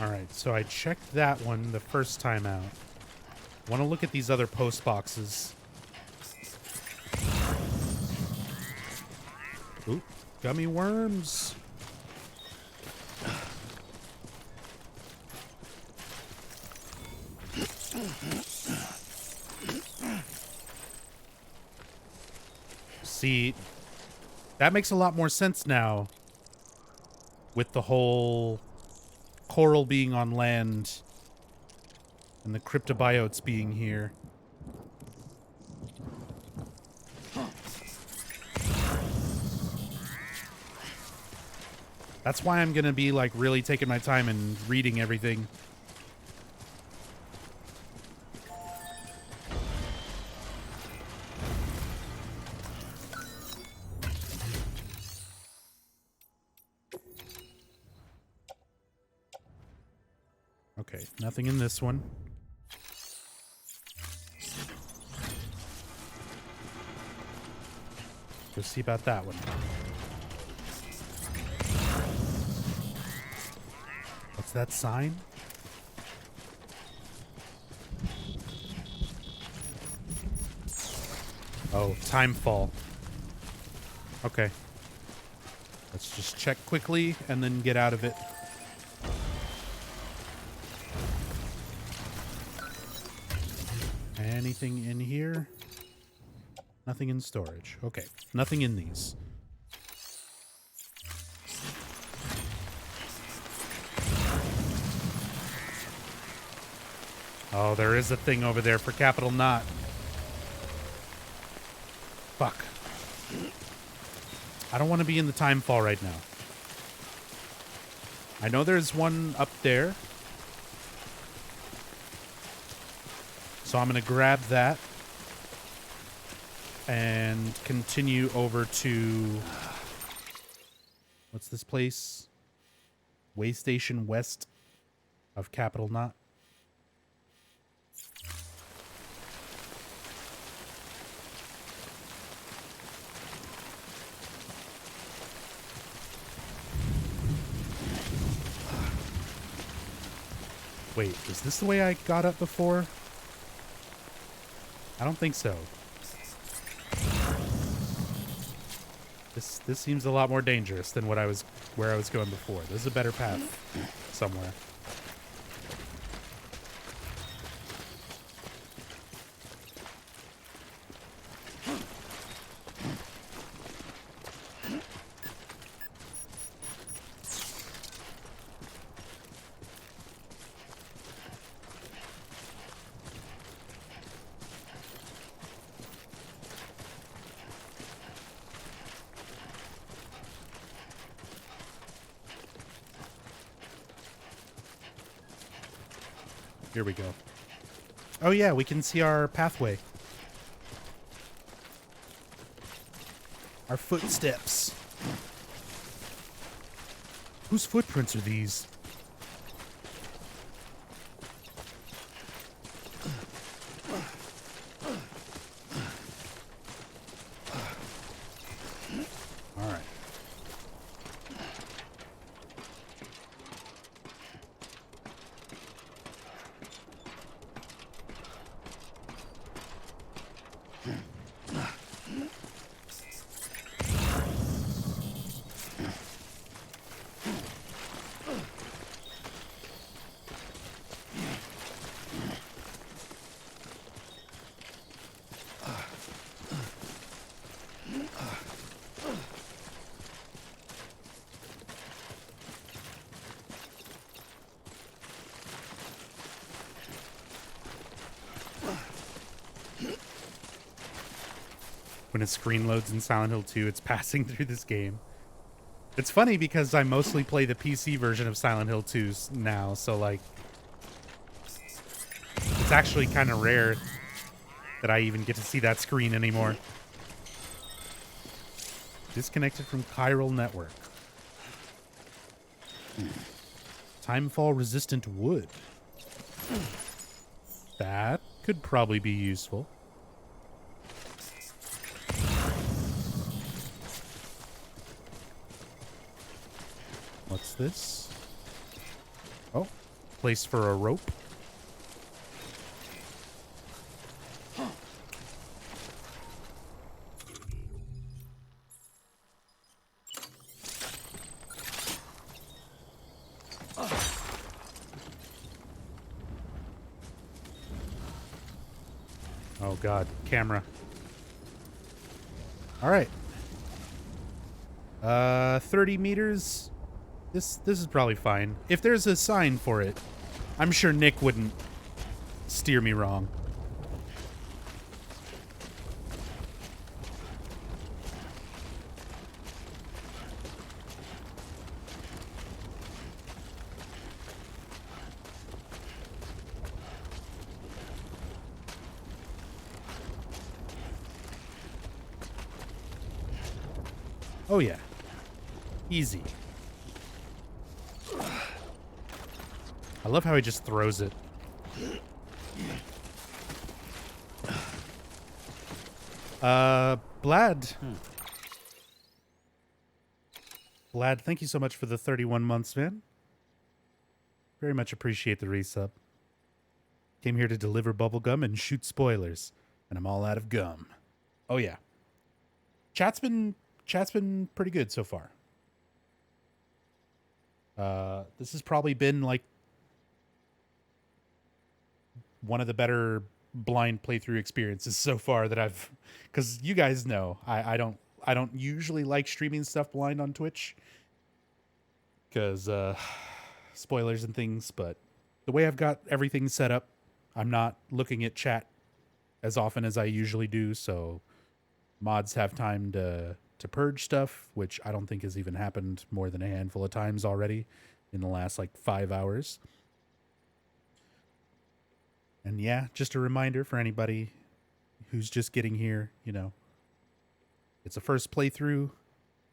[SPEAKER 1] Alright, so I checked that one the first time out. Want to look at these other post boxes. Ooh, gummy worms. See, that makes a lot more sense now with the whole coral being on land and the cryptobiotes being here. That's why I'm gonna be like really taking my time and reading everything. Okay, nothing in this one. Go see about that one. What's that sign? Oh, timefall. Okay. Let's just check quickly and then get out of it. Anything in here? Nothing in storage. Okay, nothing in these. Oh, there is a thing over there for Capital Knot. Fuck. I don't want to be in the timefall right now. I know there's one up there. So I'm going to grab that and continue over to... What's this place? Way Station west of Capital Knot. Wait, is this the way I got up before? I don't think so. This seems a lot more dangerous than where I was going before. There's a better path somewhere. Here we go. Oh yeah, we can see our pathway. Our footsteps. Whose footprints are these? All right. When a screen loads in Silent Hill 2, it's passing through this game. It's funny because I mostly play the PC version of Silent Hill 2 now, so like it's actually kind of rare that I even get to see that screen anymore. Disconnected from chiral network. Timefall resistant wood. That could probably be useful. What's this? Oh, place for a rope. Oh god, camera. All right. 30 meters. This is probably fine. If there's a sign for it, I'm sure Nick wouldn't steer me wrong. Oh yeah. Easy. I love how he just throws it. Blad. Blad, thank you so much for the 31 months, man. Very much appreciate the resub. Came here to deliver bubblegum and shoot spoilers, and I'm all out of gum. Oh yeah. Chat's been pretty good so far. This has probably been like one of the better blind playthrough experiences so far that I've, because you guys know I don't usually like streaming stuff blind on Twitch because spoilers and things, but the way I've got everything set up, I'm not looking at chat as often as I usually do, so mods have time to purge stuff, which I don't think has even happened more than a handful of times already in the last like 5 hours. And yeah, just a reminder for anybody who's just getting here, you know, it's a first playthrough,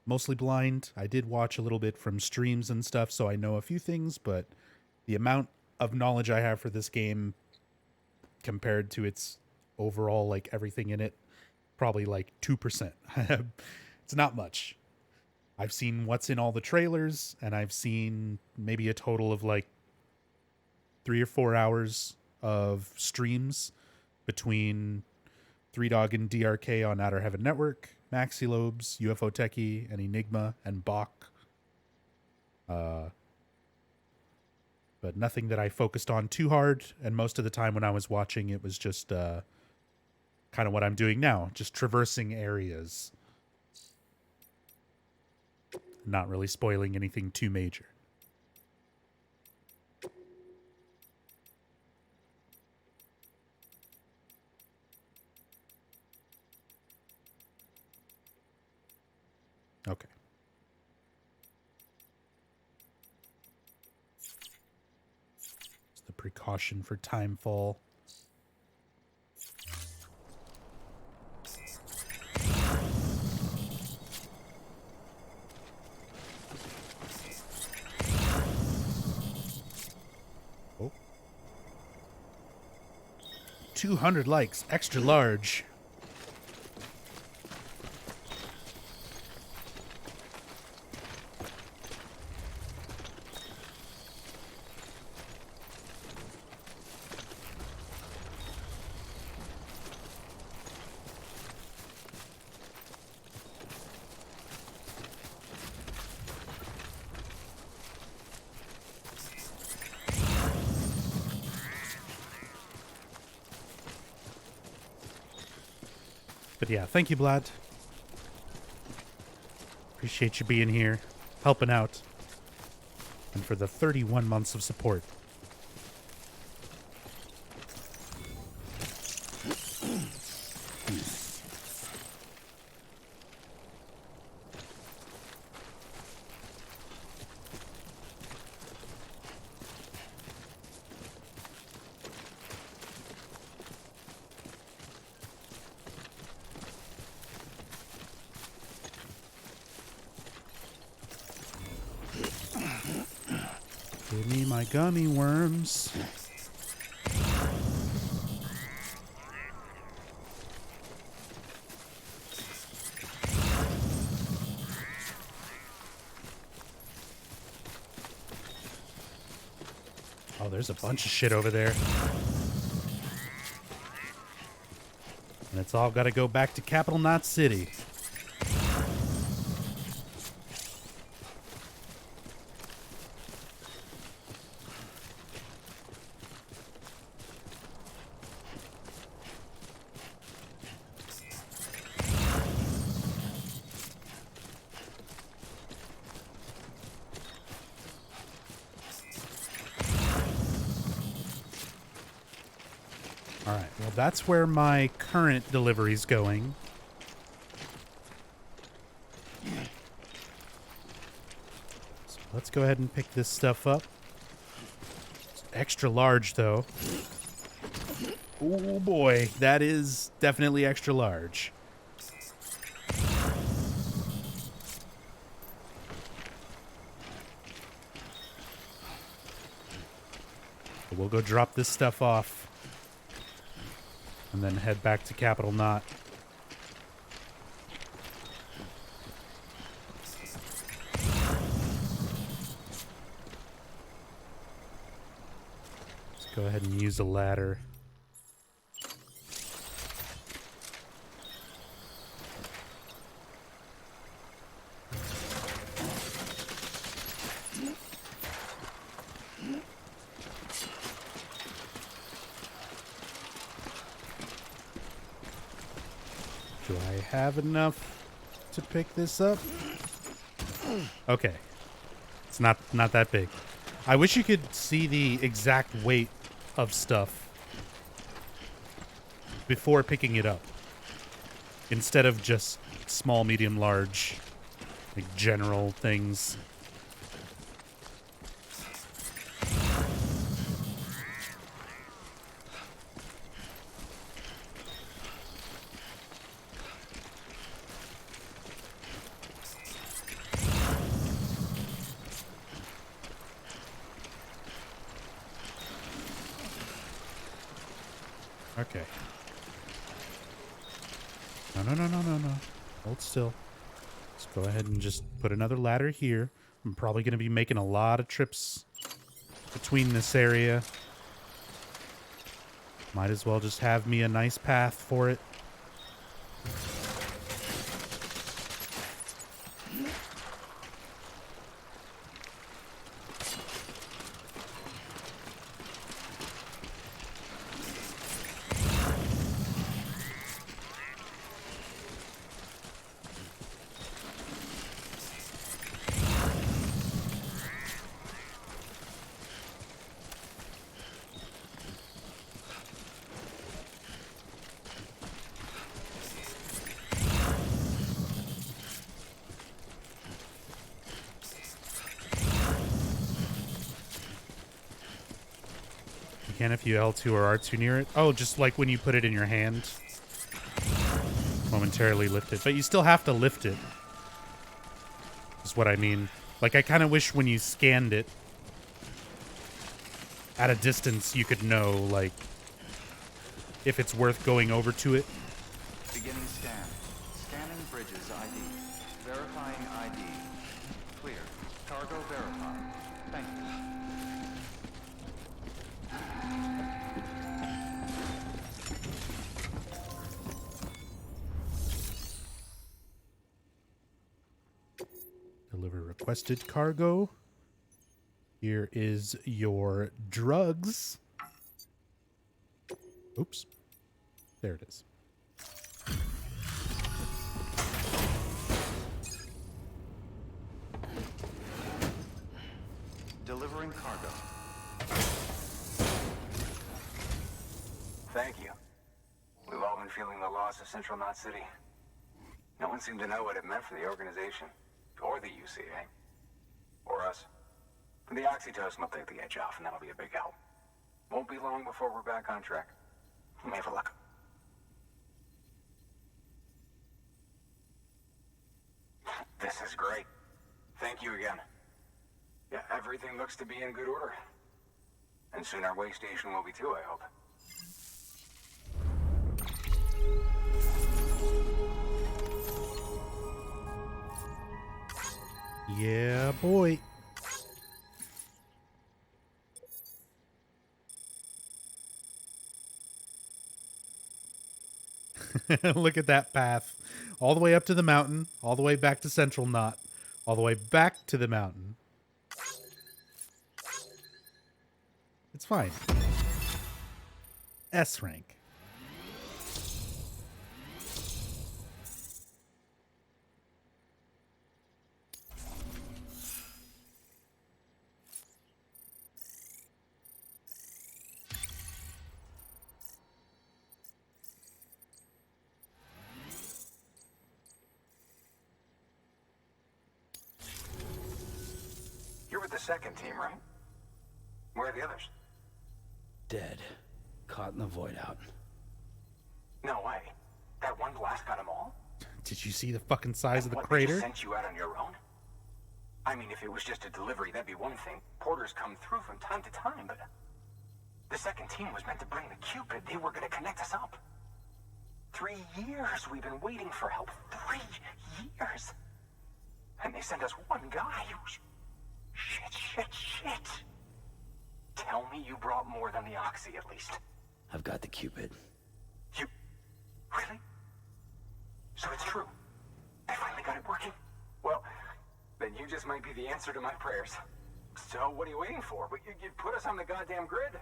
[SPEAKER 1] mostly blind. I did watch a little bit from streams and stuff, so I know a few things, but the amount of knowledge I have for this game compared to its overall, like everything in it, probably like 2%. It's not much. I've seen what's in all the trailers, and I've seen maybe a total of like 3 or 4 hours of streams between Three Dog and DRK on Outer Heaven Network, Maxilobes, UFO Techie, and Enigma, and Bach. But nothing that I focused on too hard, and most of the time when I was watching, it was just kind of what I'm doing now, just traversing areas. Not really spoiling anything too major. Okay. It's the precaution for timefall. Oh. 200 likes, extra large. But yeah, thank you, Vlad. Appreciate you being here, helping out, and for the 31 months of support. Give me my gummy worms. Oh, there's a bunch of shit over there. And it's all got to go back to Capital Knot City. Alright, well that's where my current delivery's going. So let's go ahead and pick this stuff up. It's extra large though. Oh boy, that is definitely extra large. We'll go drop this stuff off. And then head back to Capital Knot. Let's go ahead and use a ladder. Do I have enough to pick this up? Okay. It's not that big. I wish you could see the exact weight of stuff before picking it up. Instead of just small, medium, large, like general things. Okay. No. Hold still. Let's go ahead and just put another ladder here. I'm probably going to be making a lot of trips between this area. Might as well just have me a nice path for it. Can if you L2 or R2 near it. Oh, just like when you put it in your hand. Momentarily lift it. But you still have to lift it. Is what I mean. Like, I kind of wish when you scanned it at a distance you could know, like, if it's worth going over to it.
[SPEAKER 6] Beginning scan. Scanning Bridges ID. Verifying ID. Clear. Cargo verified. Thank you.
[SPEAKER 1] Deliver requested cargo. Here is your drugs. Oops. There it is.
[SPEAKER 6] Delivering cargo.
[SPEAKER 10] Thank you. We've all been feeling the loss of Central Knot City. No one seemed to know what it meant for the organization, or the UCA, or us. The oxytocin will take the edge off, and that'll be a big help. Won't be long before we're back on track. We may have a luck. This is great. Thank you again. Yeah, everything looks to be in good order. And soon our way station will be too, I hope.
[SPEAKER 1] Yeah, boy. Look at that path. All the way up to the mountain, all the way back to Central Knot, all the way back to the mountain. It's fine. S rank.
[SPEAKER 10] You're with the second team, right? Where are the others?
[SPEAKER 2] Dead. Caught in the void out.
[SPEAKER 10] No way. That one blast got them all?
[SPEAKER 1] Did you see the fucking size of the
[SPEAKER 10] What, they
[SPEAKER 1] crater?
[SPEAKER 10] just sent you out on your own? I mean, if it was just a delivery, that'd be one thing. Porters come through from time to time, but the second team was meant to bring the Cupid. They were gonna connect us up. 3 years we've been waiting for help. 3 years. And they sent us one guy. Shit. Tell me you brought more than the Oxy, at least.
[SPEAKER 2] I've got the Cupid.
[SPEAKER 10] You... Really? So it's true. They finally got it working. Well, then you just might be the answer to my prayers. So what are you waiting for? You put us on the goddamn grid.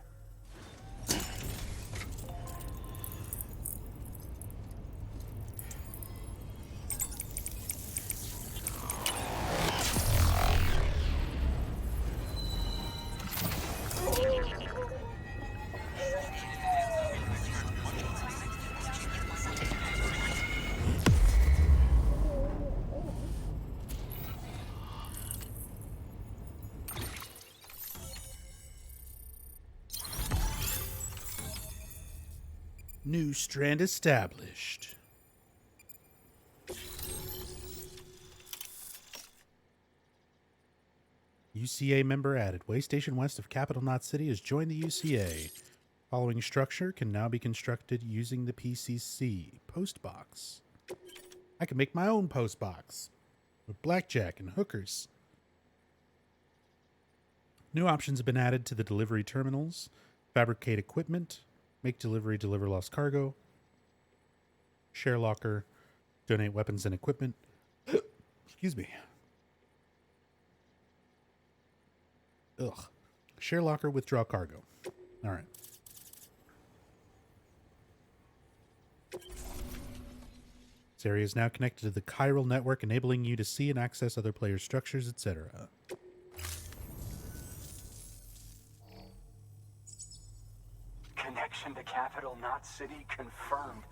[SPEAKER 1] New strand established. UCA member added. Way station west of Capital Knot City has joined the UCA. Following structure can now be constructed using the PCC. Post box. I can make my own post box with blackjack and hookers. New options have been added to the delivery terminals. Fabricate equipment. Make delivery, deliver lost cargo. Share locker. Donate weapons and equipment. Excuse me. Ugh. Share locker, withdraw cargo. All right. This area is now connected to the chiral network, enabling you to see and access other players' structures, etc.
[SPEAKER 10] Connection to Capital Knot City confirmed.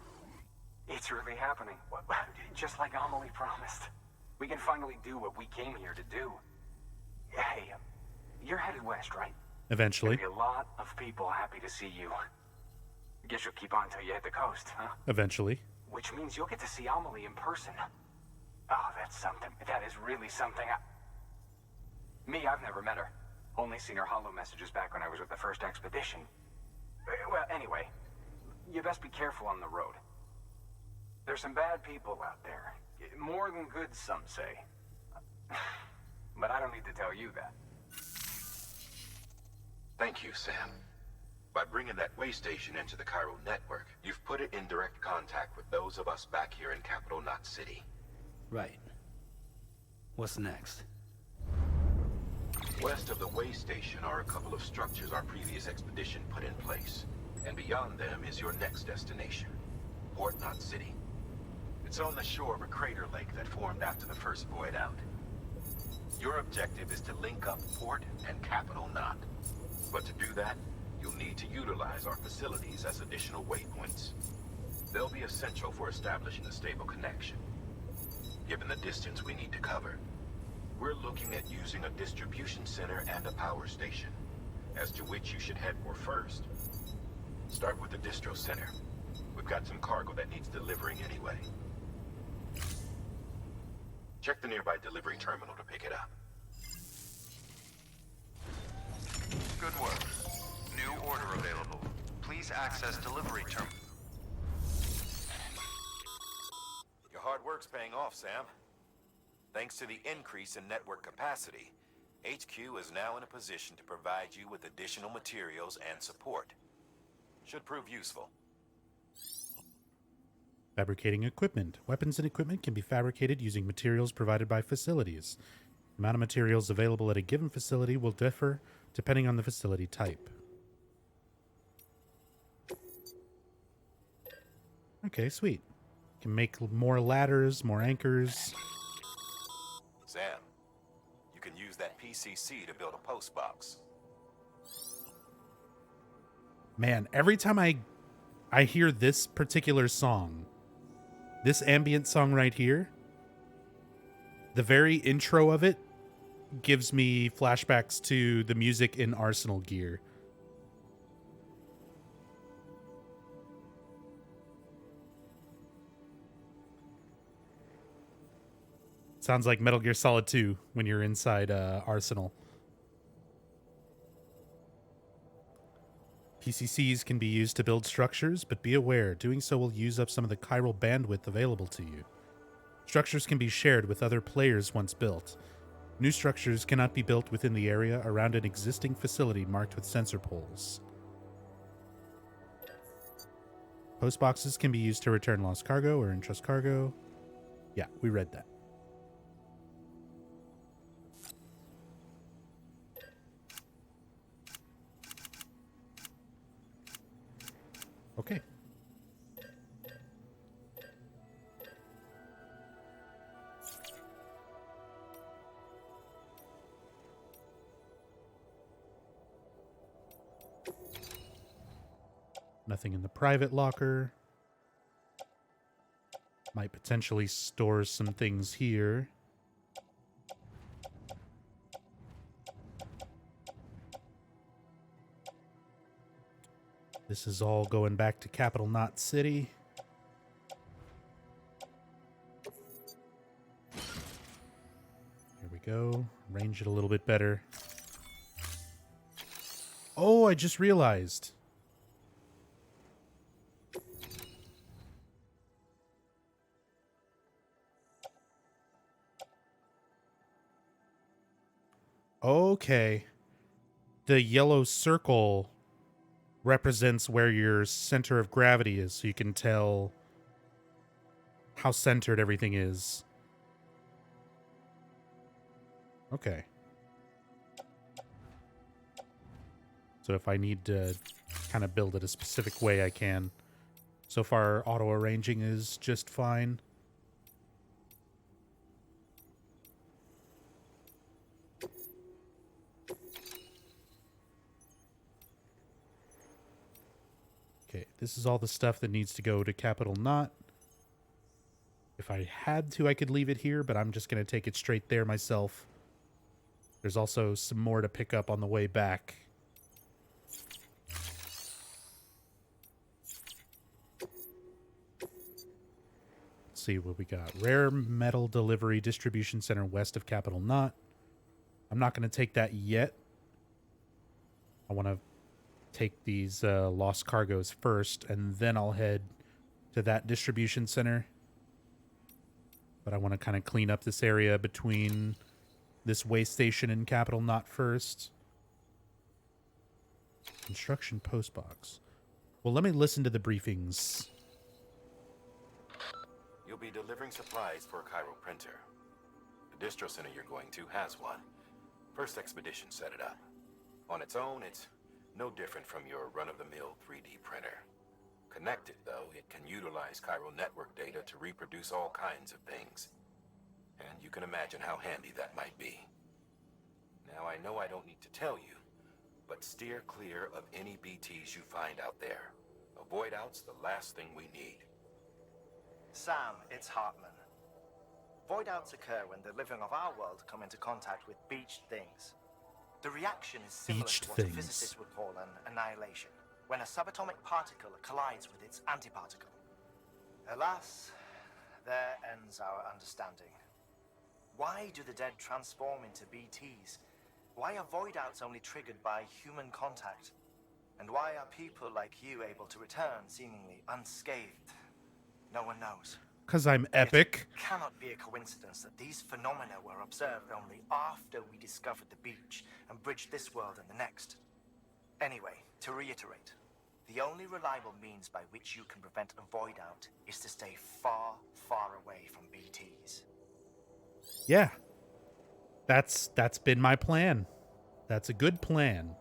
[SPEAKER 10] It's really happening. Just like Amelie promised. We can finally do what we came here to do. Hey, you're headed west, right?
[SPEAKER 1] Eventually.
[SPEAKER 10] There'll be a lot of people happy to see you. Guess you'll keep on till you hit the coast, huh?
[SPEAKER 1] Eventually.
[SPEAKER 10] Which means you'll get to see Amelie in person. Oh, that's something. That is really something. Me, I've never met her. Only seen her holo messages back when I was with the first expedition. Well, anyway, you best be careful on the road. There's some bad people out there. More than good, some say. But I don't need to tell you that.
[SPEAKER 15] Thank you, Sam. By bringing that way station into the chiral network, you've put it in direct contact with those of us back here in Capital Knot City.
[SPEAKER 2] Right. What's next?
[SPEAKER 15] West of the way station are a couple of structures our previous expedition put in place. And beyond them is your next destination, Port Knot City. It's on the shore of a crater lake that formed after the first void out. Your objective is to link up Port and Capital Knot. But to do that, you'll need to utilize our facilities as additional waypoints. They'll be essential for establishing a stable connection. Given the distance we need to cover, we're looking at using a distribution center and a power station, as to which you should head for first. Start with the distro center. We've got some cargo that needs delivering anyway. Check the nearby delivery terminal to pick it up.
[SPEAKER 6] Good work. New order available. Please access delivery terminal.
[SPEAKER 15] Your hard work's paying off, Sam. Thanks to the increase in network capacity, HQ is now in a position to provide you with additional materials and support. Should prove useful.
[SPEAKER 1] Fabricating equipment. Weapons and equipment can be fabricated using materials provided by facilities. The amount of materials available at a given facility will differ depending on the facility type. Okay, sweet. Can make more ladders, more anchors.
[SPEAKER 15] Sam, you can use that PCC to build a post box.
[SPEAKER 1] Man, every time I hear this particular song, this ambient song right here, the very intro of it gives me flashbacks to the music in Arsenal Gear. Sounds like Metal Gear Solid 2 when you're inside Arsenal. PCCs can be used to build structures, but be aware, doing so will use up some of the chiral bandwidth available to you. Structures can be shared with other players once built. New structures cannot be built within the area around an existing facility marked with sensor poles. Post boxes can be used to return lost cargo or entrust cargo. Yeah, we read that. Okay. Nothing in the private locker. Might potentially store some things here. This is all going back to Capital Knot City. Here we go. Range it a little bit better. Oh, I just realized. Okay. The yellow circle represents where your center of gravity is, so you can tell how centered everything is. Okay. So if I need to kind of build it a specific way, I can. So far, auto-arranging is just fine. Okay, this is all the stuff that needs to go to Capital Knot. If I had to, I could leave it here, but I'm just going to take it straight there myself. There's also some more to pick up on the way back. Let's see what we got. Rare Metal Delivery Distribution Center west of Capital Knot. I'm not going to take that yet. I want to take these lost cargoes first, and then I'll head to that distribution center. But I want to kind of clean up this area between this way station and Capital Knot first. Construction post box. Well, let me listen to the briefings.
[SPEAKER 15] You'll be delivering supplies for a chiral printer. The distro center you're going to has one. First expedition set it up. On its own, it's no different from your run-of-the-mill 3D printer. Connected, though, it can utilize chiral network data to reproduce all kinds of things. And you can imagine how handy that might be. Now, I know I don't need to tell you, but steer clear of any BTs you find out there. Avoid out's the last thing we need.
[SPEAKER 19] Sam, it's Hartman. Void outs occur when the living of our world come into contact with beached things. The reaction is similar to what a physicist would call an annihilation, when a subatomic particle collides with its antiparticle. Alas, there ends our understanding. Why do the dead transform into BTs? Why are void outs only triggered by human contact? And why are people like you able to return seemingly unscathed? No one knows.
[SPEAKER 1] Because I'm epic.
[SPEAKER 19] It cannot be a coincidence that these phenomena were observed only after we discovered the beach and bridged this world and the next. Anyway, to reiterate,
[SPEAKER 21] The only reliable means by which you can prevent a void out is to stay far, far away from BTs.
[SPEAKER 1] Yeah. That's been my plan. That's a good plan.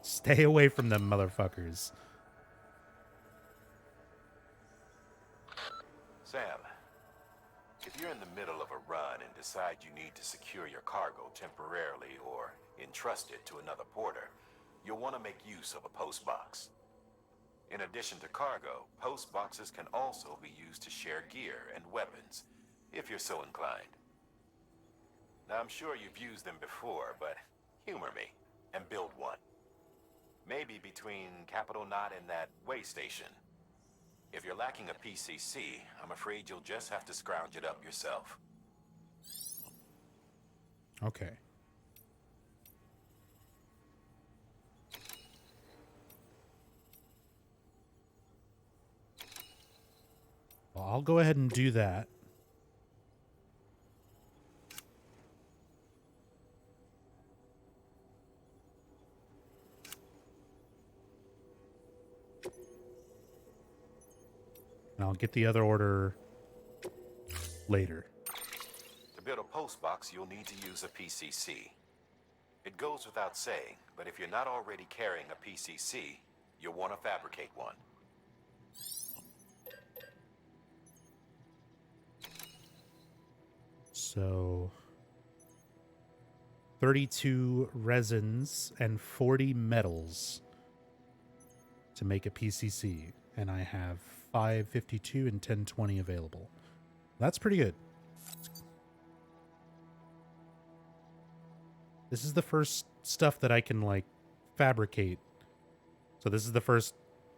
[SPEAKER 1] Stay away from them motherfuckers.
[SPEAKER 15] Sam, if you're in the middle of a run and decide you need to secure your cargo temporarily or entrust it to another porter, you'll want to make use of a post box. In addition to cargo, post boxes can also be used to share gear and weapons, if you're so inclined. Now, I'm sure you've used them before, but humor me and build one. Maybe between Capital Knot and that way station. If you're lacking a PCC, I'm afraid you'll just have to scrounge it up yourself.
[SPEAKER 1] Okay. Well, I'll go ahead and do that. And I'll get the other order later.
[SPEAKER 15] To build a post box, you'll need to use a PCC. It goes without saying, but if you're not already carrying a PCC, you'll want to fabricate one.
[SPEAKER 1] So 32 resins and 40 metals to make a PCC, and I have 552 and 1020 available. That's pretty good. This is the first stuff that I can like fabricate. So this is the first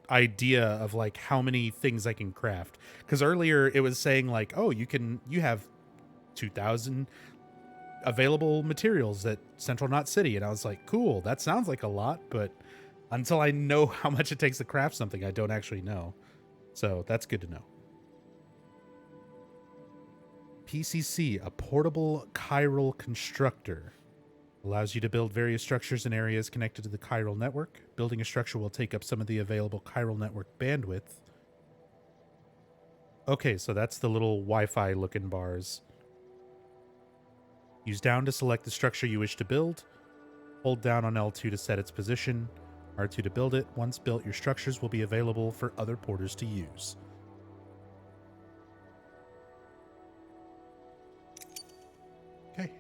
[SPEAKER 1] idea of like how many things I can craft. Because earlier it was saying like, oh, you have 2,000 available materials at Central Knot City, and I was like, cool, that sounds like a lot, but until I know how much it takes to craft something, I don't actually know. So that's good to know. PCC, a portable chiral constructor. Allows you to build various structures in areas connected to the chiral network. Building a structure will take up some of the available chiral network bandwidth. Okay, so that's the little Wi-Fi looking bars. Use down to select the structure you wish to build. Hold down on L2 to set its position. R2 to build it. Once built, your structures will be available for other porters to use. Okay.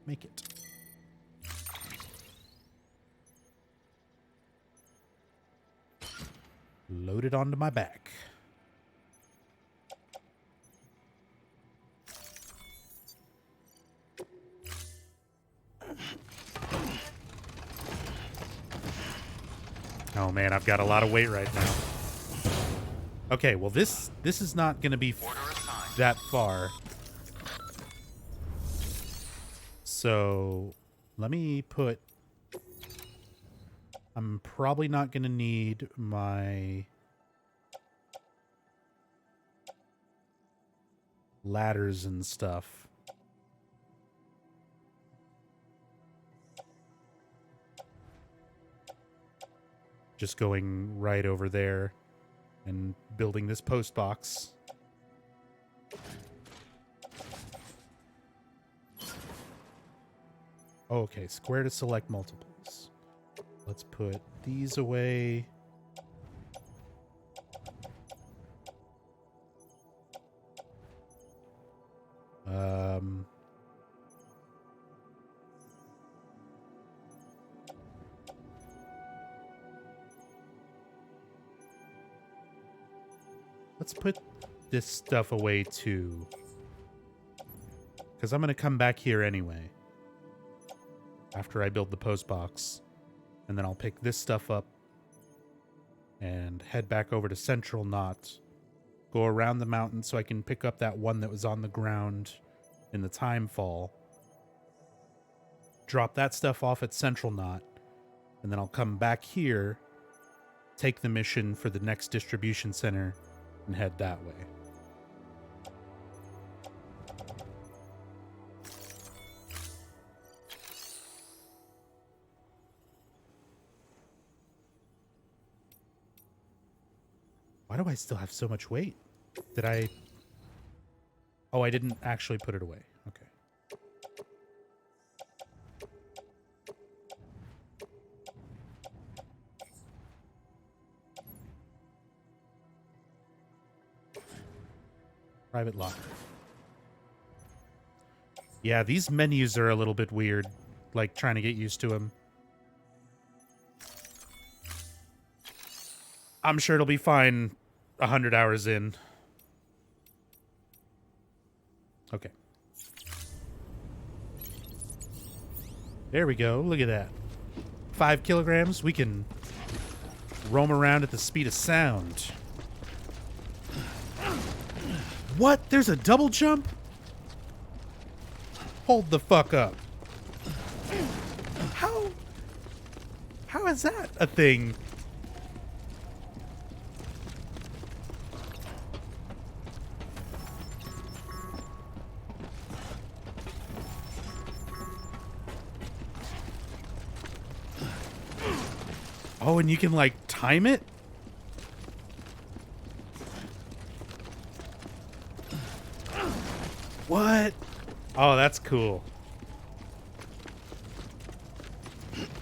[SPEAKER 1] Make it. Load it onto my back. Oh man, I've got a lot of weight right now. Okay, well this is not going to be that far. So let me put... I'm probably not going to need my ladders and stuff. Just going right over there and building this post box. Okay, square to select multiples. Let's put these away. Let's put this stuff away too. Because I'm going to come back here anyway. After I build the post box. And then I'll pick this stuff up. And head back over to Central Knot. Go around the mountain so I can pick up that one that was on the ground in the time fall. Drop that stuff off at Central Knot. And then I'll come back here. Take the mission for the next distribution center. And head that way. Why do I still have so much weight? Did I... Oh, I didn't actually put it away. Okay. Private locker. Yeah, these menus are a little bit weird. Like, trying to get used to them. I'm sure it'll be fine 100 hours in. Okay. There we go. Look at that. 5 kilograms. We can roam around at the speed of sound. What? There's a double jump? Hold the fuck up. How is that a thing? Oh, and you can, like, time it? What? Oh, that's cool.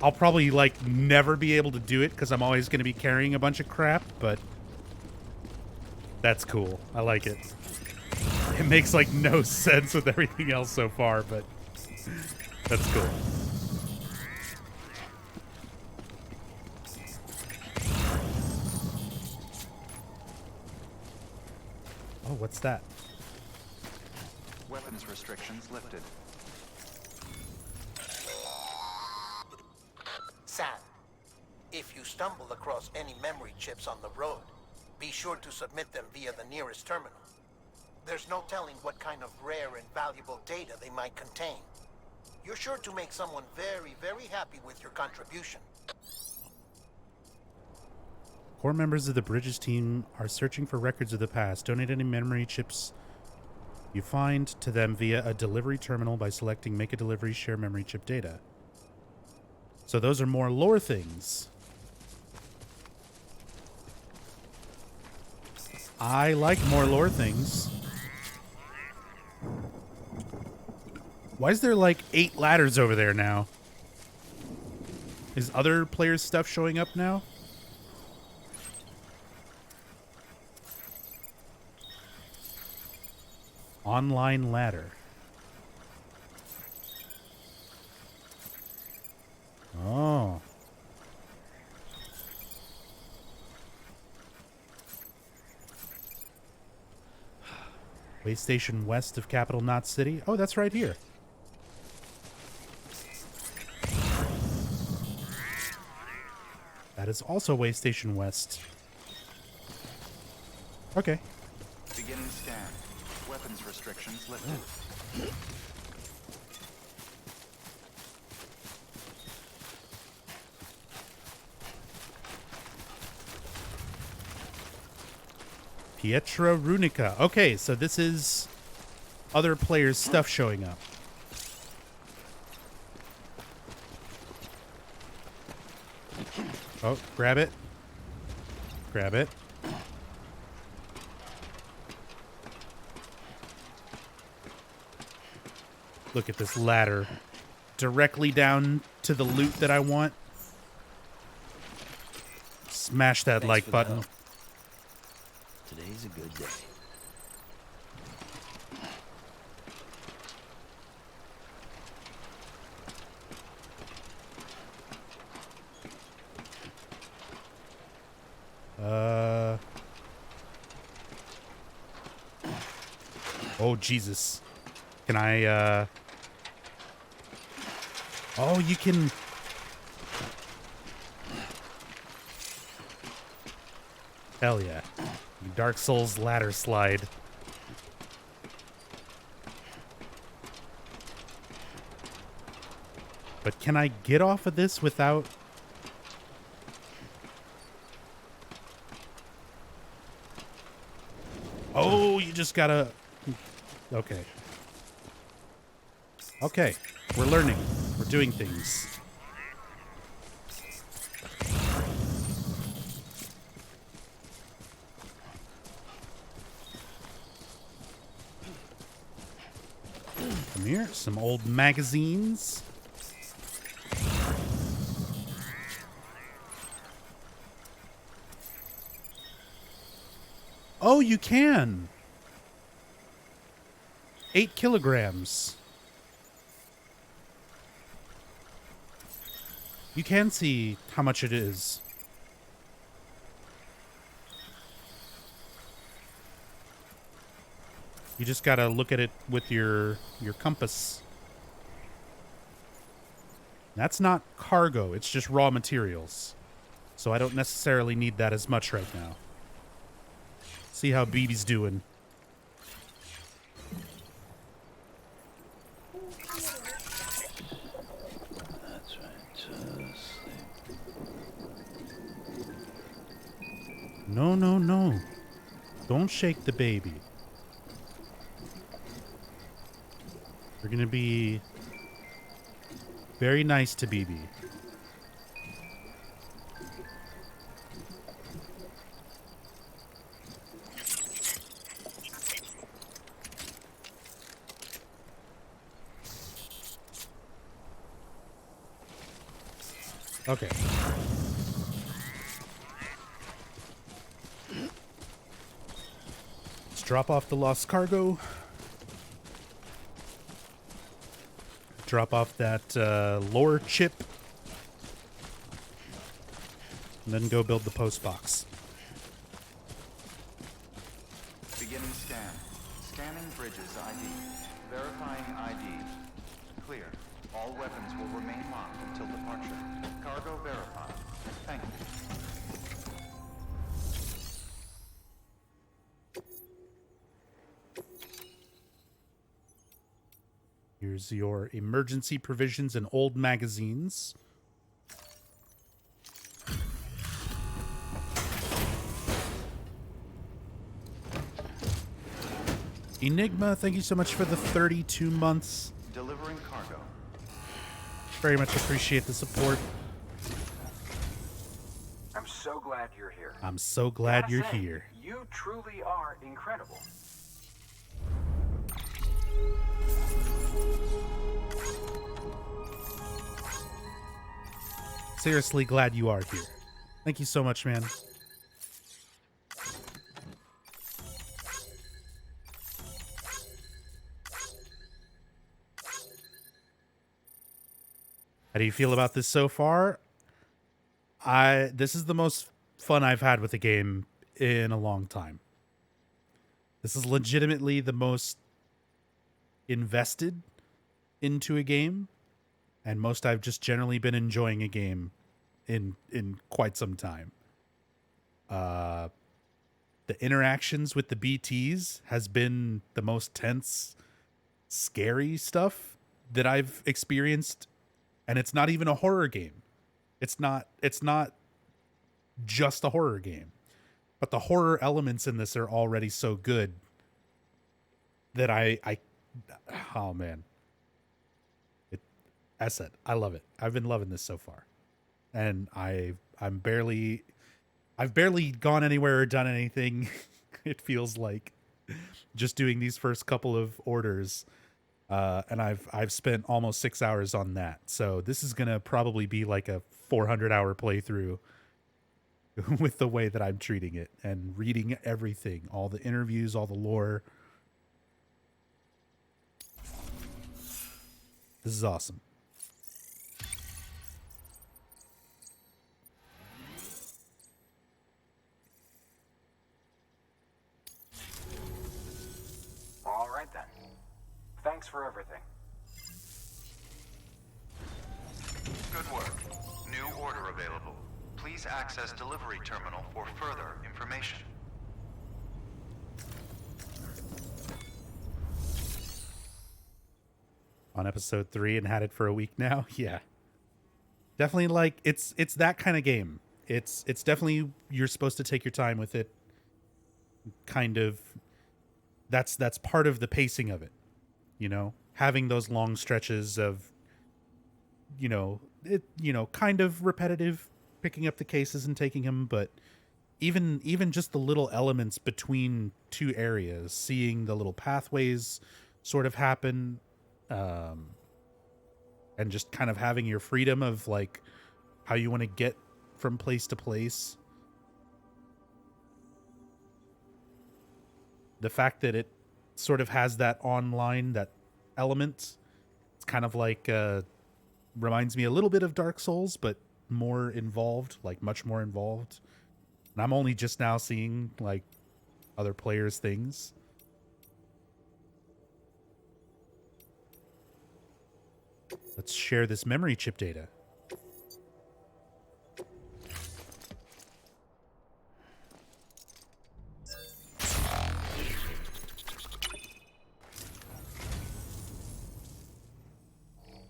[SPEAKER 1] I'll probably, like, never be able to do it because I'm always going to be carrying a bunch of crap, but that's cool. I like it. It makes, like, no sense with everything else so far, but that's cool. Oh, what's that?
[SPEAKER 6] Weapons restrictions lifted.
[SPEAKER 11] Sam, if you stumble across any memory chips on the road, be sure to submit them via the nearest terminal. There's no telling what kind of rare and valuable data they might contain. You're sure to make someone very, very happy with your contribution.
[SPEAKER 1] Core members of the Bridges team are searching for records of the past. Donate any memory chips you find to them via a delivery terminal by selecting Make a Delivery, Share Memory Chip Data. So those are more lore things. I like more lore things. Why is there like 8 ladders over there now? Is other players' stuff showing up now? Online ladder. Oh. Way station west of Capital Knot City. Oh, that's right here. That is also way station west. Okay.
[SPEAKER 6] Beginning scan. Weapons restrictions lifted.
[SPEAKER 1] Pietra Runica. Okay, so this is other players' stuff showing up. Oh, grab it. Grab it. Look at this ladder. Directly down to the loot that I want. Smash that like button.
[SPEAKER 2] Today's a good day.
[SPEAKER 1] Oh, Jesus. Can I, Oh, you can... Hell yeah. Dark Souls ladder slide. But can I get off of this without... Oh, you just gotta... Okay. Okay. We're learning. We're doing things. Come here, some old magazines. Oh, you can. 8 kilograms. You can see how much it is. You just gotta look at it with your compass. That's not cargo, it's just raw materials. So I don't necessarily need that as much right now. See how BB's doing.
[SPEAKER 9] That's right.
[SPEAKER 1] No, no, no. Don't shake the baby. We're gonna be very nice to BB. Okay. Let's drop off the lost cargo. Drop off that lore chip. And then go build the post box.
[SPEAKER 6] Beginning scan. Scanning Bridges ID. Verifying ID. Clear. All weapons will remain locked until departure. Cargo verified. Thank you.
[SPEAKER 1] Here's your emergency provisions and old magazines. Enigma, thank you so much for the 32 months.
[SPEAKER 6] Delivering cargo.
[SPEAKER 1] Very much appreciate the support.
[SPEAKER 10] I'm so glad you're here.
[SPEAKER 1] I'm so glad
[SPEAKER 10] Gotta
[SPEAKER 1] you're
[SPEAKER 10] say,
[SPEAKER 1] here.
[SPEAKER 10] You truly are incredible.
[SPEAKER 1] Seriously glad you are here. Thank you so much, man. How do you feel about this so far? This is the most fun I've had with a game in a long time. This is legitimately the most invested into a game and most I've just generally been enjoying a game in quite some time. The interactions with the BTs has been the most tense, scary stuff that I've experienced, and it's not even a horror game. It's not just a horror game. But the horror elements in this are already so good that oh man. As said, I love it. I've been loving this so far. And I've barely gone anywhere or done anything. It feels like just doing these first couple of orders. And I've spent almost 6 hours on that. So this is going to probably be like a 400-hour playthrough with the way that I'm treating it and reading everything, all the interviews, all the lore. This is awesome.
[SPEAKER 10] All right then. Thanks for everything.
[SPEAKER 6] Good work. New order available. Please access delivery terminal for further information.
[SPEAKER 1] On episode 3 and had it for a week now. Yeah. Definitely like it's that kind of game. It's definitely you're supposed to take your time with it. Kind of that's part of the pacing of it. You know, having those long stretches of kind of repetitive picking up the cases and taking them, but even just the little elements between two areas, seeing the little pathways sort of happen And just kind of having your freedom of like how you want to get from place to place. The fact that it sort of has that online, that element, it's kind of like reminds me a little bit of Dark Souls, but more involved, like much more involved. And I'm only just now seeing like other players' things. Let's share this memory chip data.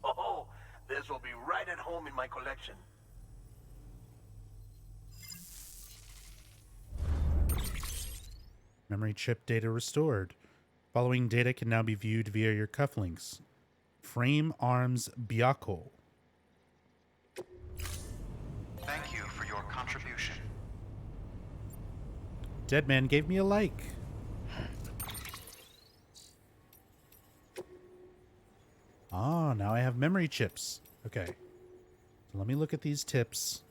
[SPEAKER 20] Oh, this will be right at home in my collection.
[SPEAKER 1] Memory chip data restored. Following data can now be viewed via your cufflinks. Frame Arms Byakko.
[SPEAKER 6] Thank you for your contribution.
[SPEAKER 1] Deadman gave me a like. Ah, now I have memory chips. Okay. So let me look at these tips.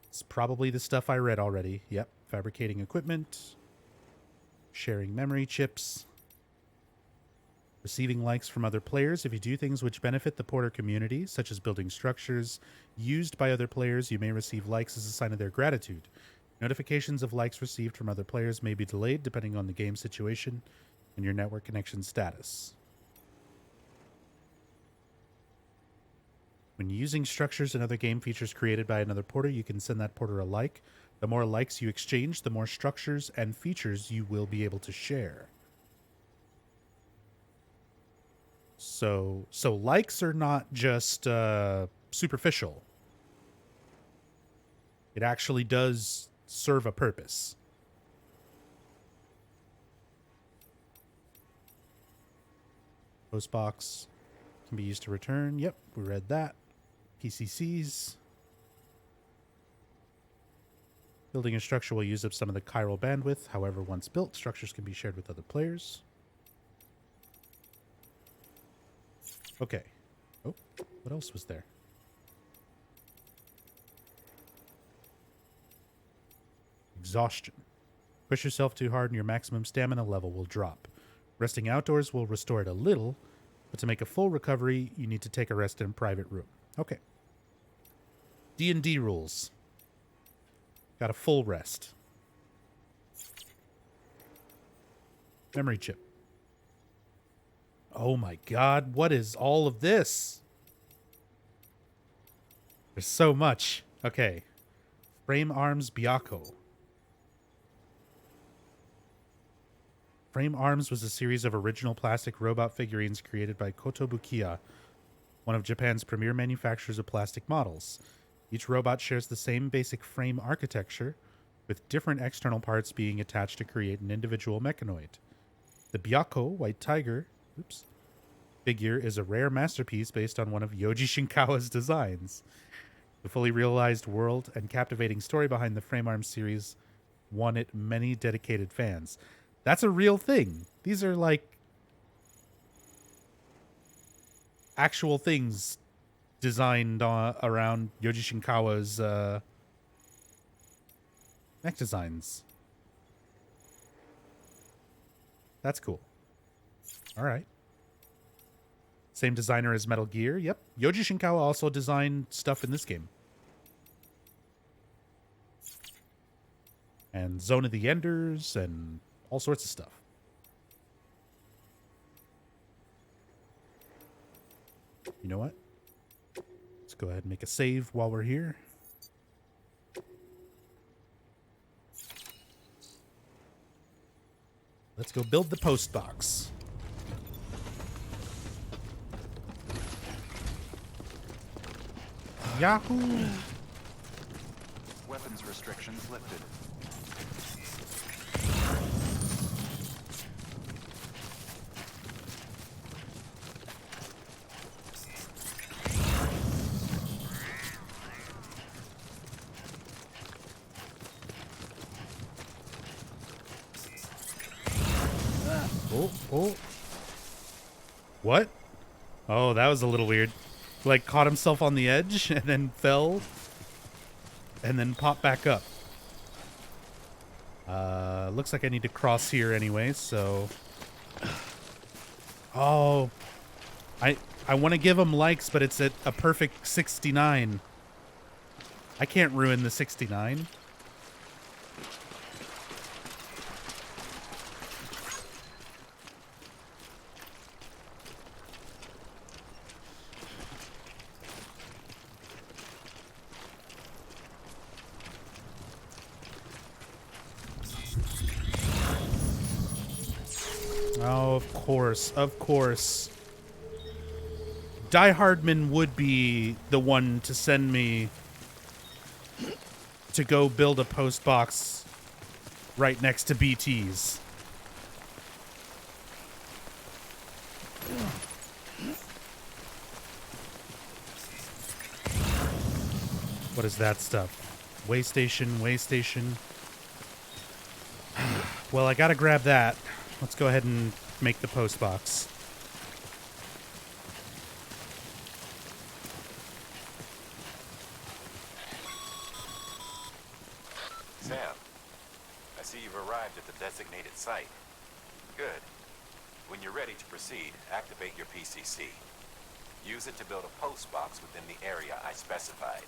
[SPEAKER 1] It's probably the stuff I read already. Yep. Fabricating equipment. Sharing memory chips. Receiving likes from other players. If you do things which benefit the Porter community, such as building structures used by other players, you may receive likes as a sign of their gratitude. Notifications of likes received from other players may be delayed depending on the game situation and your network connection status. When using structures and other game features created by another porter, you can send that porter a like. The more likes you exchange, the more structures and features you will be able to share. So likes are not just superficial. It actually does serve a purpose. Postbox can be used to return. Yep, we read that. PCCs. Building a structure will use up some of the chiral bandwidth. However, once built, structures can be shared with other players. Okay. Oh, what else was there? Exhaustion. Push yourself too hard and your maximum stamina level will drop. Resting outdoors will restore it a little, but to make a full recovery, you need to take a rest in a private room. Okay. D&D rules. Got a full rest. Memory chip. Oh my god, what is all of this? There's so much. Okay. Frame Arms Byakko. Frame Arms was a series of original plastic robot figurines created by Kotobukiya, one of Japan's premier manufacturers of plastic models. Each robot shares the same basic frame architecture, with different external parts being attached to create an individual mechanoid. The Byakko White Tiger figure is a rare masterpiece based on one of Yoji Shinkawa's designs. The fully realized world and captivating story behind the Frame Arms series won it many dedicated fans. That's a real thing. These are like actual things designed around Yoji Shinkawa's mech designs. That's cool. All right. Same designer as Metal Gear. Yep. Yoji Shinkawa also designed stuff in this game. And Zone of the Enders and all sorts of stuff. You know what? Let's go ahead and make a save while we're here. Let's go build the post box. Yahoo!
[SPEAKER 6] Weapons restrictions lifted.
[SPEAKER 1] Oh. What? Oh, that was a little weird. Like, caught himself on the edge and then fell and then popped back up. Looks like I need to cross here anyway, so... Oh. I want to give him likes, but it's at a perfect 69. I can't ruin the 69. Oh, of course, of course. Die Hardman would be the one to send me to go build a post box right next to BT's. What is that stuff? Way station, way station. Well, I gotta grab that. Let's go ahead and make the post box.
[SPEAKER 15] Sam, I see you've arrived at the designated site. Good. When you're ready to proceed, activate your PCC. Use it to build a post box within the area I specified.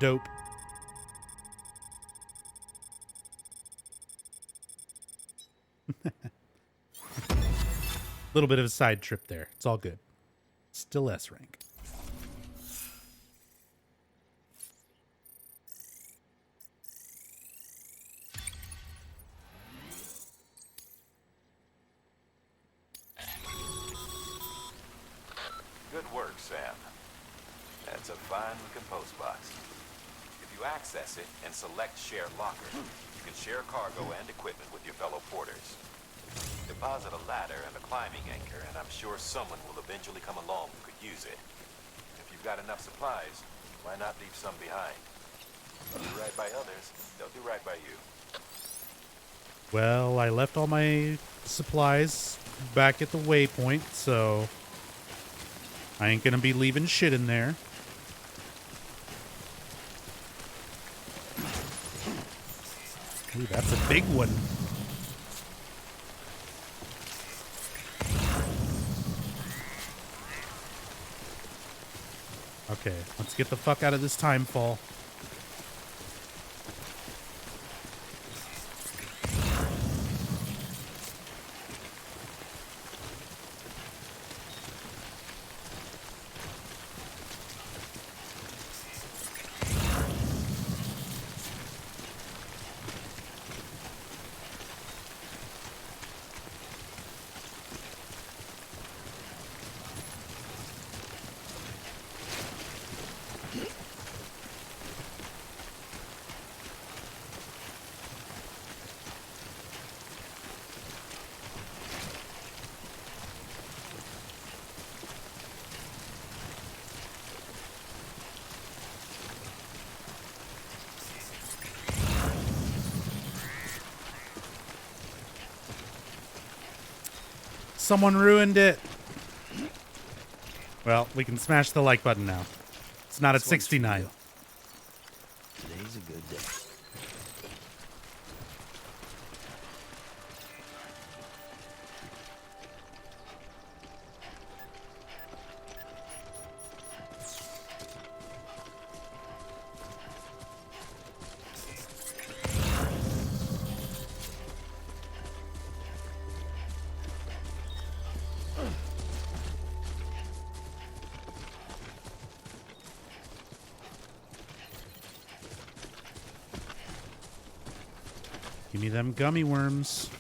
[SPEAKER 1] Dope. Little bit of a side trip there. It's all good. Still S rank.
[SPEAKER 15] Good work, Sam. That's a fine-looking post box. If you access it and select Share Locker, you can share cargo and equipment with your fellow porters. Deposit a ladder and a climbing anchor, and I'm sure someone will eventually come along who could use it. If you've got enough supplies, why not leave some behind? You do right by others, they'll do right by you.
[SPEAKER 1] Well, I left all my supplies back at the waypoint, so I ain't gonna be leaving shit in there. Ooh, that's a big one. Okay, let's get the fuck out of this time fall. Someone ruined it. Well, we can smash the like button now. It's not at 69.
[SPEAKER 2] Today's a good day.
[SPEAKER 1] Give me them gummy worms.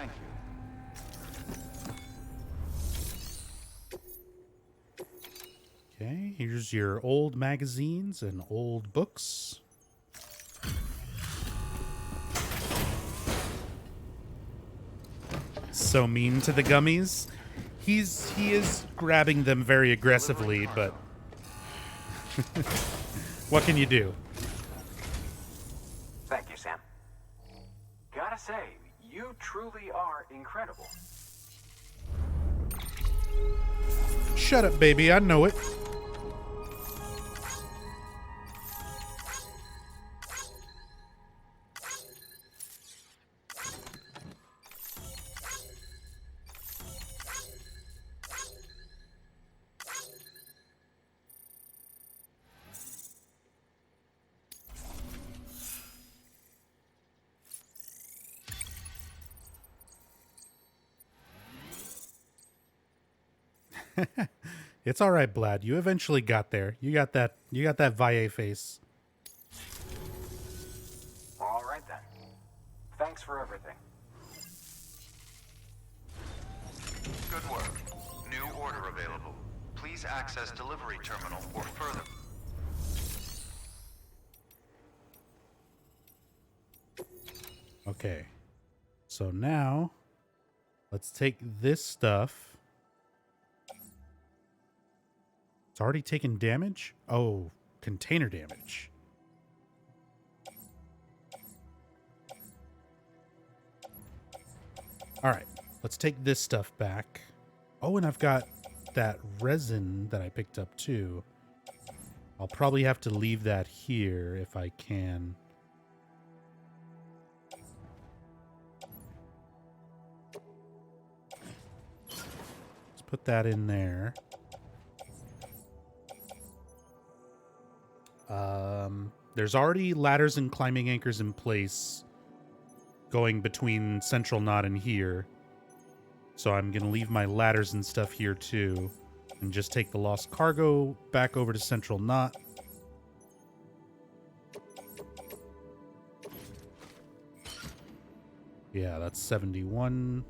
[SPEAKER 6] Thank you.
[SPEAKER 1] Okay, here's your old magazines and old books. So mean to the gummies. He is grabbing them very aggressively, but what can you do?
[SPEAKER 10] Thank you, Sam. Gotta say, you truly are incredible.
[SPEAKER 1] Shut up, baby. I know it. It's all right, Blad. You eventually got there. You got that valle face.
[SPEAKER 10] All right then. Thanks for everything.
[SPEAKER 6] Good work. New order available. Please access delivery terminal or further.
[SPEAKER 1] Okay. So now let's take this stuff. It's already taken damage? Oh, container damage. All right, let's take this stuff back. Oh, and I've got that resin that I picked up too. I'll probably have to leave that here if I can. Let's put that in there. There's already ladders and climbing anchors in place going between Central Knot and here. So I'm going to leave my ladders and stuff here too. And just take the lost cargo back over to Central Knot. Yeah, that's 71.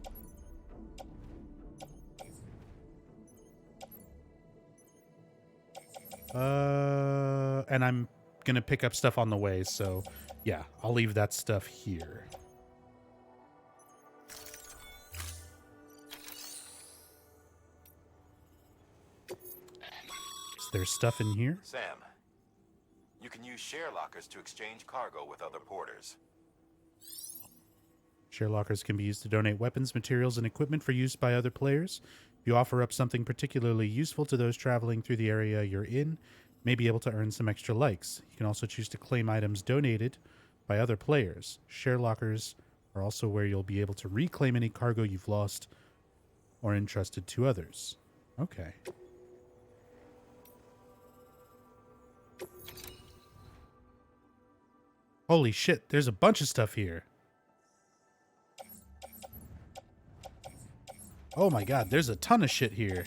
[SPEAKER 1] And I'm going to pick up stuff on the way, so yeah, I'll leave that stuff here. Is there stuff in here?
[SPEAKER 15] Sam, you can use share lockers to exchange cargo with other porters.
[SPEAKER 1] Share lockers can be used to donate weapons, materials, and equipment for use by other players. If you offer up something particularly useful to those traveling through the area you're in, you may be able to earn some extra likes. You can also choose to claim items donated by other players. Share lockers are also where you'll be able to reclaim any cargo you've lost or entrusted to others. Okay. Holy shit, there's a bunch of stuff here. Oh my god, there's a ton of shit here.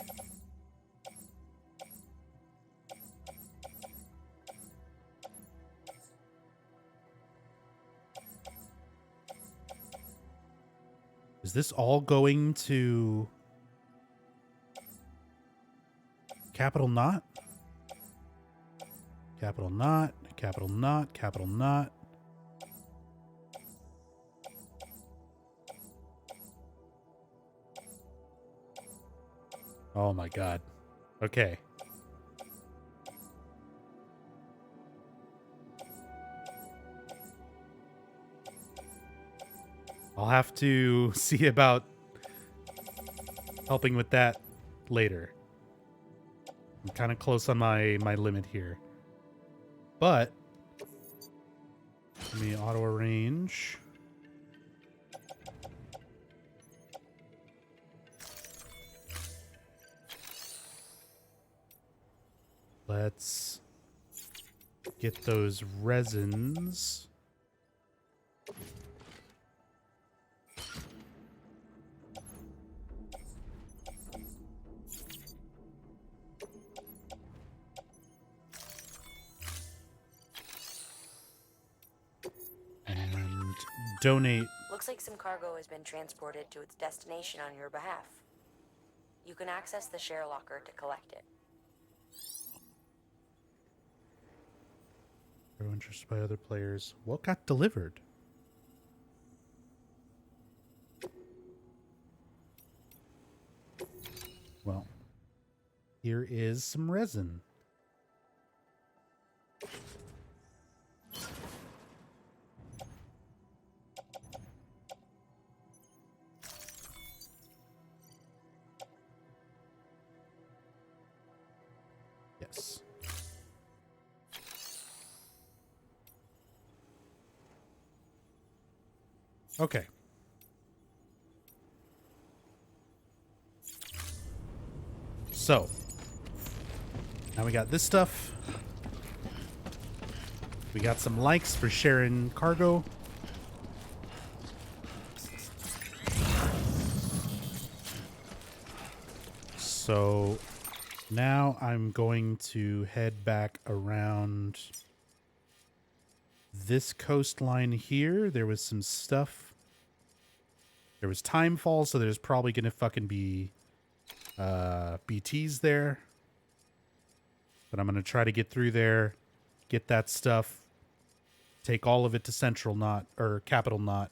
[SPEAKER 1] Is this all going to Capital Knot? Capital Knot, Capital Knot, Capital Knot. Oh my god. Okay. I'll have to see about helping with that later. I'm kind of close on my limit here. But let me auto arrange. Let's get those resins. And donate
[SPEAKER 18] Looks like some cargo has been transported to its destination on your behalf. You can access the share locker to collect it.
[SPEAKER 1] Show interest by other players. What got delivered? Well, here is some resin. Yes. Okay. So, now we got this stuff. We got some likes for sharing cargo. So, now I'm going to head back around this coastline here. There was some stuff. There was timefall, so there's probably going to fucking be BTs there. But I'm going to try to get through there, get that stuff, take all of it to Central Knot, or Capital Knot.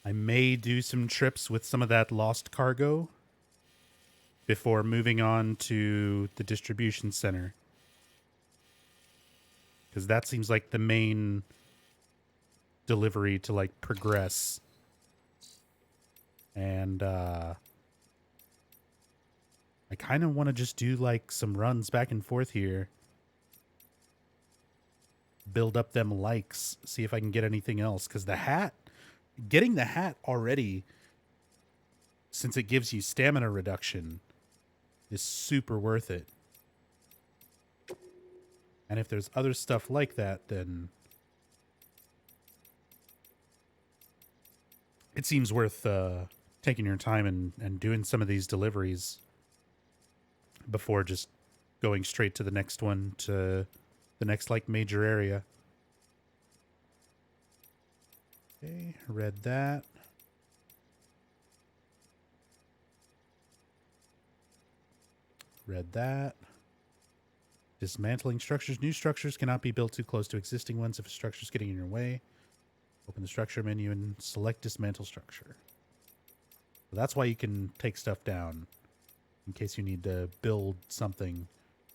[SPEAKER 1] I may do some trips with some of that lost cargo before moving on to the distribution center. Because that seems like the main delivery to, like, progress. And, I kind of want to just do, like, some runs back and forth here. Build up them likes. See if I can get anything else. Because the hat, getting the hat already, since it gives you stamina reduction, is super worth it. And if there's other stuff like that, then it seems worth taking your time and doing some of these deliveries before just going straight to the next one, to the next, like, major area. Okay, read that. Read that. Dismantling structures. New structures cannot be built too close to existing ones if a structure is getting in your way. Open the structure menu and select dismantle structure. So that's why you can take stuff down in case you need to build something.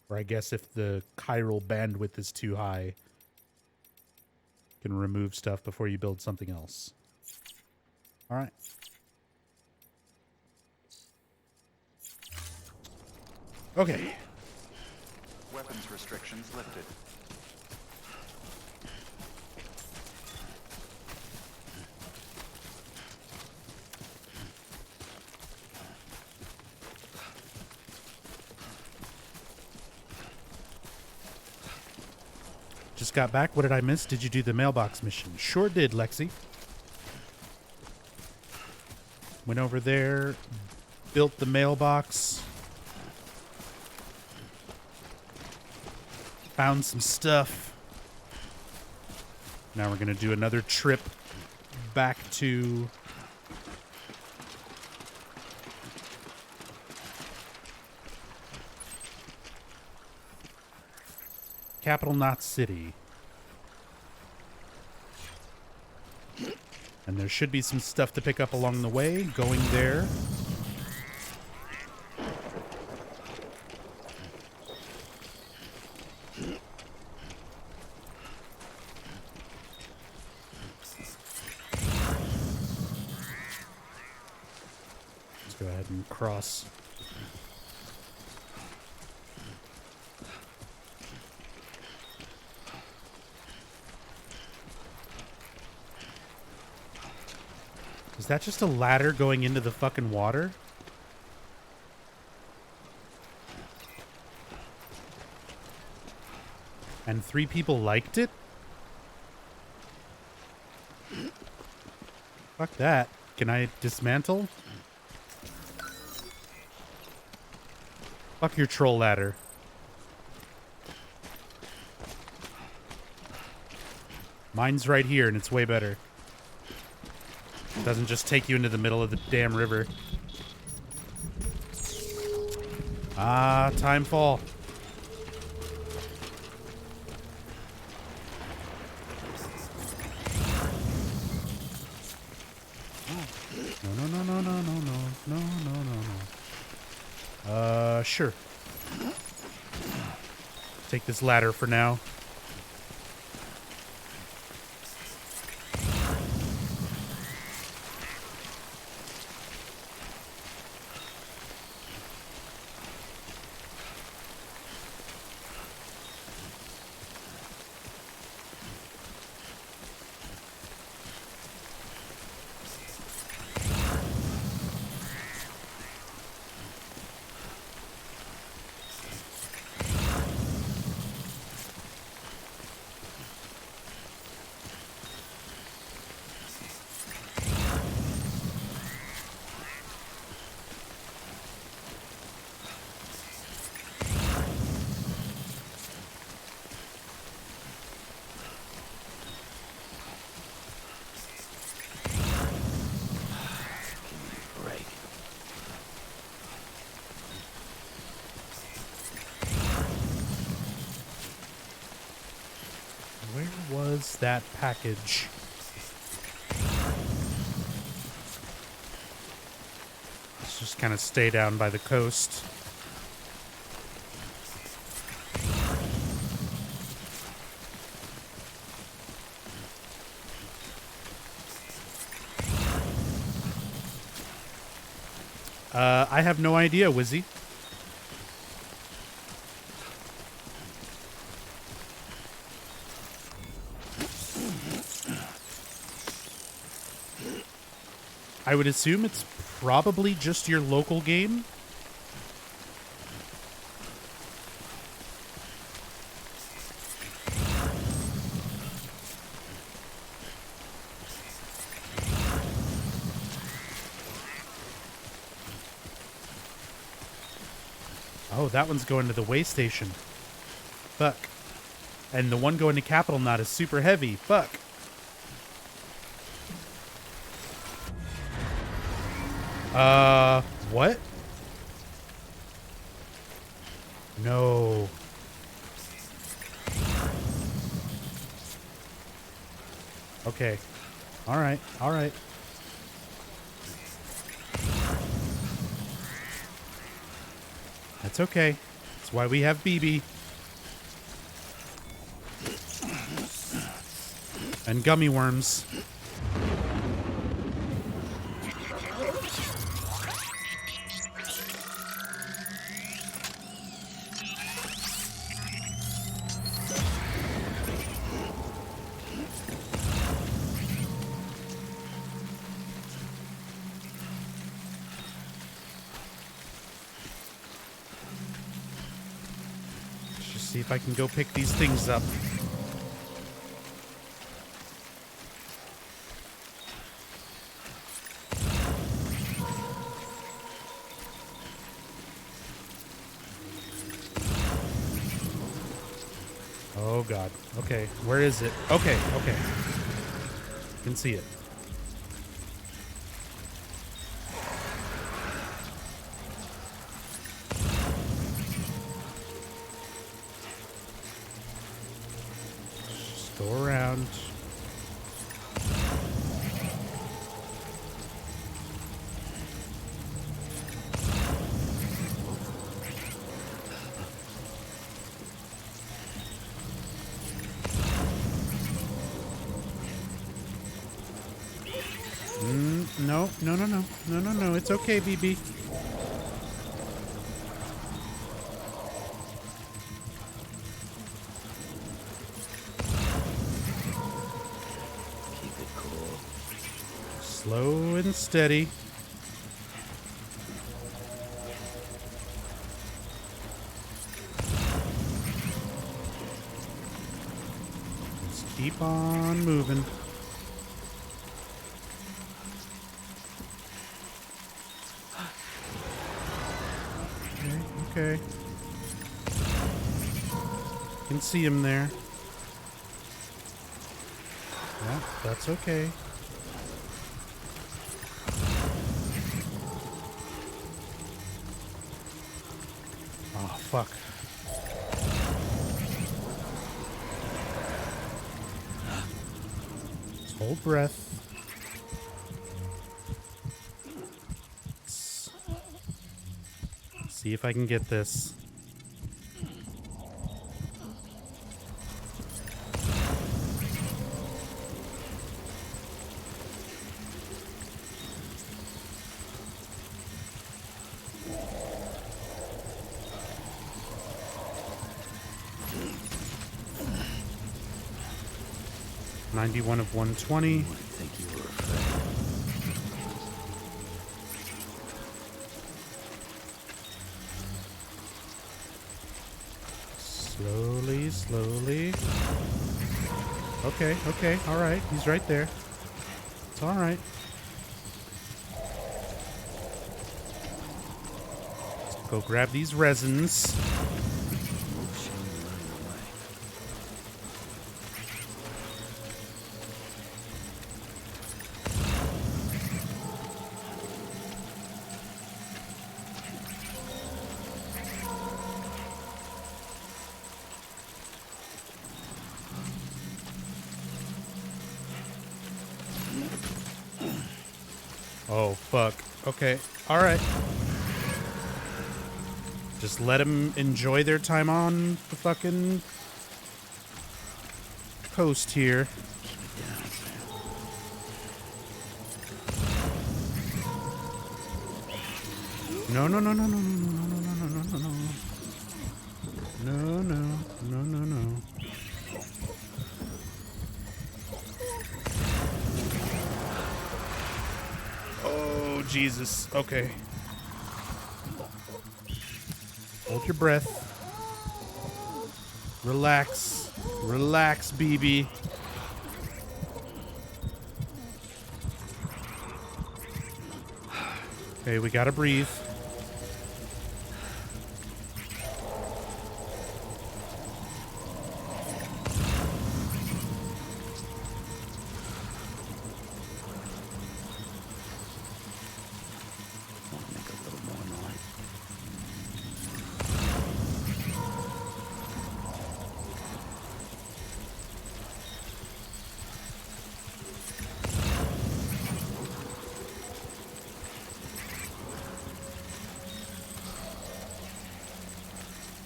[SPEAKER 1] Or I guess if the chiral bandwidth is too high, you can remove stuff before you build something else. All right. Okay.
[SPEAKER 6] Weapons restrictions lifted.
[SPEAKER 1] Just got back. What did I miss? Did you do the mailbox mission? Sure did, Lexi. Went over there, built the mailbox, found some stuff. Now we're going to do another trip back to Capital Knot City. And there should be some stuff to pick up along the way. Going there. Let's go ahead and cross. Is that just a ladder going into the fucking water? And 3 people liked it? Fuck that. Can I dismantle? Fuck your troll ladder. Mine's right here, and it's way better. It doesn't just take you into the middle of the damn river. Ah, time fall. No. Sure. Take this ladder for now. Was that package? Let's just kind of stay down by the coast. I have no idea, Wizzy. I would assume it's probably just your local game. Oh, that one's going to the way station. Fuck. And the one going to Capital Knot is super heavy. Fuck. What? No. Okay. Alright, alright. That's okay. That's why we have BB. And gummy worms. See if I can go pick these things up. Oh god. Okay, where is it? Okay, okay. Can see it. Go around. No. It's okay, BB. Slow and steady. Just keep on moving. Okay. Can see him there. Yeah, that's okay. Oh, fuck. Just hold breath. See if I can get this. $91 of $120.
[SPEAKER 2] I think you were afraid.
[SPEAKER 1] Slowly, slowly. Okay, okay, alright. He's right there. It's alright. Go grab these resins. Oh, fuck. Okay. All right. Just let them enjoy their time on the fucking coast here. No, no, no, no, no, no, no, no, no, no, no, no. No, no, no, no, no. Oh, Jesus. Okay. Hold your breath. Relax. Relax, BB. Okay, we gotta breathe.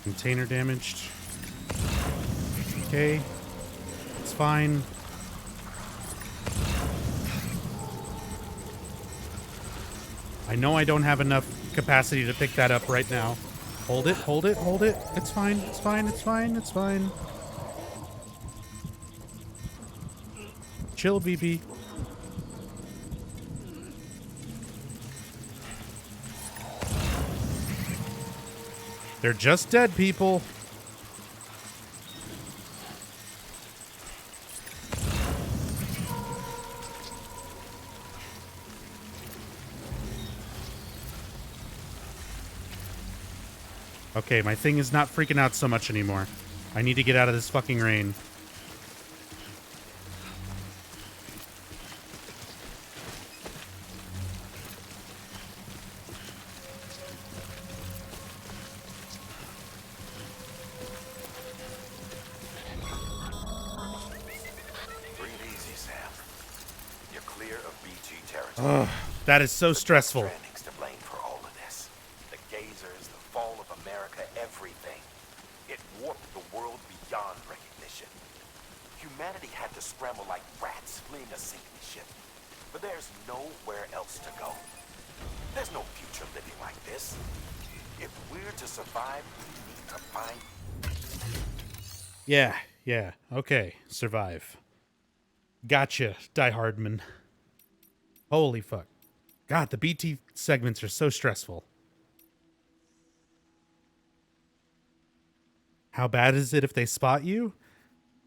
[SPEAKER 1] Container damaged. Okay. It's fine. I know I don't have enough capacity to pick that up right now. Hold it, hold it, hold it. It's fine, it's fine, it's fine, it's fine. Chill, BB. They're just dead, people. Okay, my thing is not freaking out so much anymore. I need to get out of this fucking rain.
[SPEAKER 15] Breathe easy, Sam. You're clear of BT territory.
[SPEAKER 1] Ugh, that is so stressful.
[SPEAKER 15] Stranding's to blame for all of this. The gazers, the fall of America, everything. It warped the world beyond recognition. Humanity had to scramble like rats fleeing a sinking ship. But there's nowhere else to go. There's no future living like this. If we're to survive, we need to find...
[SPEAKER 1] Yeah. Okay, survive. Gotcha, Die Hardman. Holy fuck. God, the BT segments are so stressful. How bad is it if they spot you?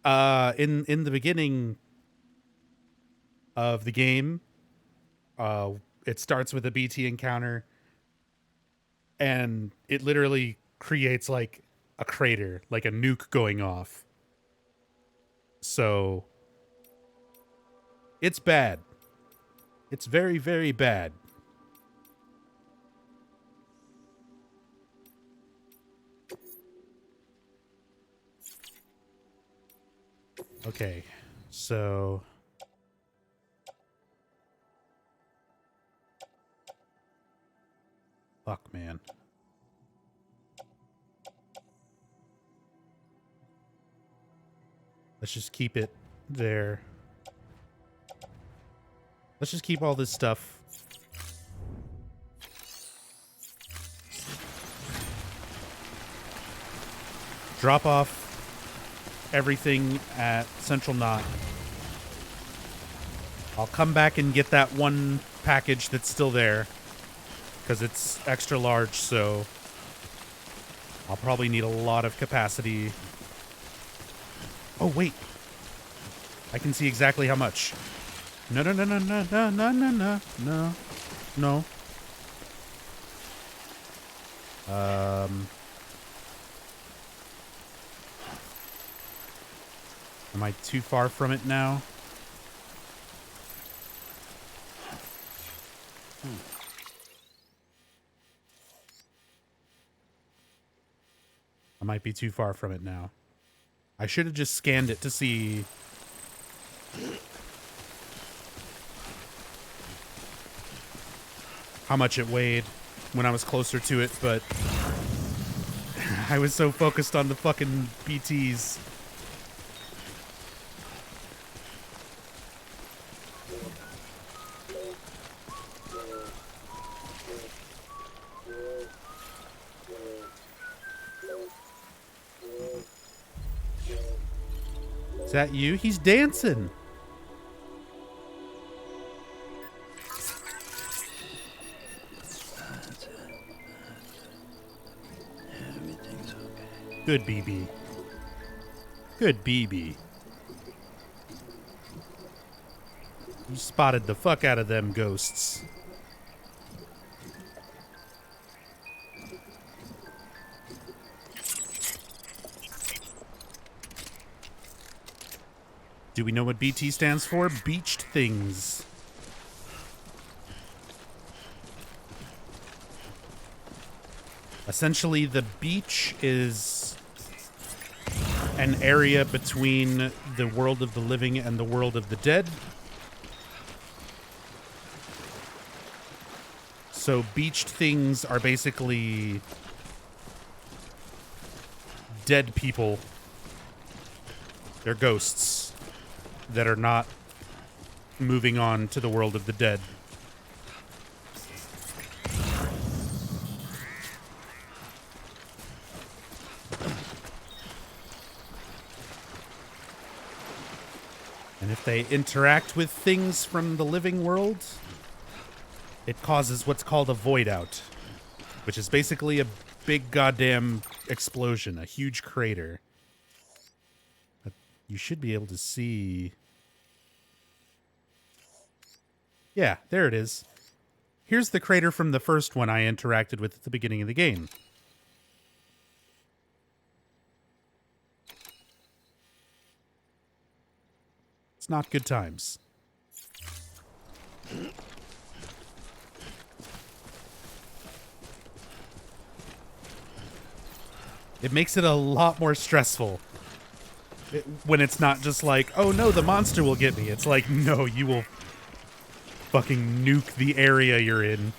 [SPEAKER 1] In the beginning of the game, it starts with a BT encounter, and it literally creates like a crater, like a nuke going off. So It's bad. It's very, very bad. Okay, so... Fuck, man. Let's just keep it there. Let's just keep all this stuff. Drop off everything at Central Knot. I'll come back and get that one package that's still there, because it's extra large, so I'll probably need a lot of capacity. Oh, wait. I can see exactly how much. No, no, no, no, no, no, no, no, no, no, no. Am I too far from it now? I might be too far from it now. I should have just scanned it to see... how much it weighed when I was closer to it, but... I was so focused on the fucking BTs. Is that you? He's dancing.
[SPEAKER 2] Everything's okay.
[SPEAKER 1] Good BB. Good BB. You spotted the fuck out of them ghosts. Do we know what BT stands for? Beached things. Essentially, the beach is an area between the world of the living and the world of the dead. So beached things are basically dead people. They're ghosts that are not moving on to the world of the dead. And if they interact with things from the living world, it causes what's called a void out, which is basically a big goddamn explosion, a huge crater. But you should be able to see... Yeah, there it is. Here's the crater from the first one I interacted with at the beginning of the game. It's not good times. It makes it a lot more stressful when it's not just like, oh no, the monster will get me. It's like, no, you will fucking nuke the area you're in.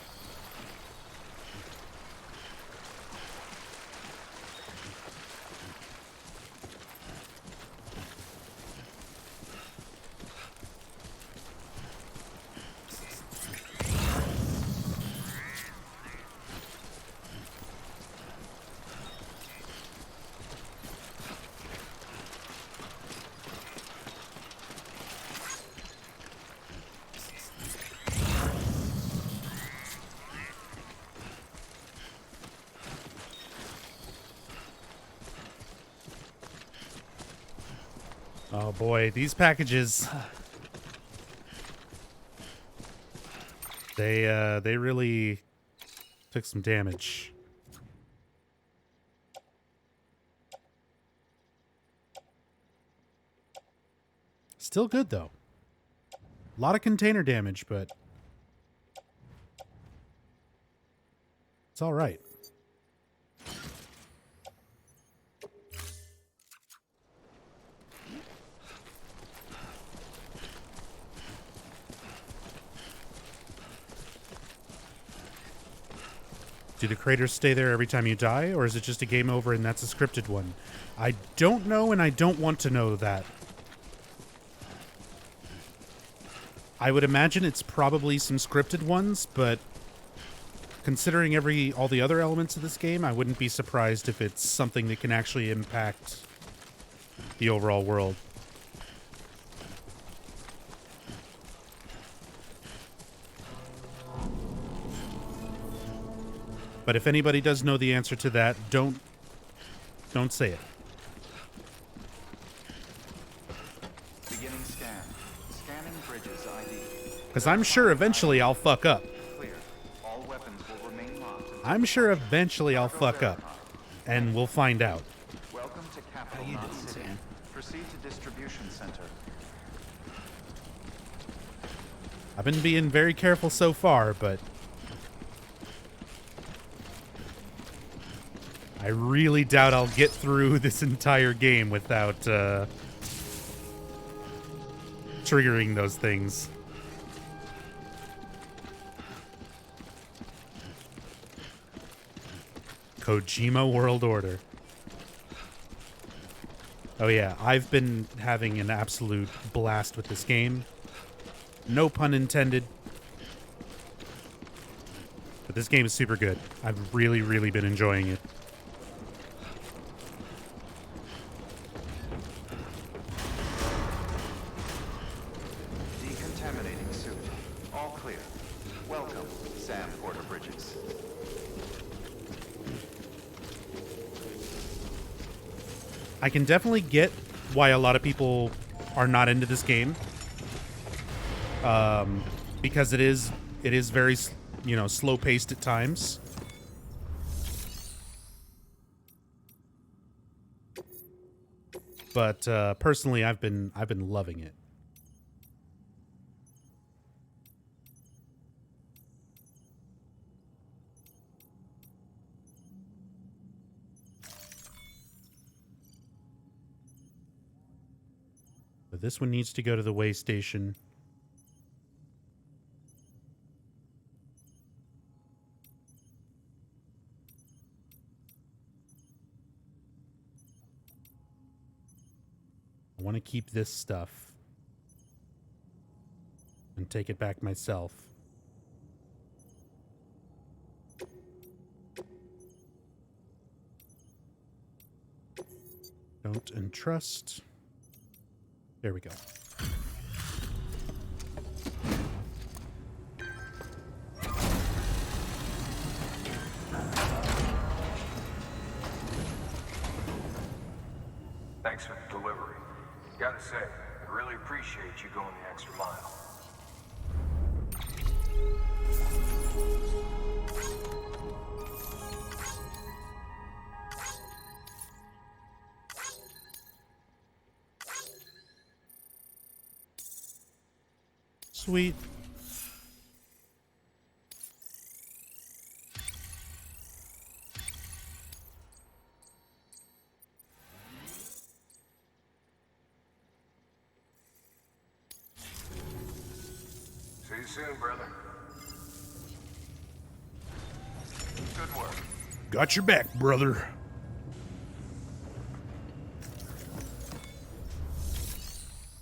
[SPEAKER 1] Oh boy, these packages, they really took some damage. Still good though. A lot of container damage, but it's all right. Do the craters stay there every time you die, or is it just a game over and that's a scripted one? I don't know, and I don't want to know that. I would imagine it's probably some scripted ones, but considering all the other elements of this game, I wouldn't be surprised if it's something that can actually impact the overall world. But if anybody does know the answer to that, don't say it.
[SPEAKER 6] Beginning scan. Scanning Bridges ID.
[SPEAKER 1] Because I'm sure eventually I'll fuck up.
[SPEAKER 6] Clear. All weapons will remain locked.
[SPEAKER 1] I'm sure eventually I'll fuck up. And we'll find out.
[SPEAKER 6] Welcome to Capital Knot City. Proceed to distribution center.
[SPEAKER 1] I've been being very careful so far, but I really doubt I'll get through this entire game without triggering those things. Kojima World Order. Oh yeah, I've been having an absolute blast with this game. No pun intended. But this game is super good. I've really, really been enjoying it.
[SPEAKER 6] Decontaminating suit. All clear. Welcome, Sam Porter Bridges.
[SPEAKER 1] I can definitely get why a lot of people are not into this game. Because it is very, slow paced at times. But personally, I've been loving it. But this one needs to go to the way station. I want to keep this stuff and take it back myself. Don't entrust. There we go.
[SPEAKER 7] Thanks for the delivery. Gotta say, I really appreciate you going the extra mile.
[SPEAKER 1] Sweet.
[SPEAKER 7] See you soon, brother. Good work.
[SPEAKER 1] Got your back, brother.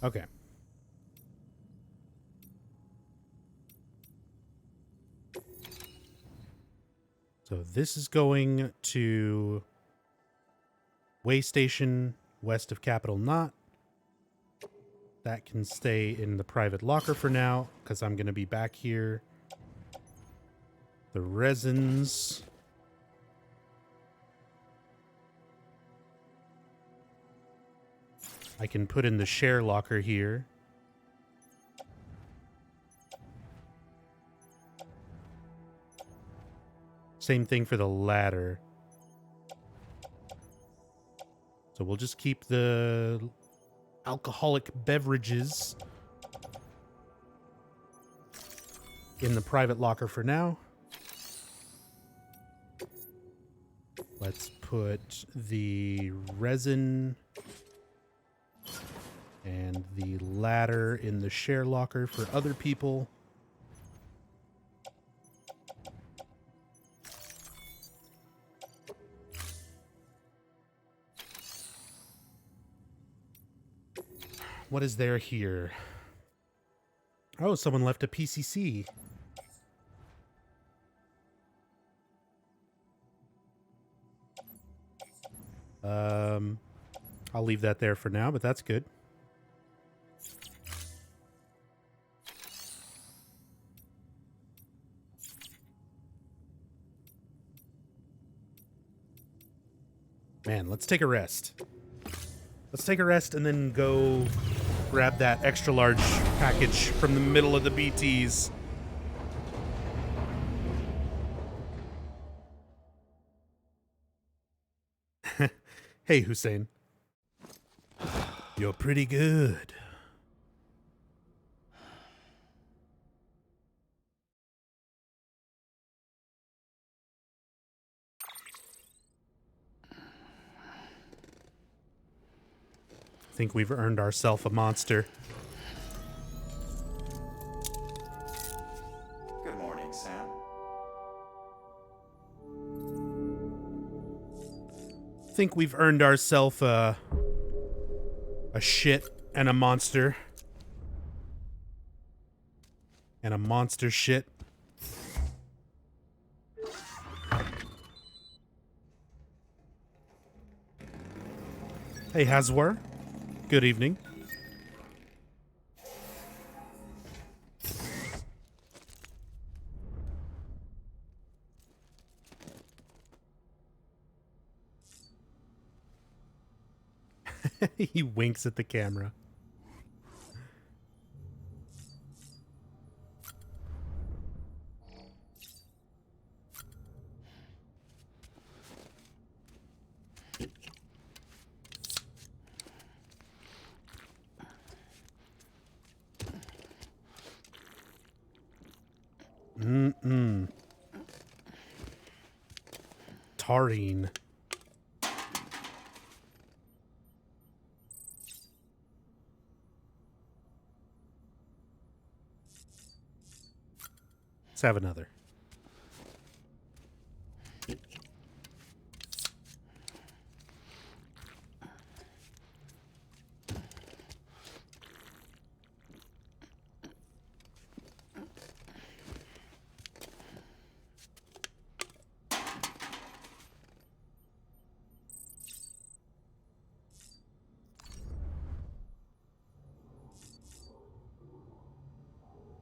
[SPEAKER 1] Okay. So this is going to way station west of Capital Knot. That can stay in the private locker for now, because I'm going to be back here. The resins. I can put in the share locker here. Same thing for the ladder. So we'll just keep the alcoholic beverages in the private locker for now. Let's put the resin and the ladder in the share locker for other people. What is there here? Oh, someone left a PCC. I'll leave that there for now, but that's good. Man, let's take a rest. Let's take a rest and then go grab that extra large package from the middle of the BTs. Hey, Hussein. You're pretty good. Think we've earned ourselves a monster.
[SPEAKER 6] Good morning, Sam.
[SPEAKER 1] Think we've earned ourselves a shit and a monster. And a monster shit. Hey, Hazwar. Good evening. He winks at the camera. Taurine. Let's have another.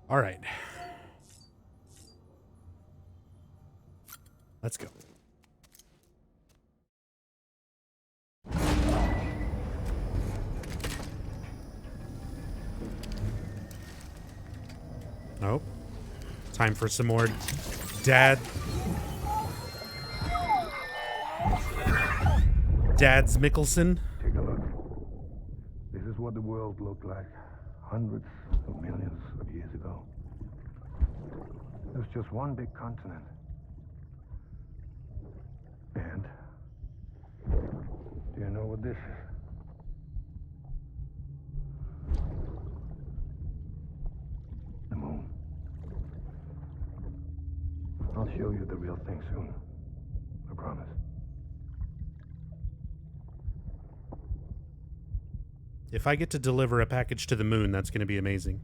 [SPEAKER 1] All right. Let's go. Oh. Time for some more Dad's Mickelson.
[SPEAKER 20] Take a look. This is what the world looked like hundreds of millions of years ago. It was just one big continent. And do you know what this is? The moon. I'll show you the real thing soon. I promise.
[SPEAKER 1] If I get to deliver a package to the moon, that's going to be amazing.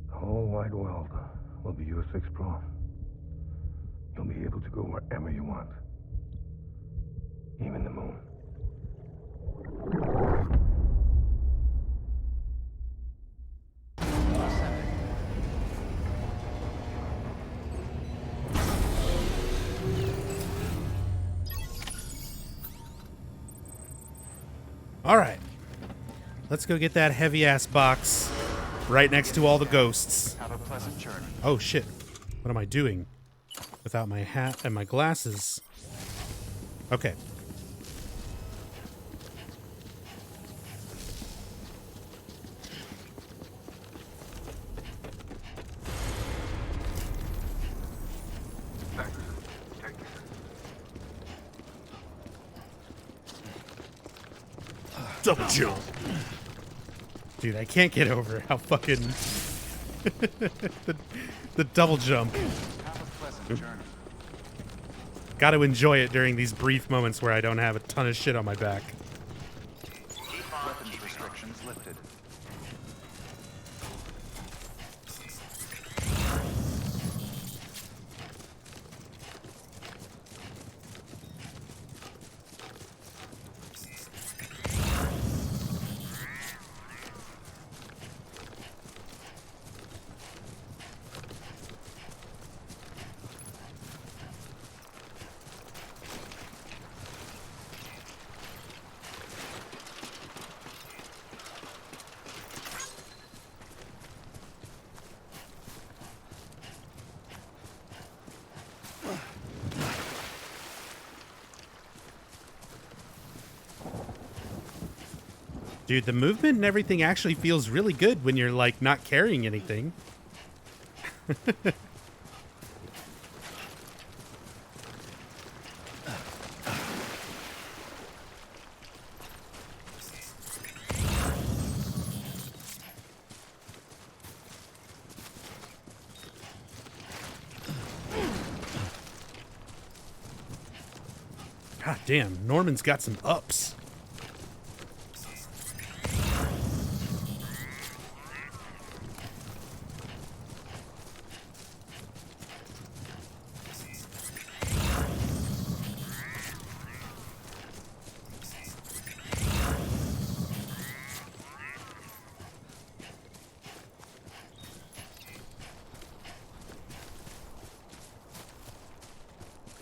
[SPEAKER 20] The whole wide world will be yours to explore. You'll be able to go wherever you want. Even the moon.
[SPEAKER 1] All right. Let's go get that heavy-ass box right next to all the ghosts.
[SPEAKER 6] Have a pleasant journey.
[SPEAKER 1] Oh, shit. What am I doing? without my hat and my glasses. Okay. Double jump. Dude, I can't get over how fucking the double jump.
[SPEAKER 6] Have a pleasant journey.
[SPEAKER 1] Got to enjoy it during these brief moments where I don't have a ton of shit on my back.
[SPEAKER 6] Weapons restrictions lifted.
[SPEAKER 1] Dude, the movement and everything actually feels really good when you're, like, not carrying anything. God damn, Norman's got some ups.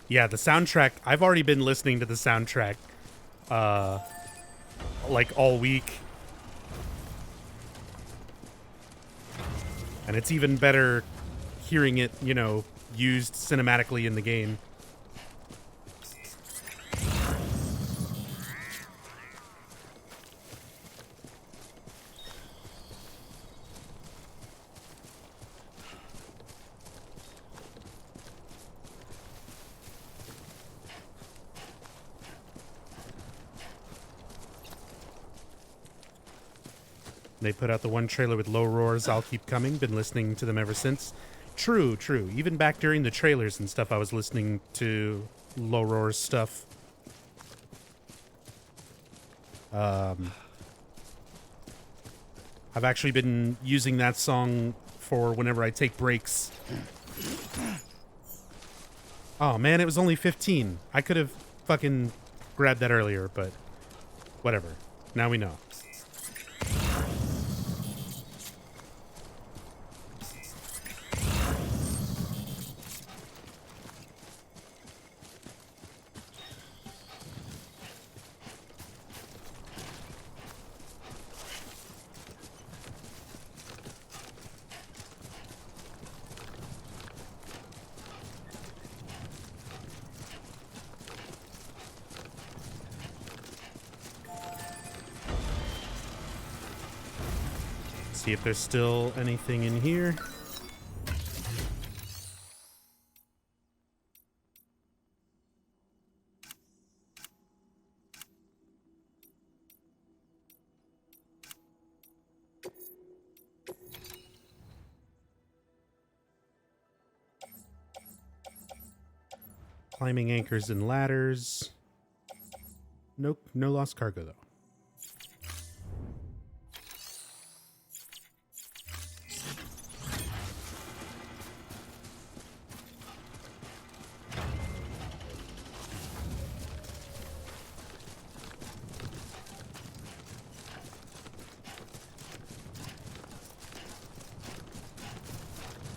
[SPEAKER 1] Yeah, the soundtrack, I've already been listening to the soundtrack, like all week. And it's even better hearing it, you know, used cinematically in the game. They put out the one trailer with Low Roars, I'll Keep Coming. Been listening to them ever since. True, true. Even back during the trailers and stuff, I was listening to Low Roars stuff. I've actually been using that song for whenever I take breaks. Oh man, it was only 15. I could have fucking grabbed that earlier, but whatever. Now we know. See if there's still anything in here. Climbing anchors and ladders. Nope, no lost cargo though.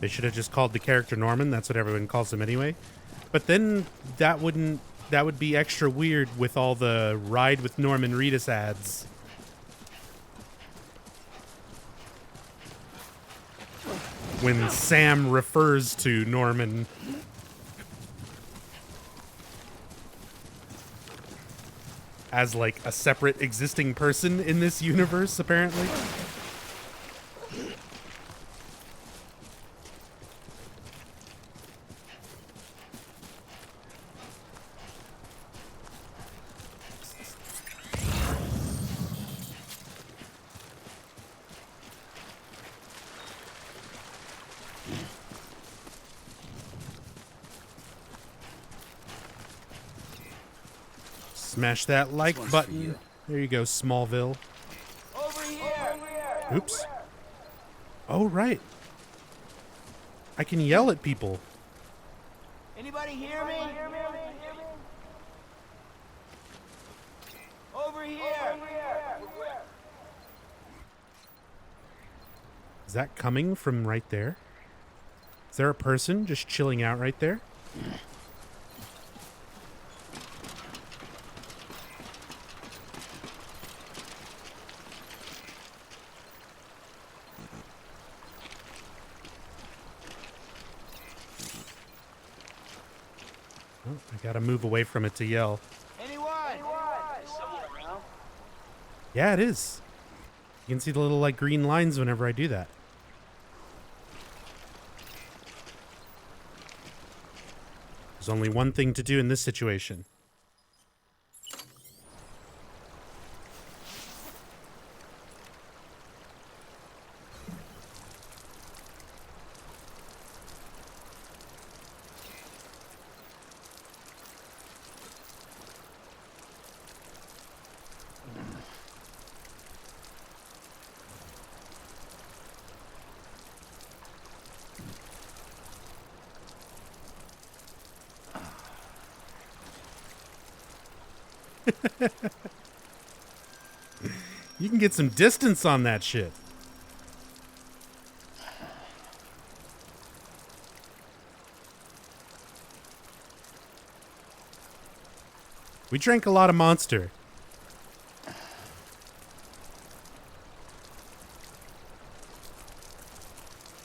[SPEAKER 1] They should have just called the character Norman. That's what everyone calls him anyway. But then that would be extra weird with all the Ride with Norman Reedus ads. When Sam refers to Norman as like a separate existing person in this universe, apparently. Smash that like button. There you go, Smallville.
[SPEAKER 9] Over here!
[SPEAKER 1] Oops. Oh, right. I can yell at people.
[SPEAKER 9] Anybody hear me? Over here!
[SPEAKER 1] Is that coming from right there? Is there a person just chilling out right there? Oh, I gotta move away from it to yell.
[SPEAKER 9] Anyone? Is someone around?
[SPEAKER 1] Yeah, it is. You can see the little like green lines whenever I do that. There's only one thing to do in this situation. You can get some distance on that shit. We drank a lot of Monster.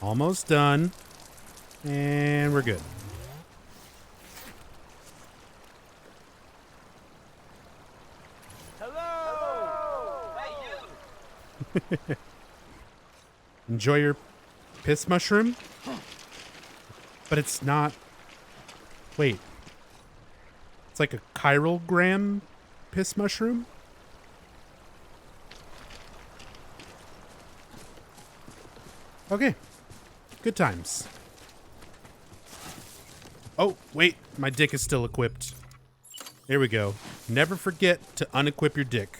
[SPEAKER 1] Almost done. And we're good. Enjoy your piss mushroom? But it's not... Wait. It's like a chiral gram piss mushroom? Okay. Good times. Oh, wait. My dick is still equipped. There we go. Never forget to unequip your dick.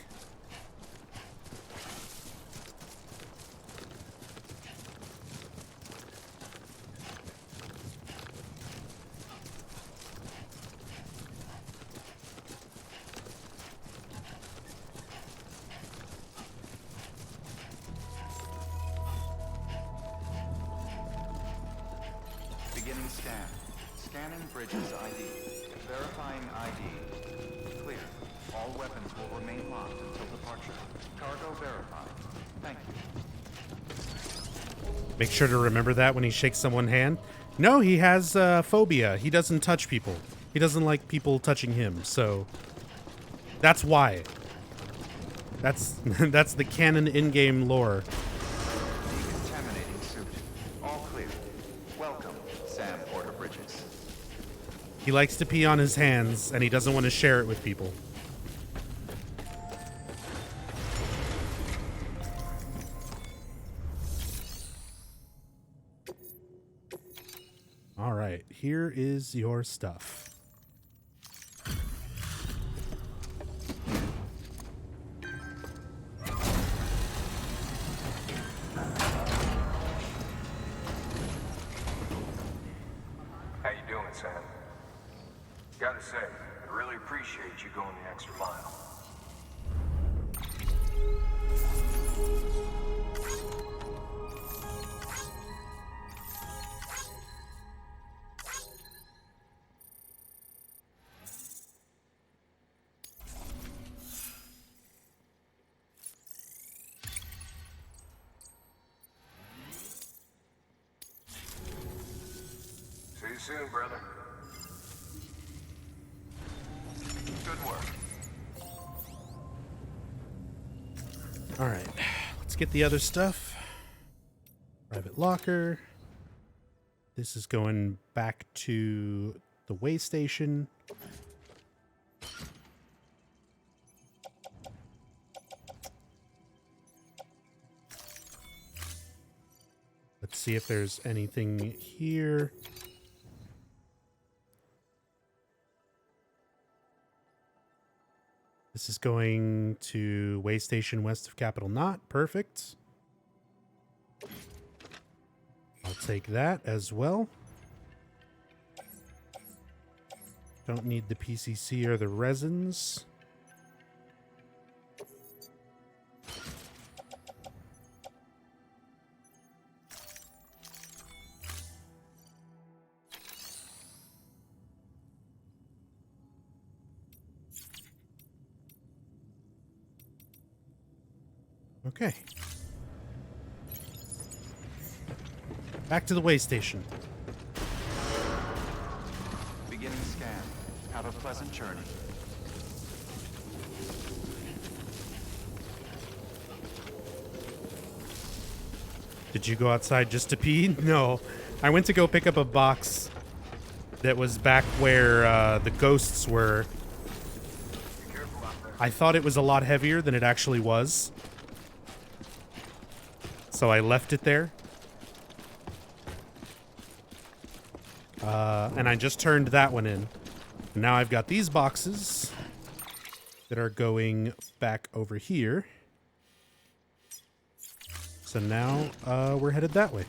[SPEAKER 6] Beginning scan. Scanning Bridges ID. Verifying ID. Clear. All weapons will remain locked until departure. Cargo verified. Thank you.
[SPEAKER 1] Make sure to remember that when he shakes someone's hand. No, he has phobia. He doesn't touch people. He doesn't like people touching him, so that's why. That's that's the canon in-game lore.
[SPEAKER 6] Decontaminating suit. All clear. Welcome, Sam Porter Bridges.
[SPEAKER 1] He likes to pee on his hands, and he doesn't want to share it with people. All right, here is your stuff.
[SPEAKER 7] How you doing, Sam? Gotta say, I really appreciate you going the extra mile. See you soon, brother.
[SPEAKER 6] Good work.
[SPEAKER 1] All right, let's get the other stuff. Private locker. This is going back to the way station. Let's see if there's anything here. This is going to way station west of Capital Knot. Perfect. I'll take that as well. Don't need the PCC or the resins. Okay. Back to the way station.
[SPEAKER 6] Beginning scan. Have a pleasant journey.
[SPEAKER 1] Did you go outside just to pee? No. I went to go pick up a box that was back where the ghosts were. I thought it was a lot heavier than it actually was. So I left it there. And I just turned that one in. Now I've got these boxes that are going back over here. So now we're headed that way.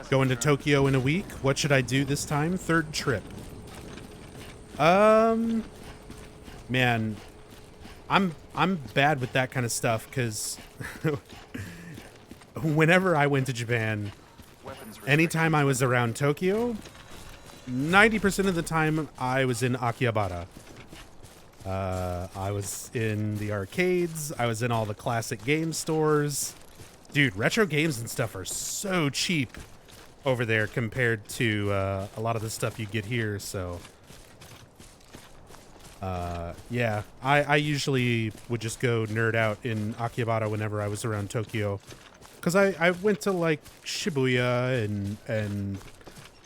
[SPEAKER 1] Going to Tokyo in a week. What should I do this time? Third trip. Man, I'm bad with that kind of stuff because whenever I went to Japan, anytime I was around Tokyo, 90% of the time I was in Akihabara. I was in the arcades. I was in all the classic game stores. Dude, retro games and stuff are so cheap over there compared to a lot of the stuff you get here, so yeah, I usually would just go nerd out in Akihabara whenever I was around Tokyo, because I went to like Shibuya and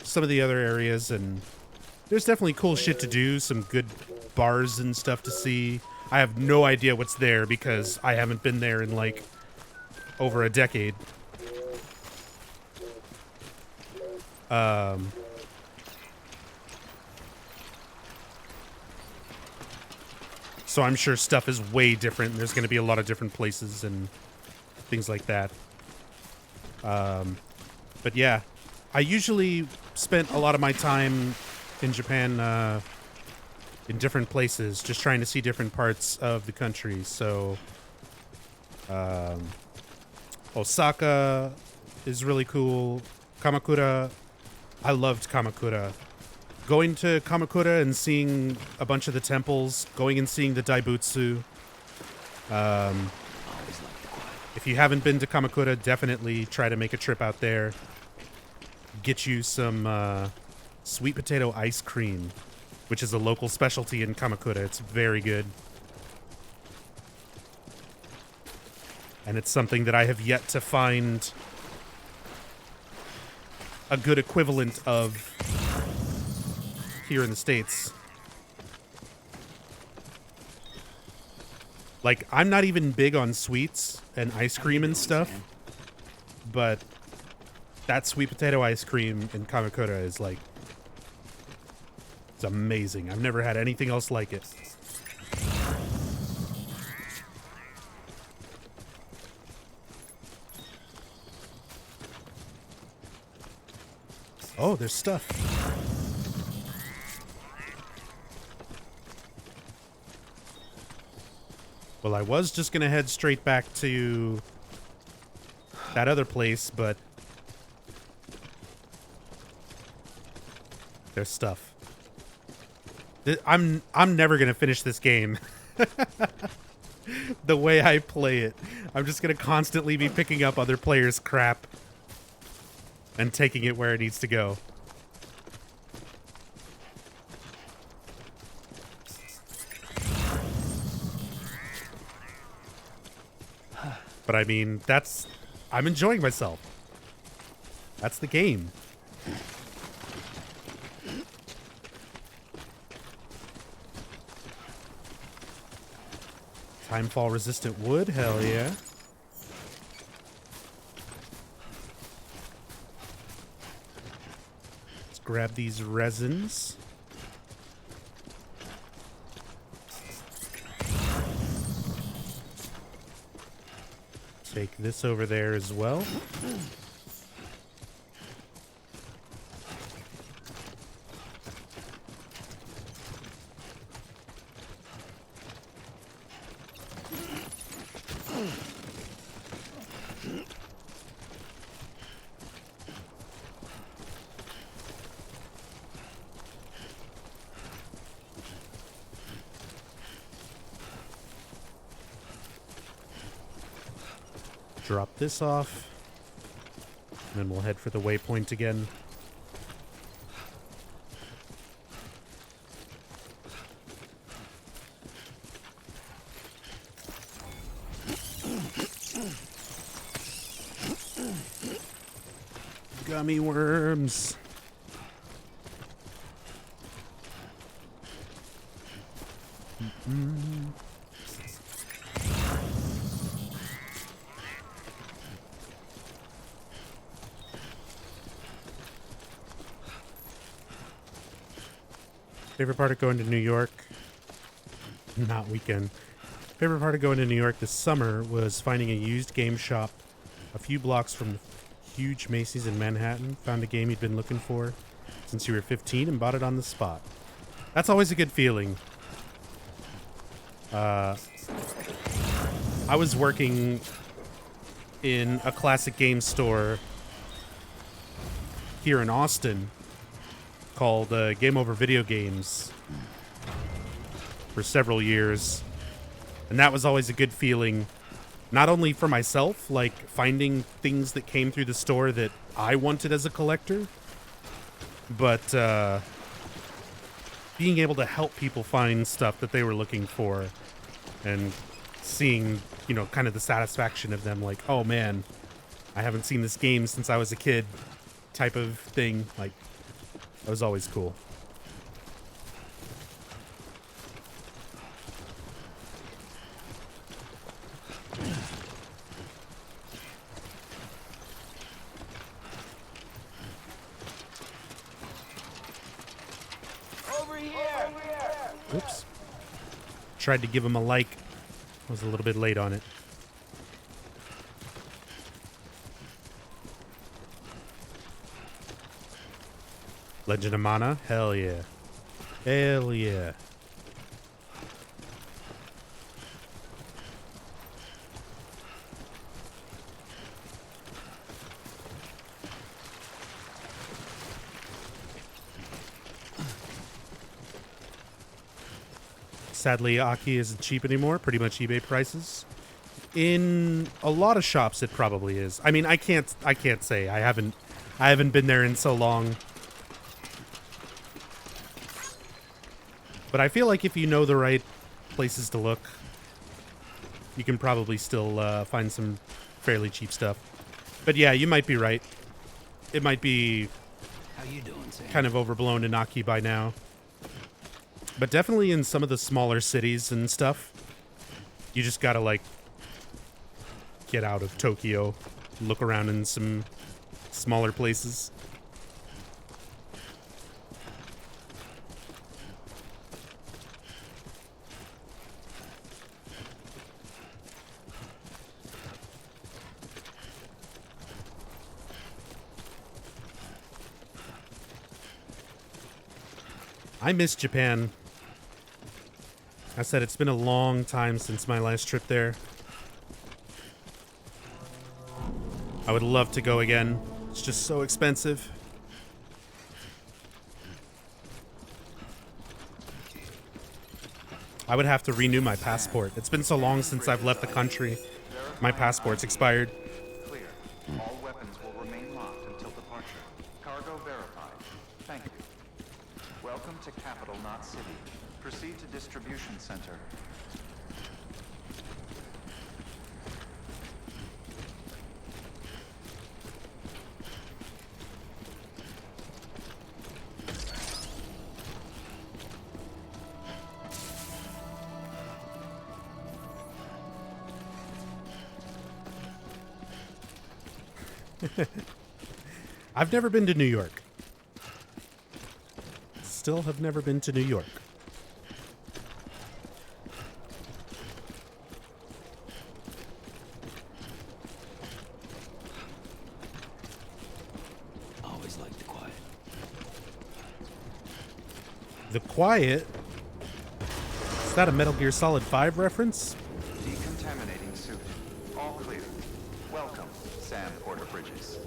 [SPEAKER 1] some of the other areas, and there's definitely cool shit to do, some good bars and stuff to see. I have no idea what's there because I haven't been there in like over a decade. So I'm sure stuff is way different. There's going to be a lot of different places and things like that. But yeah, I usually spent a lot of my time in Japan in different places, just trying to see different parts of the country. So Osaka is really cool. Kamakura, I loved Kamakura. Going to Kamakura and seeing a bunch of the temples, going and seeing the Daibutsu. If you haven't been to Kamakura, definitely try to make a trip out there. Get you some sweet potato ice cream, which is a local specialty in Kamakura. It's very good. And it's something that I have yet to find a good equivalent of here in the States. Like, I'm not even big on sweets and ice cream and stuff, but that sweet potato ice cream in Kamakura is like, it's amazing. I've never had anything else like it. Oh, there's stuff. Well, I was just gonna head straight back to that other place, but there's stuff. I'm never gonna finish this game. The way I play it, I'm just gonna constantly be picking up other players' crap. and taking it where it needs to go. But I mean, I'm enjoying myself. That's the game. Timefall resistant wood, hell yeah. Let's grab these resins. Take this over there as well. Drop this off. And then we'll head for the waypoint again. Gummy worms. Favorite part of going to New York? Not weekend. Favorite part of going to New York this summer was finding a used game shop a few blocks from the huge Macy's in Manhattan. Found a game you'd been looking for since you were 15 and bought it on the spot. That's always a good feeling. I was working in a classic game store here in Austin called Game Over Video Games for several years. And that was always a good feeling, not only for myself, like finding things that came through the store that I wanted as a collector, but being able to help people find stuff that they were looking for and seeing, you know, kind of the satisfaction of them like, oh man, I haven't seen this game since I was a kid type of thing. Like, that was always cool.
[SPEAKER 5] Over here!
[SPEAKER 1] Oops. Tried to give him a like. I was a little bit late on it. Legend of Mana? Hell yeah. Hell yeah. Sadly, Aki isn't cheap anymore. Pretty much eBay prices. In a lot of shops, it probably is. I mean, I can't say. I haven't been there in so long. But I feel like if you know the right places to look, you can probably still find some fairly cheap stuff. But yeah, you might be right. It might be
[SPEAKER 2] How you doing, Sam?
[SPEAKER 1] kind of overblown in Aki by now. But definitely in some of the smaller cities and stuff, you just gotta, like, get out of Tokyo, look around in some smaller places. I miss Japan. I said it's been a long time since my last trip there. I would love to go again. It's just so expensive. I would have to renew my passport. It's been so long since I've left the country. My passport's expired.
[SPEAKER 6] Clear. All weapons will remain locked until departure. Knot City. Proceed to distribution center.
[SPEAKER 1] I've never been to New York. Still have never been to New York.
[SPEAKER 2] Always liked the quiet.
[SPEAKER 1] The Quiet? Is that a Metal Gear Solid 5 reference?
[SPEAKER 6] Decontaminating suit. All clear. Welcome, Sam Porter Bridges.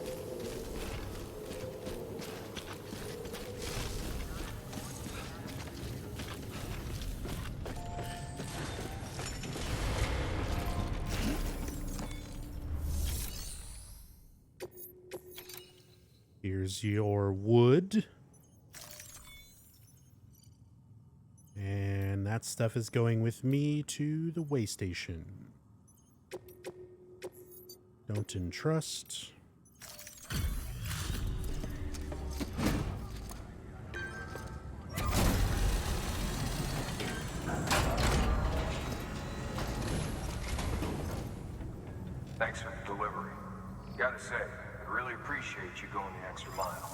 [SPEAKER 1] Here's your wood. And that stuff is going with me to the way station. Don't entrust.
[SPEAKER 7] Thanks for the delivery. Gotta say, I really appreciate you going the extra mile.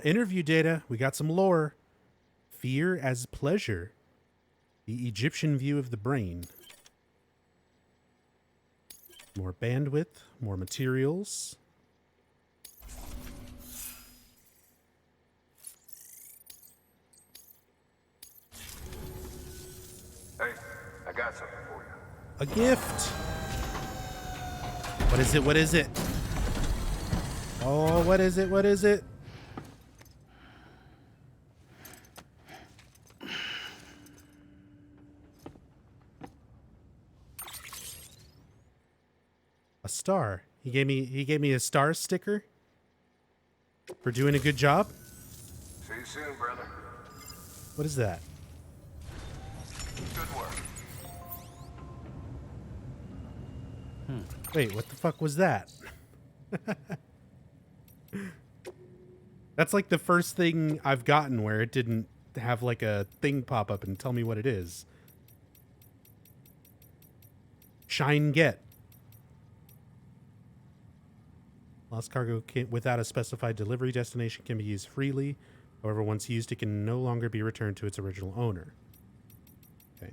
[SPEAKER 1] Interview data. We got some lore. Fear as pleasure. The Egyptian view of the brain. More bandwidth, more materials.
[SPEAKER 7] Hey, I got something for you.
[SPEAKER 1] A gift. What is it? What is it? Oh, what is it? What is it? A star. He gave me a star sticker for doing a good job.
[SPEAKER 7] See you soon, brother.
[SPEAKER 1] What is that?
[SPEAKER 7] Good work.
[SPEAKER 1] Wait, what the fuck was that? That's like the first thing I've gotten where it didn't have like a thing pop up and tell me what it is. Shine get. Lost cargo without a specified delivery destination can be used freely. However, once used, it can no longer be returned to its original owner. Okay.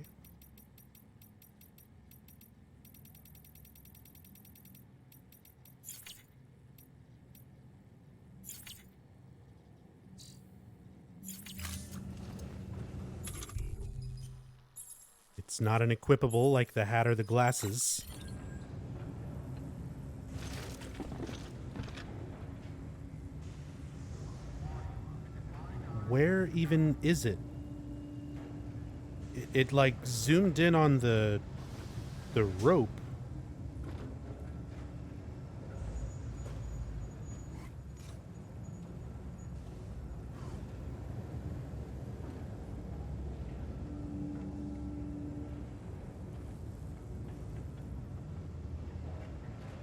[SPEAKER 1] It's not an equipable like the hat or the glasses. Where even is it? It like zoomed in on the rope.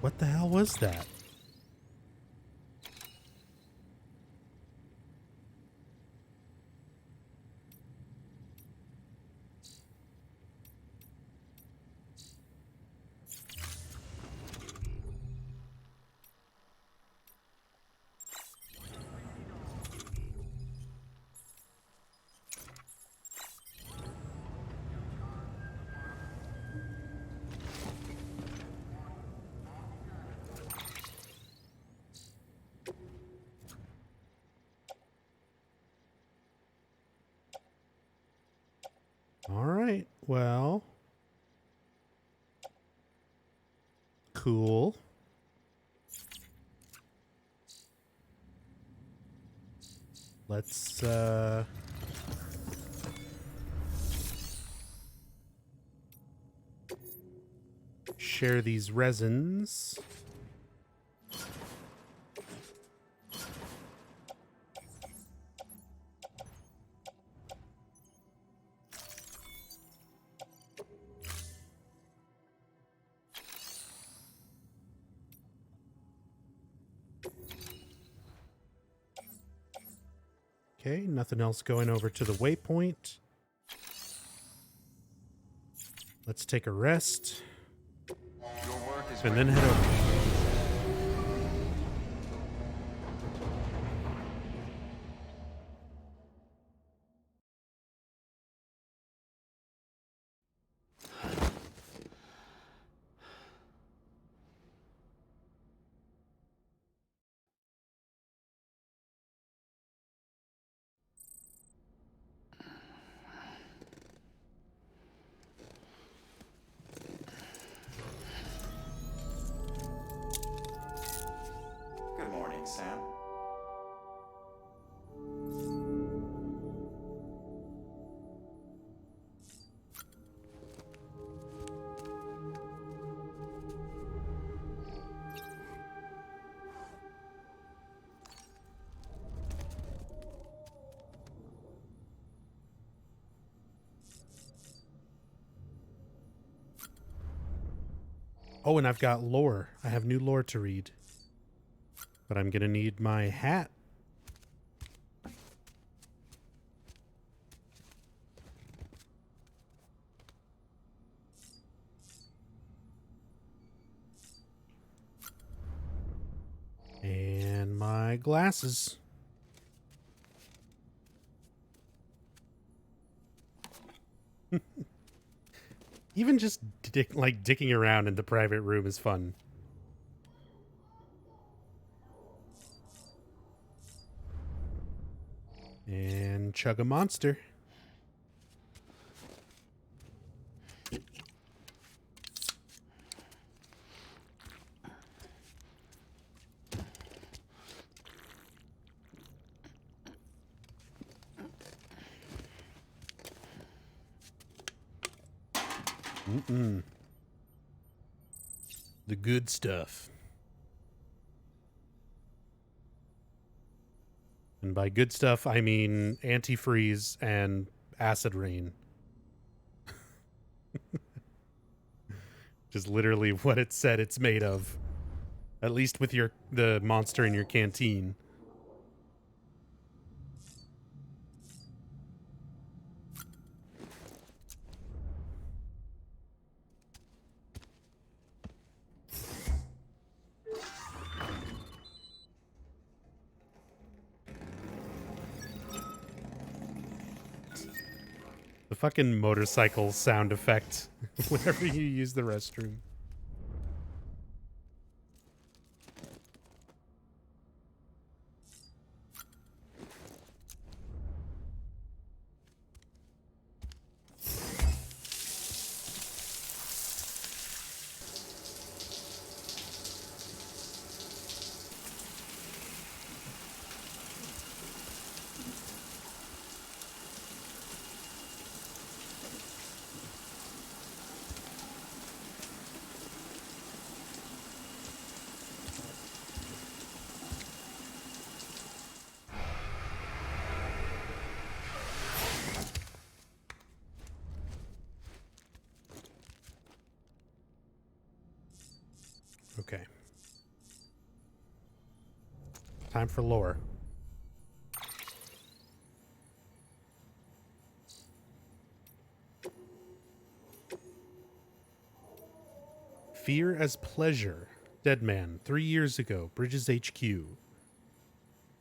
[SPEAKER 1] What the hell was that? All right. Well. Cool. Let's
[SPEAKER 4] share these resins. Okay, nothing else going over to the waypoint. Let's take a rest. And then head over.
[SPEAKER 6] Good morning, Sam.
[SPEAKER 4] Oh, and I've got lore. I have new lore to read. But I'm going to need my hat. And my glasses. Even just dicking around in the private room is fun. And chug a monster. The good stuff. And by good stuff, I mean antifreeze and acid rain. Just literally what it said it's made of. At least with the monster in your canteen. The fucking motorcycle sound effect whenever you use the restroom. Okay. Time for lore. Fear as pleasure. Dead man, 3 years ago, Bridges HQ.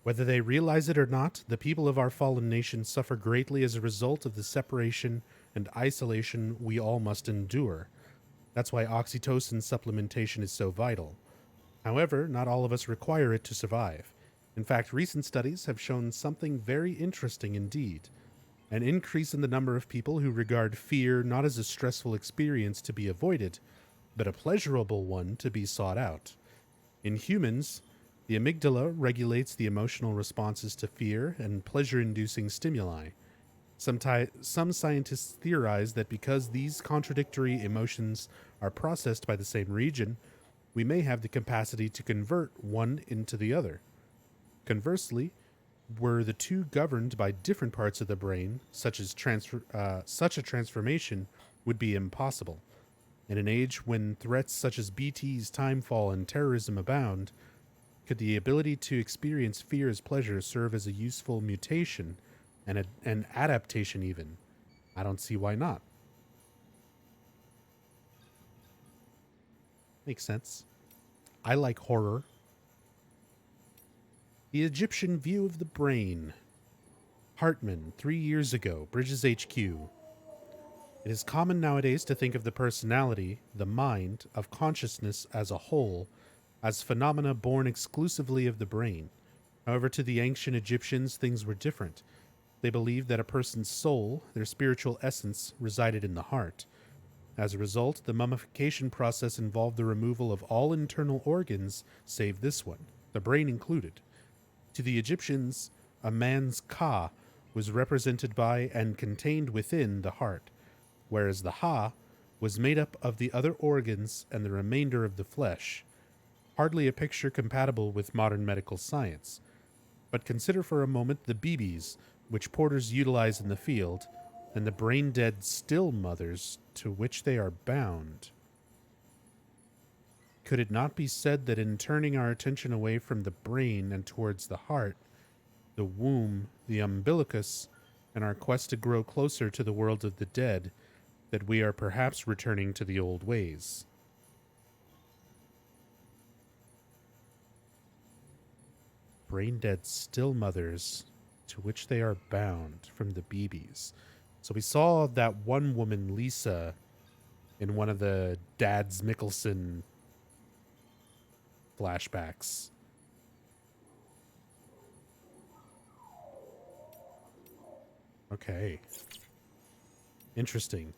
[SPEAKER 4] Whether they realize it or not, the people of our fallen nation suffer greatly as a result of the separation and isolation we all must endure. That's why oxytocin supplementation is so vital. However, not all of us require it to survive. In fact, recent studies have shown something very interesting indeed. An increase in the number of people who regard fear not as a stressful experience to be avoided, but a pleasurable one to be sought out. In humans, the amygdala regulates the emotional responses to fear and pleasure-inducing stimuli. Some scientists theorize that because these contradictory emotions are processed by the same region, we may have the capacity to convert one into the other. Conversely, were the two governed by different parts of the brain, such a transformation would be impossible. In an age when threats such as BT's timefall and terrorism abound, could the ability to experience fear as pleasure serve as a useful mutation and an adaptation even? I don't see why not. Makes sense. I like horror. The Egyptian view of the brain. Hartman, 3 years ago, Bridges HQ. It is common nowadays to think of the personality, the mind, of consciousness as a whole, as phenomena born exclusively of the brain. However, to the ancient Egyptians, things were different. They believed that a person's soul, their spiritual essence, resided in the heart. As a result, the mummification process involved the removal of all internal organs save this one, the brain included. To the Egyptians, a man's ka was represented by and contained within the heart, whereas the ha was made up of the other organs and the remainder of the flesh. Hardly a picture compatible with modern medical science. But consider for a moment the BBs, which porters utilize in the field, and the brain-dead still mothers to which they are bound. Could it not be said that in turning our attention away from the brain and towards the heart, the womb, the umbilicus, and our quest to grow closer to the world of the dead, that we are perhaps returning to the old ways? Brain-dead still mothers to which they are bound from the BBs. So we saw that one woman, Lisa, in one of the Dads Mikkelsen flashbacks. Okay. Interesting.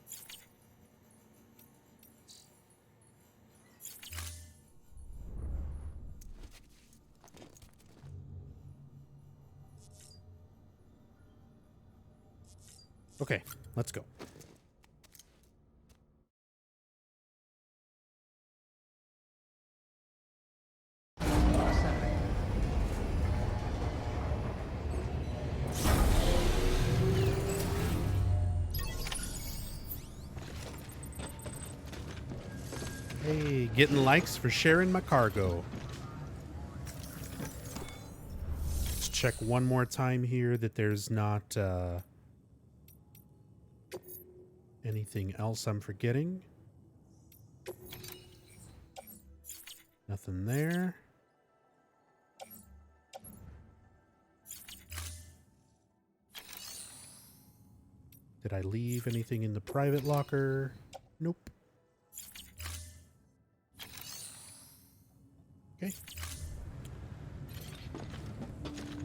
[SPEAKER 4] Okay, let's go. Hey, getting likes for sharing my cargo. Let's check one more time here that there's not anything else I'm forgetting. Nothing there. Did I leave anything in the private locker? Nope. Okay.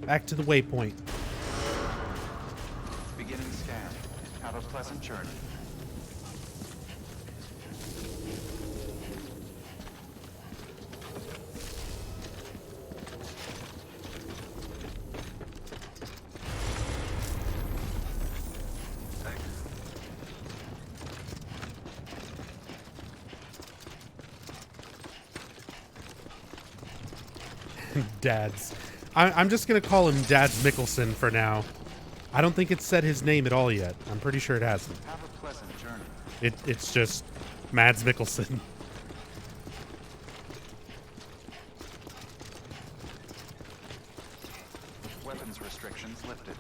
[SPEAKER 4] Back to the waypoint.
[SPEAKER 6] Beginning scan. Have a pleasant journey.
[SPEAKER 4] Dads. I'm just going to call him Dads Mikkelsen for now. I don't think it's said his name at all yet. I'm pretty sure it hasn't.
[SPEAKER 6] Have a pleasant journey.
[SPEAKER 4] It's just Mads Mikkelsen.
[SPEAKER 6] Weapons restrictions lifted.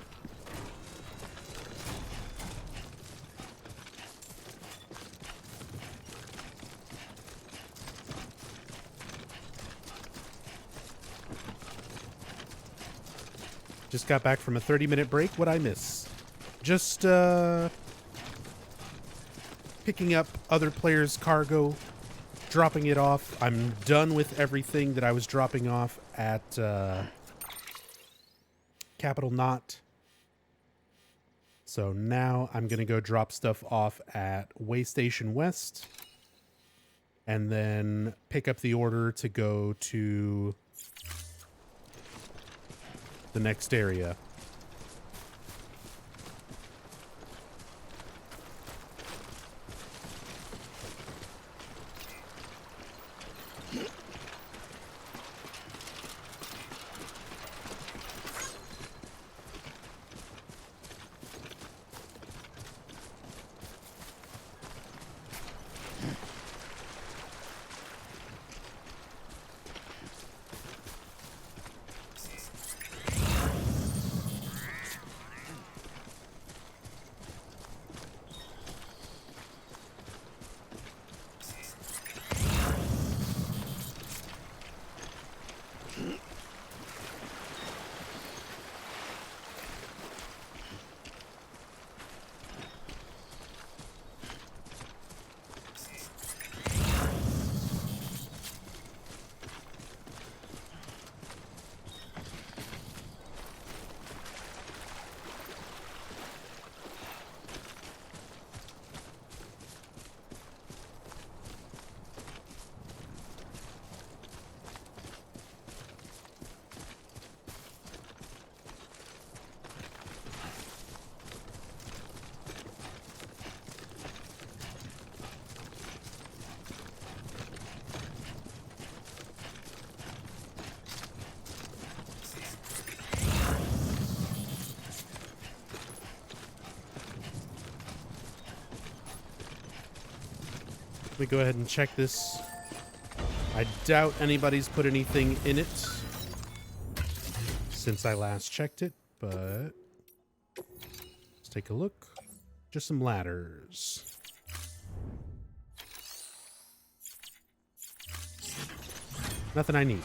[SPEAKER 4] Just got back from a 30-minute break. What'd I miss? Just picking up other players' cargo, dropping it off. I'm done with everything that I was dropping off at Capital Knot. So now I'm going to go drop stuff off at Waystation West and then pick up the order to go to the next area. Let me go ahead and check this. I doubt anybody's put anything in it since I last checked it, but let's take a look. Just some ladders. Nothing I need.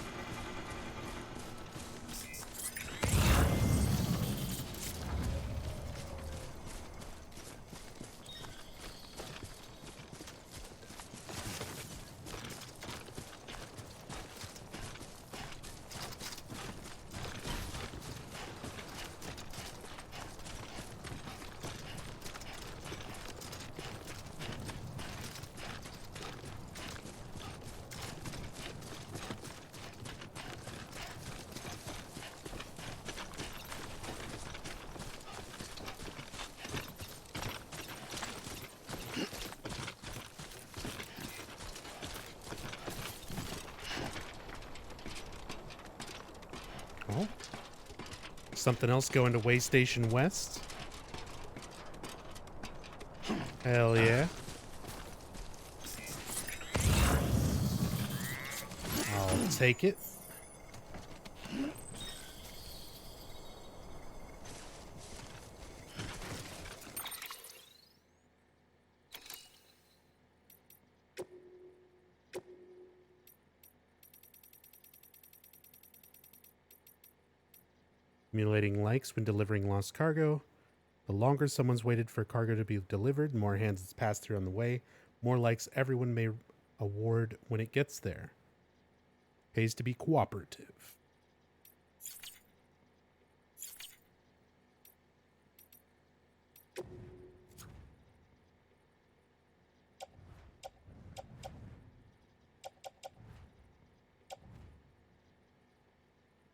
[SPEAKER 4] Oh. Something else going to Way Station West? Hell yeah. I'll take it. Accumulating likes when delivering lost cargo. The longer someone's waited for cargo to be delivered, more hands it's passed through on the way, more likes everyone may award when it gets there. Pays to be cooperative.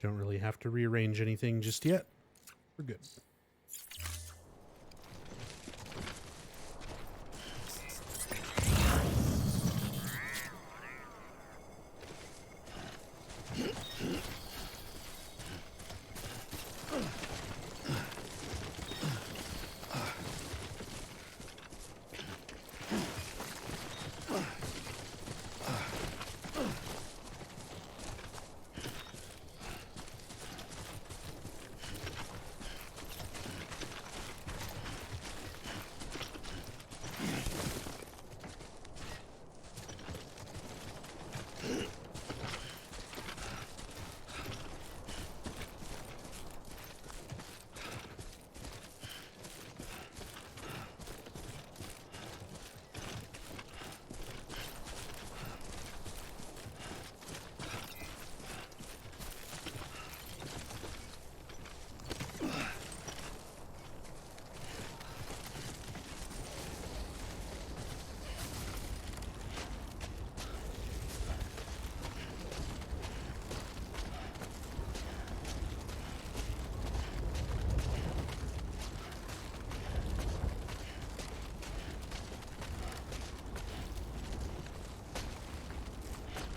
[SPEAKER 4] Don't really have to rearrange anything just yet. We're good.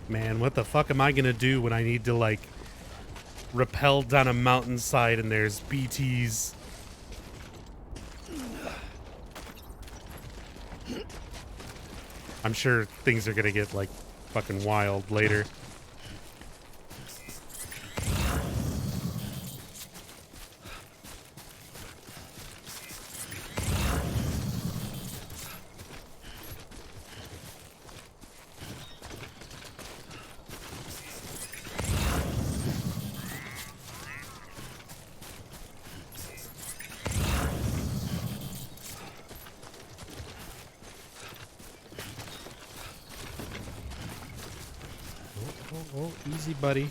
[SPEAKER 4] Man, what the fuck am I gonna do when I need to, like, rappel down a mountainside and there's BTs? I'm sure things are gonna get, like, fucking wild later. Oh, easy, buddy.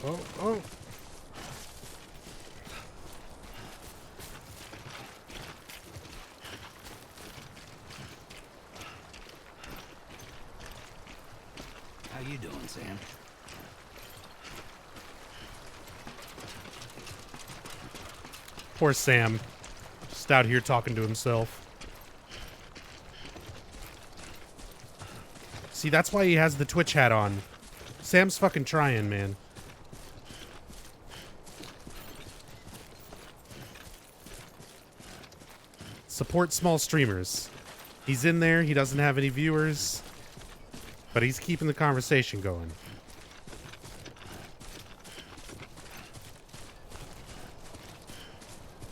[SPEAKER 4] Oh.
[SPEAKER 2] How you doing, Sam?
[SPEAKER 4] Poor Sam. Just out here talking to himself. See, that's why he has the Twitch hat on. Sam's fucking trying, man. Support small streamers. He's in there. He doesn't have any viewers. But he's keeping the conversation going.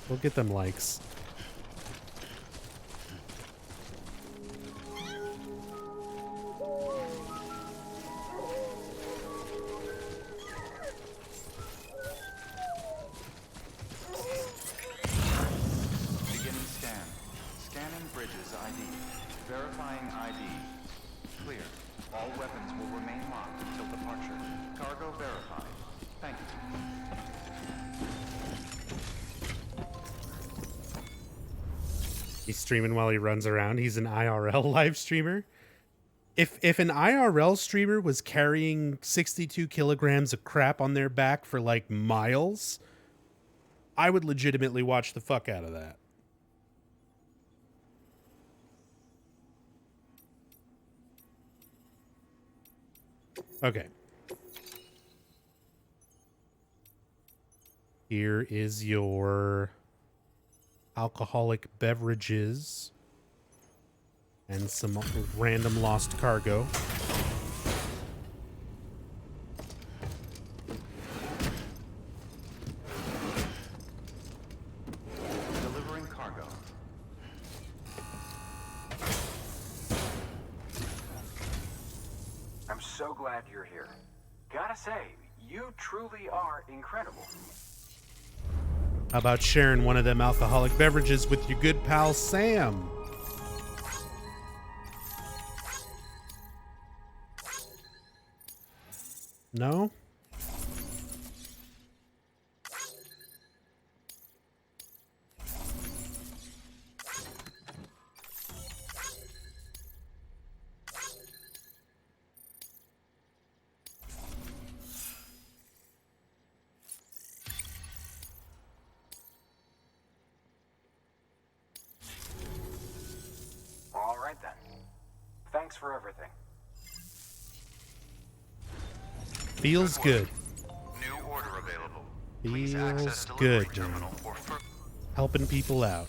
[SPEAKER 4] We'll get them likes.
[SPEAKER 6] Beginning scan. Scanning bridges ID. Verifying ID. Clear. All weapons will remain locked until departure. Cargo verified. Thank you.
[SPEAKER 4] He's streaming while he runs around. He's an IRL live streamer. If an IRL streamer was carrying 62 kilograms of crap on their back for like miles, I would legitimately watch the fuck out of that. Okay. Here is your alcoholic beverages and some random lost cargo.
[SPEAKER 6] Delivering cargo.
[SPEAKER 10] I'm so glad you're here. Gotta say, you truly are incredible.
[SPEAKER 4] How about sharing one of them alcoholic beverages with your good pal Sam? No?
[SPEAKER 10] All right then. Thanks for everything.
[SPEAKER 4] Feels good.
[SPEAKER 6] New order available.
[SPEAKER 4] Feels good, man. Helping people out.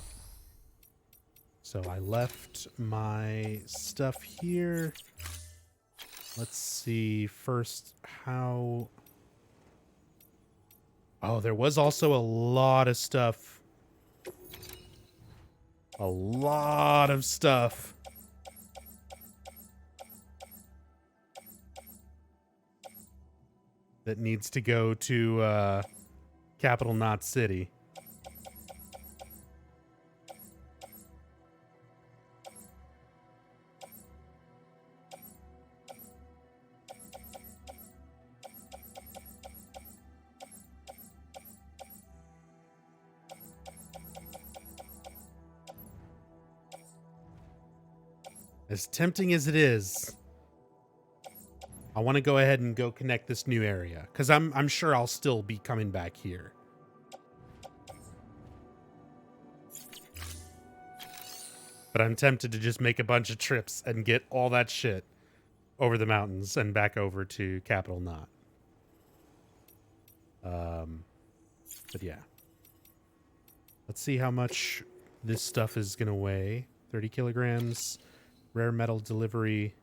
[SPEAKER 4] So I left my stuff here. Let's see first how... Oh, there was also a lot of stuff. A lot of stuff. That needs to go to Capital Knot City. As tempting as it is, I want to go ahead and go connect this new area, because I'm sure I'll still be coming back here. But I'm tempted to just make a bunch of trips and get all that shit over the mountains and back over to Capital Knot. But yeah. Let's see how much this stuff is going to weigh. 30 kilograms. Rare metal delivery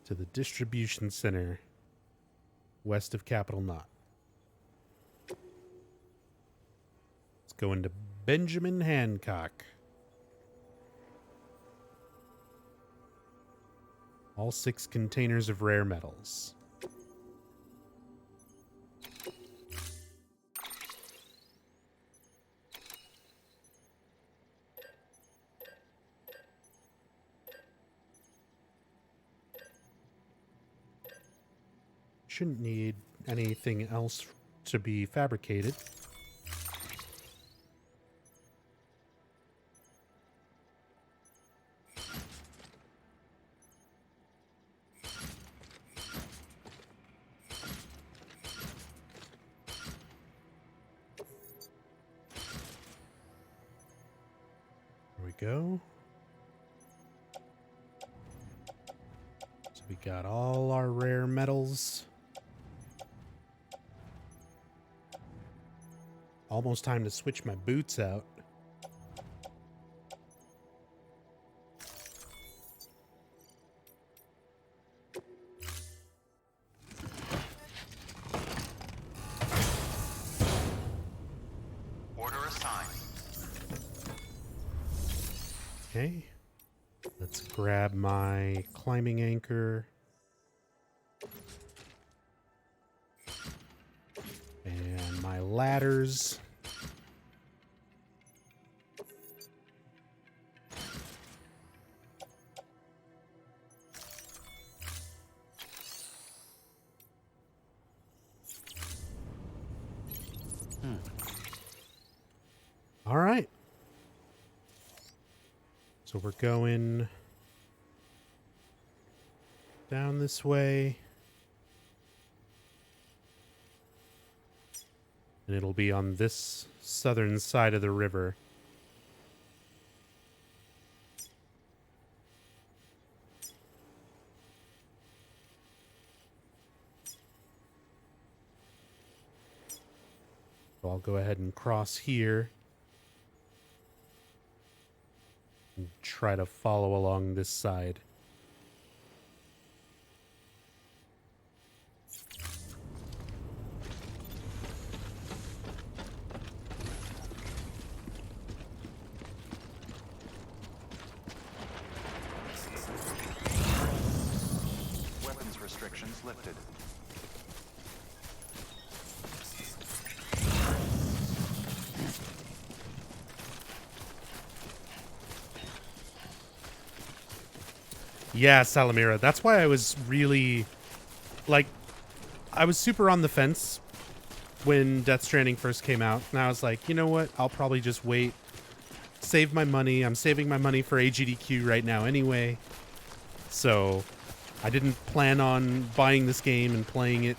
[SPEAKER 4] to the distribution center west of Capital Knot. Let's go into Benjamin Hancock. All 6 containers of rare metals. shouldn't need anything else to be fabricated. There we go. So we got all our rare metals. Almost time to switch my boots out.
[SPEAKER 6] Order assigned.
[SPEAKER 4] Okay. Let's grab my climbing anchor. And my ladders. All right. So we're going down this way. And it'll be on this southern side of the river. So I'll go ahead and cross here. And try to follow along this side.
[SPEAKER 6] Weapons restrictions lifted.
[SPEAKER 4] Yeah, Salamira. That's why I was really, like, I was super on the fence when Death Stranding first came out. And I was like, you know what? I'll probably just wait, save my money. I'm saving my money for AGDQ right now anyway. So I didn't plan on buying this game and playing it.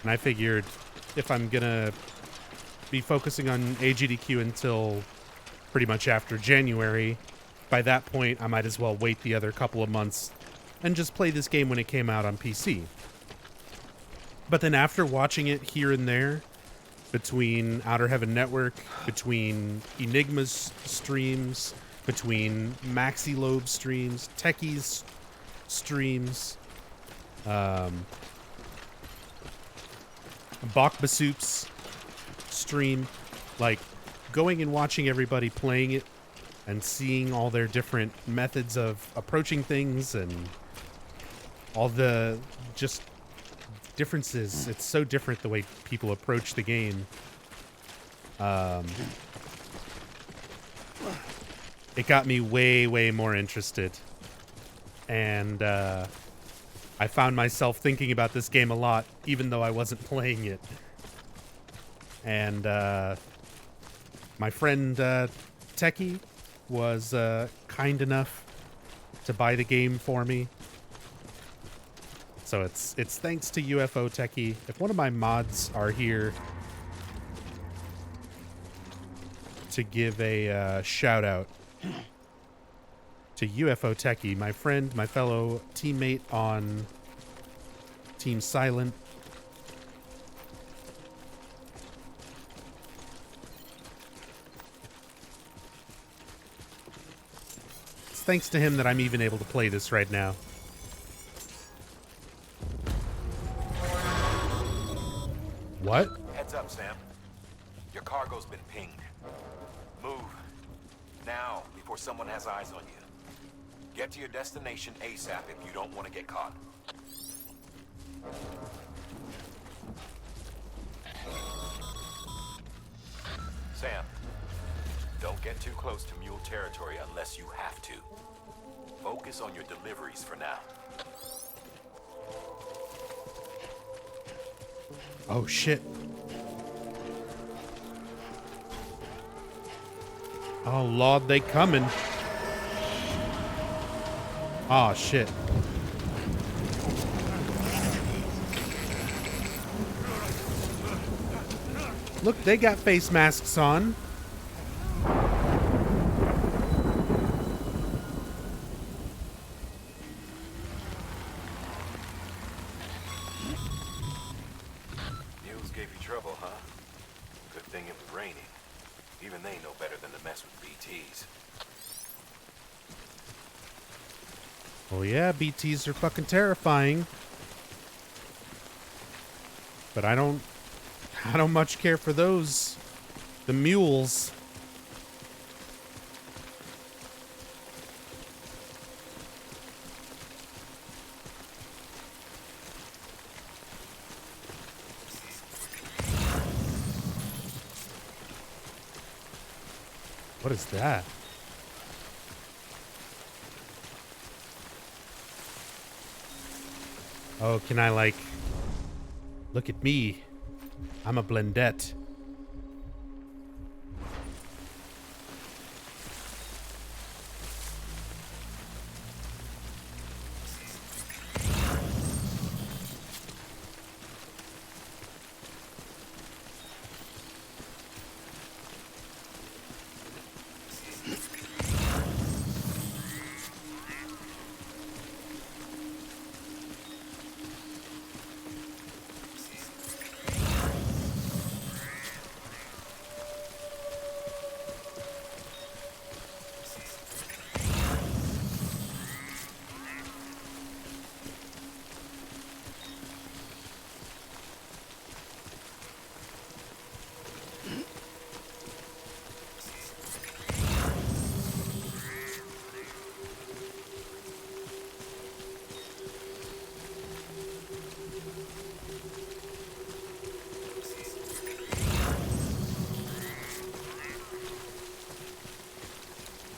[SPEAKER 4] And I figured if I'm going to be focusing on AGDQ until pretty much after January, by that point, I might as well wait the other couple of months and just play this game when it came out on PC. But then after watching it here and there, between Outer Heaven Network, between Enigma's streams, between Maxi Loeb streams, Techie's streams, Bakbasoup's stream, like going and watching everybody playing it and seeing all their different methods of approaching things and all the just differences. It's so different the way people approach the game. It got me way, way more interested. And I found myself thinking about this game a lot, even though I wasn't playing it. And my friend Techie was kind enough to buy the game for me. So it's thanks to UFO Techie. If one of my mods are here to give a shout out to UFO Techie, my friend, my fellow teammate on Team Silent. It's thanks to him that I'm even able to play this right now. What?
[SPEAKER 15] Heads up, Sam. Your cargo's been pinged. Move. Now, before someone has eyes on you. Get to your destination ASAP if you don't want to get caught. Sam, don't get too close to Mule territory unless you have to. Focus on your deliveries for now.
[SPEAKER 4] Oh, shit. Oh, Lord, they coming. Oh, shit. Look, they got face masks on.
[SPEAKER 15] Mules gave you trouble, huh? Good thing it was raining. Even they know better than to mess with BTs.
[SPEAKER 4] Oh yeah, BTs are fucking terrifying. But I don't much care for those. The mules. What is that? Oh, can I, like... Look at me. I'm a blendette.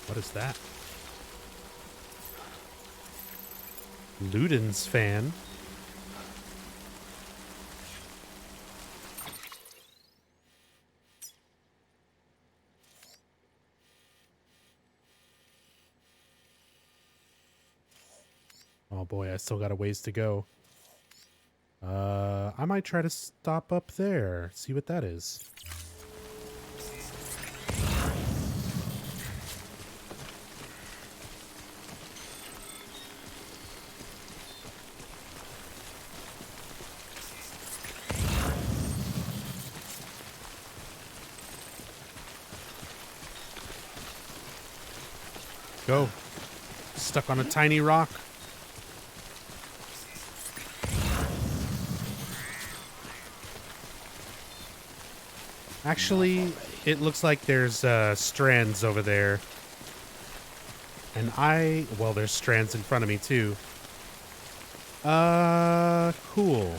[SPEAKER 4] What is that? Luden's fan. Oh boy, I still got a ways to go. I might try to stop up there. See what that is. Go. Stuck on a tiny rock. Actually, it looks like there's strands over there. And well, there's strands in front of me too. Cool.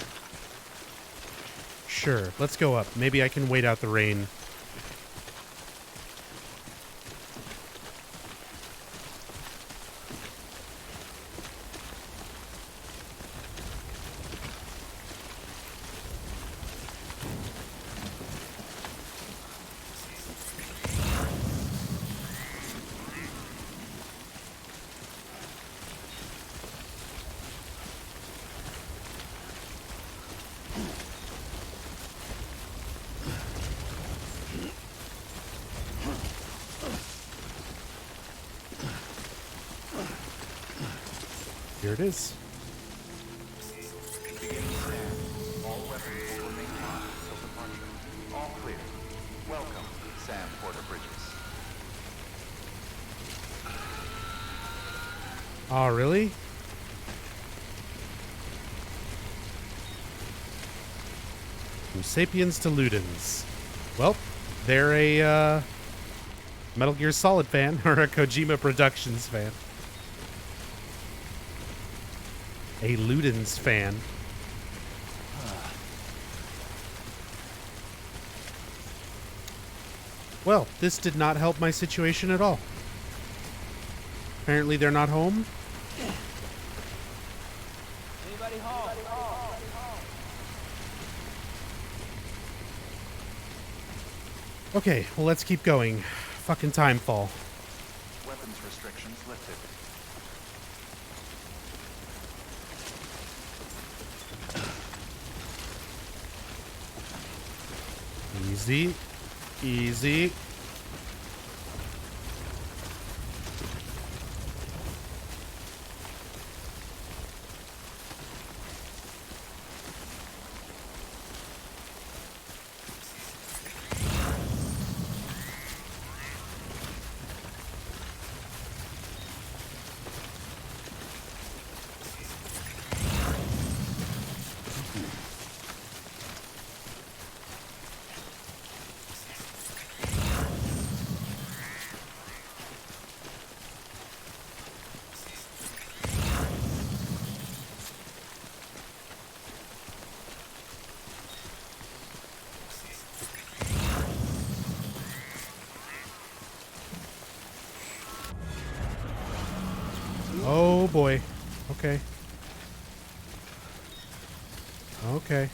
[SPEAKER 4] Sure, let's go up. Maybe I can wait out the rain. Here it is.
[SPEAKER 6] Beginning scan. All weapons will remain locked until departure. All clear. Welcome, Sam Porter Bridges.
[SPEAKER 4] Oh, really? From Sapiens to Ludens. Well, they're a Metal Gear Solid fan or a Kojima Productions fan. A Ludens fan. Well, this did not help my situation at all. Apparently they're not home.
[SPEAKER 9] Anybody home?
[SPEAKER 4] Okay, well, let's keep going. Fucking timefall.
[SPEAKER 6] Weapons restrictions lifted.
[SPEAKER 4] Easy. Easy. Oh boy. Okay. Okay.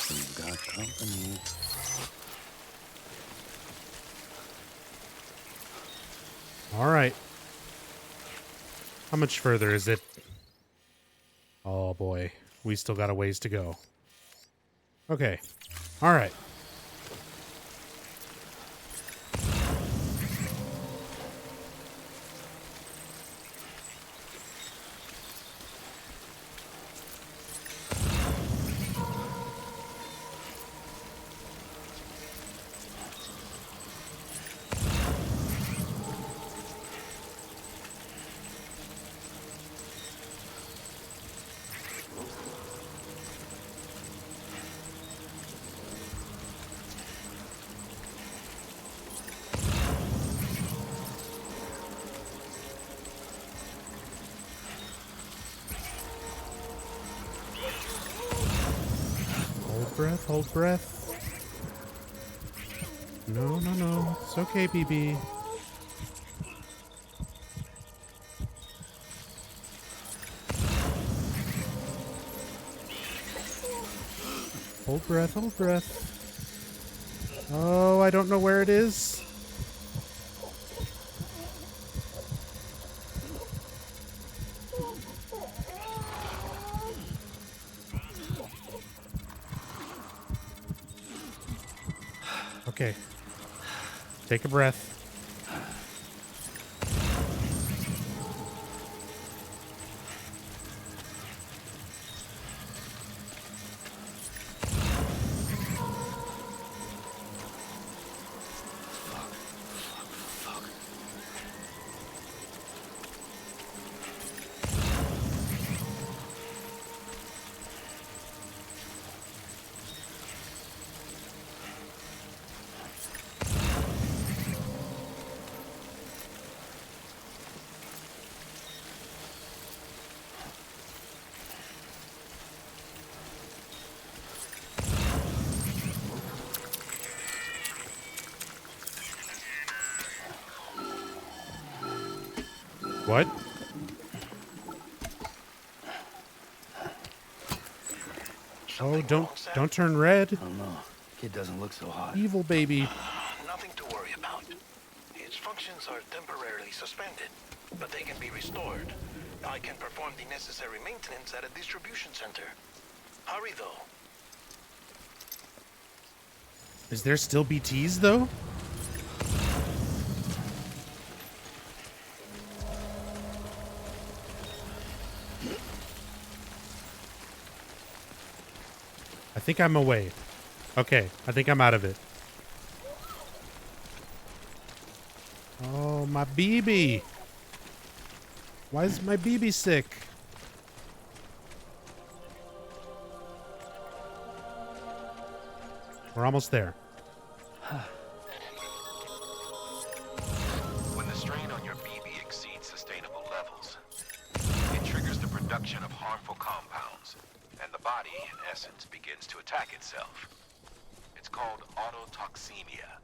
[SPEAKER 2] We've got company.
[SPEAKER 4] All right. How much further is it? Oh boy. We still got a ways to go. Okay. All right. Hold breath, hold breath. No, no, no. It's okay, BB. Hold breath, hold breath. Oh, I don't know where it is. Okay. Take a breath. What? Oh, don't turn red.
[SPEAKER 2] I don't know. Kid doesn't look so hot.
[SPEAKER 4] Evil baby.
[SPEAKER 11] Nothing to worry about. Its functions are temporarily suspended, but they can be restored. I can perform the necessary maintenance at a distribution center. Hurry, though.
[SPEAKER 4] Is there still BTs, though? I think I'm away. Okay, I think I'm out of it. Oh, my BB. Why is my BB sick? We're almost there.
[SPEAKER 15] When the strain on your BB exceeds sustainable levels, it triggers the production of harmful compounds, and the body, in essence, begins to attack itself. It's called autotoxemia.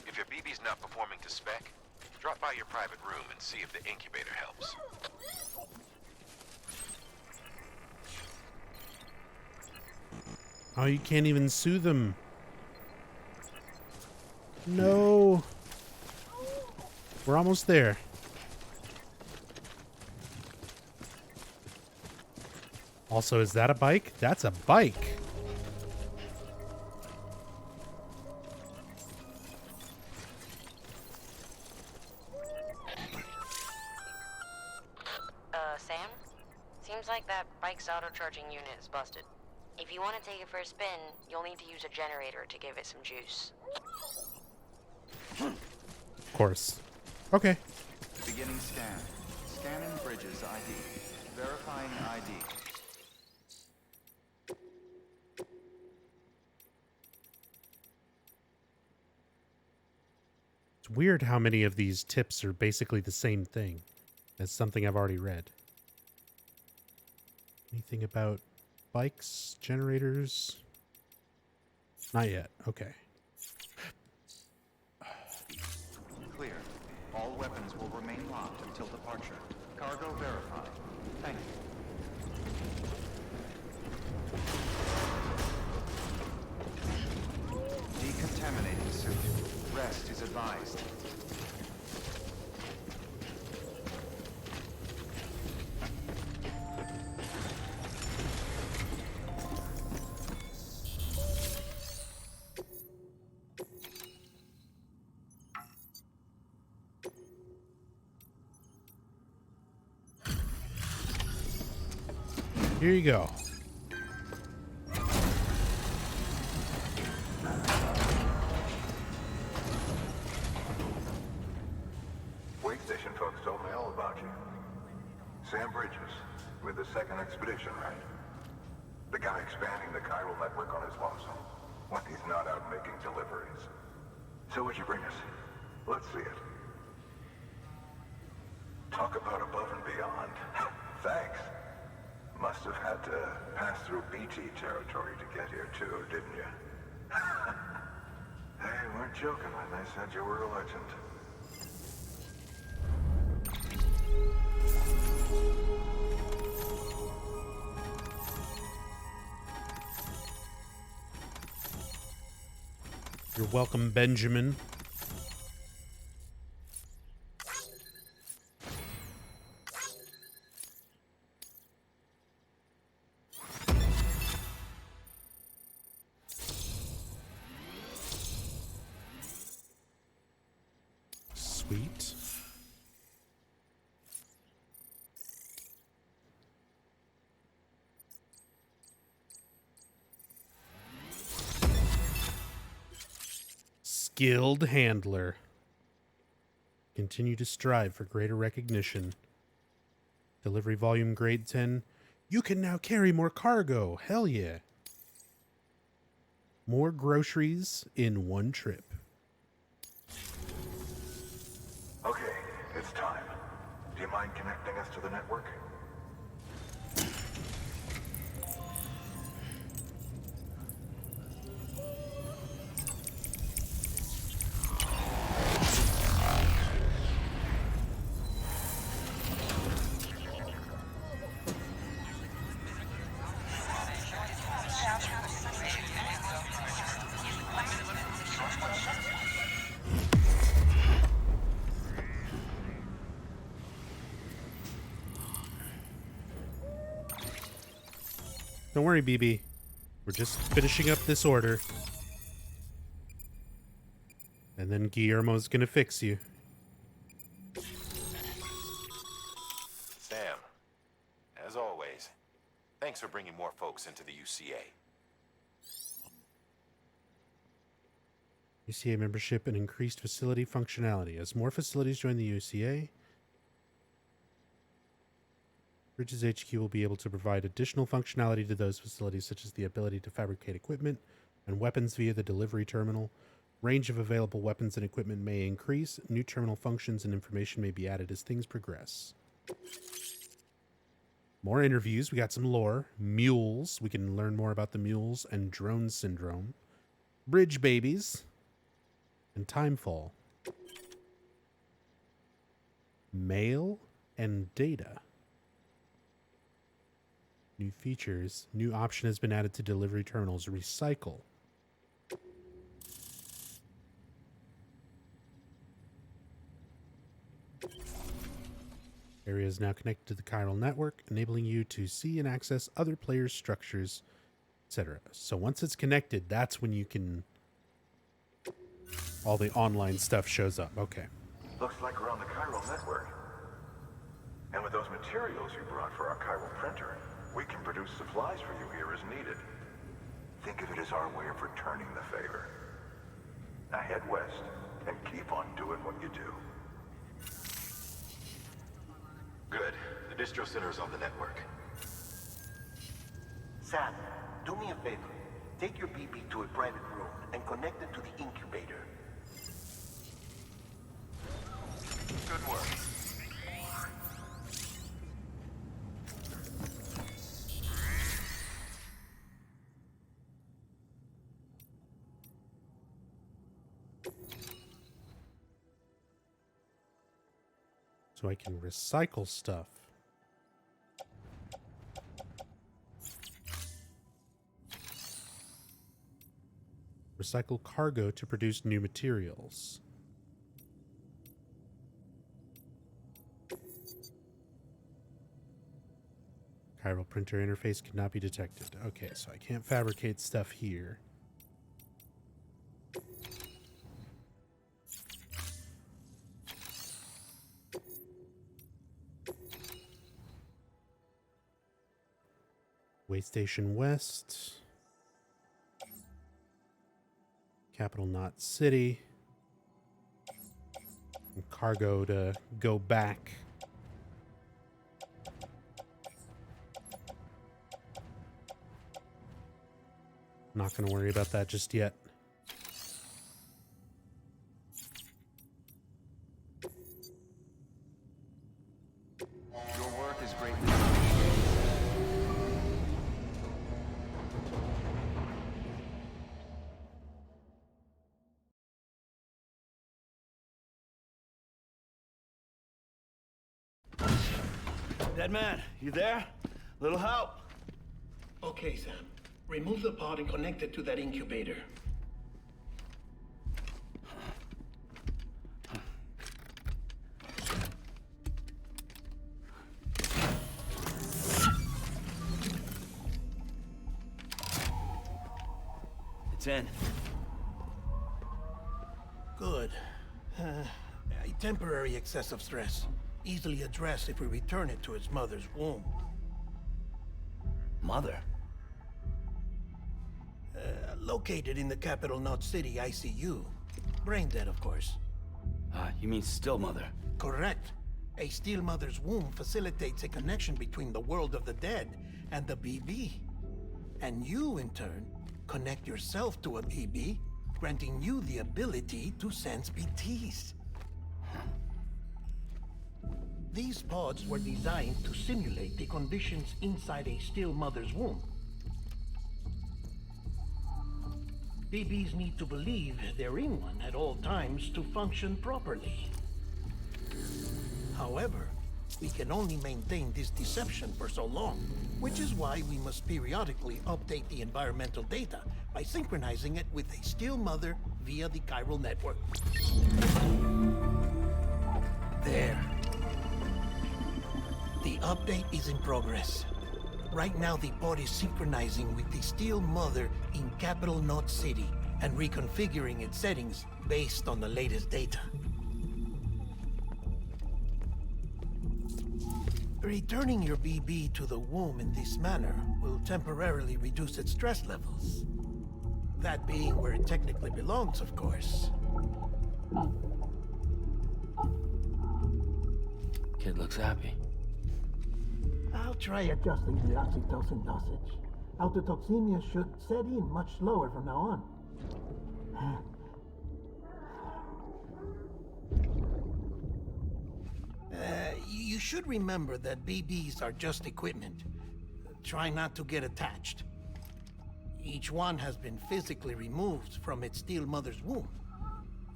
[SPEAKER 15] If your BB's not performing to spec, drop by your private room and see if the incubator helps.
[SPEAKER 4] Oh, you can't even sue them. No. We're almost there. Also, is that a bike? That's a bike.
[SPEAKER 8] Sam? Seems like that bike's auto-charging unit is busted. If you want to take it for a spin, you'll need to use a generator to give it some juice.
[SPEAKER 4] Of course. Okay.
[SPEAKER 6] Beginning scan. Scanning Bridges ID. Verifying ID.
[SPEAKER 4] It's weird how many of these tips are basically the same thing as something I've already read. Anything about bikes, generators? Not yet. Okay.
[SPEAKER 6] Clear. All weapons will remain locked until departure. Cargo verified. Thank you. Decontaminating suit. Rest is advised.
[SPEAKER 4] Here you go.
[SPEAKER 20] Wait station folks told me all about you. Sam Bridges, with the second expedition, right? The guy expanding the chiral network on his lonesome when he's not out making deliveries. So what'd you bring us? Let's see it. Talk about above and beyond. Thanks. Must have had to pass through BT territory to get here too, didn't you? They weren't joking when they said you were a legend.
[SPEAKER 4] You're welcome, Benjamin. Sweet. Skilled handler. Continue to strive for greater recognition. Delivery volume grade 10. You can now carry more cargo. Hell yeah. More groceries in one trip.
[SPEAKER 20] Okay, it's time. Do you mind connecting us to the network?
[SPEAKER 4] Don't worry, BB. We're just finishing up this order. And then Guillermo's gonna fix you.
[SPEAKER 15] Sam, as always, thanks for bringing more folks into the UCA.
[SPEAKER 4] UCA membership and increased facility functionality. As more facilities join the UCA, Bridges HQ will be able to provide additional functionality to those facilities, such as the ability to fabricate equipment and weapons via the delivery terminal. Range of available weapons and equipment may increase. New terminal functions and information may be added as things progress. More interviews. We got some lore. Mules. We can learn more about the mules and drone syndrome. Bridge babies. And Timefall. mail and data. New features. New option has been added to delivery terminals. Recycle. Area is now connected to the chiral network, enabling you to see and access other players' structures, etc. So once it's connected, that's when you can... all the online stuff shows up. Okay.
[SPEAKER 20] Looks like we're on the chiral network. And with those materials you brought for our chiral printer, we can produce supplies for you here as needed. Think of it as our way of returning the favor. Now head west and keep on doing what you do.
[SPEAKER 16] Good. The distro center is on the network.
[SPEAKER 12] Sam, do me a favor. Take your BB to a private room and connect it to the incubator.
[SPEAKER 6] Good work.
[SPEAKER 4] So I can recycle stuff. Recycle cargo to produce new materials. Chiral printer interface cannot be detected. Okay, so I can't fabricate stuff here. Waystation West. Capital Knot City. And cargo to go back. Not going to worry about that just yet.
[SPEAKER 6] Your work is greatly
[SPEAKER 9] Dead man, you there? Little help?
[SPEAKER 11] Okay, Sam. Remove the pod and connect it to that incubator.
[SPEAKER 9] It's in.
[SPEAKER 11] Good. A temporary excessive stress. Easily addressed if we return it to its mother's womb.
[SPEAKER 9] Mother?
[SPEAKER 11] Located in the capital Knot City ICU. Brain dead, of course.
[SPEAKER 9] You mean still mother?
[SPEAKER 11] Correct. A steel mother's womb facilitates a connection between the world of the dead and the BB. And you, in turn, connect yourself to a BB, granting you the ability to sense BTs. These pods were designed to simulate the conditions inside a still mother's womb. BBs need to believe they're in one at all times to function properly. However, we can only maintain this deception for so long, which is why we must periodically update the environmental data by synchronizing it with a still mother via the chiral network. There. The update is in progress. Right now, the pod is synchronizing with the Steel Mother in Capital Knot City and reconfiguring its settings based on the latest data. Returning your BB to the womb in this manner will temporarily reduce its stress levels. That being where it technically belongs, of course.
[SPEAKER 9] Kid looks happy.
[SPEAKER 11] I'll try adjusting the oxytocin dosage. Autotoxemia should set in much slower from now on. You should remember that BBs are just equipment. Try not to get attached. Each one has been physically removed from its steel mother's womb.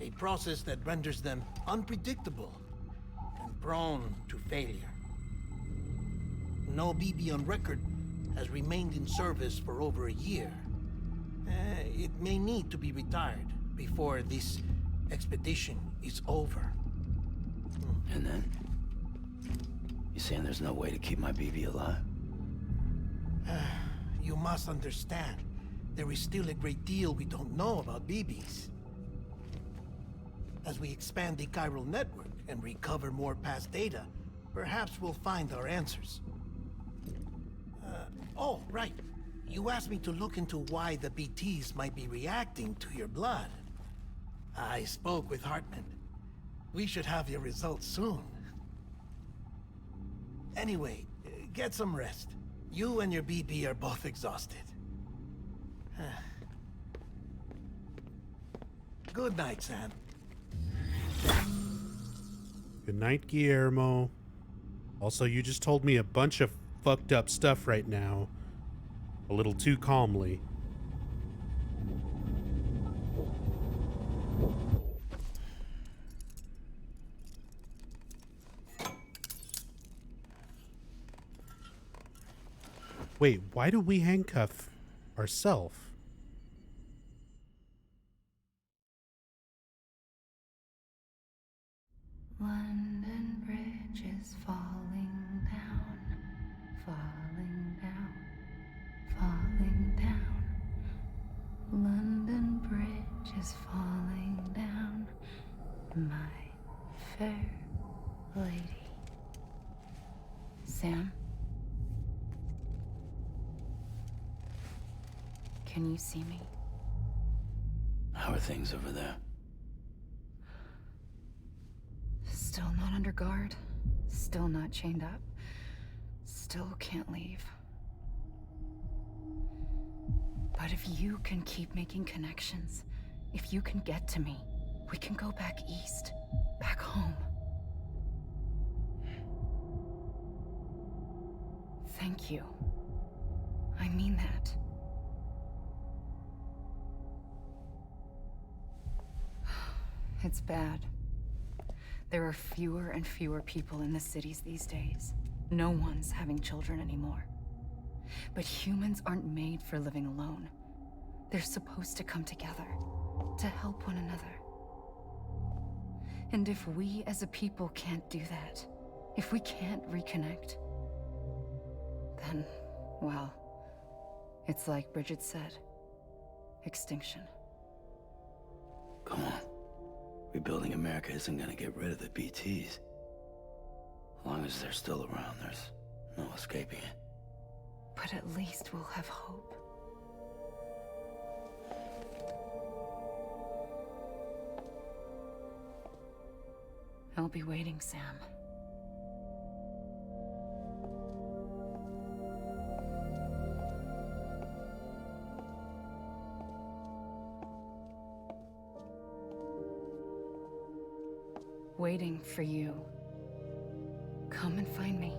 [SPEAKER 11] A process that renders them unpredictable and prone to failure. No BB on record has remained in service for over a year. It may need to be retired before this expedition is over.
[SPEAKER 2] And then? You saying there's no way to keep my BB alive?
[SPEAKER 11] You must understand, there is still a great deal we don't know about BBs. As we expand the chiral network and recover more past data, perhaps we'll find our answers. Oh, right. You asked me to look into why the BTs might be reacting to your blood. I spoke with Hartman. We should have your results soon. Anyway, get some rest. You and your BB are both exhausted. Good night, Sam.
[SPEAKER 4] Good night, Guillermo. Also, you just told me a bunch of fucked up stuff right now. A little too calmly. Wait, why do we handcuff ourselves?
[SPEAKER 17] London Bridge is falling down, falling down, falling down. London Bridge is falling down, my fair lady. Sam? Can you see me?
[SPEAKER 2] How are things over there?
[SPEAKER 17] Still not under guard, still not chained up, still can't leave. But if you can keep making connections, if you can get to me, we can go back east, back home. Thank you. I mean that. It's bad. There are fewer and fewer people in the cities these days. No one's having children anymore. But humans aren't made for living alone. They're supposed to come together, to help one another. And if we as a people can't do that, if we can't reconnect, then, well, it's like Bridget said, extinction.
[SPEAKER 2] Come on. Rebuilding America isn't gonna get rid of the BTs. As long as they're still around, there's no escaping it.
[SPEAKER 17] But at least we'll have hope. I'll be waiting, Sam. Waiting for you. Come and find me.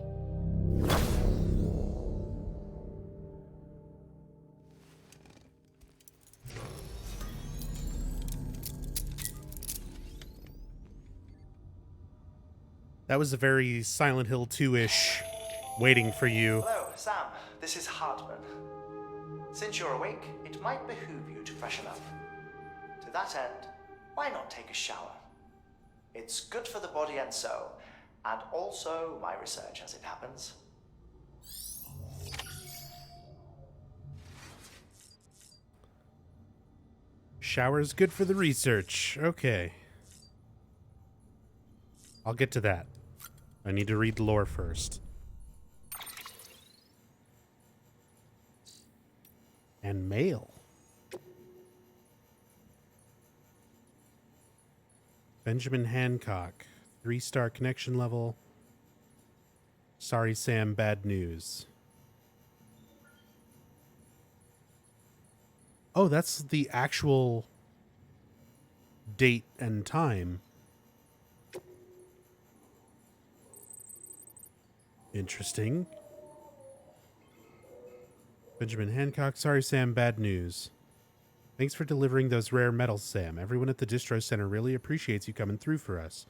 [SPEAKER 4] That was a very Silent Hill 2-ish waiting for you.
[SPEAKER 19] Hello, Sam. This is Hartman. Since you're awake, it might behoove you to freshen up. To that end, why not take a shower? It's good for the body and soul, and also my research as it happens.
[SPEAKER 4] Shower's good for the research. Okay. I'll get to that. I need to read the lore first. And mail. Benjamin Hancock. 3-star connection level. Sorry, Sam, bad news. Oh, that's the actual date and time. Interesting. Benjamin Hancock. Sorry, Sam, bad news. Thanks for delivering those rare metals, Sam. Everyone at the Distro Center really appreciates you coming through for us.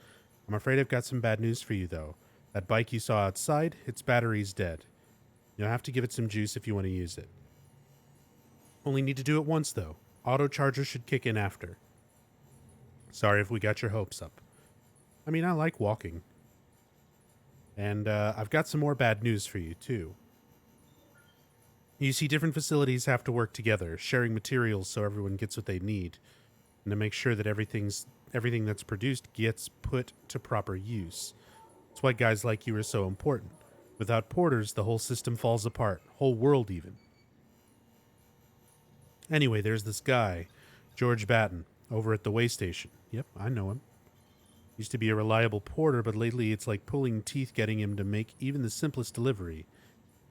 [SPEAKER 4] I'm afraid I've got some bad news for you, though. That bike you saw outside, its battery's dead. You'll have to give it some juice if you want to use it. Only need to do it once, though. Auto charger should kick in after. Sorry if we got your hopes up. I mean, I like walking. And I've got some more bad news for you, too. You see, different facilities have to work together, sharing materials so everyone gets what they need, and to make sure that everything that's produced gets put to proper use. That's why guys like you are so important. Without porters, the whole system falls apart. Whole world, even. Anyway, there's this guy, George Batten, over at the way station. Yep, I know him. Used to be a reliable porter, but lately it's like pulling teeth getting him to make even the simplest delivery.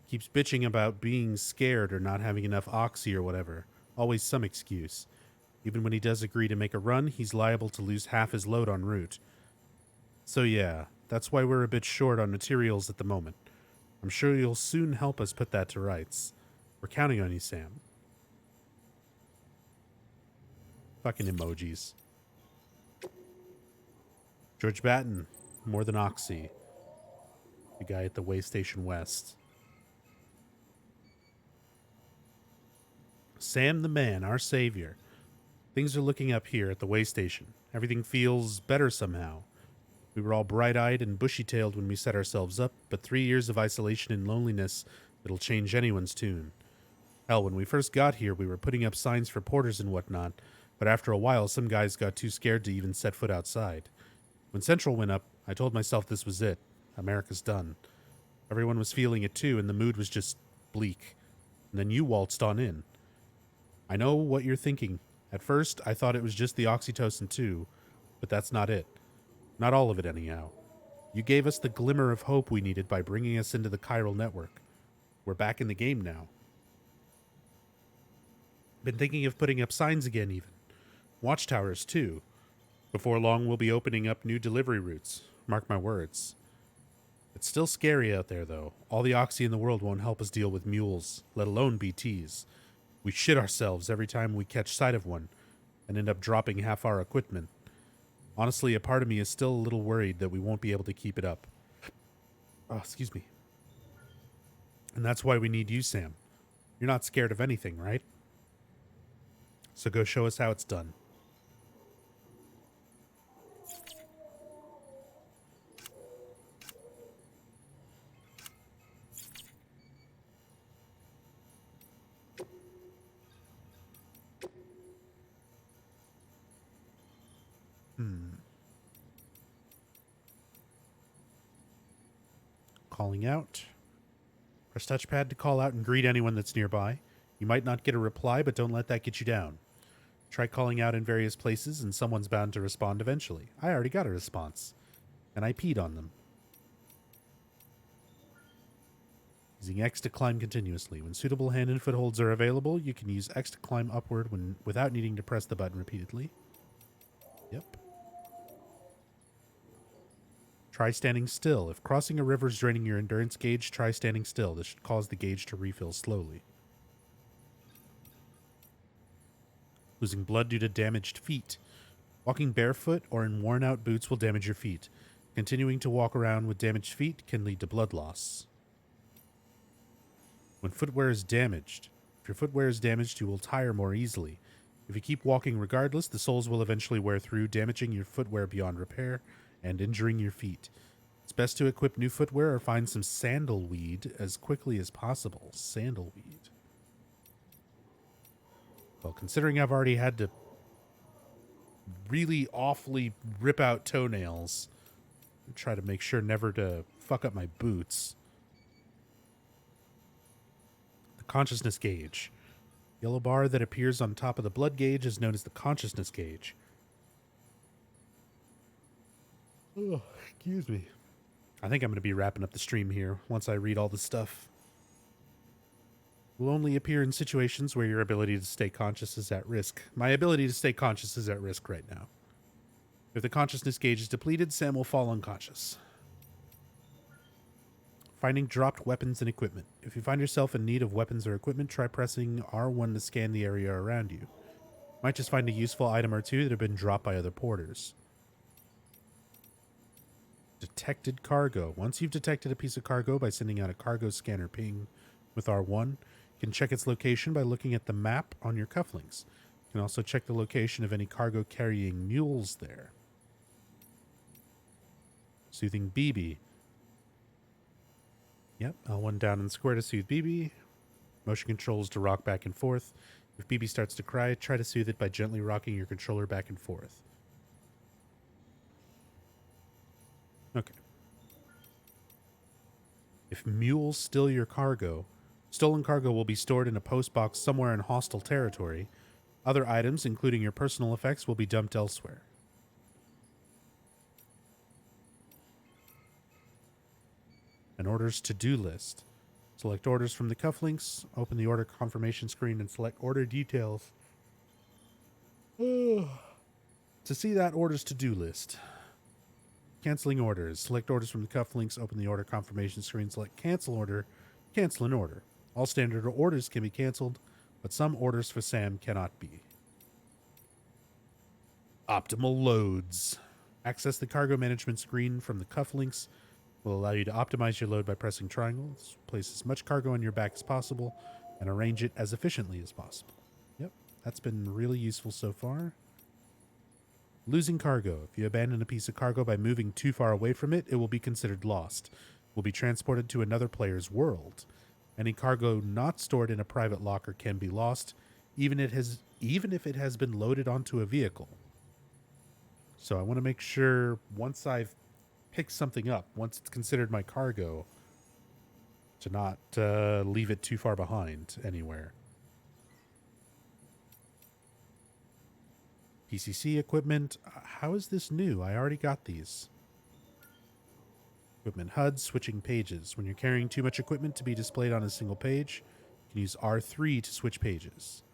[SPEAKER 4] Keeps bitching about being scared or not having enough oxy or whatever. Always some excuse. Even when he does agree to make a run, he's liable to lose half his load en route. So yeah, that's why we're a bit short on materials at the moment. I'm sure you'll soon help us put that to rights. We're counting on you, Sam. Fucking emojis. George Batten, more than Oxy. The guy at the way station west. Sam the man, our savior. Things are looking up here at the way station. Everything feels better somehow. We were all bright-eyed and bushy-tailed when we set ourselves up, but 3 years of isolation and loneliness, it'll change anyone's tune. Hell, when we first got here, we were putting up signs for porters and whatnot, but after a while, some guys got too scared to even set foot outside. When Central went up, I told myself this was it. America's done. Everyone was feeling it too, and the mood was just bleak. And then you waltzed on in. I know what you're thinking. At first, I thought it was just the oxytocin too, but that's not it. Not all of it, anyhow. You gave us the glimmer of hope we needed by bringing us into the chiral network. We're back in the game now. Been thinking of putting up signs again, even. Watchtowers, too. Before long, we'll be opening up new delivery routes. Mark my words. It's still scary out there, though. All the oxy in the world won't help us deal with mules, let alone BTs. We shit ourselves every time we catch sight of one, and end up dropping half our equipment. Honestly, a part of me is still a little worried that we won't be able to keep it up. Oh, excuse me. And that's why we need you, Sam. You're not scared of anything, right? So go show us how it's done. Calling out. Press touchpad to call out and greet anyone that's nearby. You might not get a reply, but don't let that get you down. Try calling out in various places, and someone's bound to respond eventually. I already got a response, and I peed on them. Using X to climb continuously. When suitable hand and footholds are available, you can use X to climb upward without needing to press the button repeatedly. Yep. Try standing still. If crossing a river is draining your endurance gauge, try standing still. This should cause the gauge to refill slowly. Losing blood due to damaged feet. Walking barefoot or in worn-out boots will damage your feet. Continuing to walk around with damaged feet can lead to blood loss. When footwear is damaged. If your footwear is damaged, you will tire more easily. If you keep walking regardless, the soles will eventually wear through, damaging your footwear beyond repair and injuring your feet. It's best to equip new footwear or find some sandalweed as quickly as possible. Sandalweed. Well, considering I've already had to really awfully rip out toenails, I try to make sure never to fuck up my boots. The consciousness gauge. Yellow bar that appears on top of the blood gauge is known as the consciousness gauge. Oh, excuse me. I think I'm going to be wrapping up the stream here once I read all the stuff. Will only appear in situations where your ability to stay conscious is at risk. My ability to stay conscious is at risk right now. If the consciousness gauge is depleted, Sam will fall unconscious. Finding dropped weapons and equipment. If you find yourself in need of weapons or equipment, try pressing R1 to scan the area around you. Might just find a useful item or two that have been dropped by other porters. Detected cargo. Once you've detected a piece of cargo by sending out a cargo scanner ping with R1, you can check its location by looking at the map on your cufflinks. You can also check the location of any cargo carrying mules there. Soothing BB. Yep, L1 down and square to soothe BB. Motion controls to rock back and forth. If BB starts to cry, try to soothe it by gently rocking your controller back and forth. Okay. If mules steal your cargo, stolen cargo will be stored in a post box somewhere in hostile territory. Other items, including your personal effects, will be dumped elsewhere. An orders to-do list. Select orders from the cufflinks, open the order confirmation screen, and select order details. To see that orders to-do list. Canceling orders. Select orders from the cufflinks, open the order confirmation screen, select cancel order, cancel an order. All standard orders can be canceled, but some orders for Sam cannot be. Optimal loads. Access the cargo management screen from the cufflinks. Will allow you to optimize your load by pressing triangles. Place as much cargo on your back as possible and arrange it as efficiently as possible. Yep, that's been really useful so far. Losing cargo. If you abandon a piece of cargo by moving too far away from it, it will be considered lost. It will be transported to another player's world. Any cargo not stored in a private locker can be lost, even if it has been loaded onto a vehicle. So I want to make sure once I've picked something up, once it's considered my cargo, to not leave it too far behind anywhere. PCC equipment. How is this new? I already got these. Equipment HUD, switching pages. When you're carrying too much equipment to be displayed on a single page, you can use R3 to switch pages.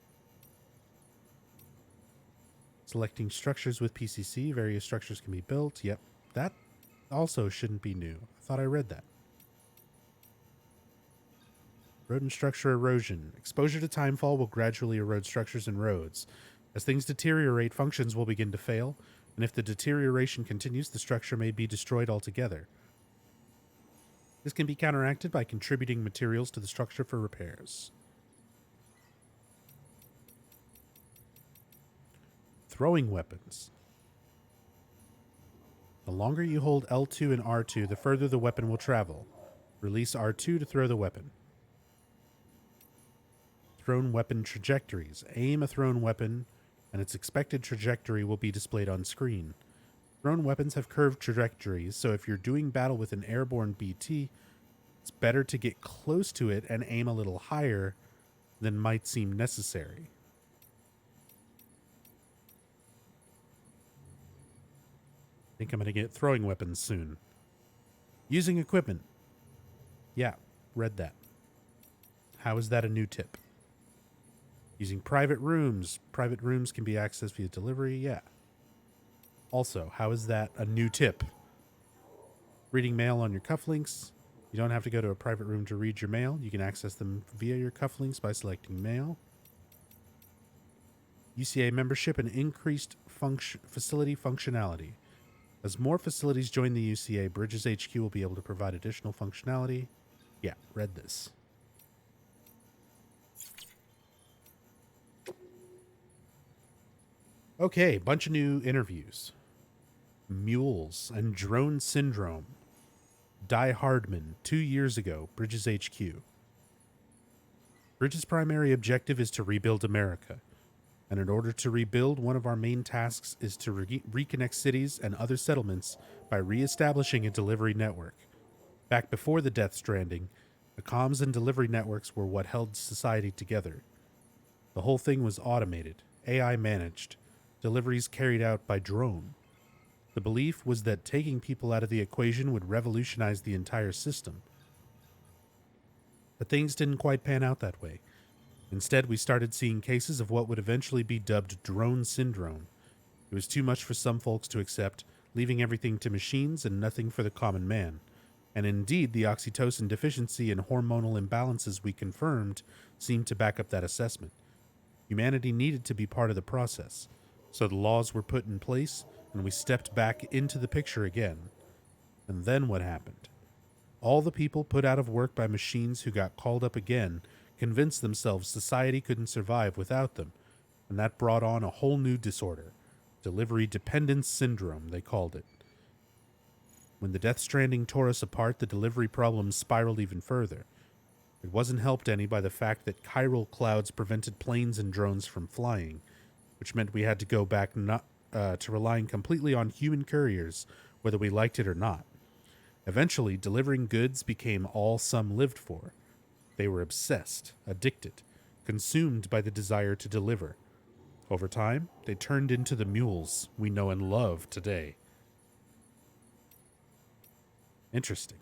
[SPEAKER 4] Selecting structures with PCC. Various structures can be built. Yep, that also shouldn't be new. I thought I read that. Road and structure erosion. Exposure to timefall will gradually erode structures and roads. As things deteriorate, functions will begin to fail, and if the deterioration continues, the structure may be destroyed altogether. This can be counteracted by contributing materials to the structure for repairs. Throwing weapons. The longer you hold L2 and R2, the further the weapon will travel. Release R2 to throw the weapon. Thrown weapon trajectories. Aim a thrown weapon, and its expected trajectory will be displayed on screen. Thrown weapons have curved trajectories, so if you're doing battle with an airborne BT, it's better to get close to it and aim a little higher than might seem necessary. I think I'm going to get throwing weapons soon. Using equipment. Yeah, read that. How is that a new tip? Using private rooms. Private rooms can be accessed via delivery. Yeah. Also, how is that a new tip? Reading mail on your cufflinks. You don't have to go to a private room to read your mail. You can access them via your cufflinks by selecting mail. UCA membership and increased facility functionality. As more facilities join the UCA, Bridges HQ will be able to provide additional functionality. Yeah, read this. Okay, bunch of new interviews. Mules and Drone Syndrome. Die Hardman, 2 years ago, Bridges HQ. Bridges' primary objective is to rebuild America. And in order to rebuild, one of our main tasks is to reconnect cities and other settlements by re-establishing a delivery network. Back before the Death Stranding, the comms and delivery networks were what held society together. The whole thing was automated, AI managed, deliveries carried out by drone. The belief was that taking people out of the equation would revolutionize the entire system. But things didn't quite pan out that way. Instead, we started seeing cases of what would eventually be dubbed drone syndrome. It was too much for some folks to accept, leaving everything to machines and nothing for the common man. And indeed, the oxytocin deficiency and hormonal imbalances we confirmed seemed to back up that assessment. Humanity needed to be part of the process, so the laws were put in place, and we stepped back into the picture again. And then what happened? All the people put out of work by machines who got called up again convinced themselves society couldn't survive without them, and that brought on a whole new disorder. Delivery dependence syndrome, they called it. When the Death Stranding tore us apart, the delivery problems spiraled even further. It wasn't helped any by the fact that chiral clouds prevented planes and drones from flying, which meant we had to go back to relying completely on human couriers, whether we liked it or not. Eventually, delivering goods became all some lived for. They were obsessed, addicted, consumed by the desire to deliver. Over time, they turned into the mules we know and love today. Interesting.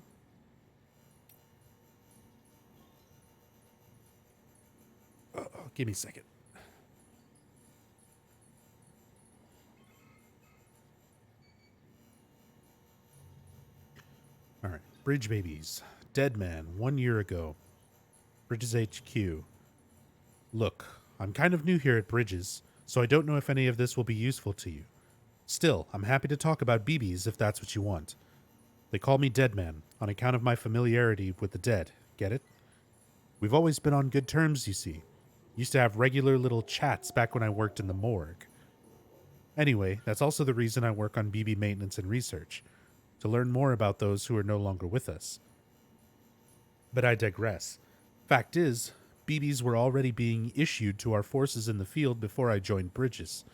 [SPEAKER 4] Give me a second. All right. Bridge babies. Dead man, 1 year ago. Bridges HQ. Look, I'm kind of new here at Bridges, so I don't know if any of this will be useful to you. Still, I'm happy to talk about BBs if that's what you want. They call me Dead Man, on account of my familiarity with the dead. Get it? We've always been on good terms, you see. Used to have regular little chats back when I worked in the morgue. Anyway, that's also the reason I work on BB maintenance and research, to learn more about those who are no longer with us. But I digress. Fact is, BBs were already being issued to our forces in the field before I joined Bridges.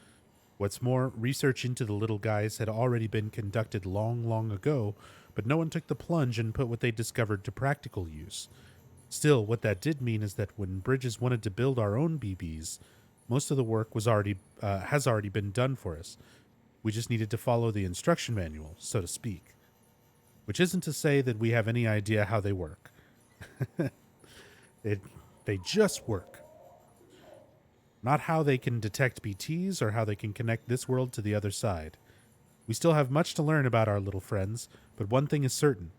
[SPEAKER 4] What's more, research into the little guys had already been conducted long, long ago, but no one took the plunge and put what they discovered to practical use. Still, what that did mean is that when Bridges wanted to build our own BBs, most of the work has already been done for us. We just needed to follow the instruction manual, so to speak. Which isn't to say that we have any idea how they work. They just work. Not how they can detect BTs or how they can connect this world to the other side. We still have much to learn about our little friends, but one thing is certain.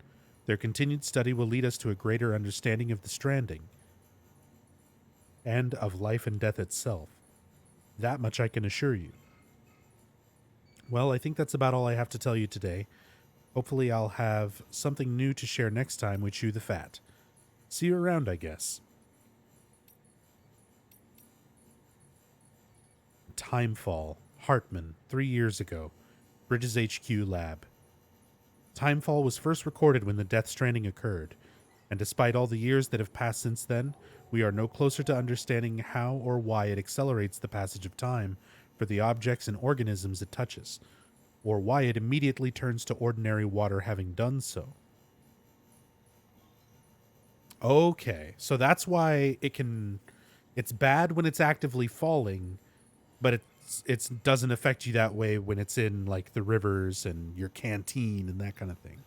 [SPEAKER 4] Their continued study will lead us to a greater understanding of the Stranding and of life and death itself. That much I can assure you. Well, I think that's about all I have to tell you today. Hopefully I'll have something new to share next time we chew the fat. See you around, I guess. Timefall, Hartman, 3 years ago. Bridges HQ lab. Timefall was first recorded when the Death Stranding occurred, and despite all the years that have passed since then, we are no closer to understanding how or why it accelerates the passage of time for the objects and organisms it touches, or why it immediately turns to ordinary water having done so. Okay, so that's why it's bad when it's actively falling, but it doesn't affect you that way when it's in like the rivers and your canteen and that kind of thing.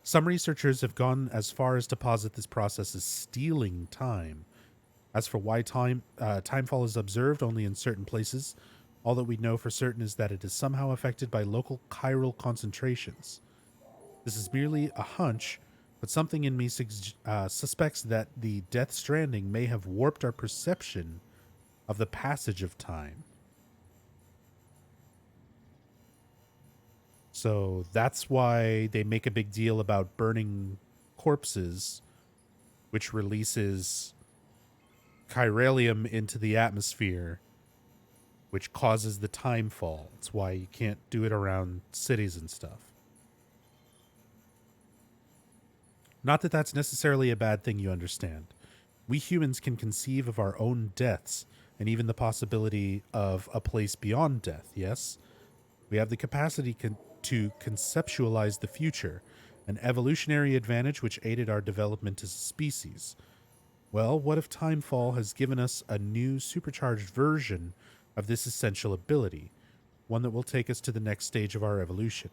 [SPEAKER 4] Some researchers have gone as far as to posit this process as stealing time. As for why timefall is observed only in certain places, all that we know for certain is that it is somehow affected by local chiral concentrations. This is merely a hunch, but something in me suspects that the Death Stranding may have warped our perception of the passage of time. So that's why they make a big deal about burning corpses, which releases chiralium into the atmosphere, which causes the time fall. It's why you can't do it around cities and stuff. Not that that's necessarily a bad thing, you understand. We humans can conceive of our own deaths and even the possibility of a place beyond death, yes? We have the capacity to conceptualize the future, an evolutionary advantage which aided our development as a species. Well, what if Timefall has given us a new supercharged version of this essential ability, one that will take us to the next stage of our evolution?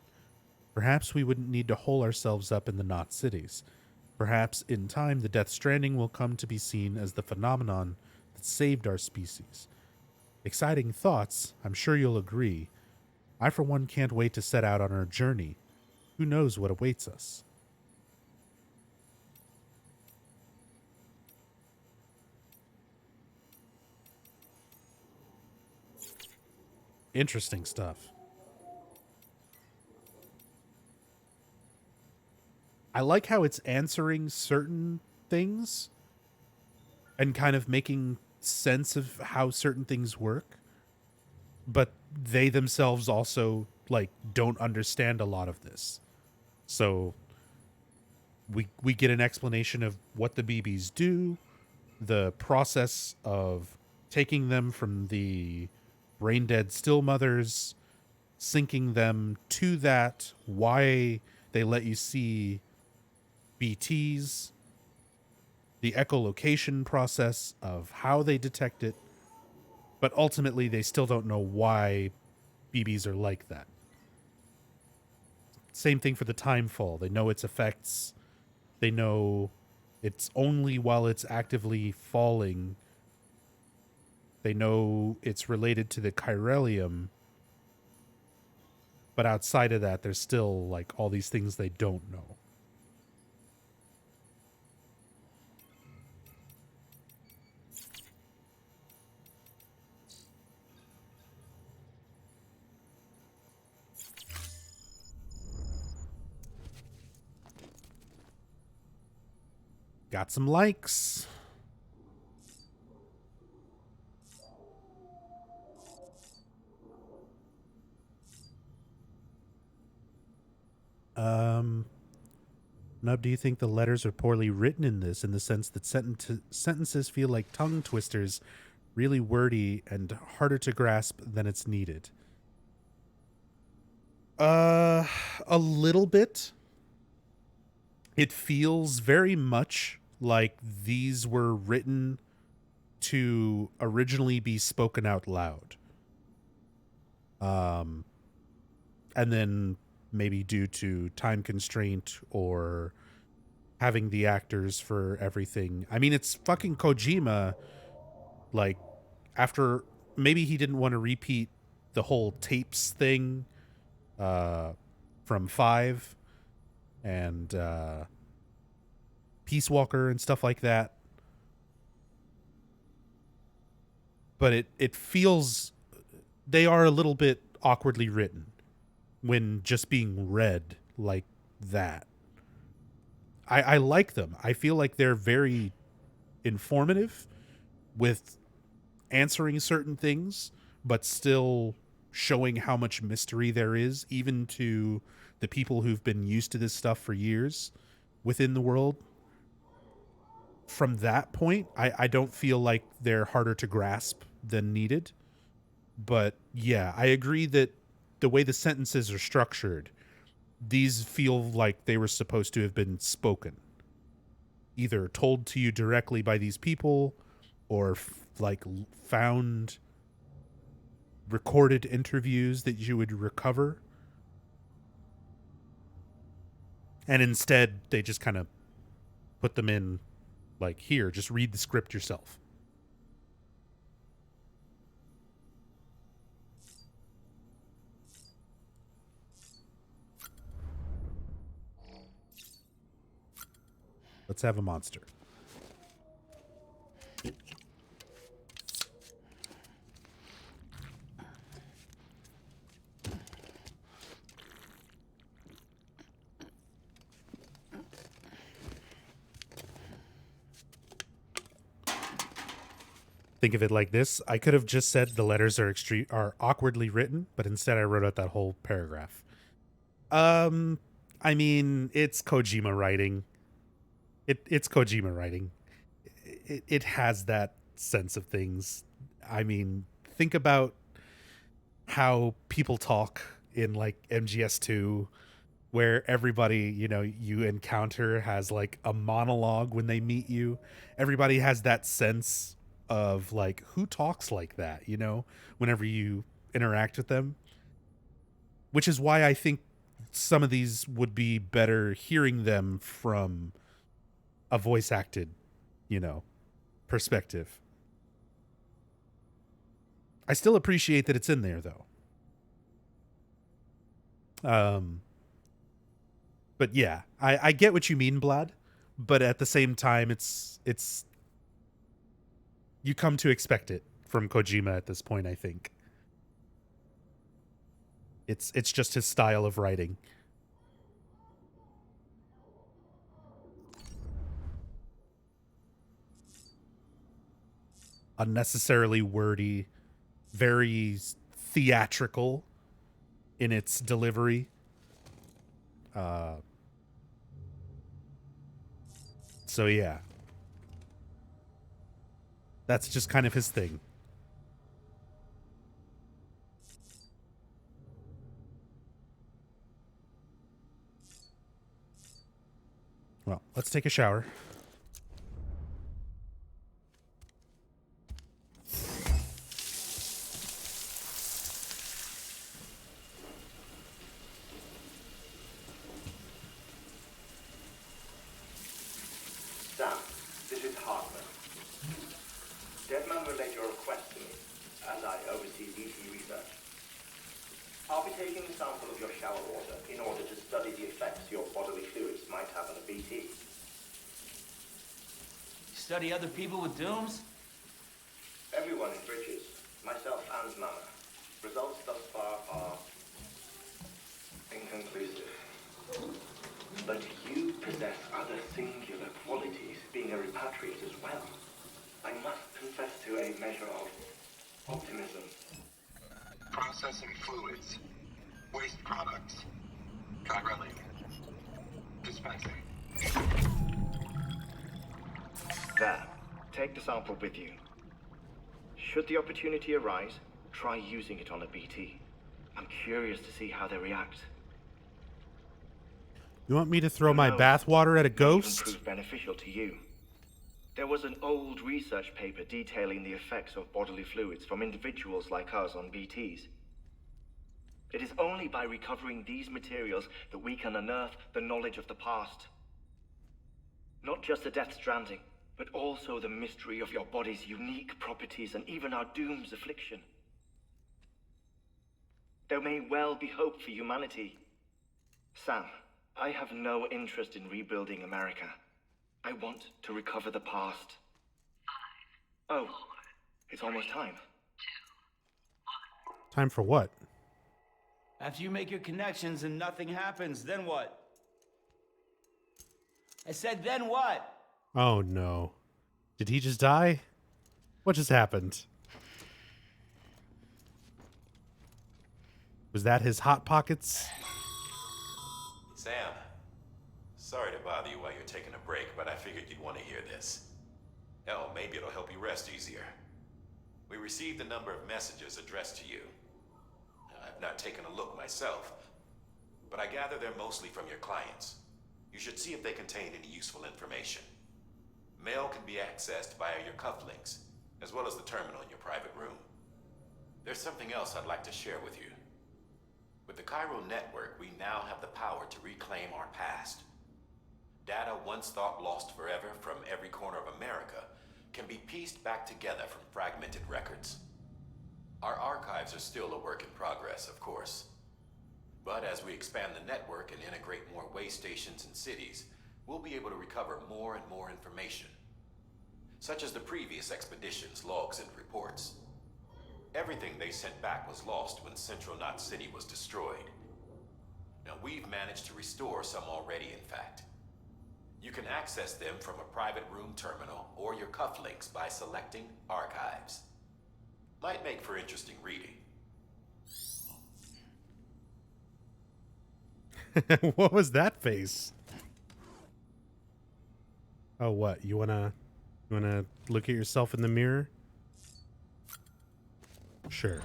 [SPEAKER 4] Perhaps we wouldn't need to hole ourselves up in the Knot Cities. Perhaps, in time, the Death Stranding will come to be seen as the phenomenon that saved our species. Exciting thoughts, I'm sure you'll agree. I, for one, can't wait to set out on our journey. Who knows what awaits us? Interesting stuff. I like how it's answering certain things and kind of making sense of how certain things work, but they themselves also like don't understand a lot of this. So we get an explanation of what the BBs do, the process of taking them from the brain dead still mothers, syncing them to that, why they let you see BTs, the echolocation process of how they detect it, but ultimately they still don't know why BBs are like that. Same thing for the time fall. They know its effects. They know it's only while it's actively falling. They know it's related to the chiralium. But outside of that, there's still like all these things they don't know. Got some likes. Nub, do you think the letters are poorly written in this, in the sense that sentences feel like tongue twisters, really wordy and harder to grasp than it's needed? A little bit. It feels very much like these were written to originally be spoken out loud. And then maybe due to time constraint or having the actors for everything. I mean, it's fucking Kojima. Like, after maybe he didn't want to repeat the whole tapes thing from 5 and Peace Walker and stuff like that. But it feels they are a little bit awkwardly written when just being read like that. I like them. I feel like they're very informative with answering certain things, but still showing how much mystery there is, even to the people who've been used to this stuff for years within the world. From that point, I don't feel like they're harder to grasp than needed. But yeah, I agree that the way the sentences are structured, these feel like they were supposed to have been spoken, either told to you directly by these people or found recorded interviews that you would recover. And instead they just kind of put them in like, here, just read the script yourself. Let's have a monster. Think of it like this. I could have just said the letters are awkwardly written, but instead I wrote out that whole paragraph. I mean, it's Kojima writing. It's Kojima writing. It has that sense of things. I mean, think about how people talk in like MGS2, where everybody, you encounter has like a monologue when they meet you. Everybody has that sense of like, who talks like that, whenever you interact with them. Which is why I think some of these would be better hearing them from a voice acted, perspective. I still appreciate that it's in there though. But yeah, I get what you mean, Blad. But at the same time, it's you come to expect it from Kojima at this point, I think. It's just his style of writing.
[SPEAKER 1] unnecessarily wordy, very theatrical in its delivery. So yeah, that's just kind of his thing. Well, let's take a shower.
[SPEAKER 14] Sam, this is Hartman. Deadman relayed your request to me, as I oversee BT research. I'll be taking a sample of your shower water in order to study the effects your bodily fluids might have on a BT.
[SPEAKER 9] Study other people with dooms?
[SPEAKER 14] Everyone in Bridges, myself and Mama. Results thus far are inconclusive. But you possess other singular qualities, being a repatriate as well. I must confess to a measure of optimism.
[SPEAKER 10] Processing fluids. Waste products. Drilling. Dispensing.
[SPEAKER 14] There. Take the sample with you. Should the opportunity arise, try using it on a BT. I'm curious to see how they react.
[SPEAKER 4] You want me to throw my bathwater at a
[SPEAKER 14] May even
[SPEAKER 4] ghost?
[SPEAKER 14] prove beneficial to you. There was an old research paper detailing the effects of bodily fluids from individuals like us on BTs. It is only by recovering these materials that we can unearth the knowledge of the past. Not just the Death Stranding, but also the mystery of your body's unique properties and even our doom's affliction. There may well be hope for humanity. Sam, I have no interest in rebuilding America. I want to recover the past. Oh, it's almost time.
[SPEAKER 4] Time for what?
[SPEAKER 9] After you make your connections and nothing happens, then what? I said, then what?
[SPEAKER 4] Oh no. Did he just die? What just happened? Was that his Hot Pockets?
[SPEAKER 16] Sam, sorry to bother you while you're taking a break, but I figured you'd want to hear this. Hell, maybe it'll help you rest easier. We received a number of messages addressed to you. I've not taken a look myself, but I gather they're mostly from your clients. You should see if they contain any useful information. Mail can be accessed via your cufflinks, as well as the terminal in your private room. There's something else I'd like to share with you. With the Chiral Network, we now have the power to reclaim our past. Data once thought lost forever from every corner of America can be pieced back together from fragmented records. Our archives are still a work in progress, of course. But as we expand the network and integrate more way stations and cities, we'll be able to recover more and more information, such as the previous expedition's logs and reports. Everything they sent back was lost when Central Knot City was destroyed. Now, we've managed to restore some already, in fact. You can access them from a private room terminal or your cufflinks by selecting Archives. Might make for interesting reading.
[SPEAKER 4] What was that face? Oh, what? You wanna look at yourself in the mirror? Sure.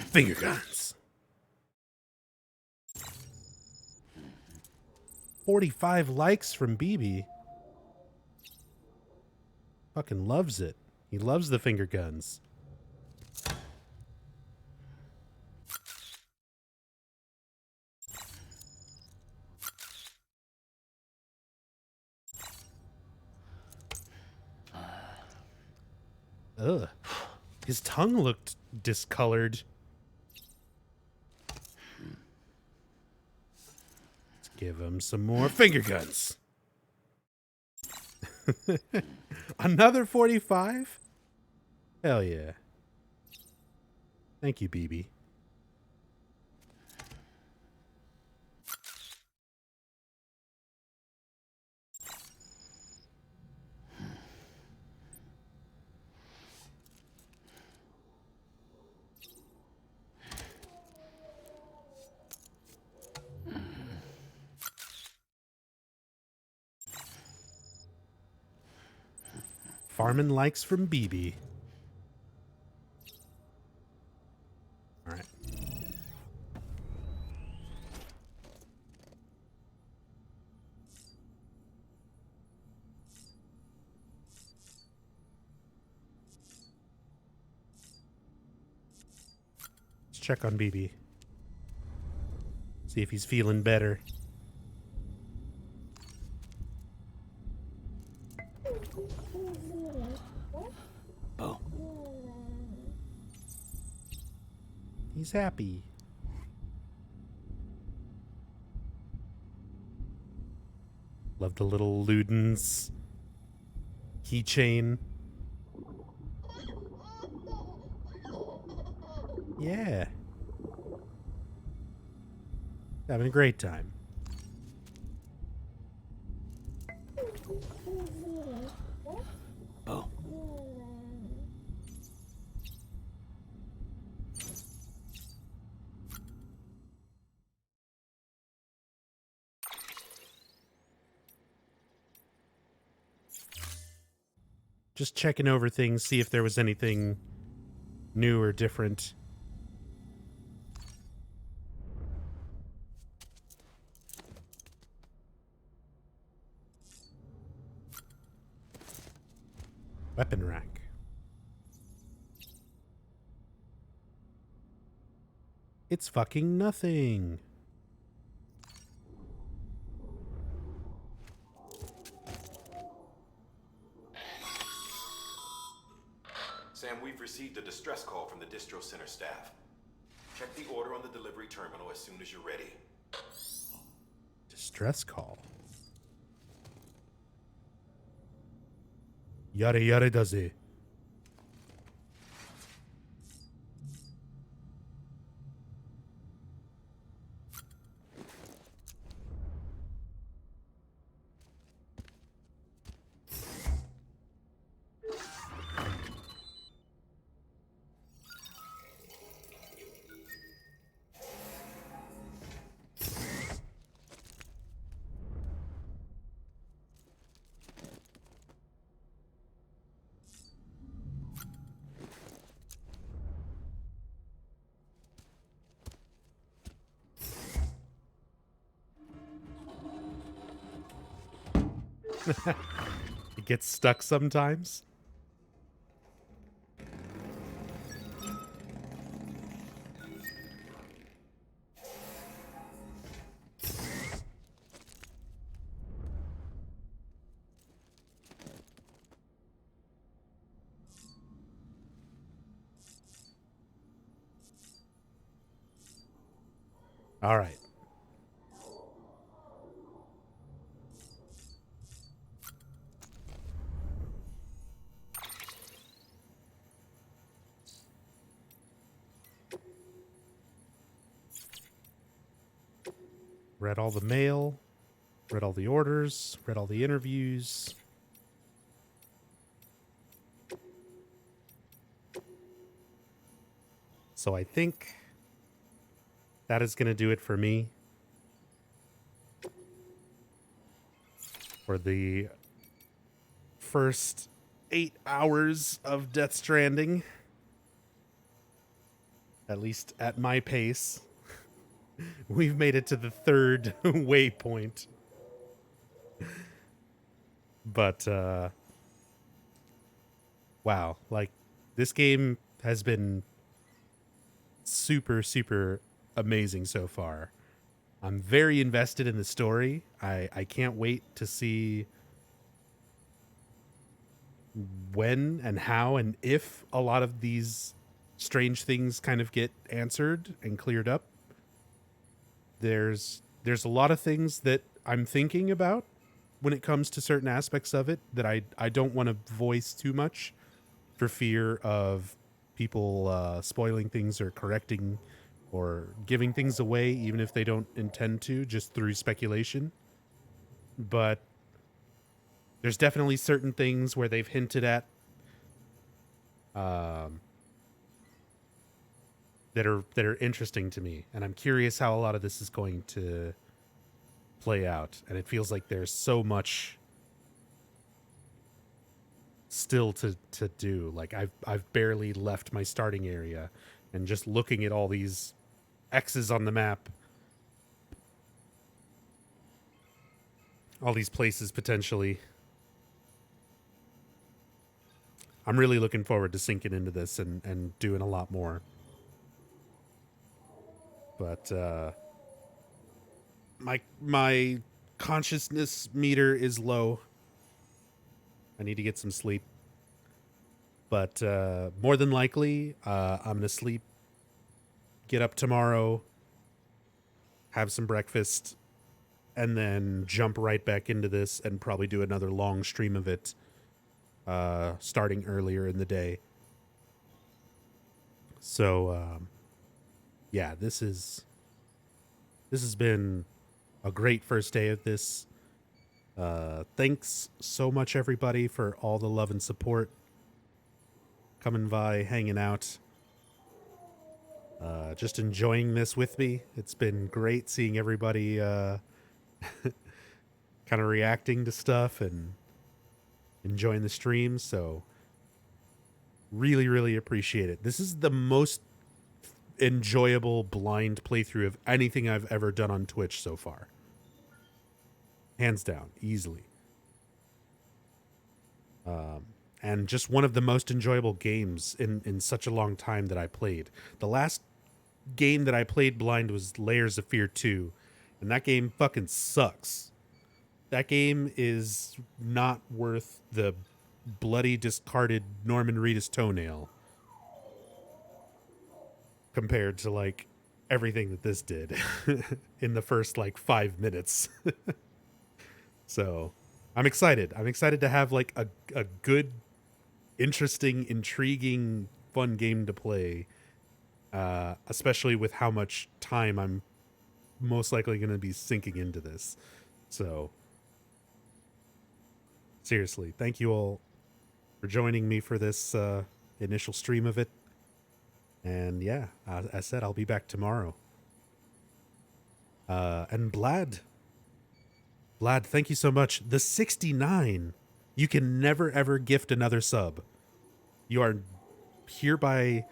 [SPEAKER 4] Finger guns. 45 likes from BB. Fucking loves it. He loves the finger guns. Ugh. His tongue looked discolored. Let's give him some more finger guns. Another 45? Hell yeah. Thank you, BB. farming likes from BB. All right. Let's check on BB. See if he's feeling better.
[SPEAKER 2] Bo.
[SPEAKER 4] He's happy. Love the little Ludens keychain. Yeah. Having a great time.
[SPEAKER 2] Bo.
[SPEAKER 4] Just checking over things, see if there was anything new or different. Weapon rack. It's fucking nothing.
[SPEAKER 16] Sam, we've received a distress call from the distro center staff. Check the order on the delivery terminal as soon as you're ready.
[SPEAKER 4] Distress call. Yare yare does it. It gets stuck sometimes. All right. Read all the mail, read all the orders, read all the interviews. So I think that is going to do it for me. For the first 8 hours of Death Stranding. At least at my pace. We've made it to the third waypoint. But, wow. Like, this game has been super, super amazing so far. I'm very invested in the story. I can't wait to see when and how and if a lot of these strange things kind of get answered and cleared up. There's a lot of things that I'm thinking about when it comes to certain aspects of it that I don't want to voice too much for fear of people spoiling things or correcting or giving things away, even if they don't intend to, just through speculation. But there's definitely certain things where they've hinted at that are interesting to me, and I'm curious how a lot of this is going to play out. And it feels like there's so much still to do. Like I've barely left my starting area, and just looking at all these X's on the map, all these places potentially. I'm really looking forward to sinking into this and doing a lot more. But my consciousness meter is low. I need to get some sleep. But more than likely, I'm going to sleep, get up tomorrow, have some breakfast, and then jump right back into this and probably do another long stream of it starting earlier in the day. So, yeah, this has been a great first day of this. Thanks so much, everybody, for all the love and support. Coming by, hanging out, just enjoying this with me. It's been great seeing everybody kind of reacting to stuff and enjoying the stream. So really, really appreciate it. This is the most enjoyable blind playthrough of anything I've ever done on Twitch so far. Hands down, easily. And just one of the most enjoyable games in such a long time that I played. The last game that I played blind was Layers of Fear 2, and that game fucking sucks. That game is not worth the bloody discarded Norman Reedus toenail compared to like everything that this did in the first like 5 minutes. So I'm excited. I'm excited to have like a good, interesting, intriguing, fun game to play, especially with how much time I'm most likely going to be sinking into this. So seriously, thank you all for joining me for this initial stream of it. And yeah, as I said, I'll be back tomorrow. And Vlad, thank you so much. The 69, you can never ever gift another sub. You are hereby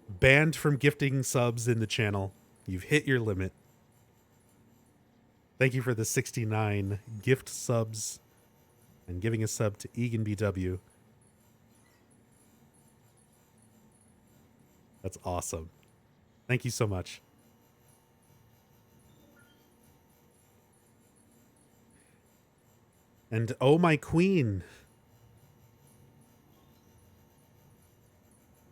[SPEAKER 4] banned from gifting subs in the channel. You've hit your limit. Thank you for the 69 gift subs and giving a sub to Egan BW. That's awesome. Thank you so much. And oh my queen.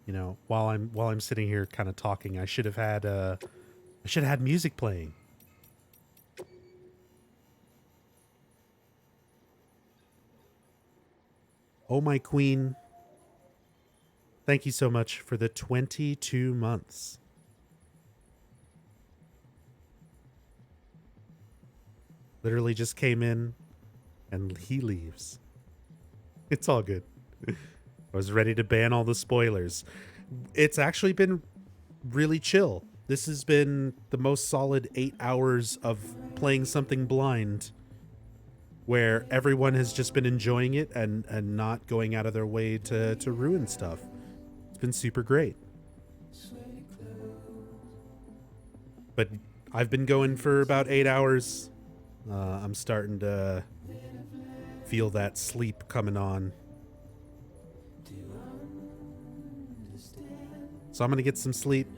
[SPEAKER 4] You know, while I'm sitting here kind of talking, I should have had music playing. Oh my queen. Thank you so much for the 22 months. Literally just came in and he leaves. It's all good. I was ready to ban all the spoilers. It's actually been really chill. This has been the most solid 8 hours of playing something blind where everyone has just been enjoying it and not going out of their way to ruin stuff. It's been super great. But I've been going for about 8 hours. I'm starting to feel that sleep coming on. So I'm going to get some sleep.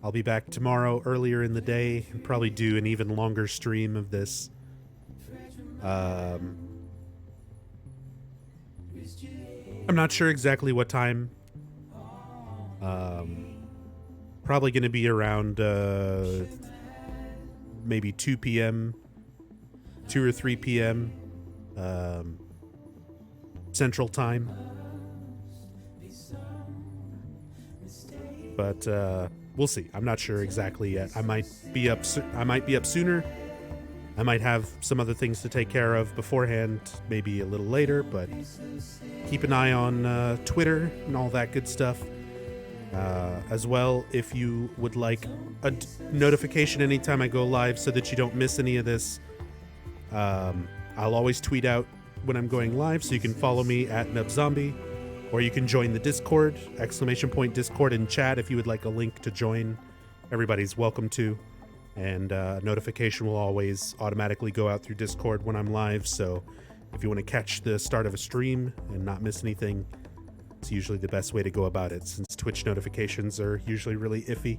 [SPEAKER 4] I'll be back tomorrow earlier in the day and probably do an even longer stream of this. I'm not sure exactly what time. Probably going to be around maybe 2 p.m., 2 or 3 p.m. Central Time. But we'll see. I'm not sure exactly yet. I might be up sooner. I might have some other things to take care of beforehand, maybe a little later, but keep an eye on Twitter and all that good stuff. As well, if you would like a notification anytime I go live so that you don't miss any of this, I'll always tweet out when I'm going live, so you can follow me at NubZombie, or you can join the Discord, !Discord in chat if you would like a link to join. Everybody's welcome to, and notification will always automatically go out through Discord when I'm live, so if you want to catch the start of a stream and not miss anything, it's usually the best way to go about it, since Twitch notifications are usually really iffy.